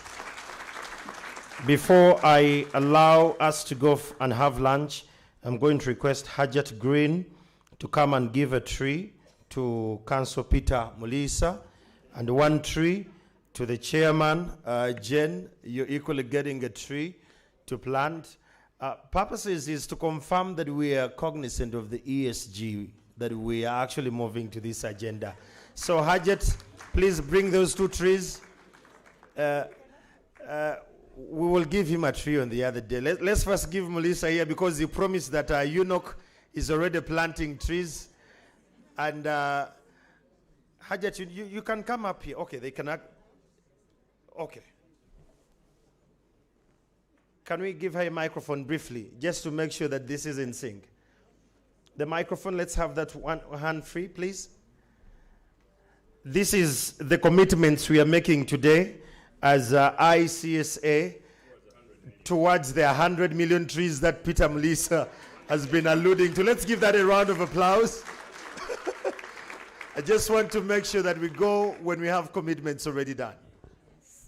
S1: Before I allow us to go and have lunch, I'm going to request Hajat Green to come and give a tree to Councillor Peter Mulisa, and one tree to the chairman, Jen. You're equally getting a tree to plant. Purposes is to confirm that we are cognizant of the ESG, that we are actually moving to this agenda. So Hajat, please bring those 2 trees. We will give him a tree on the other day. Let's first give Melissa here, because he promised that Eunoch is already planting trees. And Hajat, you can come up here. Okay, they can okay. Can we give her a microphone briefly, just to make sure that this is in sync? The microphone, let's have that one hand free, please. This is the commitments we are making today as ICSA towards the 100 million trees that Peter Mulisa has been alluding to. Let's give that a round of applause. I just want to make sure that we go when we have commitments already done.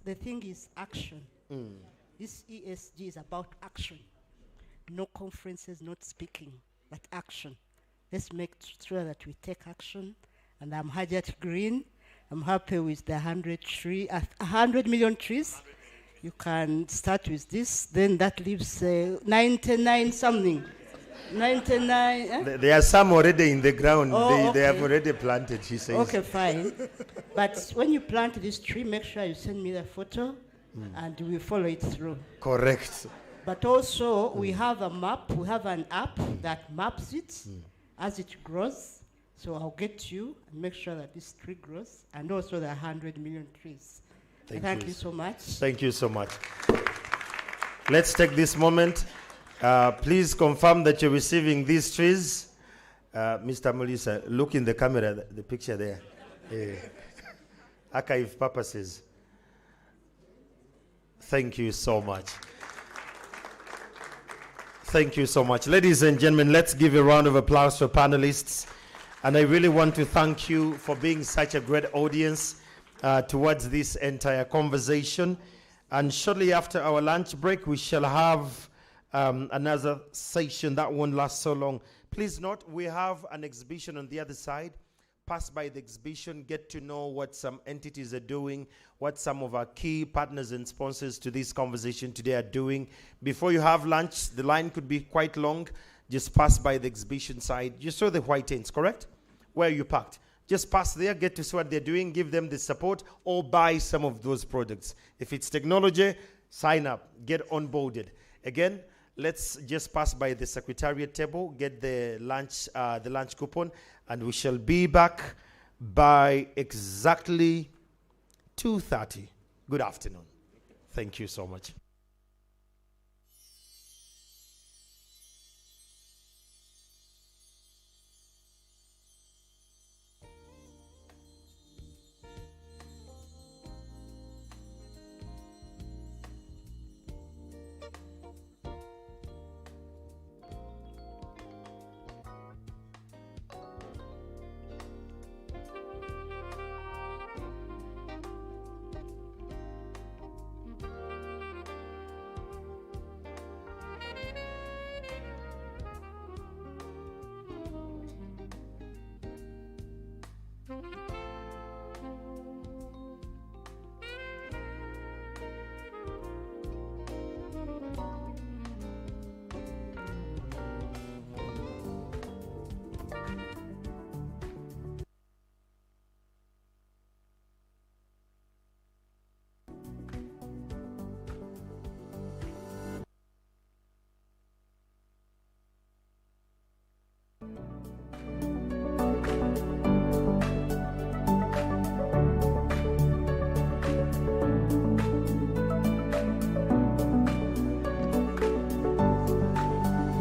S6: The thing is action. This ESG is about action. No conferences, not speaking, but action. Let's make sure that we take action. And I'm Hajat Green. I'm happy with the 100 million trees. You can start with this, then that leaves 99 something. 99.
S1: There are some already in the ground.
S6: Oh,
S1: they have already planted, she says.
S6: Okay, fine. But when you plant this tree, make sure you send me the photo and we follow it through.
S1: Correct.
S6: But also, we have a map, we have an app that maps it as it grows. So I'll get you and make sure that this tree grows, and also the 100 million trees. Thank you so much.
S1: Thank you so much. Let's take this moment. Please confirm that you're receiving these trees. Mr. Mulisa, look in the camera, the picture there. Archive purposes. Thank you so much. Thank you so much. Ladies and gentlemen, let's give a round of applause for panelists. And I really want to thank you for being such a great audience towards this entire conversation. And shortly after our lunch break, we shall have another session that won't last so long. Please note, we have an exhibition on the other side. Pass by the exhibition, get to know what some entities are doing, what some of our key partners and sponsors to this conversation today are doing. Before you have lunch, the line could be quite long. Just pass by the exhibition side. You saw the white tents, correct? Where you parked. Just pass there, get to see what they're doing, give them the support, or buy some of those products. If it's technology, Sign up, get onboarded. Again, let's just pass by the Secretariat table, get the lunch coupon, and we shall be back by exactly 2:30. Good afternoon. Thank you so much.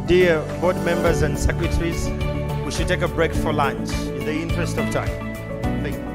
S1: Dear board members and secretaries, we should take a break for lunch in the interest of time. Thank you.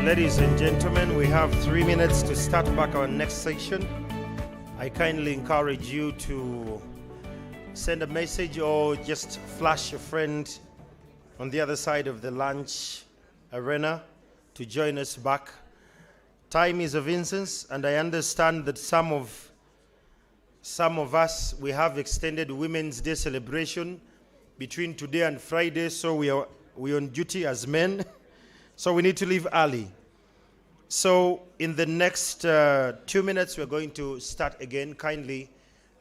S1: Ladies and gentlemen, we have 3 minutes to start back our next section. I kindly encourage you to send a message or just flash a friend on the other side of the lunch arena to join us back. Time is of essence, and I understand that some of us, we have extended Women's Day celebration between today and Friday, so we're on duty as men, so we need to leave early. So in the next 2 minutes, we're going to start again. Kindly,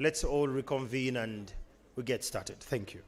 S1: let's all reconvene and we get started. Thank you.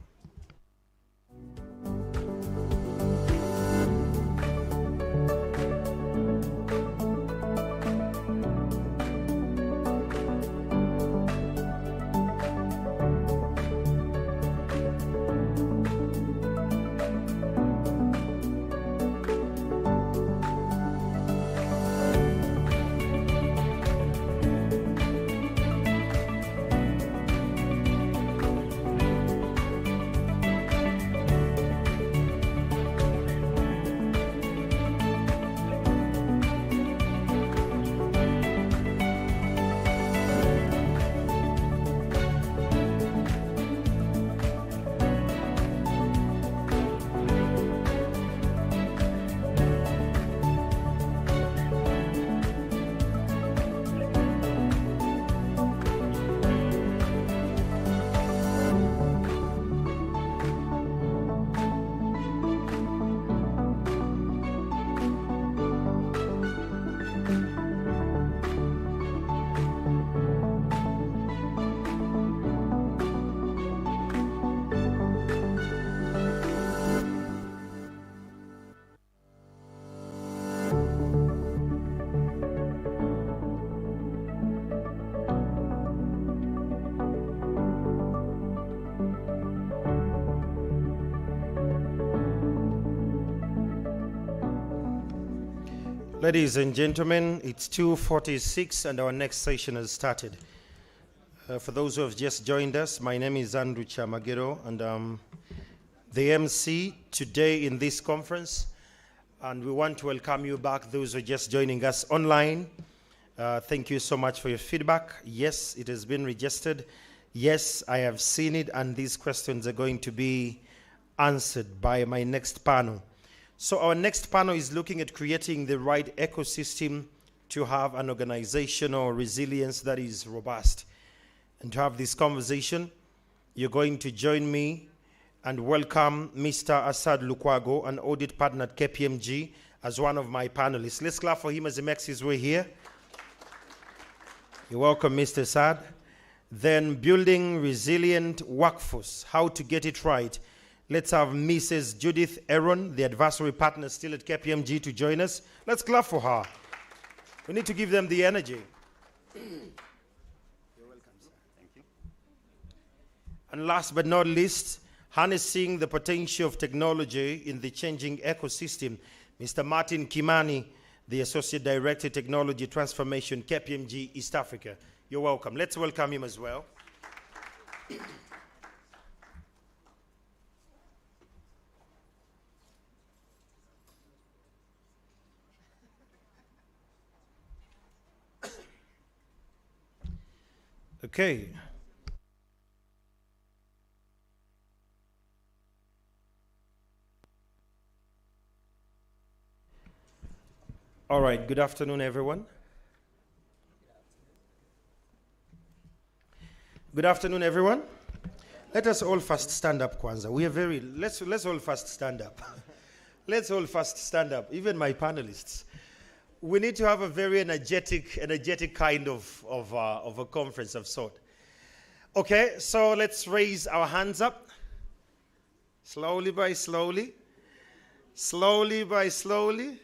S1: Ladies and gentlemen, it's 2:46 and our next session has started. For those who have just joined us, my name is Andrew Chamagero and I'm the MC today in this conference. And we want to welcome you back, those who are just joining us online. Thank you so much for your feedback. Yes, it has been registered. Yes, I have seen it, and these questions are going to be answered by my next panel. So our next panel is looking at creating the right ecosystem to have an organizational resilience that is robust. And to have this conversation, you're going to join me and welcome Mr. Asad Lukwago, an audit partner at KPMG, as one of my panelists. Let's clap for him as he makes his way here. You're welcome, Mr. Asad. Then building resilient workforce, how to get it right. Let's have Mrs. Judith Aaron, the advisory partner still at KPMG, to join us. Let's clap for her. We need to give them the energy. You're welcome, sir. Thank you. And last but not least, harnessing the potential of technology in the changing ecosystem, Mr. Martin Kimani, the Associate Director, Technology Transformation, KPMG East Africa. You're welcome. Let's welcome him as well. Okay. All right, good afternoon, everyone. Good afternoon, everyone. Let us all first stand up, Kwanzaa. We are very, let's all first stand up. Let's all first stand up, even my panelists. We need to have a very energetic kind of a conference of sort. Okay, so let's raise our hands up. Slowly by slowly. Slowly by slowly.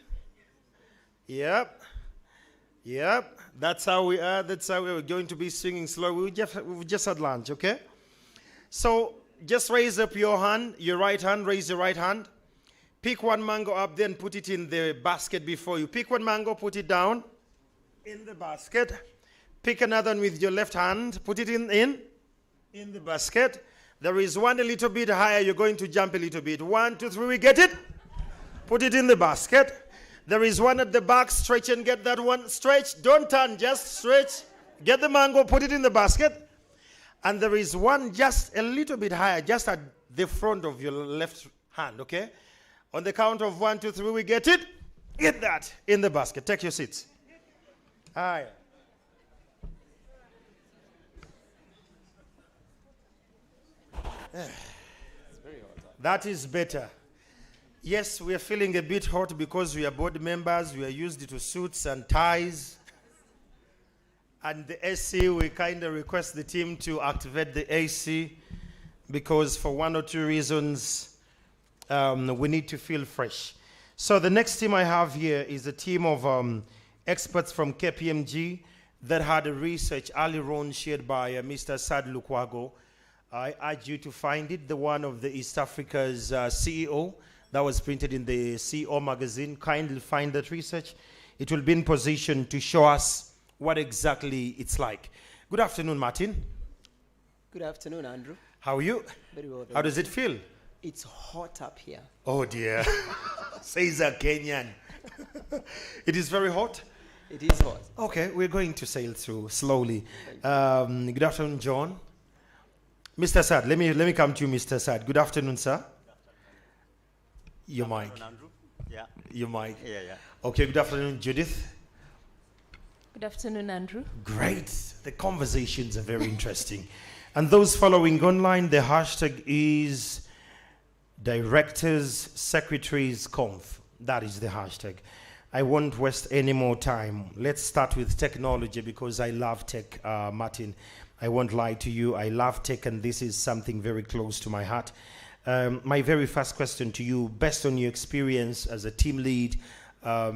S1: Yep. That's how we are. That's how we're going to be singing slow. We've just had lunch, okay? So just raise up your hand, your right hand, raise your right hand. Pick one mango up, then put it in the basket before you. Pick one mango, put it down in the basket. Pick another one with your left hand, put it in the basket. There is one a little bit higher, you're going to jump a little bit. 1, 2, 3, we get it? Put it in the basket. There is one at the back. Stretch and get that one. Stretch. Don't turn. Just stretch. Get the mango. Put it in the basket. And there is one just a little bit higher, just at the front of your left hand, okay? On the count of 1, 2, 3, we get it. Get that in the basket. Take your seats. Hi. That is better. Yes, we are feeling a bit hot because we are board members. We are used to suits and ties. And the AC, we kind of request the team to activate the AC because for one or two reasons, we need to feel fresh. So the next team I have here is a team of experts from KPMG that had a research earlier on shared by Mr. Sad Lukwago. I urge you to find it, the one of the East Africa's CEO that was printed in the CEO magazine. Kindly find that research. It will be in position to show us what exactly it's like. Good afternoon, Martin.
S17: Good afternoon, Andrew.
S1: How are you?
S17: Very well.
S1: How does it feel?
S17: It's hot up here.
S1: Oh dear. Says a Kenyan. It is very hot?
S17: It is hot.
S1: Okay, we're going to sail through slowly. Good afternoon, John. Mr. Sad, let me come to you, Mr. Sad. Good afternoon, sir. Your mic.
S3: Andrew. Yeah.
S1: Your mic.
S3: Yeah.
S1: Okay, good afternoon, Judith.
S18: Good afternoon, Andrew.
S1: Great. The conversations are very interesting. And those following online, the hashtag is Directors Secretaries Conf. That is the hashtag. I won't waste any more time. Let's start with technology because I love tech, Martin. I won't lie to you. I love tech, and this is something very close to my heart. My very first question to you, based on your experience as a team lead at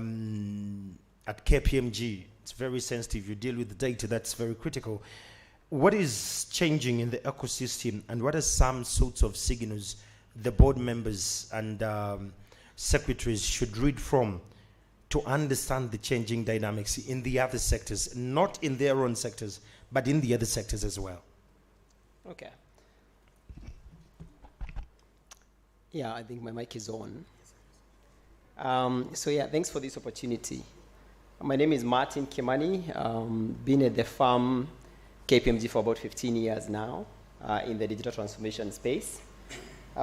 S1: KPMG, it's very sensitive. You deal with the data, that's very critical. What is changing in the ecosystem, and what are some sorts of signals the board members and secretaries should read from to understand the changing dynamics in the other sectors, not in their own sectors, but in the other sectors as well?
S17: Okay. Yeah, I think my mic is on. So yeah, thanks for this opportunity. My name is Martin Kimani. Been at the firm KPMG for about 15 years now in the digital transformation space.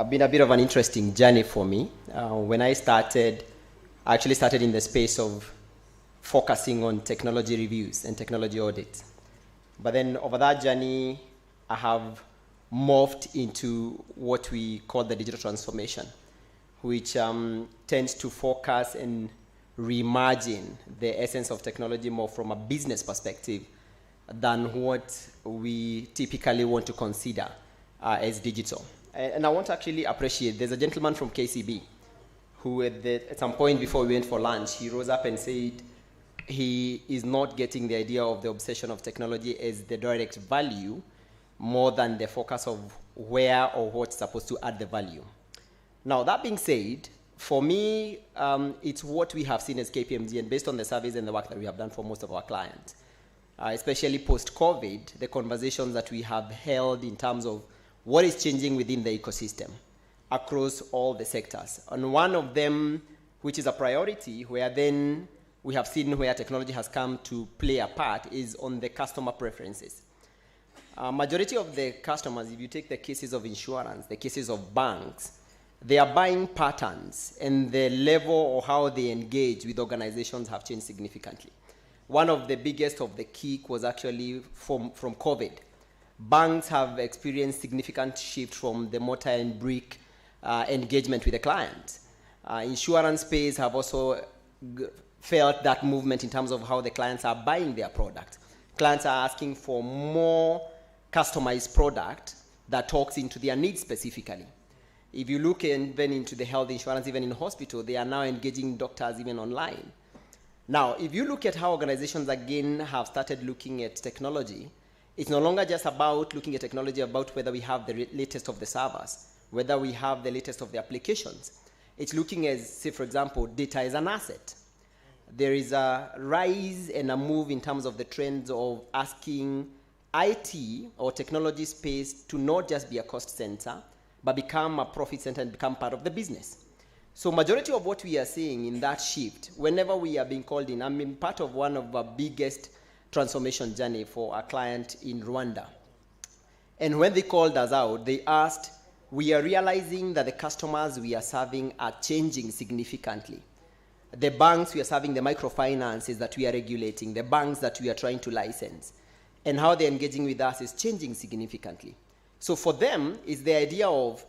S17: Been a bit of an interesting journey for me. When I started, I actually started in the space of focusing on technology reviews and technology audit. But then over that journey, I have morphed into what we call the digital transformation, which tends to focus and reimagine the essence of technology more from a business perspective than what we typically want to consider as digital. And I want to actually appreciate, there's a gentleman from KCB who at some point before we went for lunch, he rose up and said he is not getting the idea of the obsession of technology as the direct value more than the focus of where or what's supposed to add the value. Now, that being said, for me, it's what we have seen as KPMG, and based on the surveys and the work that we have done for most of our clients, especially post-COVID, the conversations that we have held in terms of what is changing within the ecosystem across all the sectors. And one of them, which is a priority, where then we have seen where technology has come to play a part, is on the customer preferences. Majority of the customers, if you take the cases of insurance, the cases of banks, their buying patterns and the level or how they engage with organizations have changed significantly. One of the biggest of the key was actually from COVID. Banks have experienced significant shift from the mortar and brick engagement with the client. Insurance space have also felt that movement in terms of how the clients are buying their product. Clients are asking for more customized product that talks into their needs specifically. If you look even into the health insurance, even in hospital, they are now engaging doctors even online. Now, if you look at how organizations again have started looking at technology, it's no longer just about looking at technology about whether we have the latest of the servers, whether we have the latest of the applications. It's looking as, say, for example, data is an asset. There is a rise and a move in terms of the trends of asking IT or technology space to not just be a cost center, but become a profit center and become part of the business. So majority of what we are seeing in that shift, whenever we are being called in, I mean, part of one of our biggest transformation journey for a client in Rwanda. And when they called us out, they asked, we are realizing that the customers we are serving are changing significantly. The banks we are serving, the microfinances that we are regulating, the banks that we are trying to license, and how they're engaging with us is changing significantly. So for them, it's the idea of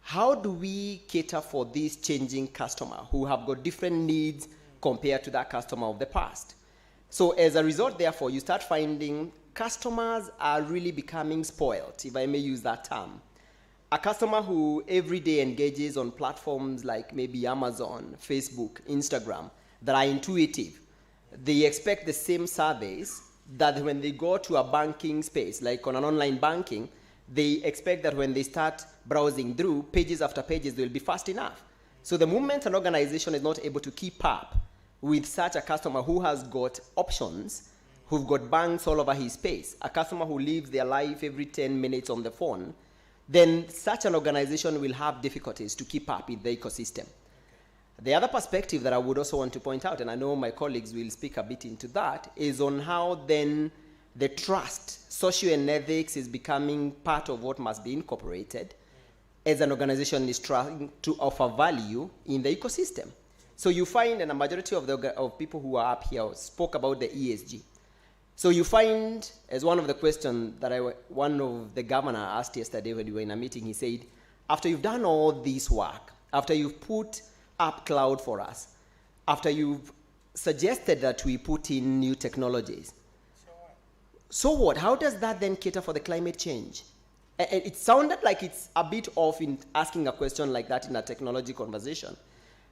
S17: how do we cater for this changing customer who have got different needs compared to that customer of the past. So as a result, therefore, you start finding customers are really becoming spoiled, if I may use that term. A customer who every day engages on platforms like maybe Amazon, Facebook, Instagram, that are intuitive, they expect the same service that when they go to a banking space, like on an online banking, they expect that when they start browsing through pages after pages, they'll be fast enough. So the moment an organization is not able to keep up with such a customer who has got options, who've got banks all over his space, a customer who lives their life every 10 minutes on the phone, then such an organization will have difficulties to keep up in the ecosystem. The other perspective that I would also want to point out, and I know my colleagues will speak a bit into that, is on how then the trust, social and ethics is becoming part of what must be incorporated as an organization is trying to offer value in the ecosystem. So you find, and a majority of people who are up here spoke about the ESG. So you find, as one of the questions that one of the governor asked yesterday when we were in a meeting, he said, after you've done all this work, after you've put up cloud for us, after you've suggested that we put in new technologies, so what? How does that then cater for the climate change? And it sounded like it's a bit off in asking a question like that in a technology conversation.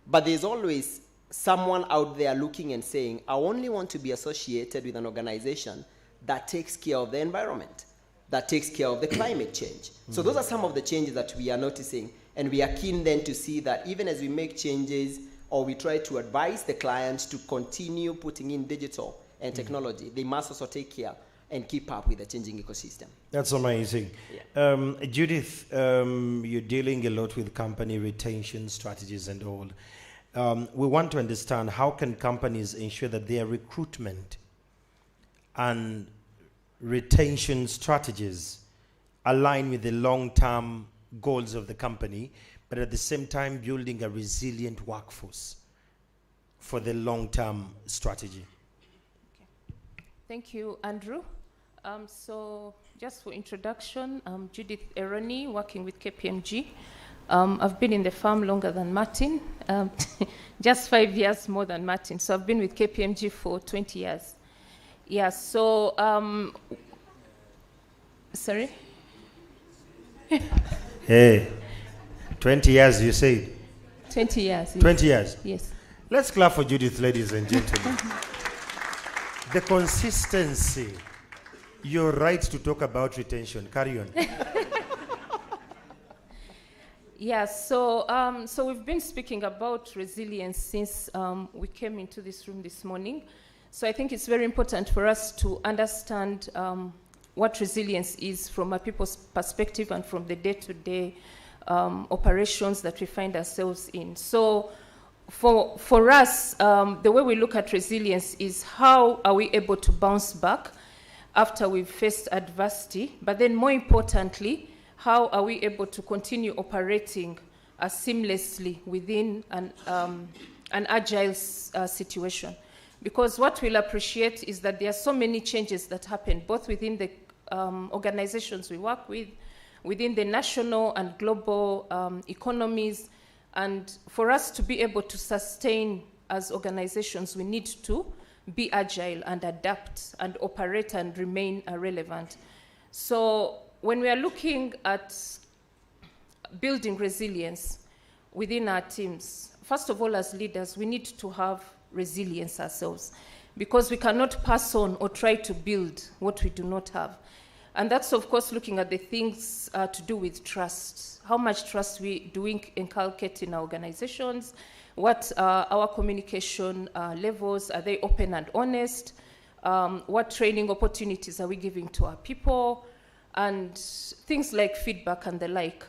S17: But there's always someone out there looking and saying, I only want to be associated with an organization that takes care of the environment, that takes care of the climate change. So those are some of the changes that we are noticing. And we are keen then to see that even as we make changes or we try to advise the clients to continue putting in digital and technology, they must also take care and keep up with the changing ecosystem.
S1: That's amazing.
S17: Yeah.
S1: Judith, you're dealing a lot with company retention strategies and all. We want to understand how can companies ensure that their recruitment and retention strategies align with the long-term goals of the company, but at the same time building a resilient workforce for the long-term strategy.
S18: Thank you, Andrew. So just for introduction, I'm Judith Eroni, working with KPMG. I've been in the firm longer than Martin, just 5 years more than Martin. So I've been with KPMG for 20 years. Yeah, so, sorry?
S1: Hey, 20 years you said?
S18: 20 years. Yes.
S1: 20 years?
S18: Yes.
S1: Let's clap for Judith, ladies and gentlemen. The consistency, you're right to talk about retention. Carry on.
S18: Yeah, so we've been speaking about resilience since we came into this room this morning. So I think it's very important for us to understand what resilience is from a people's perspective and from the day-to-day operations that we find ourselves in. So for us, the way we look at resilience is how are we able to bounce back after we've faced adversity, but then more importantly, how are we able to continue operating seamlessly within an agile situation? Because what we'll appreciate is that there are so many changes that happen, both within the organizations we work with, within the national and global economies. And for us to be able to sustain as organizations, we need to be agile and adapt and operate and remain relevant. So when we are looking at building resilience within our teams, first of all, as leaders, we need to have resilience ourselves, because we cannot pass on or try to build what we do not have. And that's, of course, looking at the things to do with trust. How much trust do we inculcate in our organizations? What are our communication levels? Are they open and honest? What training opportunities are we giving to our people? And things like feedback and the like.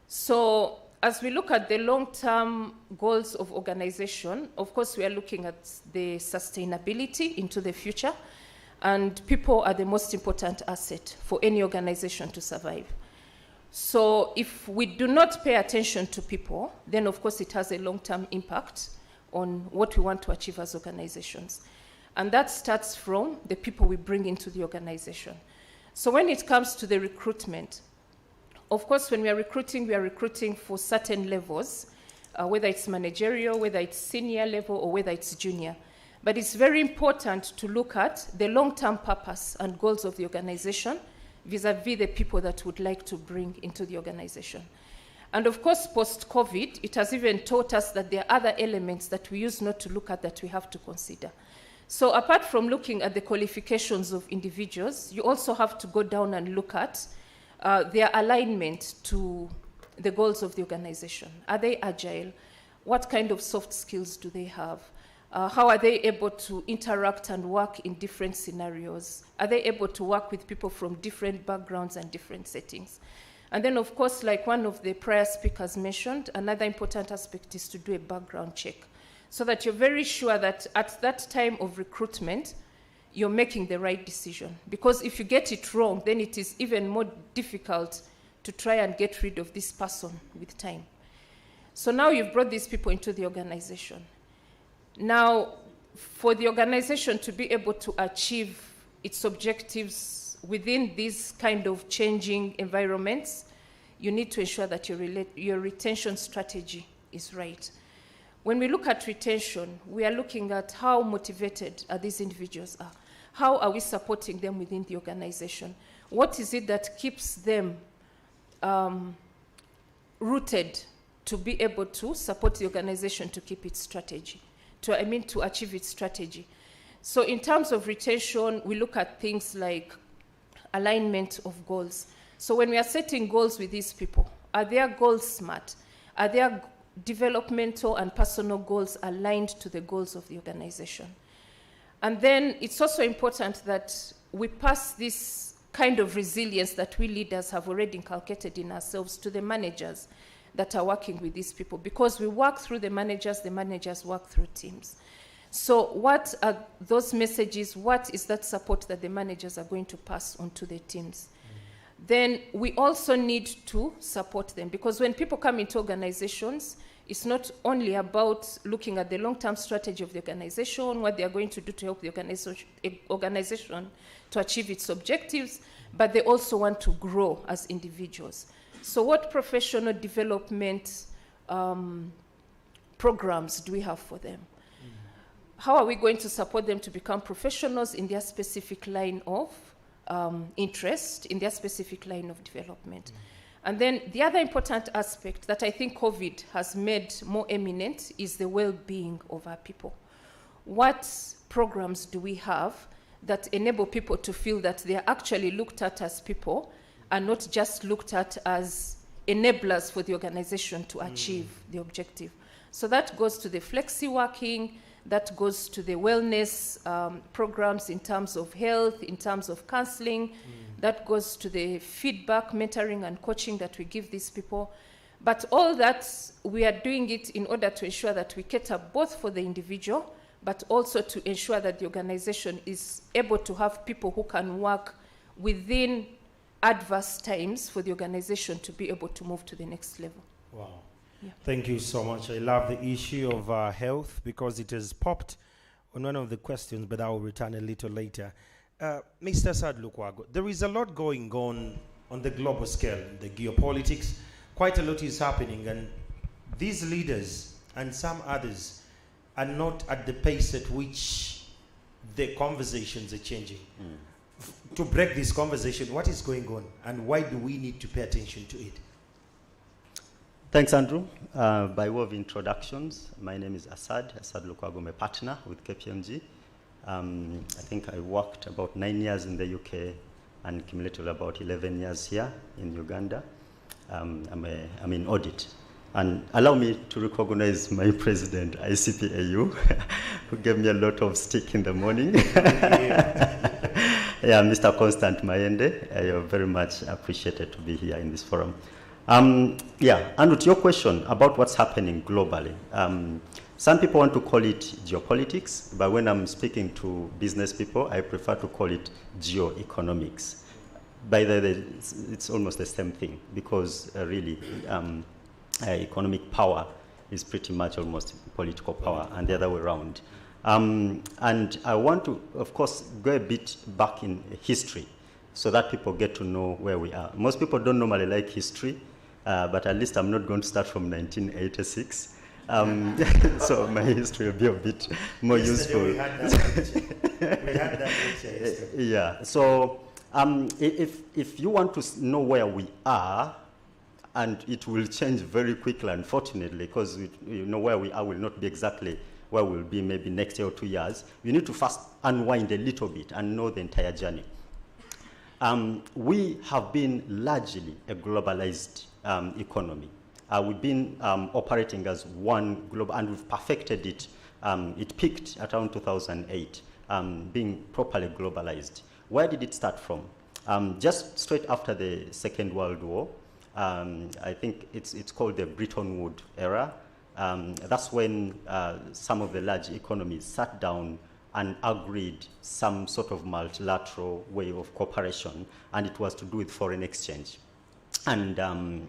S18: So as we look at the long-term goals of organization, of course, we are looking at the sustainability into the future, and people are the most important asset for any organization to survive. So if we do not pay attention to people, then of course it has a long-term impact on what we want to achieve as organizations. And that starts from the people we bring into the organization. So when it comes to the recruitment, of course, when we are recruiting for certain levels, whether it's managerial, whether it's senior level, or whether it's junior. But it's very important to look at the long-term purpose and goals of the organization vis-a-vis the people that would like to bring into the organization. And of course, post-COVID, it has even taught us that there are other elements that we used not to look at that we have to consider. So apart from looking at the qualifications of individuals, you also have to go down and look at their alignment to the goals of the organization. Are they agile? What kind of soft skills do they have? How are they able to interact and work in different scenarios? Are they able to work with people from different backgrounds and different settings? And then, of course, like one of the prior speakers mentioned, another important aspect is to do a background check so that you're very sure that at that time of recruitment, you're making the right decision. Because if you get it wrong, then it is even more difficult to try and get rid of this person with time. So now you've brought these people into the organization. Now, for the organization to be able to achieve its objectives within these kind of changing environments, you need to ensure that your retention strategy is right. When we look at retention, we are looking at how motivated these individuals are. How are we supporting them within the organization? What is it that keeps them rooted to be able to support the organization to keep its strategy? To achieve its strategy. So in terms of retention, we look at things like alignment of goals. So when we are setting goals with these people, are their goals smart? Are their developmental and personal goals aligned to the goals of the organization? And then it's also important that we pass this kind of resilience that we leaders have already inculcated in ourselves to the managers that are working with these people, because we work through the managers work through teams. So what are those messages? What is that support that the managers are going to pass on to the teams? Then we also need to support them, because when people come into organizations, it's not only about looking at the long-term strategy of the organization, what they are going to do to help the organization to achieve its objectives, but they also want to grow as individuals. So what professional development programs do we have for them? How are we going to support them to become professionals in their specific line of interest, in their specific line of development? And then the other important aspect that I think COVID has made more eminent is the well-being of our people. What programs do we have that enable people to feel that they are actually looked at as people and not just looked at as enablers for the organization to achieve the objective? So that goes to the flexi working, that goes to the wellness programs in terms of health, in terms of counseling, that goes to the feedback, mentoring, and coaching that we give these people. But all that, we are doing it in order to ensure that we cater both for the individual, but also to ensure that the organization is able to have people who can work within adverse times for the organization to be able to move to the next level.
S1: Wow. Yeah. Thank you so much. I love the issue of health because it has popped on one of the questions, but I will return a little later. Mr. Sadlukwago, there is a lot going on the global scale, the geopolitics. Quite a lot is happening, and these leaders and some others are not at the pace at which the conversations are changing. To break this conversation, what is going on, and why do we need to pay attention to it?
S3: Thanks, Andrew. By way of introductions, my name is Asad Lukwago. I'm a partner with KPMG. I think I worked about 9 years in the UK and cumulatively about 11 years here in Uganda. I'm in audit. And allow me to recognize my president, ICPAU, who gave me a lot of stick in the morning. Yeah, Mr. Constant Mayende, you're very much appreciated to be here in this forum. Yeah, and with your question about what's happening globally, some people want to call it geopolitics, but when I'm speaking to business people, I prefer to call it geoeconomics. By the way, it's almost the same thing, because really economic power is pretty much almost political power, and the other way around. And I want to, of course, go a bit back in history so that people get to know where we are. Most people don't normally like history, but at least I'm not going to start from 1986. So my history will be a bit more useful.
S1: We had that lecture.
S3: Yeah, so if you want to know where we are, and it will change very quickly, unfortunately, because you know where we are will not be exactly where we'll be maybe next year or 2 years. You need to first unwind a little bit and know the entire journey. We have been largely a globalized economy. We've been operating as one global, and we've perfected it. It peaked at around 2008, being properly globalized. Where did it start from? Just straight after the Second World War, I think it's called the Bretton Woods era. That's when some of the large economies sat down and agreed some sort of multilateral way of cooperation, and it was to do with foreign exchange. And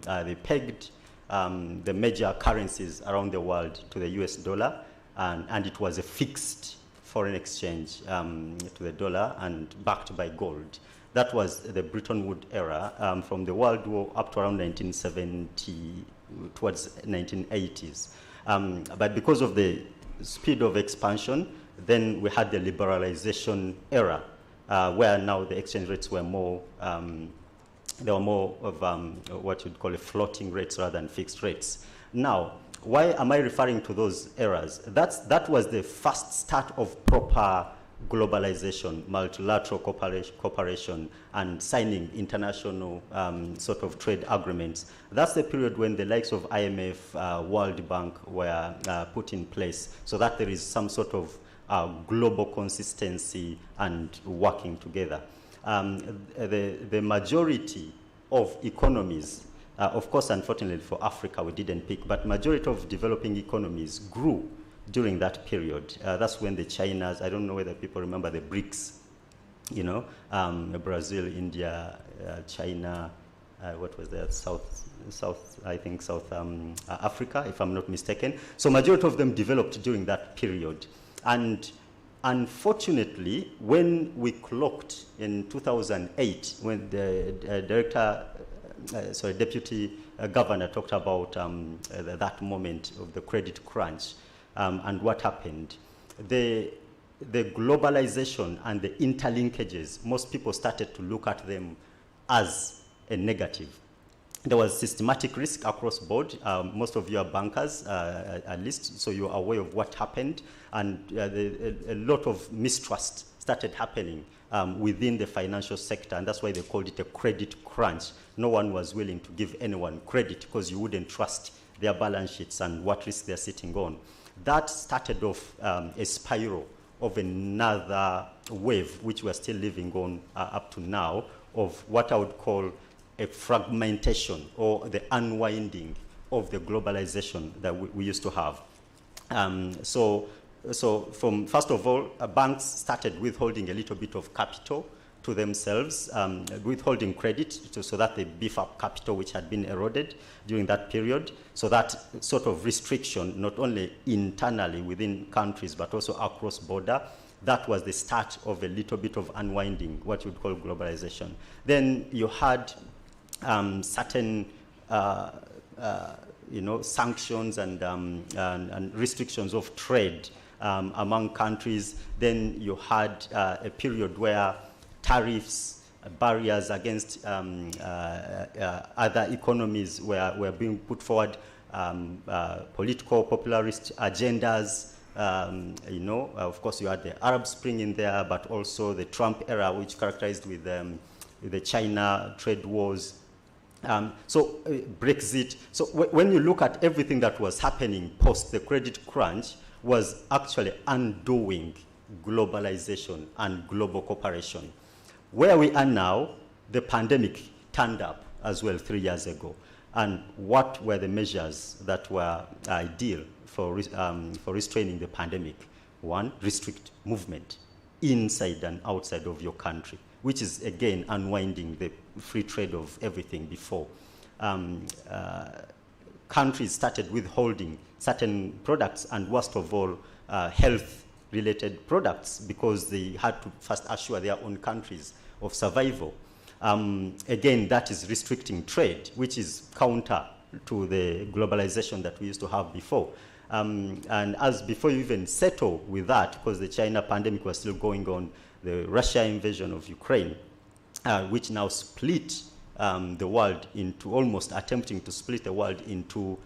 S3: they pegged the major currencies around the world to the US dollar, and it was a fixed foreign exchange to the dollar and backed by gold. That was the Bretton Woods era, from the World War up to around 1970, towards 1980s. But because of the speed of expansion, then we had the liberalization era, where now the exchange rates were more, there were more of what you'd call a floating rates rather than fixed rates. Now, why am I referring to those eras? That was the first start of proper globalization, multilateral cooperation, and signing international sort of trade agreements. That's the period when the likes of IMF, World Bank were put in place, so that there is some sort of global consistency and working together. The majority of economies, of course, unfortunately for Africa, we didn't pick, but majority of developing economies grew during that period. That's when the Chinas, I don't know whether people remember the BRICS, you know, Brazil, India, China, what was that, South Africa, if I'm not mistaken. So majority of them developed during that period. And unfortunately, when we clocked in 2008, when the deputy governor talked about that moment of the credit crunch, and what happened, the globalization and the interlinkages, most people started to look at them as a negative. There was systematic risk across board. Most of you are bankers, at least, so you're aware of what happened, and a lot of mistrust started happening within the financial sector, and that's why they called it a credit crunch. No one was willing to give anyone credit because you wouldn't trust their balance sheets and what risk they're sitting on. That started off a spiral of another wave, which we're still living on up to now, of what I would call a fragmentation or the unwinding of the globalization that we used to have. So from, first of all, banks started withholding a little bit of capital to themselves, withholding credit so that they beef up capital which had been eroded during that period. So that sort of restriction, not only internally within countries, but also across border, that was the start of a little bit of unwinding, what you would call globalization. Then you had certain sanctions and restrictions of trade among countries. Then you had a period where tariffs, barriers against other economies were being put forward, political popularist agendas. Of course, you had the Arab Spring in there, but also the Trump era, which characterized with the China trade wars. Brexit. So when you look at everything that was happening post the credit crunch, was actually undoing globalization and global cooperation. Where we are now, the pandemic turned up as well 3 years ago. and what were the measures that were ideal for restraining the pandemic. One, restrict movement inside and outside of your country, which is, again, unwinding the free trade of everything before. Countries started withholding certain products, and worst of all, health-related products, because they had to first assure their own countries of survival. Again, that is restricting trade, which is counter to the globalization that we used to have before. And as before you even settle with that, because the China pandemic was still going on, the Russia invasion of Ukraine, which now split the world into, almost attempting to split the world into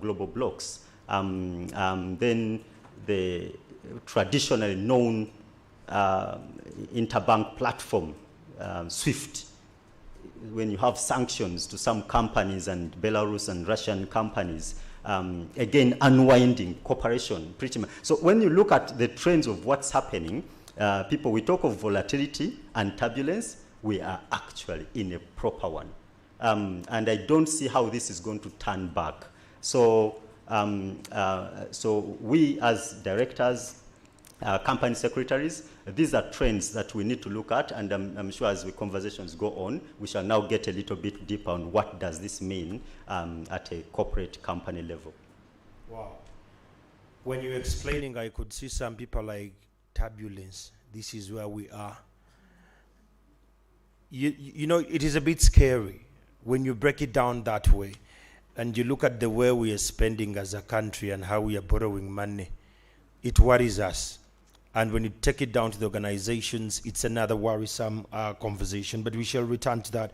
S3: global blocks. Then the traditionally known interbank platform, SWIFT, when you have sanctions to some companies and Belarus and Russian companies, again, unwinding cooperation pretty much. So when you look at the trends of what's happening, we talk of volatility and turbulence, we are actually in a proper one. And I don't see how this is going to turn back. So, so we as directors, company secretaries, these are trends that we need to look at, and I'm sure as the conversations go on, we shall now get a little bit deeper on what does this mean at a corporate company level.
S1: Wow. When you're explaining, I could see some people like turbulence. This is where we are. You know, it is a bit scary when you break it down that way, and you look at the way we are spending as a country and how we are borrowing money. It worries us. And when you take it down to the organizations, it's another worrisome conversation, but we shall return to that.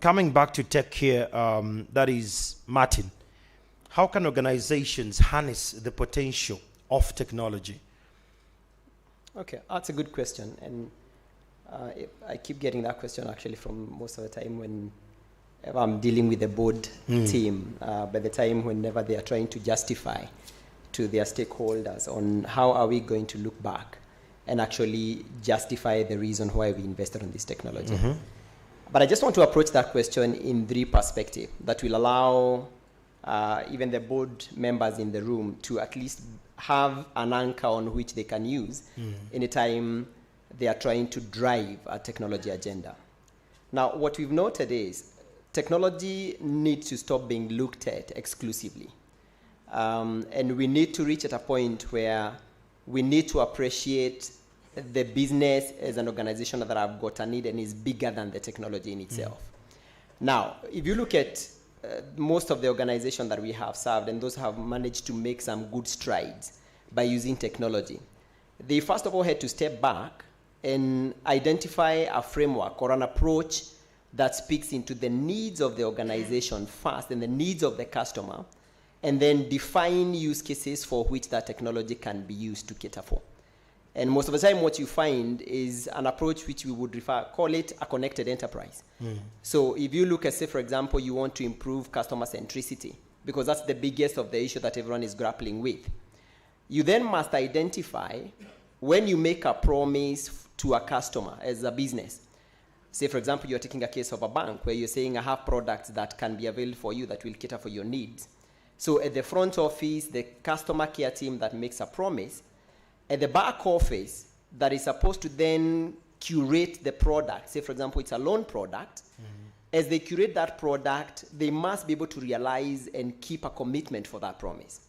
S1: Coming back to tech here, that is Martin. How can organizations harness the potential of technology?
S17: Okay, that's a good question. And I keep getting that question actually from most of the time when I'm dealing with the board team, by the time whenever they are trying to justify to their stakeholders on how are we going to look back and actually justify the reason why we invested in this technology. But I just want to approach that question in three perspectives that will allow even the board members in the room to at least have an anchor on which they can use anytime they are trying to drive a technology agenda. Now, what we've noted is technology needs to stop being looked at exclusively. And we need to reach at a point where we need to appreciate the business as an organization that have got a need and is bigger than the technology in itself. Now, if you look at most of the organizations that we have served, and those have managed to make some good strides by using technology, they first of all had to step back and identify a framework or an approach that speaks into the needs of the organization first and the needs of the customer, and then define use cases for which that technology can be used to cater for. And most of the time what you find is an approach which we would call it a connected enterprise. So if you look at, say, for example, you want to improve customer centricity, because that's the biggest of the issue that everyone is grappling with. You then must identify when you make a promise to a customer as a business. Say, for example, you're taking a case of a bank where you're saying, I have products that can be available for you that will cater for your needs. So at the front office, the customer care team that makes a promise, at the back office that is supposed to then curate the product, say, for example, it's a loan product, as they curate that product, they must be able to realize and keep a commitment for that promise.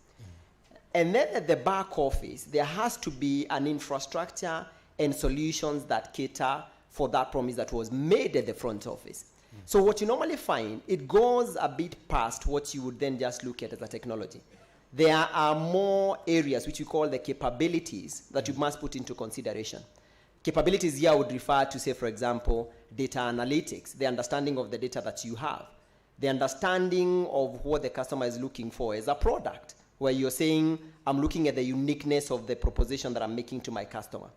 S17: And then at the back office, there has to be an infrastructure and solutions that cater for that promise that was made at the front office. So what you normally find, it goes a bit past what you would then just look at as a technology. There are more areas which we call the capabilities that you must put into consideration. Capabilities here would refer to, say, for example, data analytics, the understanding of the data that you have, the understanding of what the customer is looking for as a product, where you're saying, I'm looking at the uniqueness of the proposition that I'm making to my customer.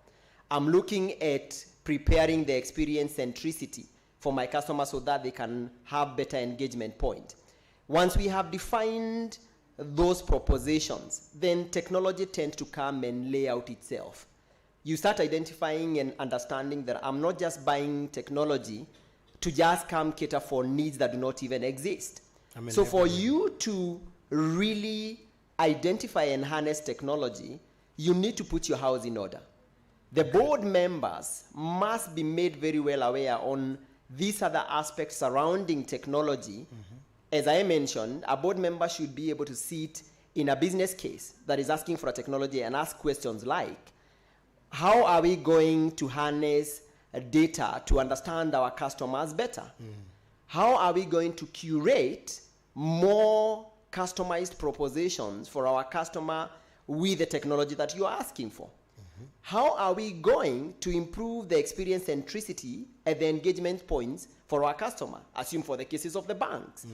S17: I'm looking at preparing the experience centricity for my customer so that they can have better engagement point. Once we have defined those propositions, then technology tends to come and lay out itself. You start identifying and understanding that I'm not just buying technology to just come cater for needs that do not even exist.
S1: Amen.
S17: So for you to really identify and harness technology, you need to put your house in order. The board members must be made very well aware on these other aspects surrounding technology. As I mentioned, a board member should be able to sit in a business case that is asking for a technology and ask questions like, how are we going to harness data to understand our customers better? How are we going to curate more customized propositions for our customer with the technology that you're asking for? How are we going to improve the experience centricity at the engagement points for our customer? Assume for the cases of the banks.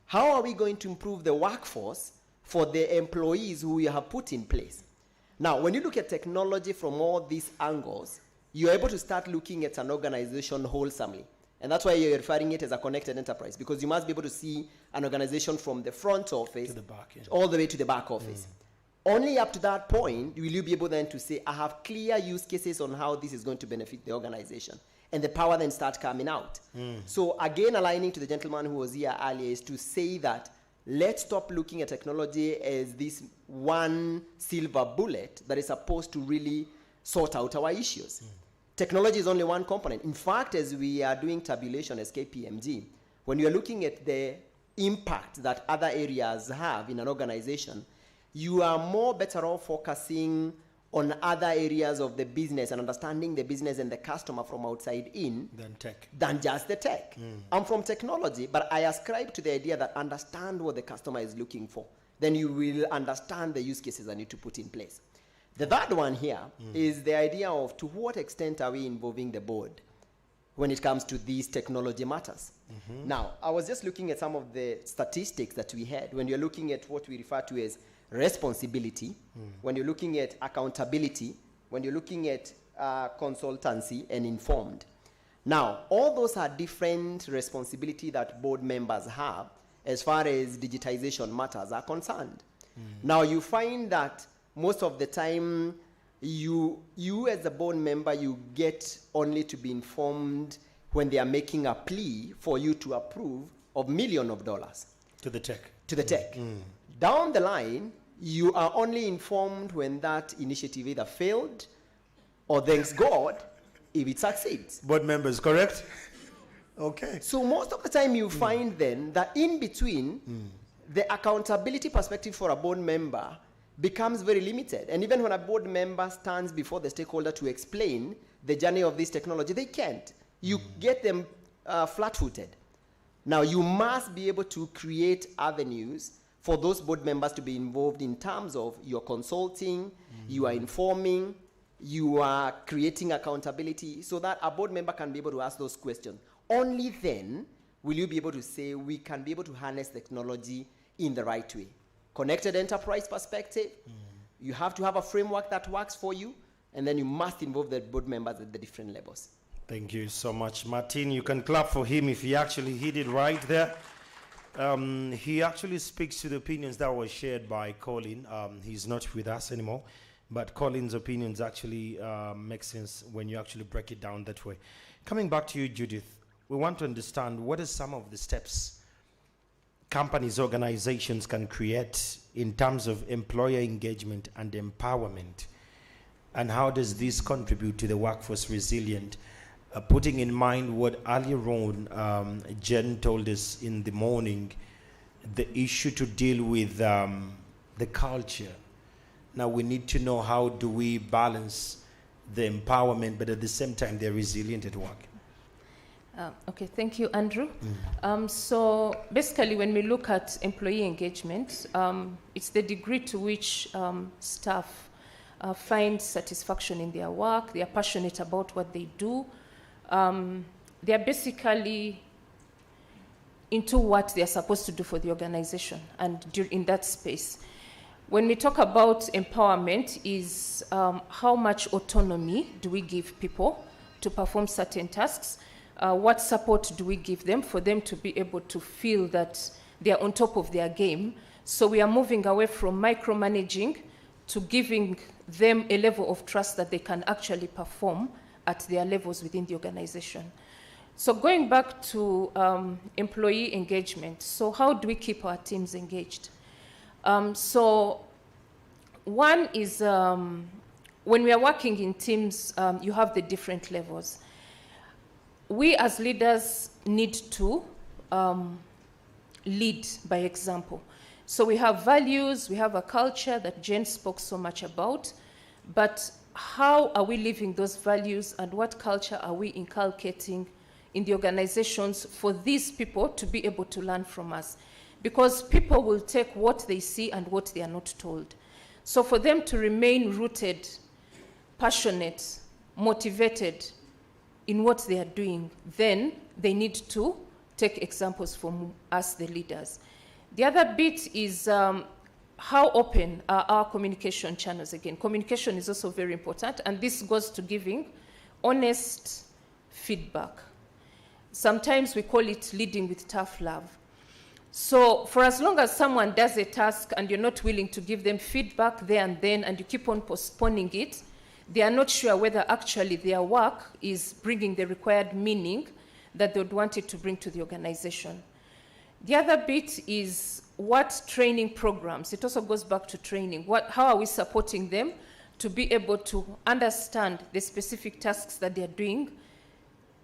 S17: How are we going to improve the workforce for the employees who we have put in place? Now, when you look at technology from all these angles, you're able to start looking at an organization wholesomely. And that's why you're referring it as a connected enterprise, because you must be able to see an organization from the front office
S1: To the back, yeah.
S17: all the way to the back office. Only up to that point will you be able then to say, I have clear use cases on how this is going to benefit the organization. And the power then starts coming out. So again, aligning to the gentleman who was here earlier is to say that let's stop looking at technology as this one silver bullet that is supposed to really sort out our issues. Technology is only one component. In fact, as we are doing tabulation as KPMG, when you're looking at the impact that other areas have in an organization, you are more better off focusing on other areas of the business and understanding the business and the customer from outside in than just the tech. I'm from technology, but I ascribe to the idea that understand what the customer is looking for. Then you will understand the use cases I need to put in place. The third one here is the idea of to what extent are we involving the board when it comes to these technology matters. Now, I was just looking at some of the statistics that we had when you're looking at what we refer to as responsibility, when you're looking at accountability, when you're looking at consultancy and informed. Now, all those are different responsibility that board members have as far as digitization matters are concerned. Now, you find that most of the time, you as a board member, you get only to be informed when they are making a plea for you to approve of millions of dollars.
S1: To the tech.
S17: To the tech. Down the line, you are only informed when that initiative either failed or, thanks God, if it succeeds.
S1: Board members, correct? Okay.
S17: So most of the time you find then that in between, the accountability perspective for a board member becomes very limited. And even when a board member stands before the stakeholder to explain the journey of this technology, they can't. You get them flat-footed. Now, you must be able to create avenues for those board members to be involved in terms of your consulting, you are informing, you are creating accountability so that a board member can be able to ask those questions. Only then will you be able to say we can be able to harness technology in the right way. Connected enterprise perspective, you have to have a framework that works for you, and then you must involve the board members at the different levels.
S1: Thank you so much, Martin. You can clap for him if he actually hit it right there. He actually speaks to the opinions that were shared by Colin. He's not with us anymore, but Colin's opinions actually make sense when you actually break it down that way. Coming back to you, Judith, we want to understand what are some of the steps companies, organizations can create in terms of employer engagement and empowerment, and how does this contribute to the workforce resilient? Putting in mind what earlier on Jen told us in the morning, the issue to deal with the culture. Now we need to know how do we balance the empowerment, but at the same time they're resilient at work.
S18: Okay, thank you, Andrew. So basically, when we look at employee engagement, it's the degree to which staff find satisfaction in their work, they are passionate about what they do, they are basically into what they are supposed to do for the organization and in that space. When we talk about empowerment is how much autonomy do we give people to perform certain tasks, what support do we give them for them to be able to feel that they are on top of their game. So we are moving away from micromanaging to giving them a level of trust that they can actually perform at their levels within the organization. So going back to employee engagement, so how do we keep our teams engaged? So one is when we are working in teams, you have the different levels. We as leaders need to lead by example. So we have values, we have a culture that Jen spoke so much about, but how are we living those values and what culture are we inculcating in the organizations for these people to be able to learn from us? Because people will take what they see and what they are not told. So for them to remain rooted, passionate, motivated in what they are doing, then they need to take examples from us, the leaders. The other bit is how open are our communication channels again. Communication is also very important, and this goes to giving honest feedback. Sometimes we call it leading with tough love. So for as long as someone does a task and you're not willing to give them feedback there and then, and you keep on postponing it, they are not sure whether actually their work is bringing the required meaning that they would want it to bring to the organization. The other bit is what training programs, it also goes back to training. How are we supporting them to be able to understand the specific tasks that they're doing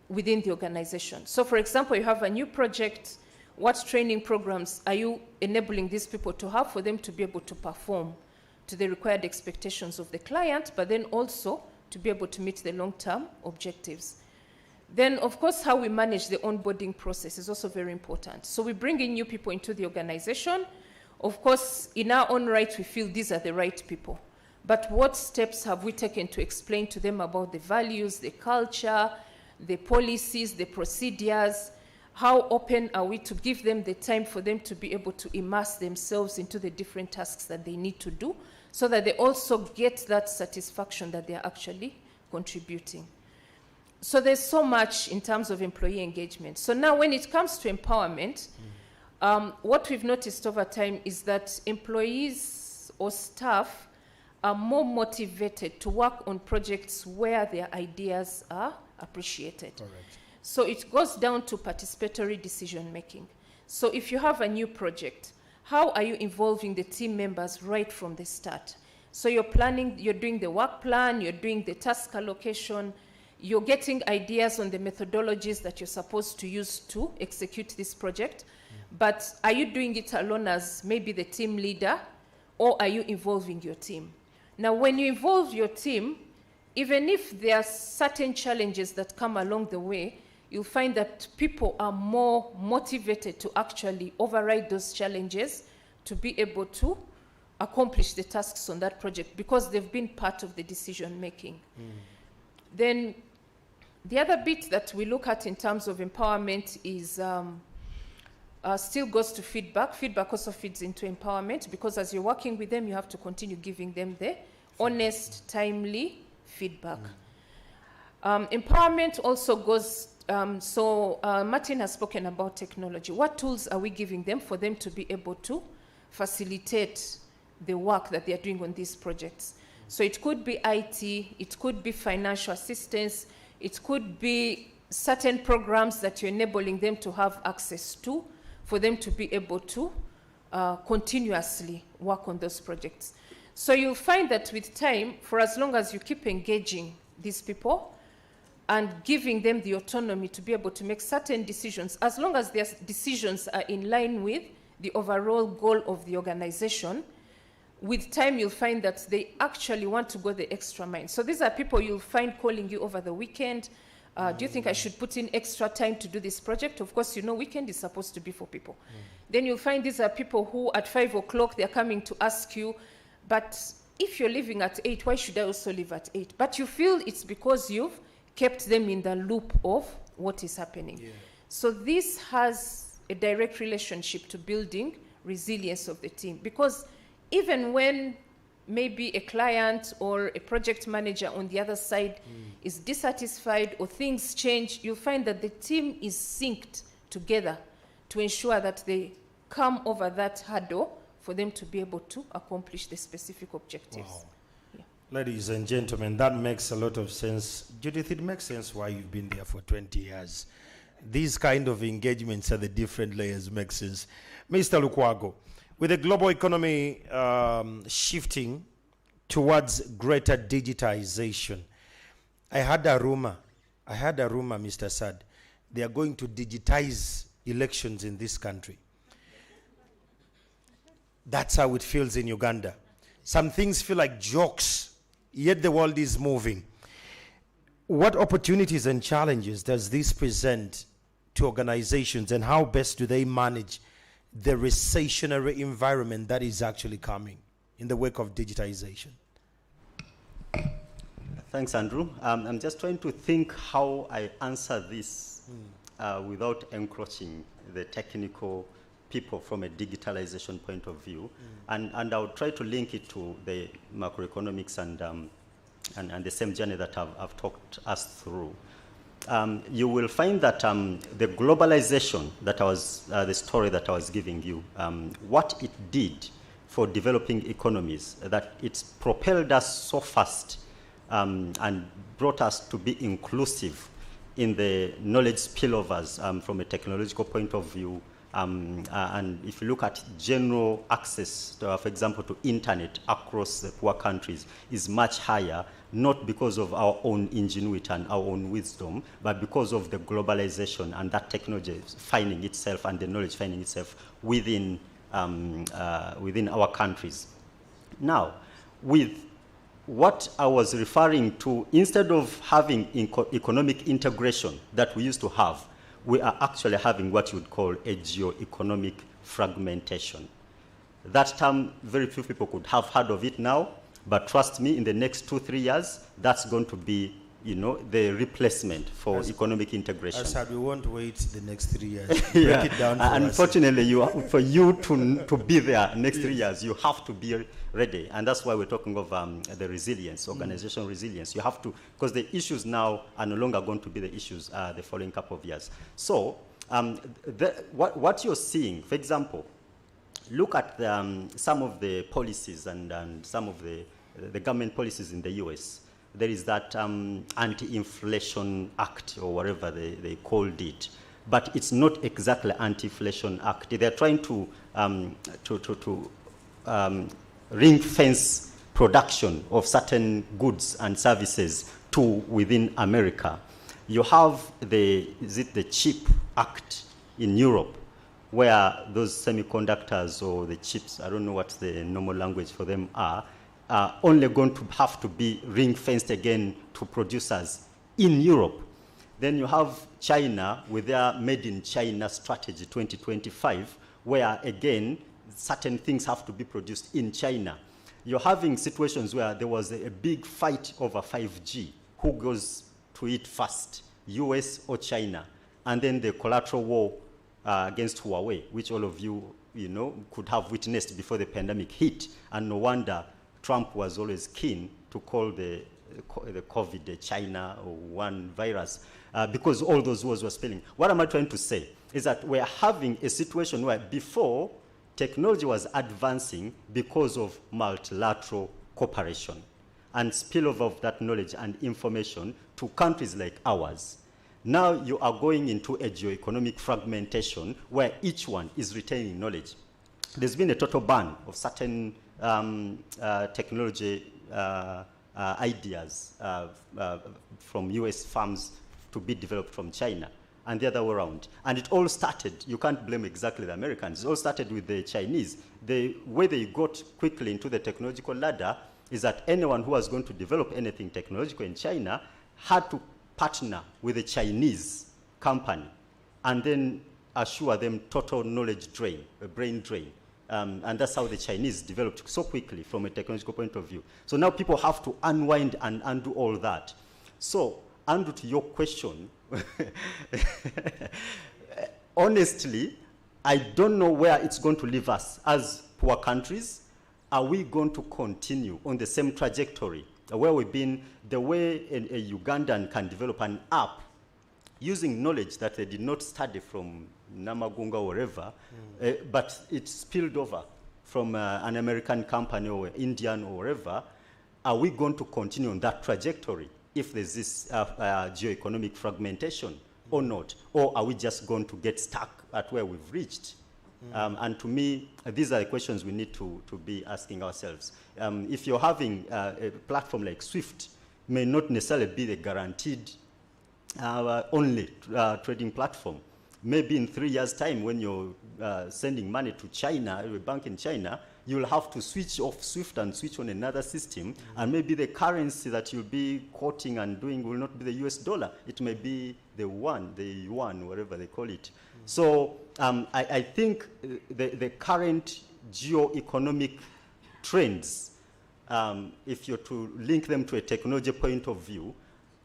S18: within the organization? So for example, you have a new project, what training programs are you enabling these people to have for them to be able to perform to the required expectations of the client, but then also to be able to meet the long-term objectives? Then, of course, how we manage the onboarding process is also very important. So we bring in new people into the organization. Of course, in our own right, we feel these are the right people. But what steps have we taken to explain to them about the values, the culture, the policies, the procedures? How open are we to give them the time for them to be able to immerse themselves into the different tasks that they need to do, so that they also get that satisfaction that they are actually contributing? So there's so much in terms of employee engagement. So now when it comes to empowerment, what we've noticed over time is that employees or staff are more motivated to work on projects where their ideas are appreciated. Correct. So it goes down to participatory decision making. So if you have a new project, how are you involving the team members right from the start? So you're planning, you're doing the work plan, you're doing the task allocation, you're getting ideas on the methodologies that you're supposed to use to execute this project. But are you doing it alone as maybe the team leader, or are you involving your team? Now, when you involve your team, even if there are certain challenges that come along the way, you'll find that people are more motivated to actually override those challenges to be able to accomplish the tasks on that project because they've been part of the decision making. Then the other bit that we look at in terms of empowerment is still goes to feedback. Feedback also feeds into empowerment because as you're working with them, you have to continue giving them the honest, timely feedback. Empowerment also goes, Martin has spoken about technology. What tools are we giving them for them to be able to facilitate the work that they are doing on these projects? So it could be IT, it could be financial assistance, it could be certain programs that you're enabling them to have access to for them to be able to continuously work on those projects. So you'll find that with time, for as long as you keep engaging these people and giving them the autonomy to be able to make certain decisions, as long as their decisions are in line with the overall goal of the organization, with time you'll find that they actually want to go the extra mile. So these are people you'll find calling you over the weekend. Do you think I should put in extra time to do this project? Of course, you know, weekend is supposed to be for people. Then you'll find these are people who at 5 o'clock, they're coming to ask you, but if you're leaving at 8, why should I also leave at 8? But you feel it's because you've kept them in the loop of what is happening. Yeah. So this has a direct relationship to building resilience of the team, because even when maybe a client or a project manager on the other side is dissatisfied or things change, you'll find that the team is synced together to ensure that they come over that hurdle for them to be able to accomplish the specific objectives.
S1: Wow. Yeah. Ladies and gentlemen, that makes a lot of sense. Judith, it makes sense why you've been there for 20 years. These kind of engagements at the different layers make sense. Mr. Lukwago, with the global economy shifting towards greater digitization, I had a rumor, Mr. Sad, they are going to digitize elections in this country. That's how it feels in Uganda. Some things feel like jokes, yet the world is moving. What opportunities and challenges does this present to organizations, and how best do they manage the recessionary environment that is actually coming in the wake of digitization?
S3: Thanks, Andrew. I'm just trying to think how I answer this without encroaching the technical people from a digitalization point of view. And I'll try to link it to the macroeconomics and the same journey that I've talked us through. You will find that the globalization that the story that I was giving you, what it did for developing economies, that it's propelled us so fast and brought us to be inclusive in the knowledge spillovers from a technological point of view. And if you look at general access, for example, to internet across the poor countries is much higher, not because of our own ingenuity and our own wisdom, but because of the globalization and that technology finding itself and the knowledge finding itself within our countries. Now, with what I was referring to, instead of having economic integration that we used to have, we are actually having what you would call a geo-economic fragmentation. That term, very few people could have heard of it now, but trust me, in the next 2-3 years, that's going to be, the replacement for economic integration.
S1: As we won't wait the next 3 years.
S3: Yeah.
S1: Break it down for
S3: Unfortunately, for you to be there next 3 years, you have to be ready. And that's why we're talking of the resilience, organizational resilience. You have to, because the issues now are no longer going to be the issues the following couple of years. So what you're seeing, for example, look at some of the policies and some of the government policies in the US. There is that Anti-Inflation Act, or whatever they called it. But it's not exactly Anti-Inflation Act. They're trying to ring-fence production of certain goods and services to within America. You have the CHIP Act in Europe, where those semiconductors or the chips, I don't know what the normal language for them are only going to have to be ring-fenced again to producers in Europe. Then you have China with their Made in China strategy 2025, where again, certain things have to be produced in China. You're having situations where there was a big fight over 5G. Who goes to it first, US or China? And then the collateral war against Huawei, which all of you, could have witnessed before the pandemic hit. And no wonder Trump was always keen to call the COVID the China or one virus, because all those wars were spilling. What am I trying to say? Is that we're having a situation where before, technology was advancing because of multilateral cooperation and spillover of that knowledge and information to countries like ours. Now you are going into a geo-economic fragmentation where each one is retaining knowledge. There's been a total ban of certain technology ideas from US firms to be developed from China, and the other way around. And it all started, you can't blame exactly the Americans, it all started with the Chinese. The way they got quickly into the technological ladder is that anyone who was going to develop anything technological in China had to partner with a Chinese company and then assure them total knowledge drain, a brain drain. And that's how the Chinese developed so quickly from a technological point of view. So now people have to unwind and undo all that. So, Andrew, to your question, honestly, I don't know where it's going to leave us as poor countries. Are we going to continue on the same trajectory where we've been, the way a Ugandan can develop an app using knowledge that they did not study from Namagunga or wherever, but it spilled over from an American company or Indian or wherever? Are we going to continue on that trajectory if there's this geo-economic fragmentation? or not? Or are we just going to get stuck at where we've reached? And to me, these are the questions we need to be asking ourselves. If you're having a platform like SWIFT, may not necessarily be the guaranteed only trading platform. Maybe in 3 years' time, when you're sending money to China, a bank in China, you'll have to switch off SWIFT and switch on another system, and maybe the currency that you'll be quoting and doing will not be the US dollar. It may be the yuan, whatever they call it. So I think the current geo-economic trends, if you're to link them to a technology point of view,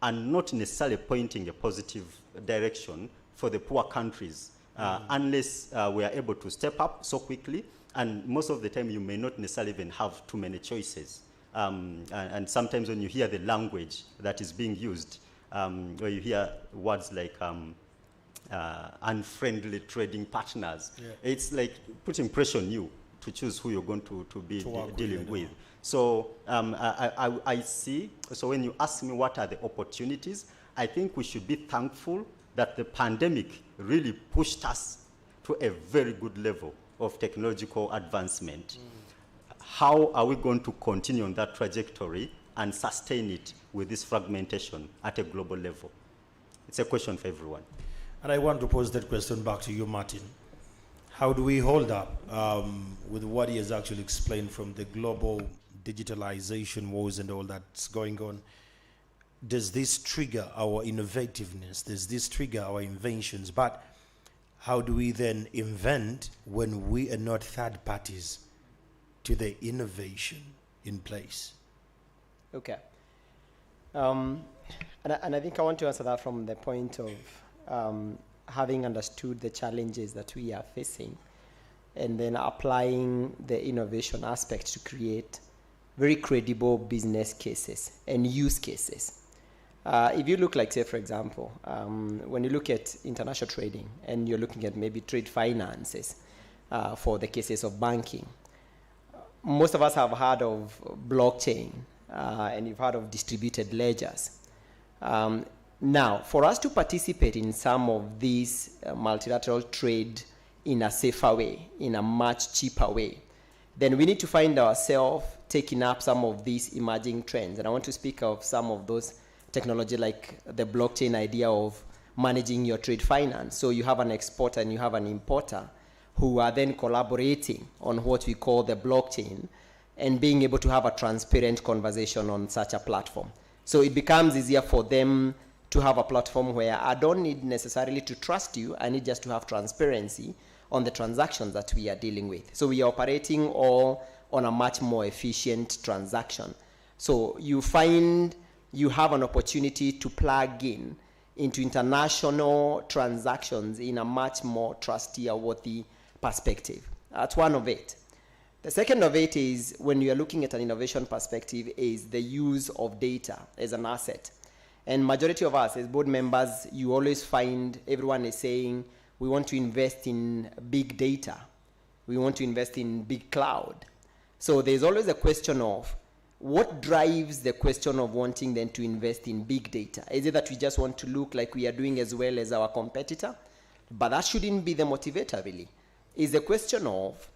S3: are not necessarily pointing a positive direction for the poor countries, unless we are able to step up so quickly. And most of the time, you may not necessarily even have too many choices. And sometimes when you hear the language that is being used, or you hear words like unfriendly trading partners, it's like putting pressure on you to choose who you're going to be dealing with. So I see, so when you ask me what are the opportunities, I think we should be thankful that the pandemic really pushed us to a very good level of technological advancement. How are we going to continue on that trajectory and sustain it with this fragmentation at a global level? It's a question for everyone.
S1: And I want to pose that question back to you, Martin. How do we hold up with what he has actually explained from the global digitalization wars and all that's going on? Does this trigger our innovativeness? Does this trigger our inventions? But how do we then invent when we are not third parties to the innovation in place?
S17: Okay. And I think I want to answer that from the point of having understood the challenges that we are facing and then applying the innovation aspect to create very credible business cases and use cases. If you look like, say, for example, when you look at international trading and you're looking at maybe trade finances for the cases of banking, most of us have heard of blockchain and you've heard of distributed ledgers. Now, for us to participate in some of these multilateral trade in a safer way, in a much cheaper way, then we need to find ourselves taking up some of these emerging trends. And I want to speak of some of those technology like the blockchain idea of managing your trade finance. So you have an exporter and you have an importer who are then collaborating on what we call the blockchain and being able to have a transparent conversation on such a platform. So it becomes easier for them to have a platform where I don't need necessarily to trust you, I need just to have transparency on the transactions that we are dealing with. So we are operating all on a much more efficient transaction. So you find you have an opportunity to plug in into international transactions in a much more trustworthy perspective. That's one of it. The second of it is, when you are looking at an innovation perspective, is the use of data as an asset. And majority of us as board members, you always find everyone is saying, we want to invest in big data. We want to invest in big cloud. So there's always a question of, what drives the question of wanting then to invest in big data? Is it that we just want to look like we are doing as well as our competitor? But that shouldn't be the motivator, really. It's a question of,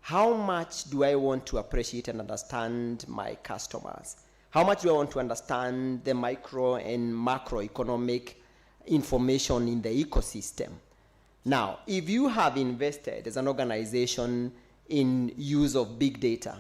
S17: how much do I want to appreciate and understand my customers? How much do I want to understand the micro and macroeconomic information in the ecosystem? Now, if you have invested as an organization in use of big data,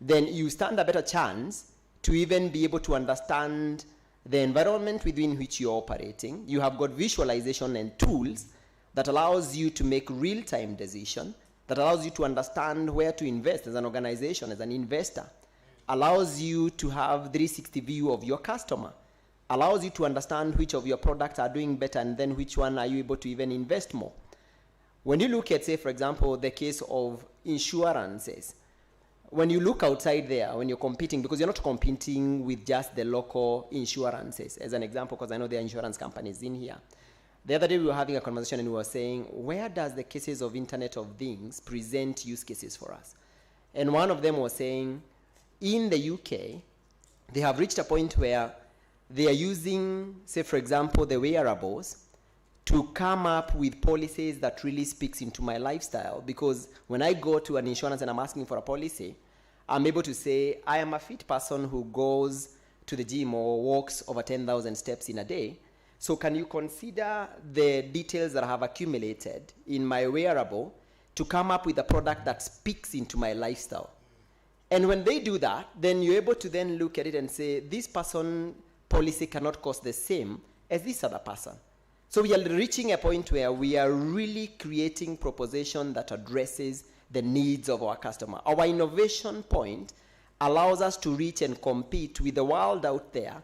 S17: then you stand a better chance to even be able to understand the environment within which you're operating. You have got visualization and tools that allows you to make real-time decisions, that allows you to understand where to invest as an organization, as an investor, allows you to have 360 view of your customer, allows you to understand which of your products are doing better and then which one are you able to even invest more. When you look at, say, for example, the case of insurances, when you look outside there, when you're competing, because you're not competing with just the local insurances, as an example, because I know there are insurance companies in here. The other day we were having a conversation and we were saying, where does the cases of Internet of Things present use cases for us? And one of them was saying, in the UK, they have reached a point where they are using, say, for example, the wearables to come up with policies that really speaks into my lifestyle. Because when I go to an insurance and I'm asking for a policy, I'm able to say, I am a fit person who goes to the gym or walks over 10,000 steps in a day. So can you consider the details that I have accumulated in my wearable to come up with a product that speaks into my lifestyle? And when they do that, then you're able to then look at it and say, this person policy cannot cost the same as this other person. So we are reaching a point where we are really creating proposition that addresses the needs of our customer. Our innovation point allows us to reach and compete with the world out there,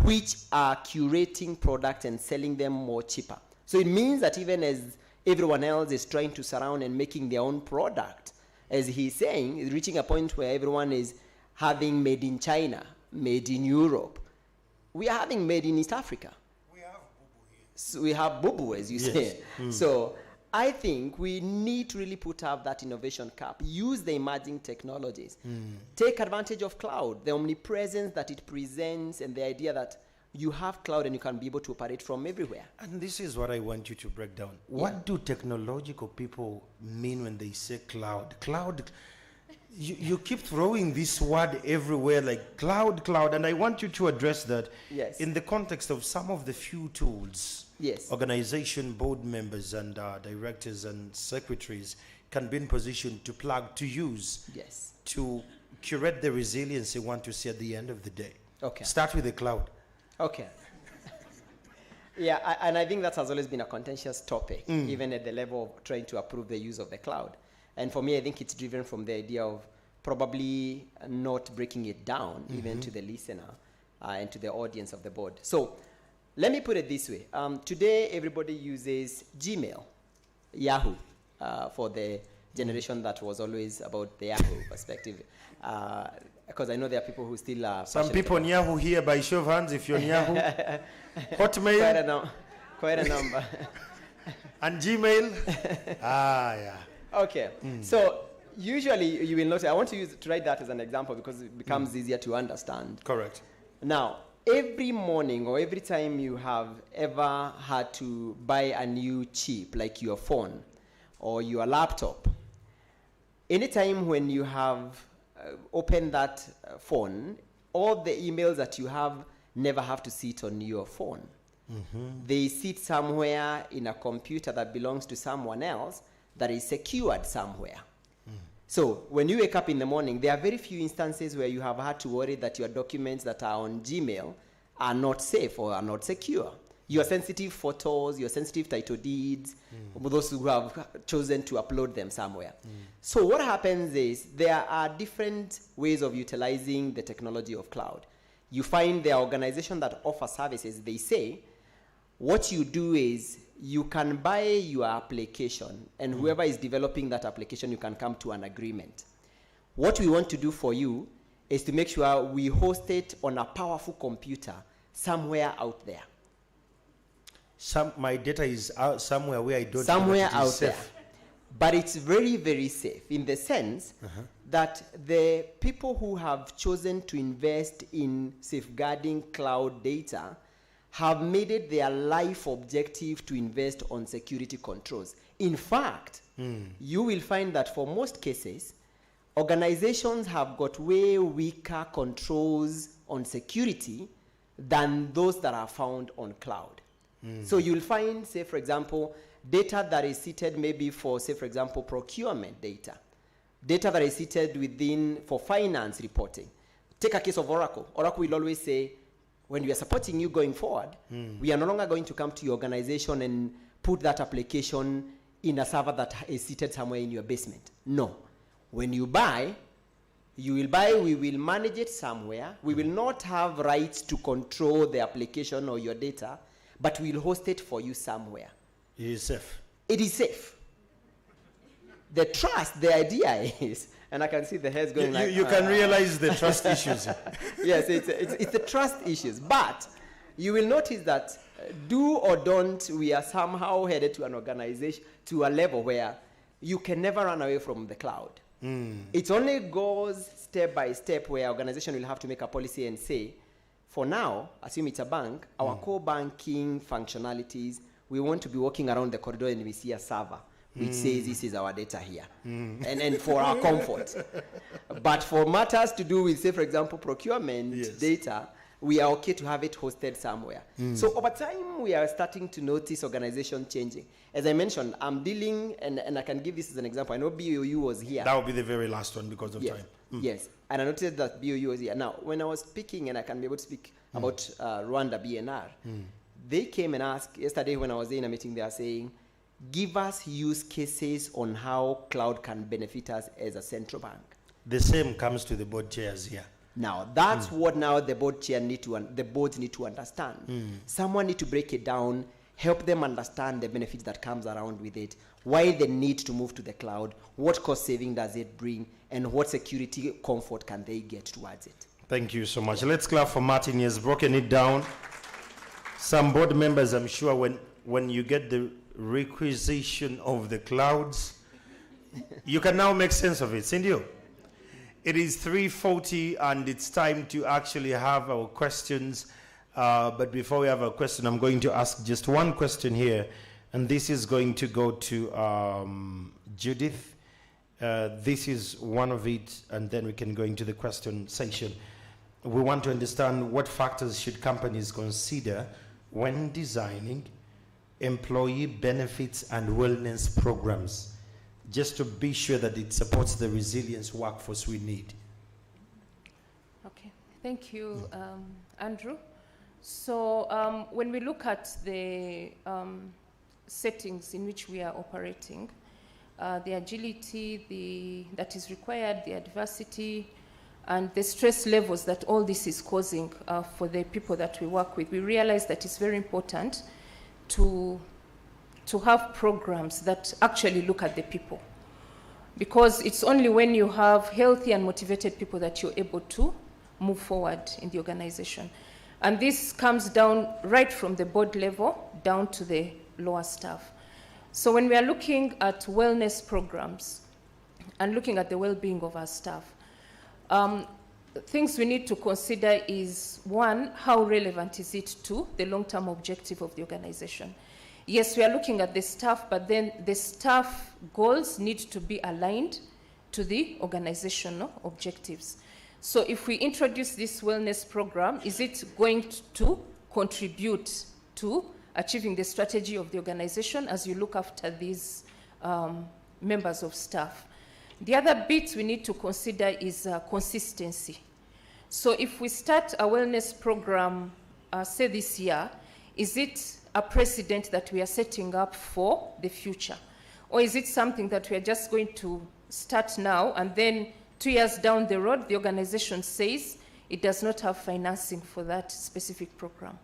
S17: which are curating products and selling them more cheaper. So it means that even as everyone else is trying to surround and making their own product, as he's saying, is reaching a point where everyone is having made in China, made in Europe. We are having made in East Africa. So we have boo-boo, as you say. So I think we need to really put up that innovation cap, use the emerging technologies, take advantage of cloud, the omnipresence that it presents, and the idea that you have cloud and you can be able to operate from everywhere.
S1: And this is what I want you to break down. What do technological people mean when they say cloud? Cloud, you keep throwing this word everywhere, like cloud, and I want you to address that in the context of some of the few tools organization board members and directors and secretaries can be in position to plug, to use, to curate the resilience they want to see at the end of the day.
S17: Okay.
S1: Start with the cloud.
S17: Okay. And I think that has always been a contentious topic, even at the level of trying to approve the use of the cloud. And for me, I think it's driven from the idea of probably not breaking it down even to the listener and to the audience of the board. So let me put it this way. Today, everybody uses Gmail, Yahoo, for the generation that was always about the Yahoo perspective. Because I know there are people who still are...
S1: Some people on Yahoo here, by show of hands, if you're on Yahoo. Hotmail.
S17: Quite a number.
S1: And Gmail.
S17: Okay. So usually you will notice, I want to write that as an example because it becomes easier to understand.
S1: Correct.
S17: Now, every morning or every time you have ever had to buy a new chip, like your phone or your laptop, anytime when you have opened that phone, all the emails that you have never have to sit on your phone. They sit somewhere in a computer that belongs to someone else that is secured somewhere. So when you wake up in the morning, there are very few instances where you have had to worry that your documents that are on Gmail are not safe or are not secure. Your sensitive photos, your sensitive title deeds, those who have chosen to upload them somewhere. So what happens is there are different ways of utilizing the technology of cloud. You find the organization that offers services, they say, what you do is you can buy your application and whoever is developing that application, you can come to an agreement. What we want to do for you is to make sure we host it on a powerful computer somewhere out there.
S1: My data is out somewhere where I don't
S17: somewhere
S1: know
S17: out there. But it's very, very safe in the sense that the people who have chosen to invest in safeguarding cloud data have made it their life objective to invest on security controls. In fact, you will find that for most cases, organizations have got way weaker controls on security than those that are found on cloud. So you'll find, say, for example, data that is seated maybe for, say, for example, procurement data that is seated within for finance reporting. Take a case of Oracle. Oracle will always say, when we are supporting you going forward, we are no longer going to come to your organization and put that application in a server that is seated somewhere in your basement. No. When you buy, we will manage it somewhere. We will not have rights to control the application or your data, but we'll host it for you somewhere.
S1: It is safe.
S17: It is safe. The trust, the idea is, and I can see the heads going
S1: you can realize the trust issues.
S17: Yes, it's the trust issues. But you will notice that do or don't, we are somehow headed to an organization, to a level where you can never run away from the cloud. It only goes step by step where organization will have to make a policy and say, for now, assume it's a bank, our core banking functionalities we want to be walking around the corridor and we see a server which says this is our data here, and for our comfort. But for matters to do with, say, for example, procurement data, we are okay to have it hosted somewhere. So over time, we are starting to notice organization changing. As I mentioned, I'm dealing, and I can give this as an example. I know BOU was here.
S1: That will be the very last one because of time.
S17: Yes, and I noticed that BOU was here. Now, when I was speaking, and I can be able to speak about Rwanda BNR, they came and asked, yesterday when I was in a meeting, they are saying, give us use cases on how cloud can benefit us as a central bank.
S1: The same comes to the board chairs here.
S17: Now, that's what now the board chair the boards need to understand. Someone need to break it down, help them understand the benefits that comes around with it, why they need to move to the cloud, what cost saving does it bring, and what security comfort can they get towards it.
S1: Thank you so much. Let's clap for Martin. He has broken it down. Some board members, I'm sure, when you get the requisition of the clouds, you can now make sense of it, Cindy. It is 3:40 and it's time to actually have our questions. But before we have a question, I'm going to ask just one question here. And this is going to go to Judith. This is one of it, and then we can go into the question section. We want to understand what factors should companies consider when designing employee benefits and wellness programs, just to be sure that it supports the resilience workforce we need.
S18: Okay, thank you, Andrew. So when we look at the settings in which we are operating, the agility that is required, the adversity, and the stress levels that all this is causing for the people that we work with, we realize that it's very important to have programs that actually look at the people. Because it's only when you have healthy and motivated people that you're able to move forward in the organization. And this comes down right from the board level down to the lower staff. So when we are looking at wellness programs and looking at the well-being of our staff, things we need to consider is, one, how relevant is it to the long-term objective of the organization? Yes, we are looking at the staff, but then the staff goals need to be aligned to the organizational objectives. So if we introduce this wellness program, is it going to contribute to achieving the strategy of the organization as you look after these members of staff? The other bit we need to consider is consistency. So if we start a wellness program, say this year, is it a precedent that we are setting up for the future? Or is it something that we are just going to start now and then 2 years down the road, the organization says it does not have financing for that specific program?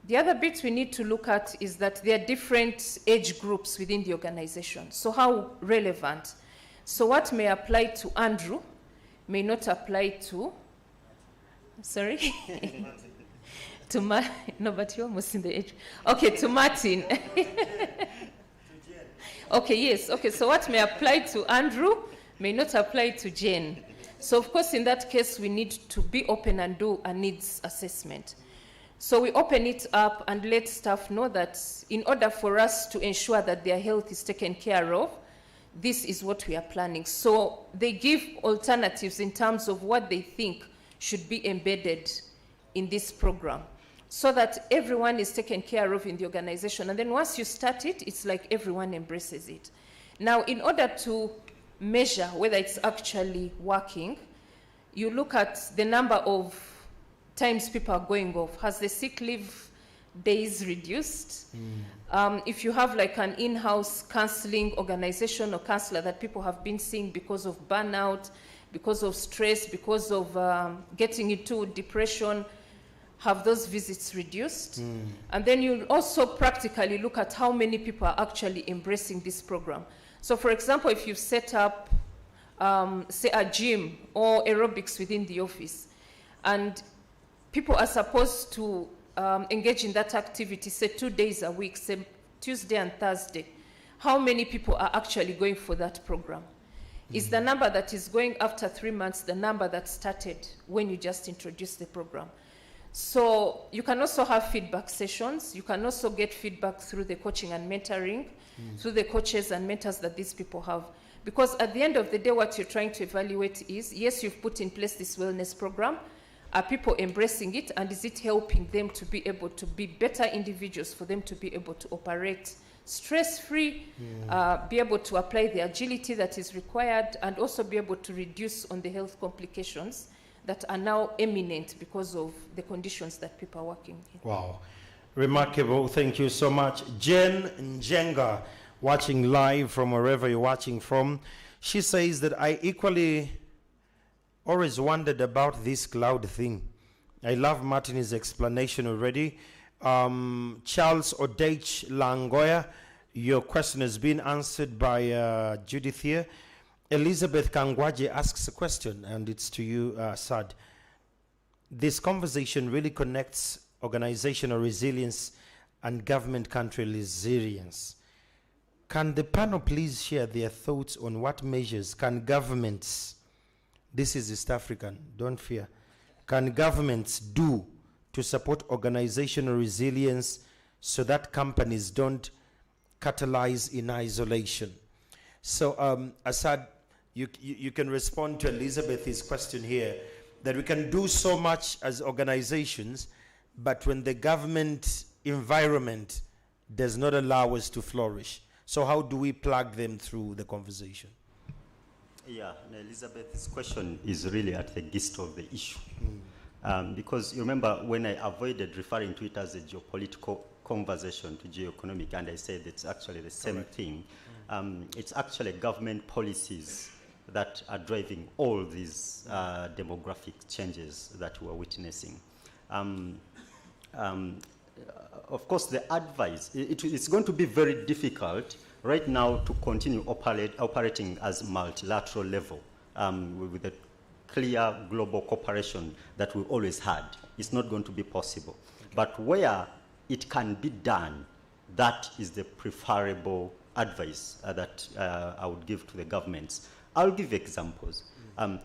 S18: The other bit we need to look at is that there are different age groups within the organization. So how relevant? So what may apply to Andrew may not apply to, sorry? To no, but you're almost in the age. Okay, to Martin. Okay, yes. Okay, so what may apply to Andrew may not apply to Jane. So of course, in that case, we need to be open and do a needs assessment. So we open it up and let staff know that in order for us to ensure that their health is taken care of, this is what we are planning. So they give alternatives in terms of what they think should be embedded in this program, so that everyone is taken care of in the organization. And then once you start it, it's like everyone embraces it. Now, in order to measure whether it's actually working, you look at the number of times people are going off. Has the sick leave days reduced? If you have like an in-house counseling organization or counselor that people have been seeing because of burnout, because of stress, because of getting into depression, have those visits reduced? And then you also practically look at how many people are actually embracing this program. So for example, if you've set up, say, a gym or aerobics within the office, and people are supposed to engage in that activity, say 2 days a week, say Tuesday and Thursday, how many people are actually going for that program? Is the number that is going after 3 months the number that started when you just introduced the program? So you can also have feedback sessions. You can also get feedback through the coaching and mentoring, through the coaches and mentors that these people have. Because at the end of the day, what you're trying to evaluate is, yes, you've put in place this wellness program. Are people embracing it? And is it helping them to be able to be better individuals, for them to be able to operate stress-free, be able to apply the agility that is required, and also be able to reduce on the health complications that are now imminent because of the conditions that people are working in.
S1: Wow. Remarkable. Thank you so much. Jen Njenga, watching live from wherever you're watching from. She says that I equally always wondered about this cloud thing. I love Martin's explanation already. Charles Odech Langoya, your question has been answered by Judith here. Elizabeth Kangwaje asks a question, and it's to you, Sad. This conversation really connects organizational resilience and government country resilience. Can the panel please share their thoughts on what measures can governments, this is East African, don't fear, can governments do to support organizational resilience so that companies don't catalyze in isolation? So, Assad, you can respond to Elizabeth's question here, that we can do so much as organizations, but when the government environment does not allow us to flourish. So how do we plug them through the conversation?
S3: Yeah, Elizabeth's question is really at the gist of the issue. Because you remember when I avoided referring to it as a geopolitical conversation to geoeconomic, and I said it's actually the same thing. It's actually government policies that are driving all these demographic changes that we're witnessing. Of course, the advice, it's going to be very difficult right now to continue operating as multilateral level with the clear global cooperation that we always had. It's not going to be possible. But where it can be done, that is the preferable advice that I would give to the governments. I'll give examples.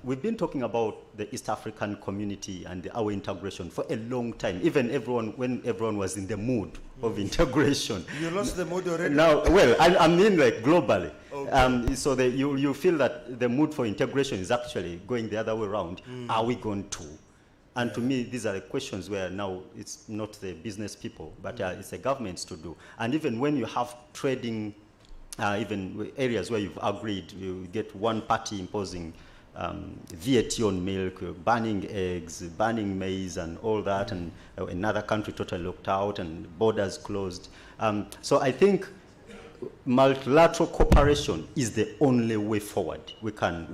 S3: We've been talking about the East African community and our integration for a long time, even when everyone was in the mood of integration.
S1: You lost the mood already?
S3: Now, well, I mean like globally. Okay. So you feel that the mood for integration is actually going the other way around. Are we going to? And to me, these are the questions where now it's not the business people, but it's the governments to do. And even when you have trading, even areas where you've agreed, you get one party imposing VAT on milk, banning eggs, banning maize and all that, and another country totally locked out and borders closed. So I think multilateral cooperation is the only way forward we can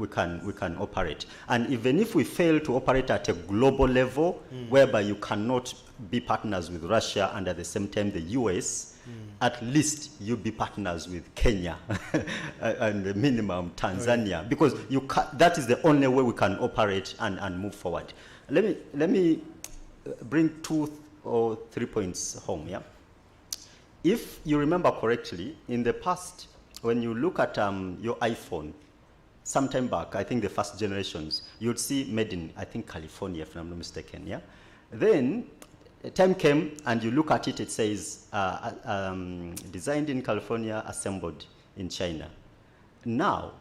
S3: operate. And even if we fail to operate at a global level, whereby you cannot be partners with Russia and at the same time the US, at least you be partners with Kenya and the minimum Tanzania, because that is the only way we can operate and move forward. Let me bring 2 or 3 points home. Yeah. If you remember correctly, in the past, when you look at your iPhone, sometime back, I think the first generations, you'd see made in, I think, California, if I'm not mistaken. Yeah. Then a time came and you look at it, it says designed in California, assembled in China. Now,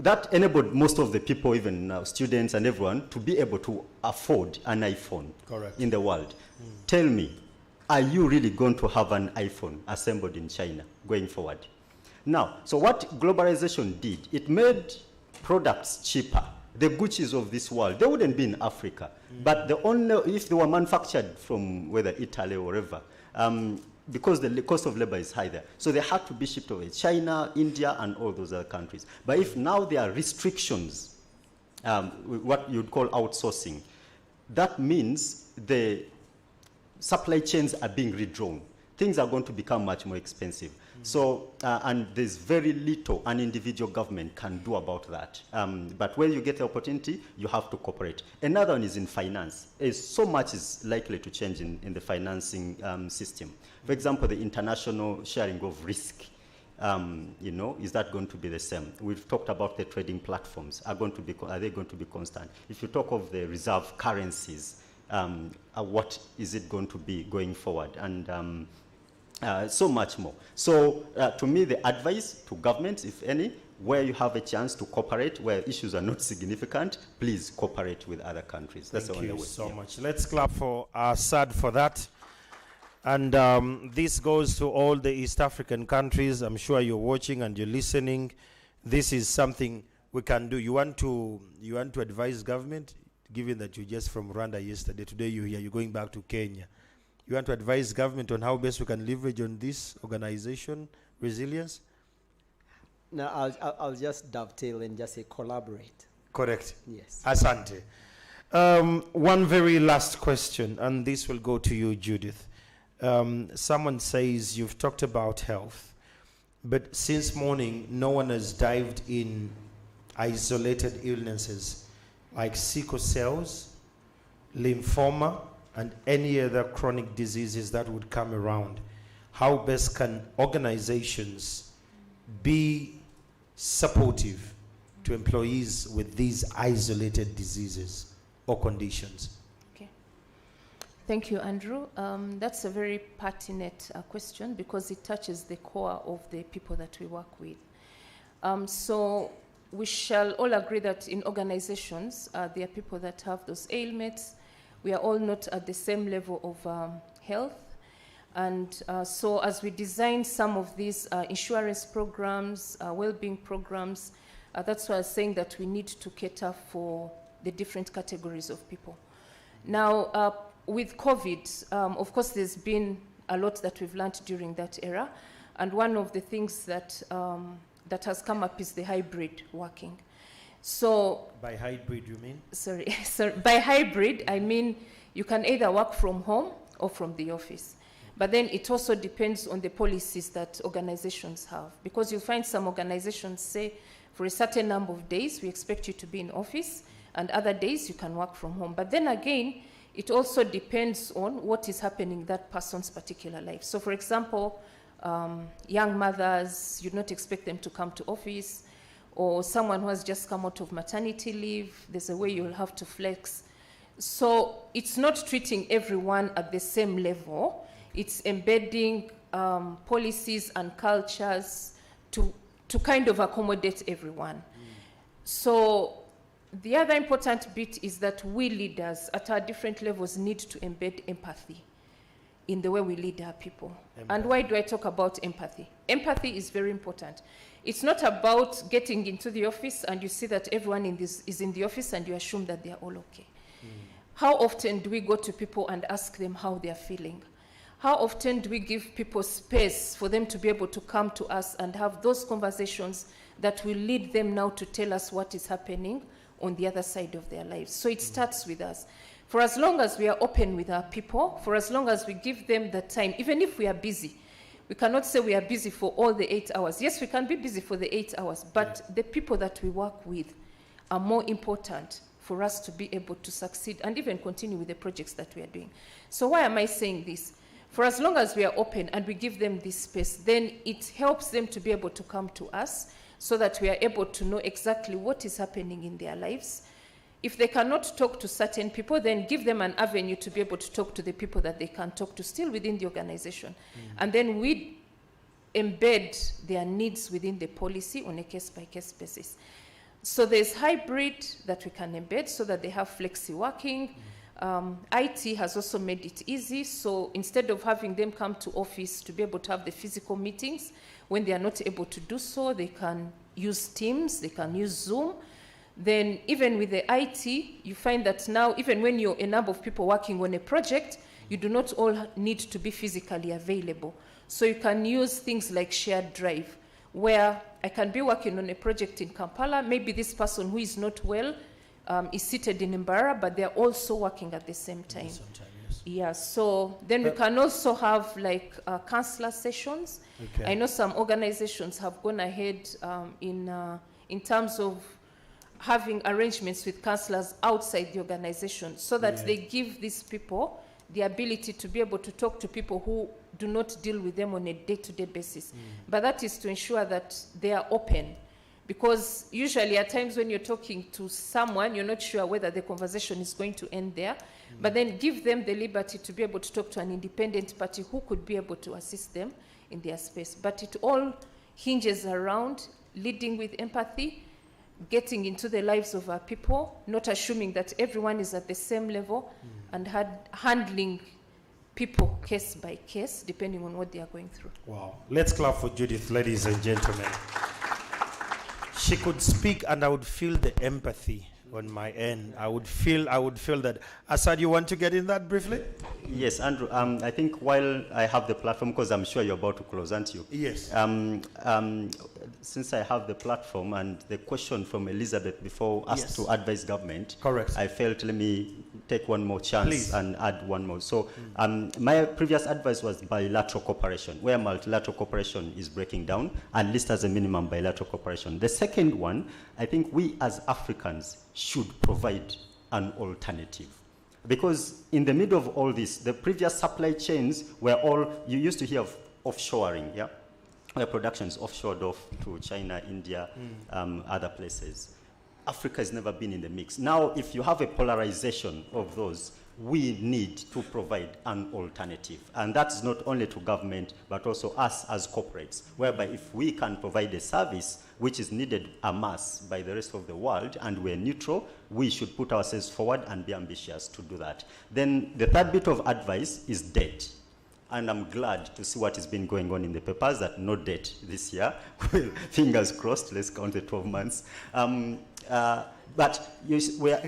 S3: that enabled most of the people, even students and everyone, to be able to afford an iPhone in the world. Tell me, are you really going to have an iPhone assembled in China going forward? Now, so what globalization did, it made products cheaper. The Guccis of this world, they wouldn't be in Africa. But if they were manufactured from whether Italy or wherever, because the cost of labor is high there. So they had to be shipped over China, India, and all those other countries. But if now there are restrictions, what you'd call outsourcing, that means the supply chains are being redrawn. Things are going to become much more expensive. So, and there's very little an individual government can do about that. But when you get the opportunity, you have to cooperate. Another one is in finance. So much is likely to change in the financing system. For example, the international sharing of risk. Is that going to be the same? We've talked about the trading platforms. Are they going to be constant? If you talk of the reserve currencies, what is it going to be going forward, and so much more. So to me, the advice to government, if any, where you have a chance to cooperate, where issues are not significant, please cooperate with other countries. That's the only way.
S1: Thank you so much. Let's clap for Assad for that. And this goes to all the East African countries. I'm sure you're watching and you're listening. This is something we can do. You want to advise government, given that you're just from Rwanda yesterday, today you're here, you're going back to Kenya. You want to advise government on how best we can leverage on this organization, resilience?
S17: No, I'll just dovetail and just say collaborate.
S1: Correct.
S17: Yes.
S1: Asante. One very last question, and this will go to you, Judith. Someone says you've talked about health, but since morning, no one has dived in isolated illnesses like sickle cells, lymphoma, and any other chronic diseases that would come around. How best can organizations be supportive to employees with these isolated diseases or conditions?
S18: Okay. Thank you, Andrew. That's a very pertinent question because it touches the core of the people that we work with. So we shall all agree that in organizations, there are people that have those ailments. We are all not at the same level of health. And so as we design some of these insurance programs, well-being programs, that's why I was saying that we need to cater for the different categories of people. Now, with COVID, of course, there's been a lot that we've learned during that era. And one of the things that, that has come up is the hybrid working. So
S1: by hybrid, you mean?
S18: Sorry, by hybrid, I mean you can either work from home or from the office. But then it also depends on the policies that organizations have. Because you'll find some organizations say, for a certain number of days, we expect you to be in office, and other days you can work from home. But then again, it also depends on what is happening in that person's particular life. So for example, young mothers, you'd not expect them to come to office, or someone who has just come out of maternity leave, there's a way you'll have to flex. So it's not treating everyone at the same level. It's embedding policies and cultures to kind of accommodate everyone. So the other important bit is that we leaders at our different levels need to embed empathy in the way we lead our people. And why do I talk about empathy? Empathy is very important. It's not about getting into the office and you see that everyone in this is in the office and you assume that they're all okay. How often do we go to people and ask them how they're feeling? How often do we give people space for them to be able to come to us and have those conversations that will lead them now to tell us what is happening on the other side of their lives? So it starts with us. For as long as we are open with our people, for as long as we give them the time, even if we are busy, we cannot say we are busy for all the 8 hours. Yes, we can be busy for the 8 hours, but the people that we work with are more important for us to be able to succeed and even continue with the projects that we are doing. So why am I saying this? For as long as we are open and we give them this space, then it helps them to be able to come to us so that we are able to know exactly what is happening in their lives. If they cannot talk to certain people, then give them an avenue to be able to talk to the people that they can talk to still within the organization. And then we embed their needs within the policy on a case-by-case basis. So there's hybrid that we can embed so that they have flexi working. IT has also made it easy. So instead of having them come to office to be able to have the physical meetings, when they are not able to do so, they can use Teams, they can use Zoom. Then even with the IT, you find that now, even when you're a number of people working on a project, you do not all need to be physically available. So you can use things like shared drive, where I can be working on a project in Kampala, maybe this person who is not well is seated in Mbara, but they're also working at the same time. Yeah, so then we can also have like counselor sessions. Okay. I know some organizations have gone ahead in terms of having arrangements with counselors outside the organization so that they give these people the ability to be able to talk to people who do not deal with them on a day-to-day basis. But that is to ensure that they are open Because usually at times when you're talking to someone, you're not sure whether the conversation is going to end there. But then give them the liberty to be able to talk to an independent party who could be able to assist them in their space. But it all hinges around leading with empathy, getting into the lives of our people, not assuming that everyone is at the same level, and handling people case by case, depending on what they are going through.
S1: Wow. Let's clap for Judith, ladies and gentlemen. She could speak and I would feel the empathy on my end. I would feel that. Asad, you want to get in that briefly?
S3: Yes, Andrew. I think while I have the platform, because I'm sure you're about to close, aren't you?
S1: Yes.
S3: Since I have the platform and the question from Elizabeth before us to advise government,
S1: correct.
S3: I felt let me take one more chance
S1: Please.
S3: and add one more. So my previous advice was bilateral cooperation, where multilateral cooperation is breaking down, at least as a minimum bilateral cooperation. The second one, I think we as Africans should provide an alternative. Because in the middle of all this, the previous supply chains were all, you used to hear of offshoring, yeah? Where production is offshored off to China, India, other places. Africa has never been in the mix. Now, if you have a polarization of those, we need to provide an alternative. And that's not only to government, but also us as corporates, whereby if we can provide a service which is needed en masse by the rest of the world, and we're neutral, we should put ourselves forward and be ambitious to do that. Then the third bit of advice is debt. And I'm glad to see what has been going on in the papers, that no debt this year. Well, fingers crossed, let's count the 12 months. But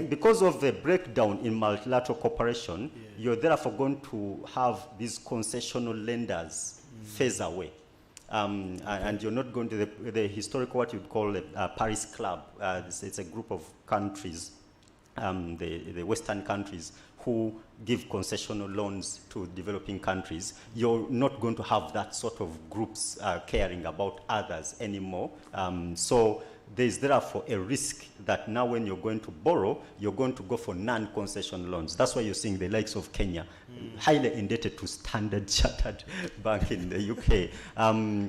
S3: because of the breakdown in multilateral cooperation, you're therefore going to have these concessional lenders phase away. And you're not going to the historical, what you'd call a Paris Club. It's a group of countries, the Western countries, who give concessional loans to developing countries. You're not going to have that sort of groups caring about others anymore. So there's therefore a risk that now when you're going to borrow, you're going to go for non-concession loans. That's why you're seeing the likes of Kenya, highly indebted to Standard Chartered Bank in the UK,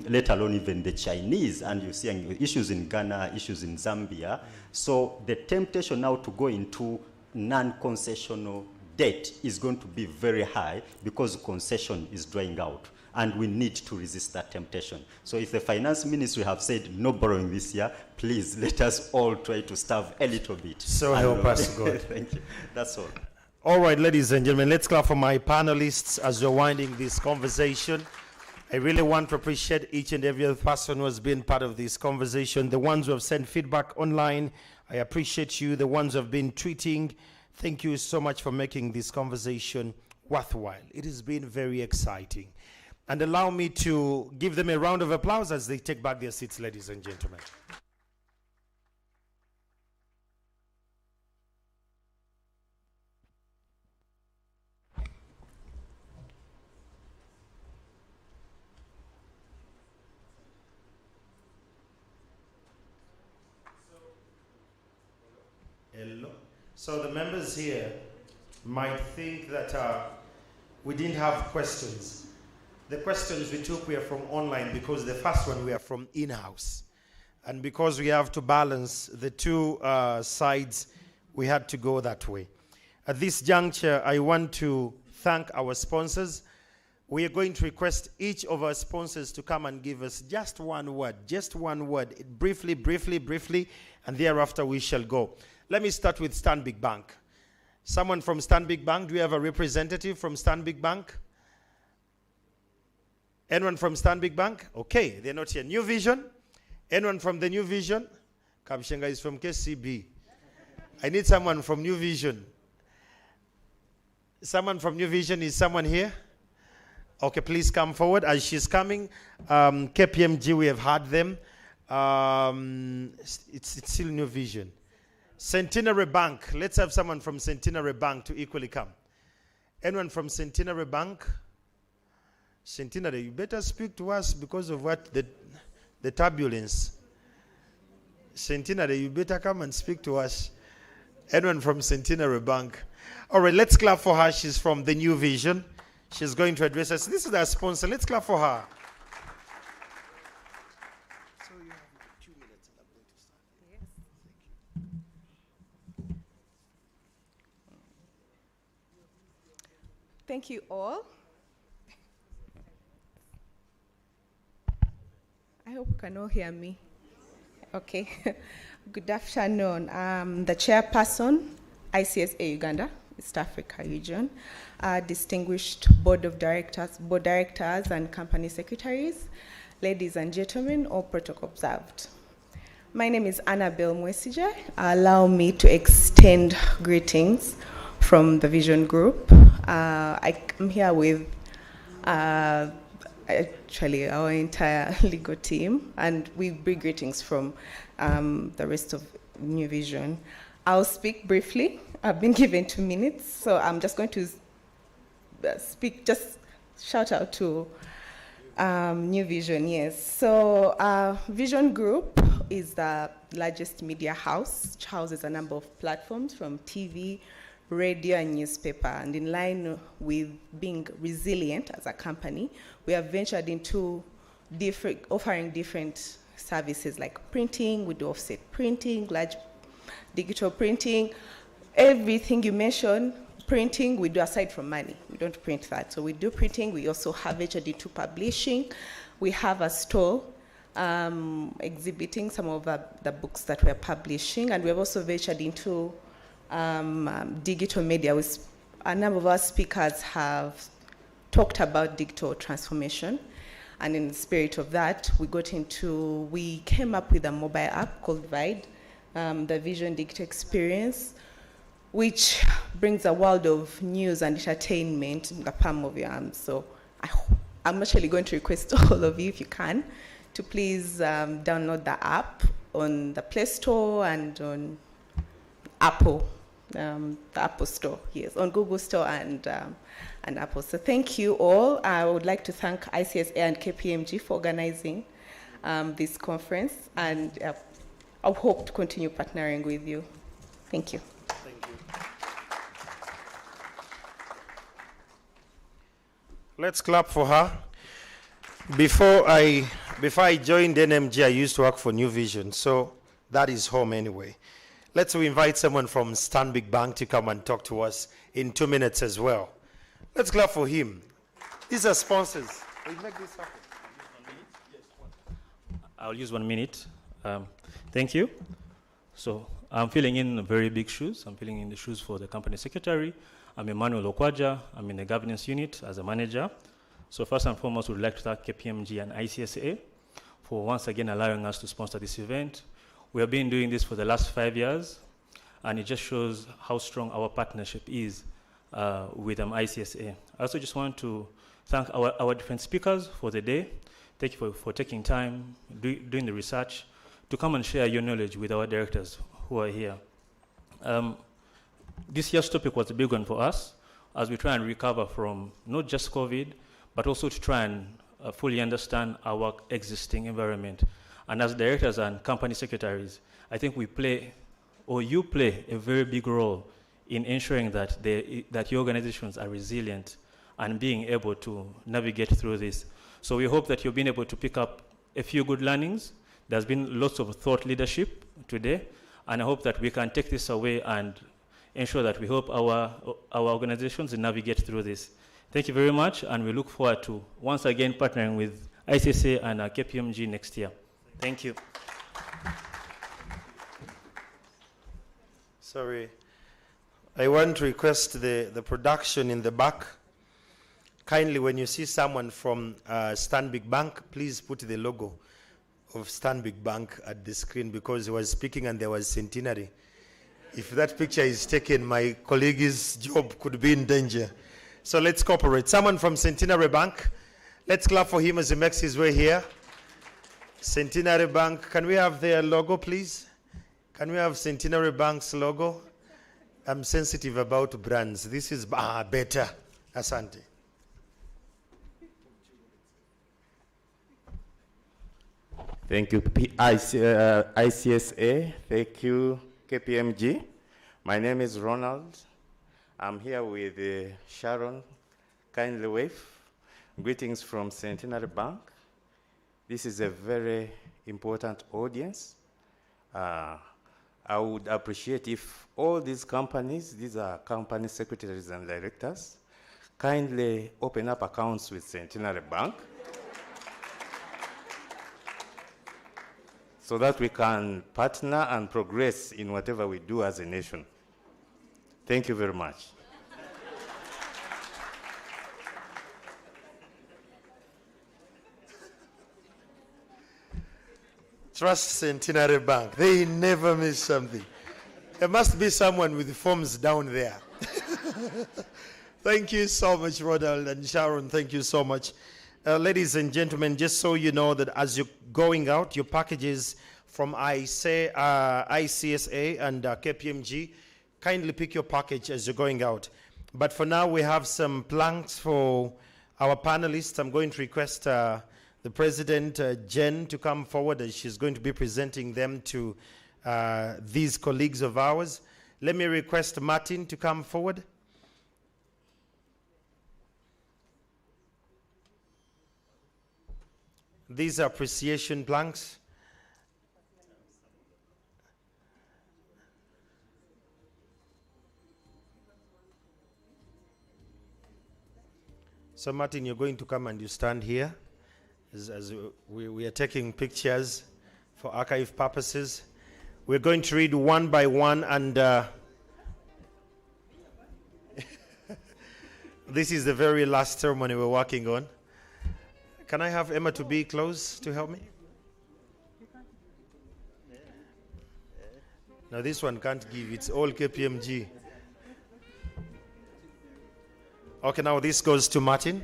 S3: let alone even the Chinese. And you're seeing issues in Ghana, issues in Zambia. So the temptation now to go into non-concessional debt is going to be very high because concession is drying out. And we need to resist that temptation. So if the finance ministry have said no borrowing this year, please let us all try to starve a little bit.
S1: So help us God.
S3: Thank you. That's all.
S1: All right, ladies and gentlemen, let's clap for my panelists as we're winding this conversation. I really want to appreciate each and every other person who has been part of this conversation. The ones who have sent feedback online, I appreciate you. The ones who have been tweeting, thank you so much for making this conversation worthwhile. It has been very exciting. And allow me to give them a round of applause as they take back their seats, ladies and gentlemen. Hello. So the members here might think that we didn't have questions. The questions we took were from online because the first one were from in-house. And because we have to balance the two sides, we had to go that way. At this juncture, I want to thank our sponsors. We are going to request each of our sponsors to come and give us just one word, briefly, and thereafter we shall go. Let me start with Stanbic Bank. Someone from Stanbic Bank, do we have a representative from Stanbic Bank? Anyone from Stanbic Bank? Okay, they're not here. New Vision? Anyone from the New Vision? Kabshenga is from KCB. I need someone from New Vision. Someone from New Vision, is someone here? Okay, please come forward. As she's coming, KPMG, we have had them. It's still New Vision. Centenary Bank. Let's have someone from Centenary Bank to equally come. Anyone from Centenary Bank? Centenary, you better speak to us because of what the turbulence. Centenary, you better come and speak to us. Anyone from Centenary Bank? All right, let's clap for her. She's from the New Vision. She's going to address us. This is our sponsor. Let's clap for her. So you have 2 minutes and I'm going to
S19: Thank you all. I hope you can all hear me. Okay. Good afternoon. I'm the chairperson, ICSA Uganda, East Africa region, distinguished board directors and company secretaries, ladies and gentlemen, all protocol observed. My name is Annabelle Mwesija. Allow me to extend greetings from the Vision Group. I'm here with actually our entire legal team, and we bring greetings from the rest of New Vision. I'll speak briefly. I've been given 2 minutes, so I'm just going to speak, just shout out to New Vision, yes. So Vision Group is the largest media house, which houses a number of platforms from TV, radio, and newspaper. And in line with being resilient as a company, we have ventured into offering different services like printing. We do offset printing, large digital printing, everything you mentioned. Printing, we do aside from money. We don't print that. So we do printing. We also have ventured into publishing. We have a store exhibiting some of the books that we're publishing. And we have also ventured into digital media. A number of our speakers have talked about digital transformation. And in the spirit of that, we came up with a mobile app called VIDE, the Vision Digital Experience, which brings a world of news and entertainment in the palm of your hands. So I'm actually going to request all of you, if you can, to please download the app on the Play Store and on Apple, the Apple Store, yes, on Google Store and Apple. So thank you all. I would like to thank ICSA and KPMG for organizing this conference, and I hope to continue partnering with you. Thank you.
S1: Let's clap for her. Before I joined NMG, I used to work for New Vision, so that is home anyway. Let's invite someone from Stanbic Bank to come and talk to us in 2 minutes as well. Let's clap for him. These are sponsors. We'll make this happen.
S20: I'll use 1 minute. Thank you. So I'm filling in very big shoes. I'm filling in the shoes for the company secretary. I'm Emmanuel Okwaja. I'm in the governance unit as a manager. So first and foremost, we'd like to thank KPMG and ICSA for once again allowing us to sponsor this event. We have been doing this for the last 5 years, and it just shows how strong our partnership is with ICSA. I also just want to thank our different speakers for the day. Thank you for taking time, doing the research, to come and share your knowledge with our directors who are here. This year's topic was a big one for us as we try and recover from not just COVID, but also to try and fully understand our existing environment. And as directors and company secretaries, I think you play a very big role in ensuring that your organizations are resilient and being able to navigate through this. So we hope that you've been able to pick up a few good learnings. There's been lots of thought leadership today, and I hope that we can take this away and ensure that we help our organizations navigate through this. Thank you very much, and we look forward to once again partnering with ICSA and KPMG next year. Thank you.
S1: Sorry. I want to request the production in the back. Kindly, when you see someone from Stanbic Bank, please put the logo of Stanbic Bank at the screen, because he was speaking and there was centenary. If that picture is taken, my colleague's job could be in danger. So let's cooperate. Someone from Centenary Bank, let's clap for him as he makes his way here. Centenary Bank, can we have their logo, please? Can we have Centenary Bank's logo? I'm sensitive about brands. This is better. Asante.
S21: Thank you, ICSA. Thank you, KPMG. My name is Ronald. I'm here with Sharon. Kindly wave. Greetings from Centenary Bank. This is a very important audience. I would appreciate if all these companies, these are company secretaries and directors, kindly open up accounts with Centenary Bank so that we can partner and progress in whatever we do as a nation. Thank you very much.
S1: Trust Centenary Bank. They never miss something. There must be someone with forms down there. Thank you so much, Ronald and Sharon. Thank you so much. Ladies and gentlemen, just so you know that as you're going out, your packages from ICSA and KPMG, kindly pick your package as you're going out. But for now, we have some planks for our panelists. I'm going to request the President, Jen, to come forward, as she's going to be presenting them to these colleagues of ours. Let me request Martin to come forward. These are appreciation planks. So Martin, you're going to come and you stand here as we are taking pictures for archive purposes. We're going to read one by one, and this is the very last ceremony we're working on. Can I have Emma to be close to help me? Now this one can't give, it's all KPMG. Okay, now this goes to Martin.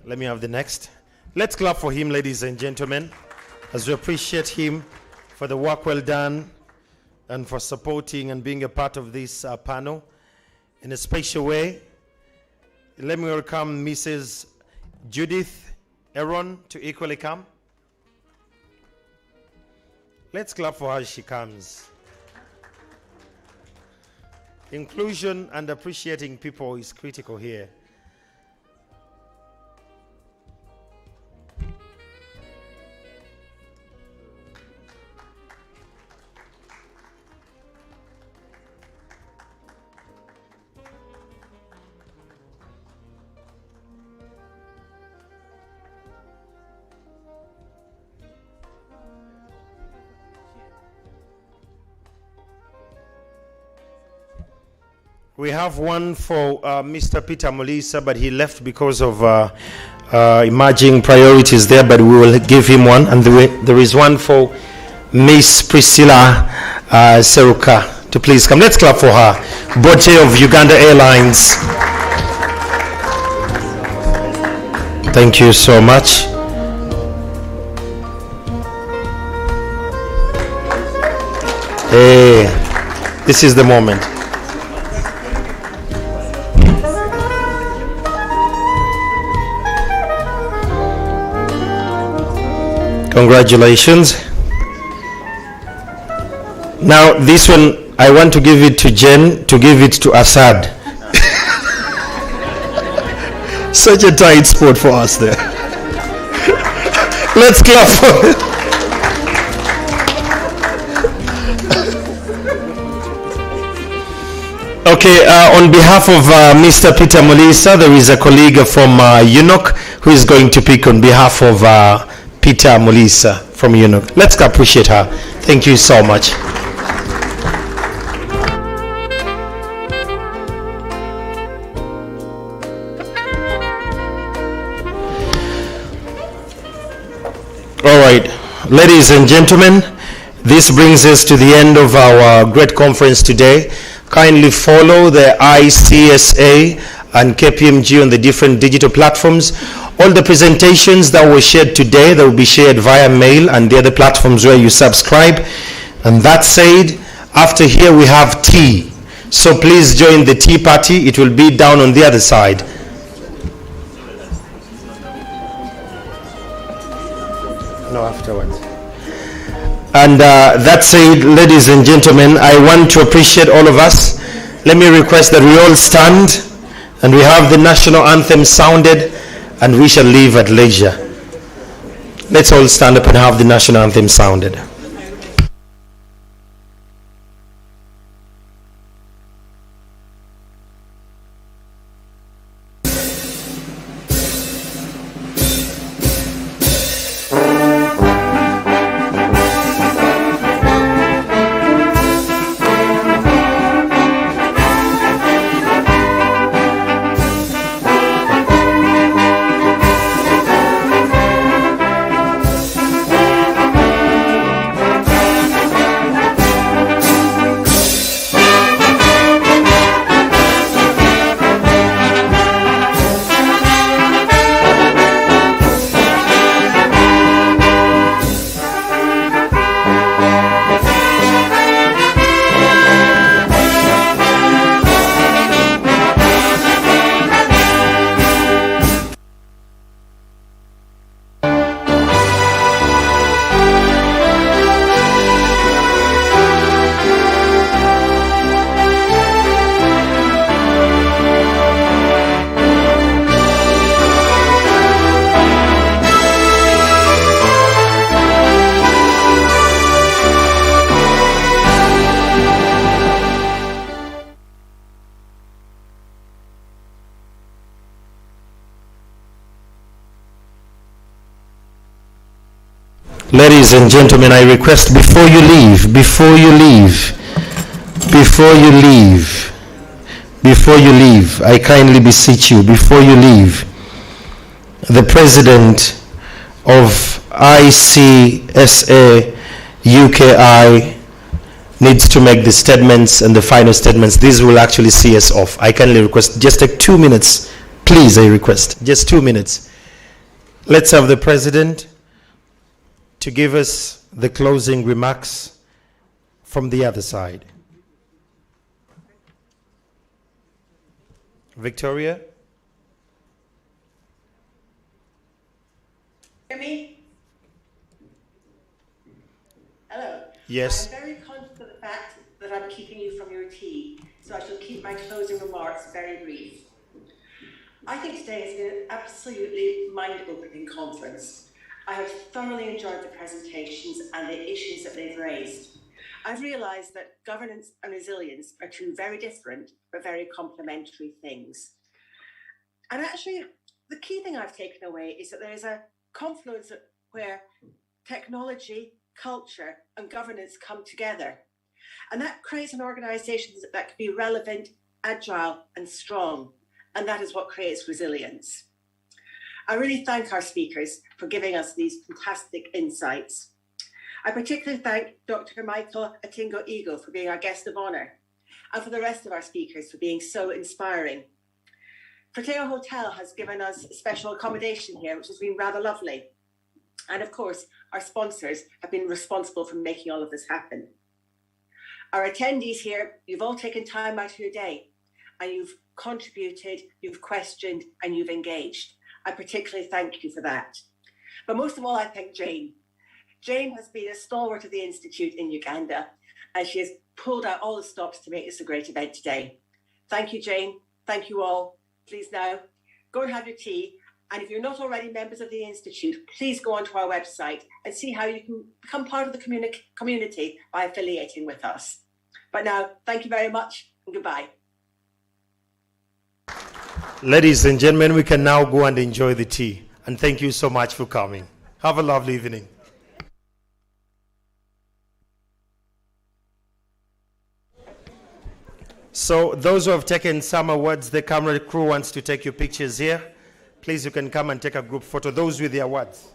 S1: Let me have the next. Let's clap for him, ladies and gentlemen, as we appreciate him for the work well done and for supporting and being a part of this panel in a special way. Let me welcome Mrs. Judith Aaron to equally come. Let's clap for her as she comes. Inclusion and appreciating people is critical here. We have one for Mr. Peter Molisa, but he left because of emerging priorities there, but we will give him one. And there is one for Miss Priscilla Seruka to please come. Let's clap for her. Board Chair of Uganda Airlines. Thank you so much. Hey, this is the moment. Congratulations. Now this one, I want to give it to Jen, to give it to Assad. Such a tight spot for us there. Let's clap for it. Okay, on behalf of Mr. Peter Molisa, there is a colleague from UNOC who is going to pick on behalf of Peter Molisa from UNOC. Let's appreciate her. Thank you so much. All right, ladies and gentlemen, this brings us to the end of our great conference today. Kindly follow the ICSA and KPMG on the different digital platforms. All the presentations that were shared today, they will be shared via mail and the other platforms where you subscribe. And that said, after here we have tea. So please join the tea party. It will be down on the other side. No, afterwards. And that said, ladies and gentlemen, I want to appreciate all of us. Let me request that we all stand and we have the national anthem sounded, and we shall leave at leisure. Let's all stand up and have the national anthem sounded. Ladies and gentlemen, I request before you leave, I kindly beseech you, before you leave, the president of ICSA UKI needs to make the statements and the final statements. These will actually see us off. I kindly request, just take 2 minutes, please. I request, just 2 minutes. Let's have the president to give us the closing remarks from the other side. Victoria?
S5: Hear me? Hello.
S1: Yes.
S5: I'm very conscious of the fact that I'm keeping you from your tea, so I shall keep my closing remarks very brief. I think today has been an absolutely mind-opening conference. I have thoroughly enjoyed the presentations and the issues that they've raised. I've realised that governance and resilience are two very different but very complementary things. And actually, the key thing I've taken away is that there is a confluence where technology, culture, and governance come together. And that creates an organisation that can be relevant, agile, and strong. And that is what creates resilience. I really thank our speakers for giving us these fantastic insights. I particularly thank Dr. Michael Atingo-Ego for being our guest of honour, and for the rest of our speakers for being so inspiring. Proteo Hotel has given us special accommodation here, which has been rather lovely. And of course, our sponsors have been responsible for making all of this happen. Our attendees here, you've all taken time out of your day, and you've contributed, you've questioned, and you've engaged. I particularly thank you for that. But most of all, I thank Jane. Jane has been a stalwart of the Institute in Uganda, and she has pulled out all the stops to make this a great event today. Thank you, Jane. Thank you all. Please now, go and have your tea. And if you're not already members of the Institute, please go onto our website and see how you can become part of the community by affiliating with us. But now, thank you very much and goodbye.
S1: Ladies and gentlemen, we can now go and enjoy the tea. And thank you so much for coming. Have a lovely evening. So those who have taken some awards, the camera crew wants to take your pictures here. Please, you can come and take a group photo. Those with the awards.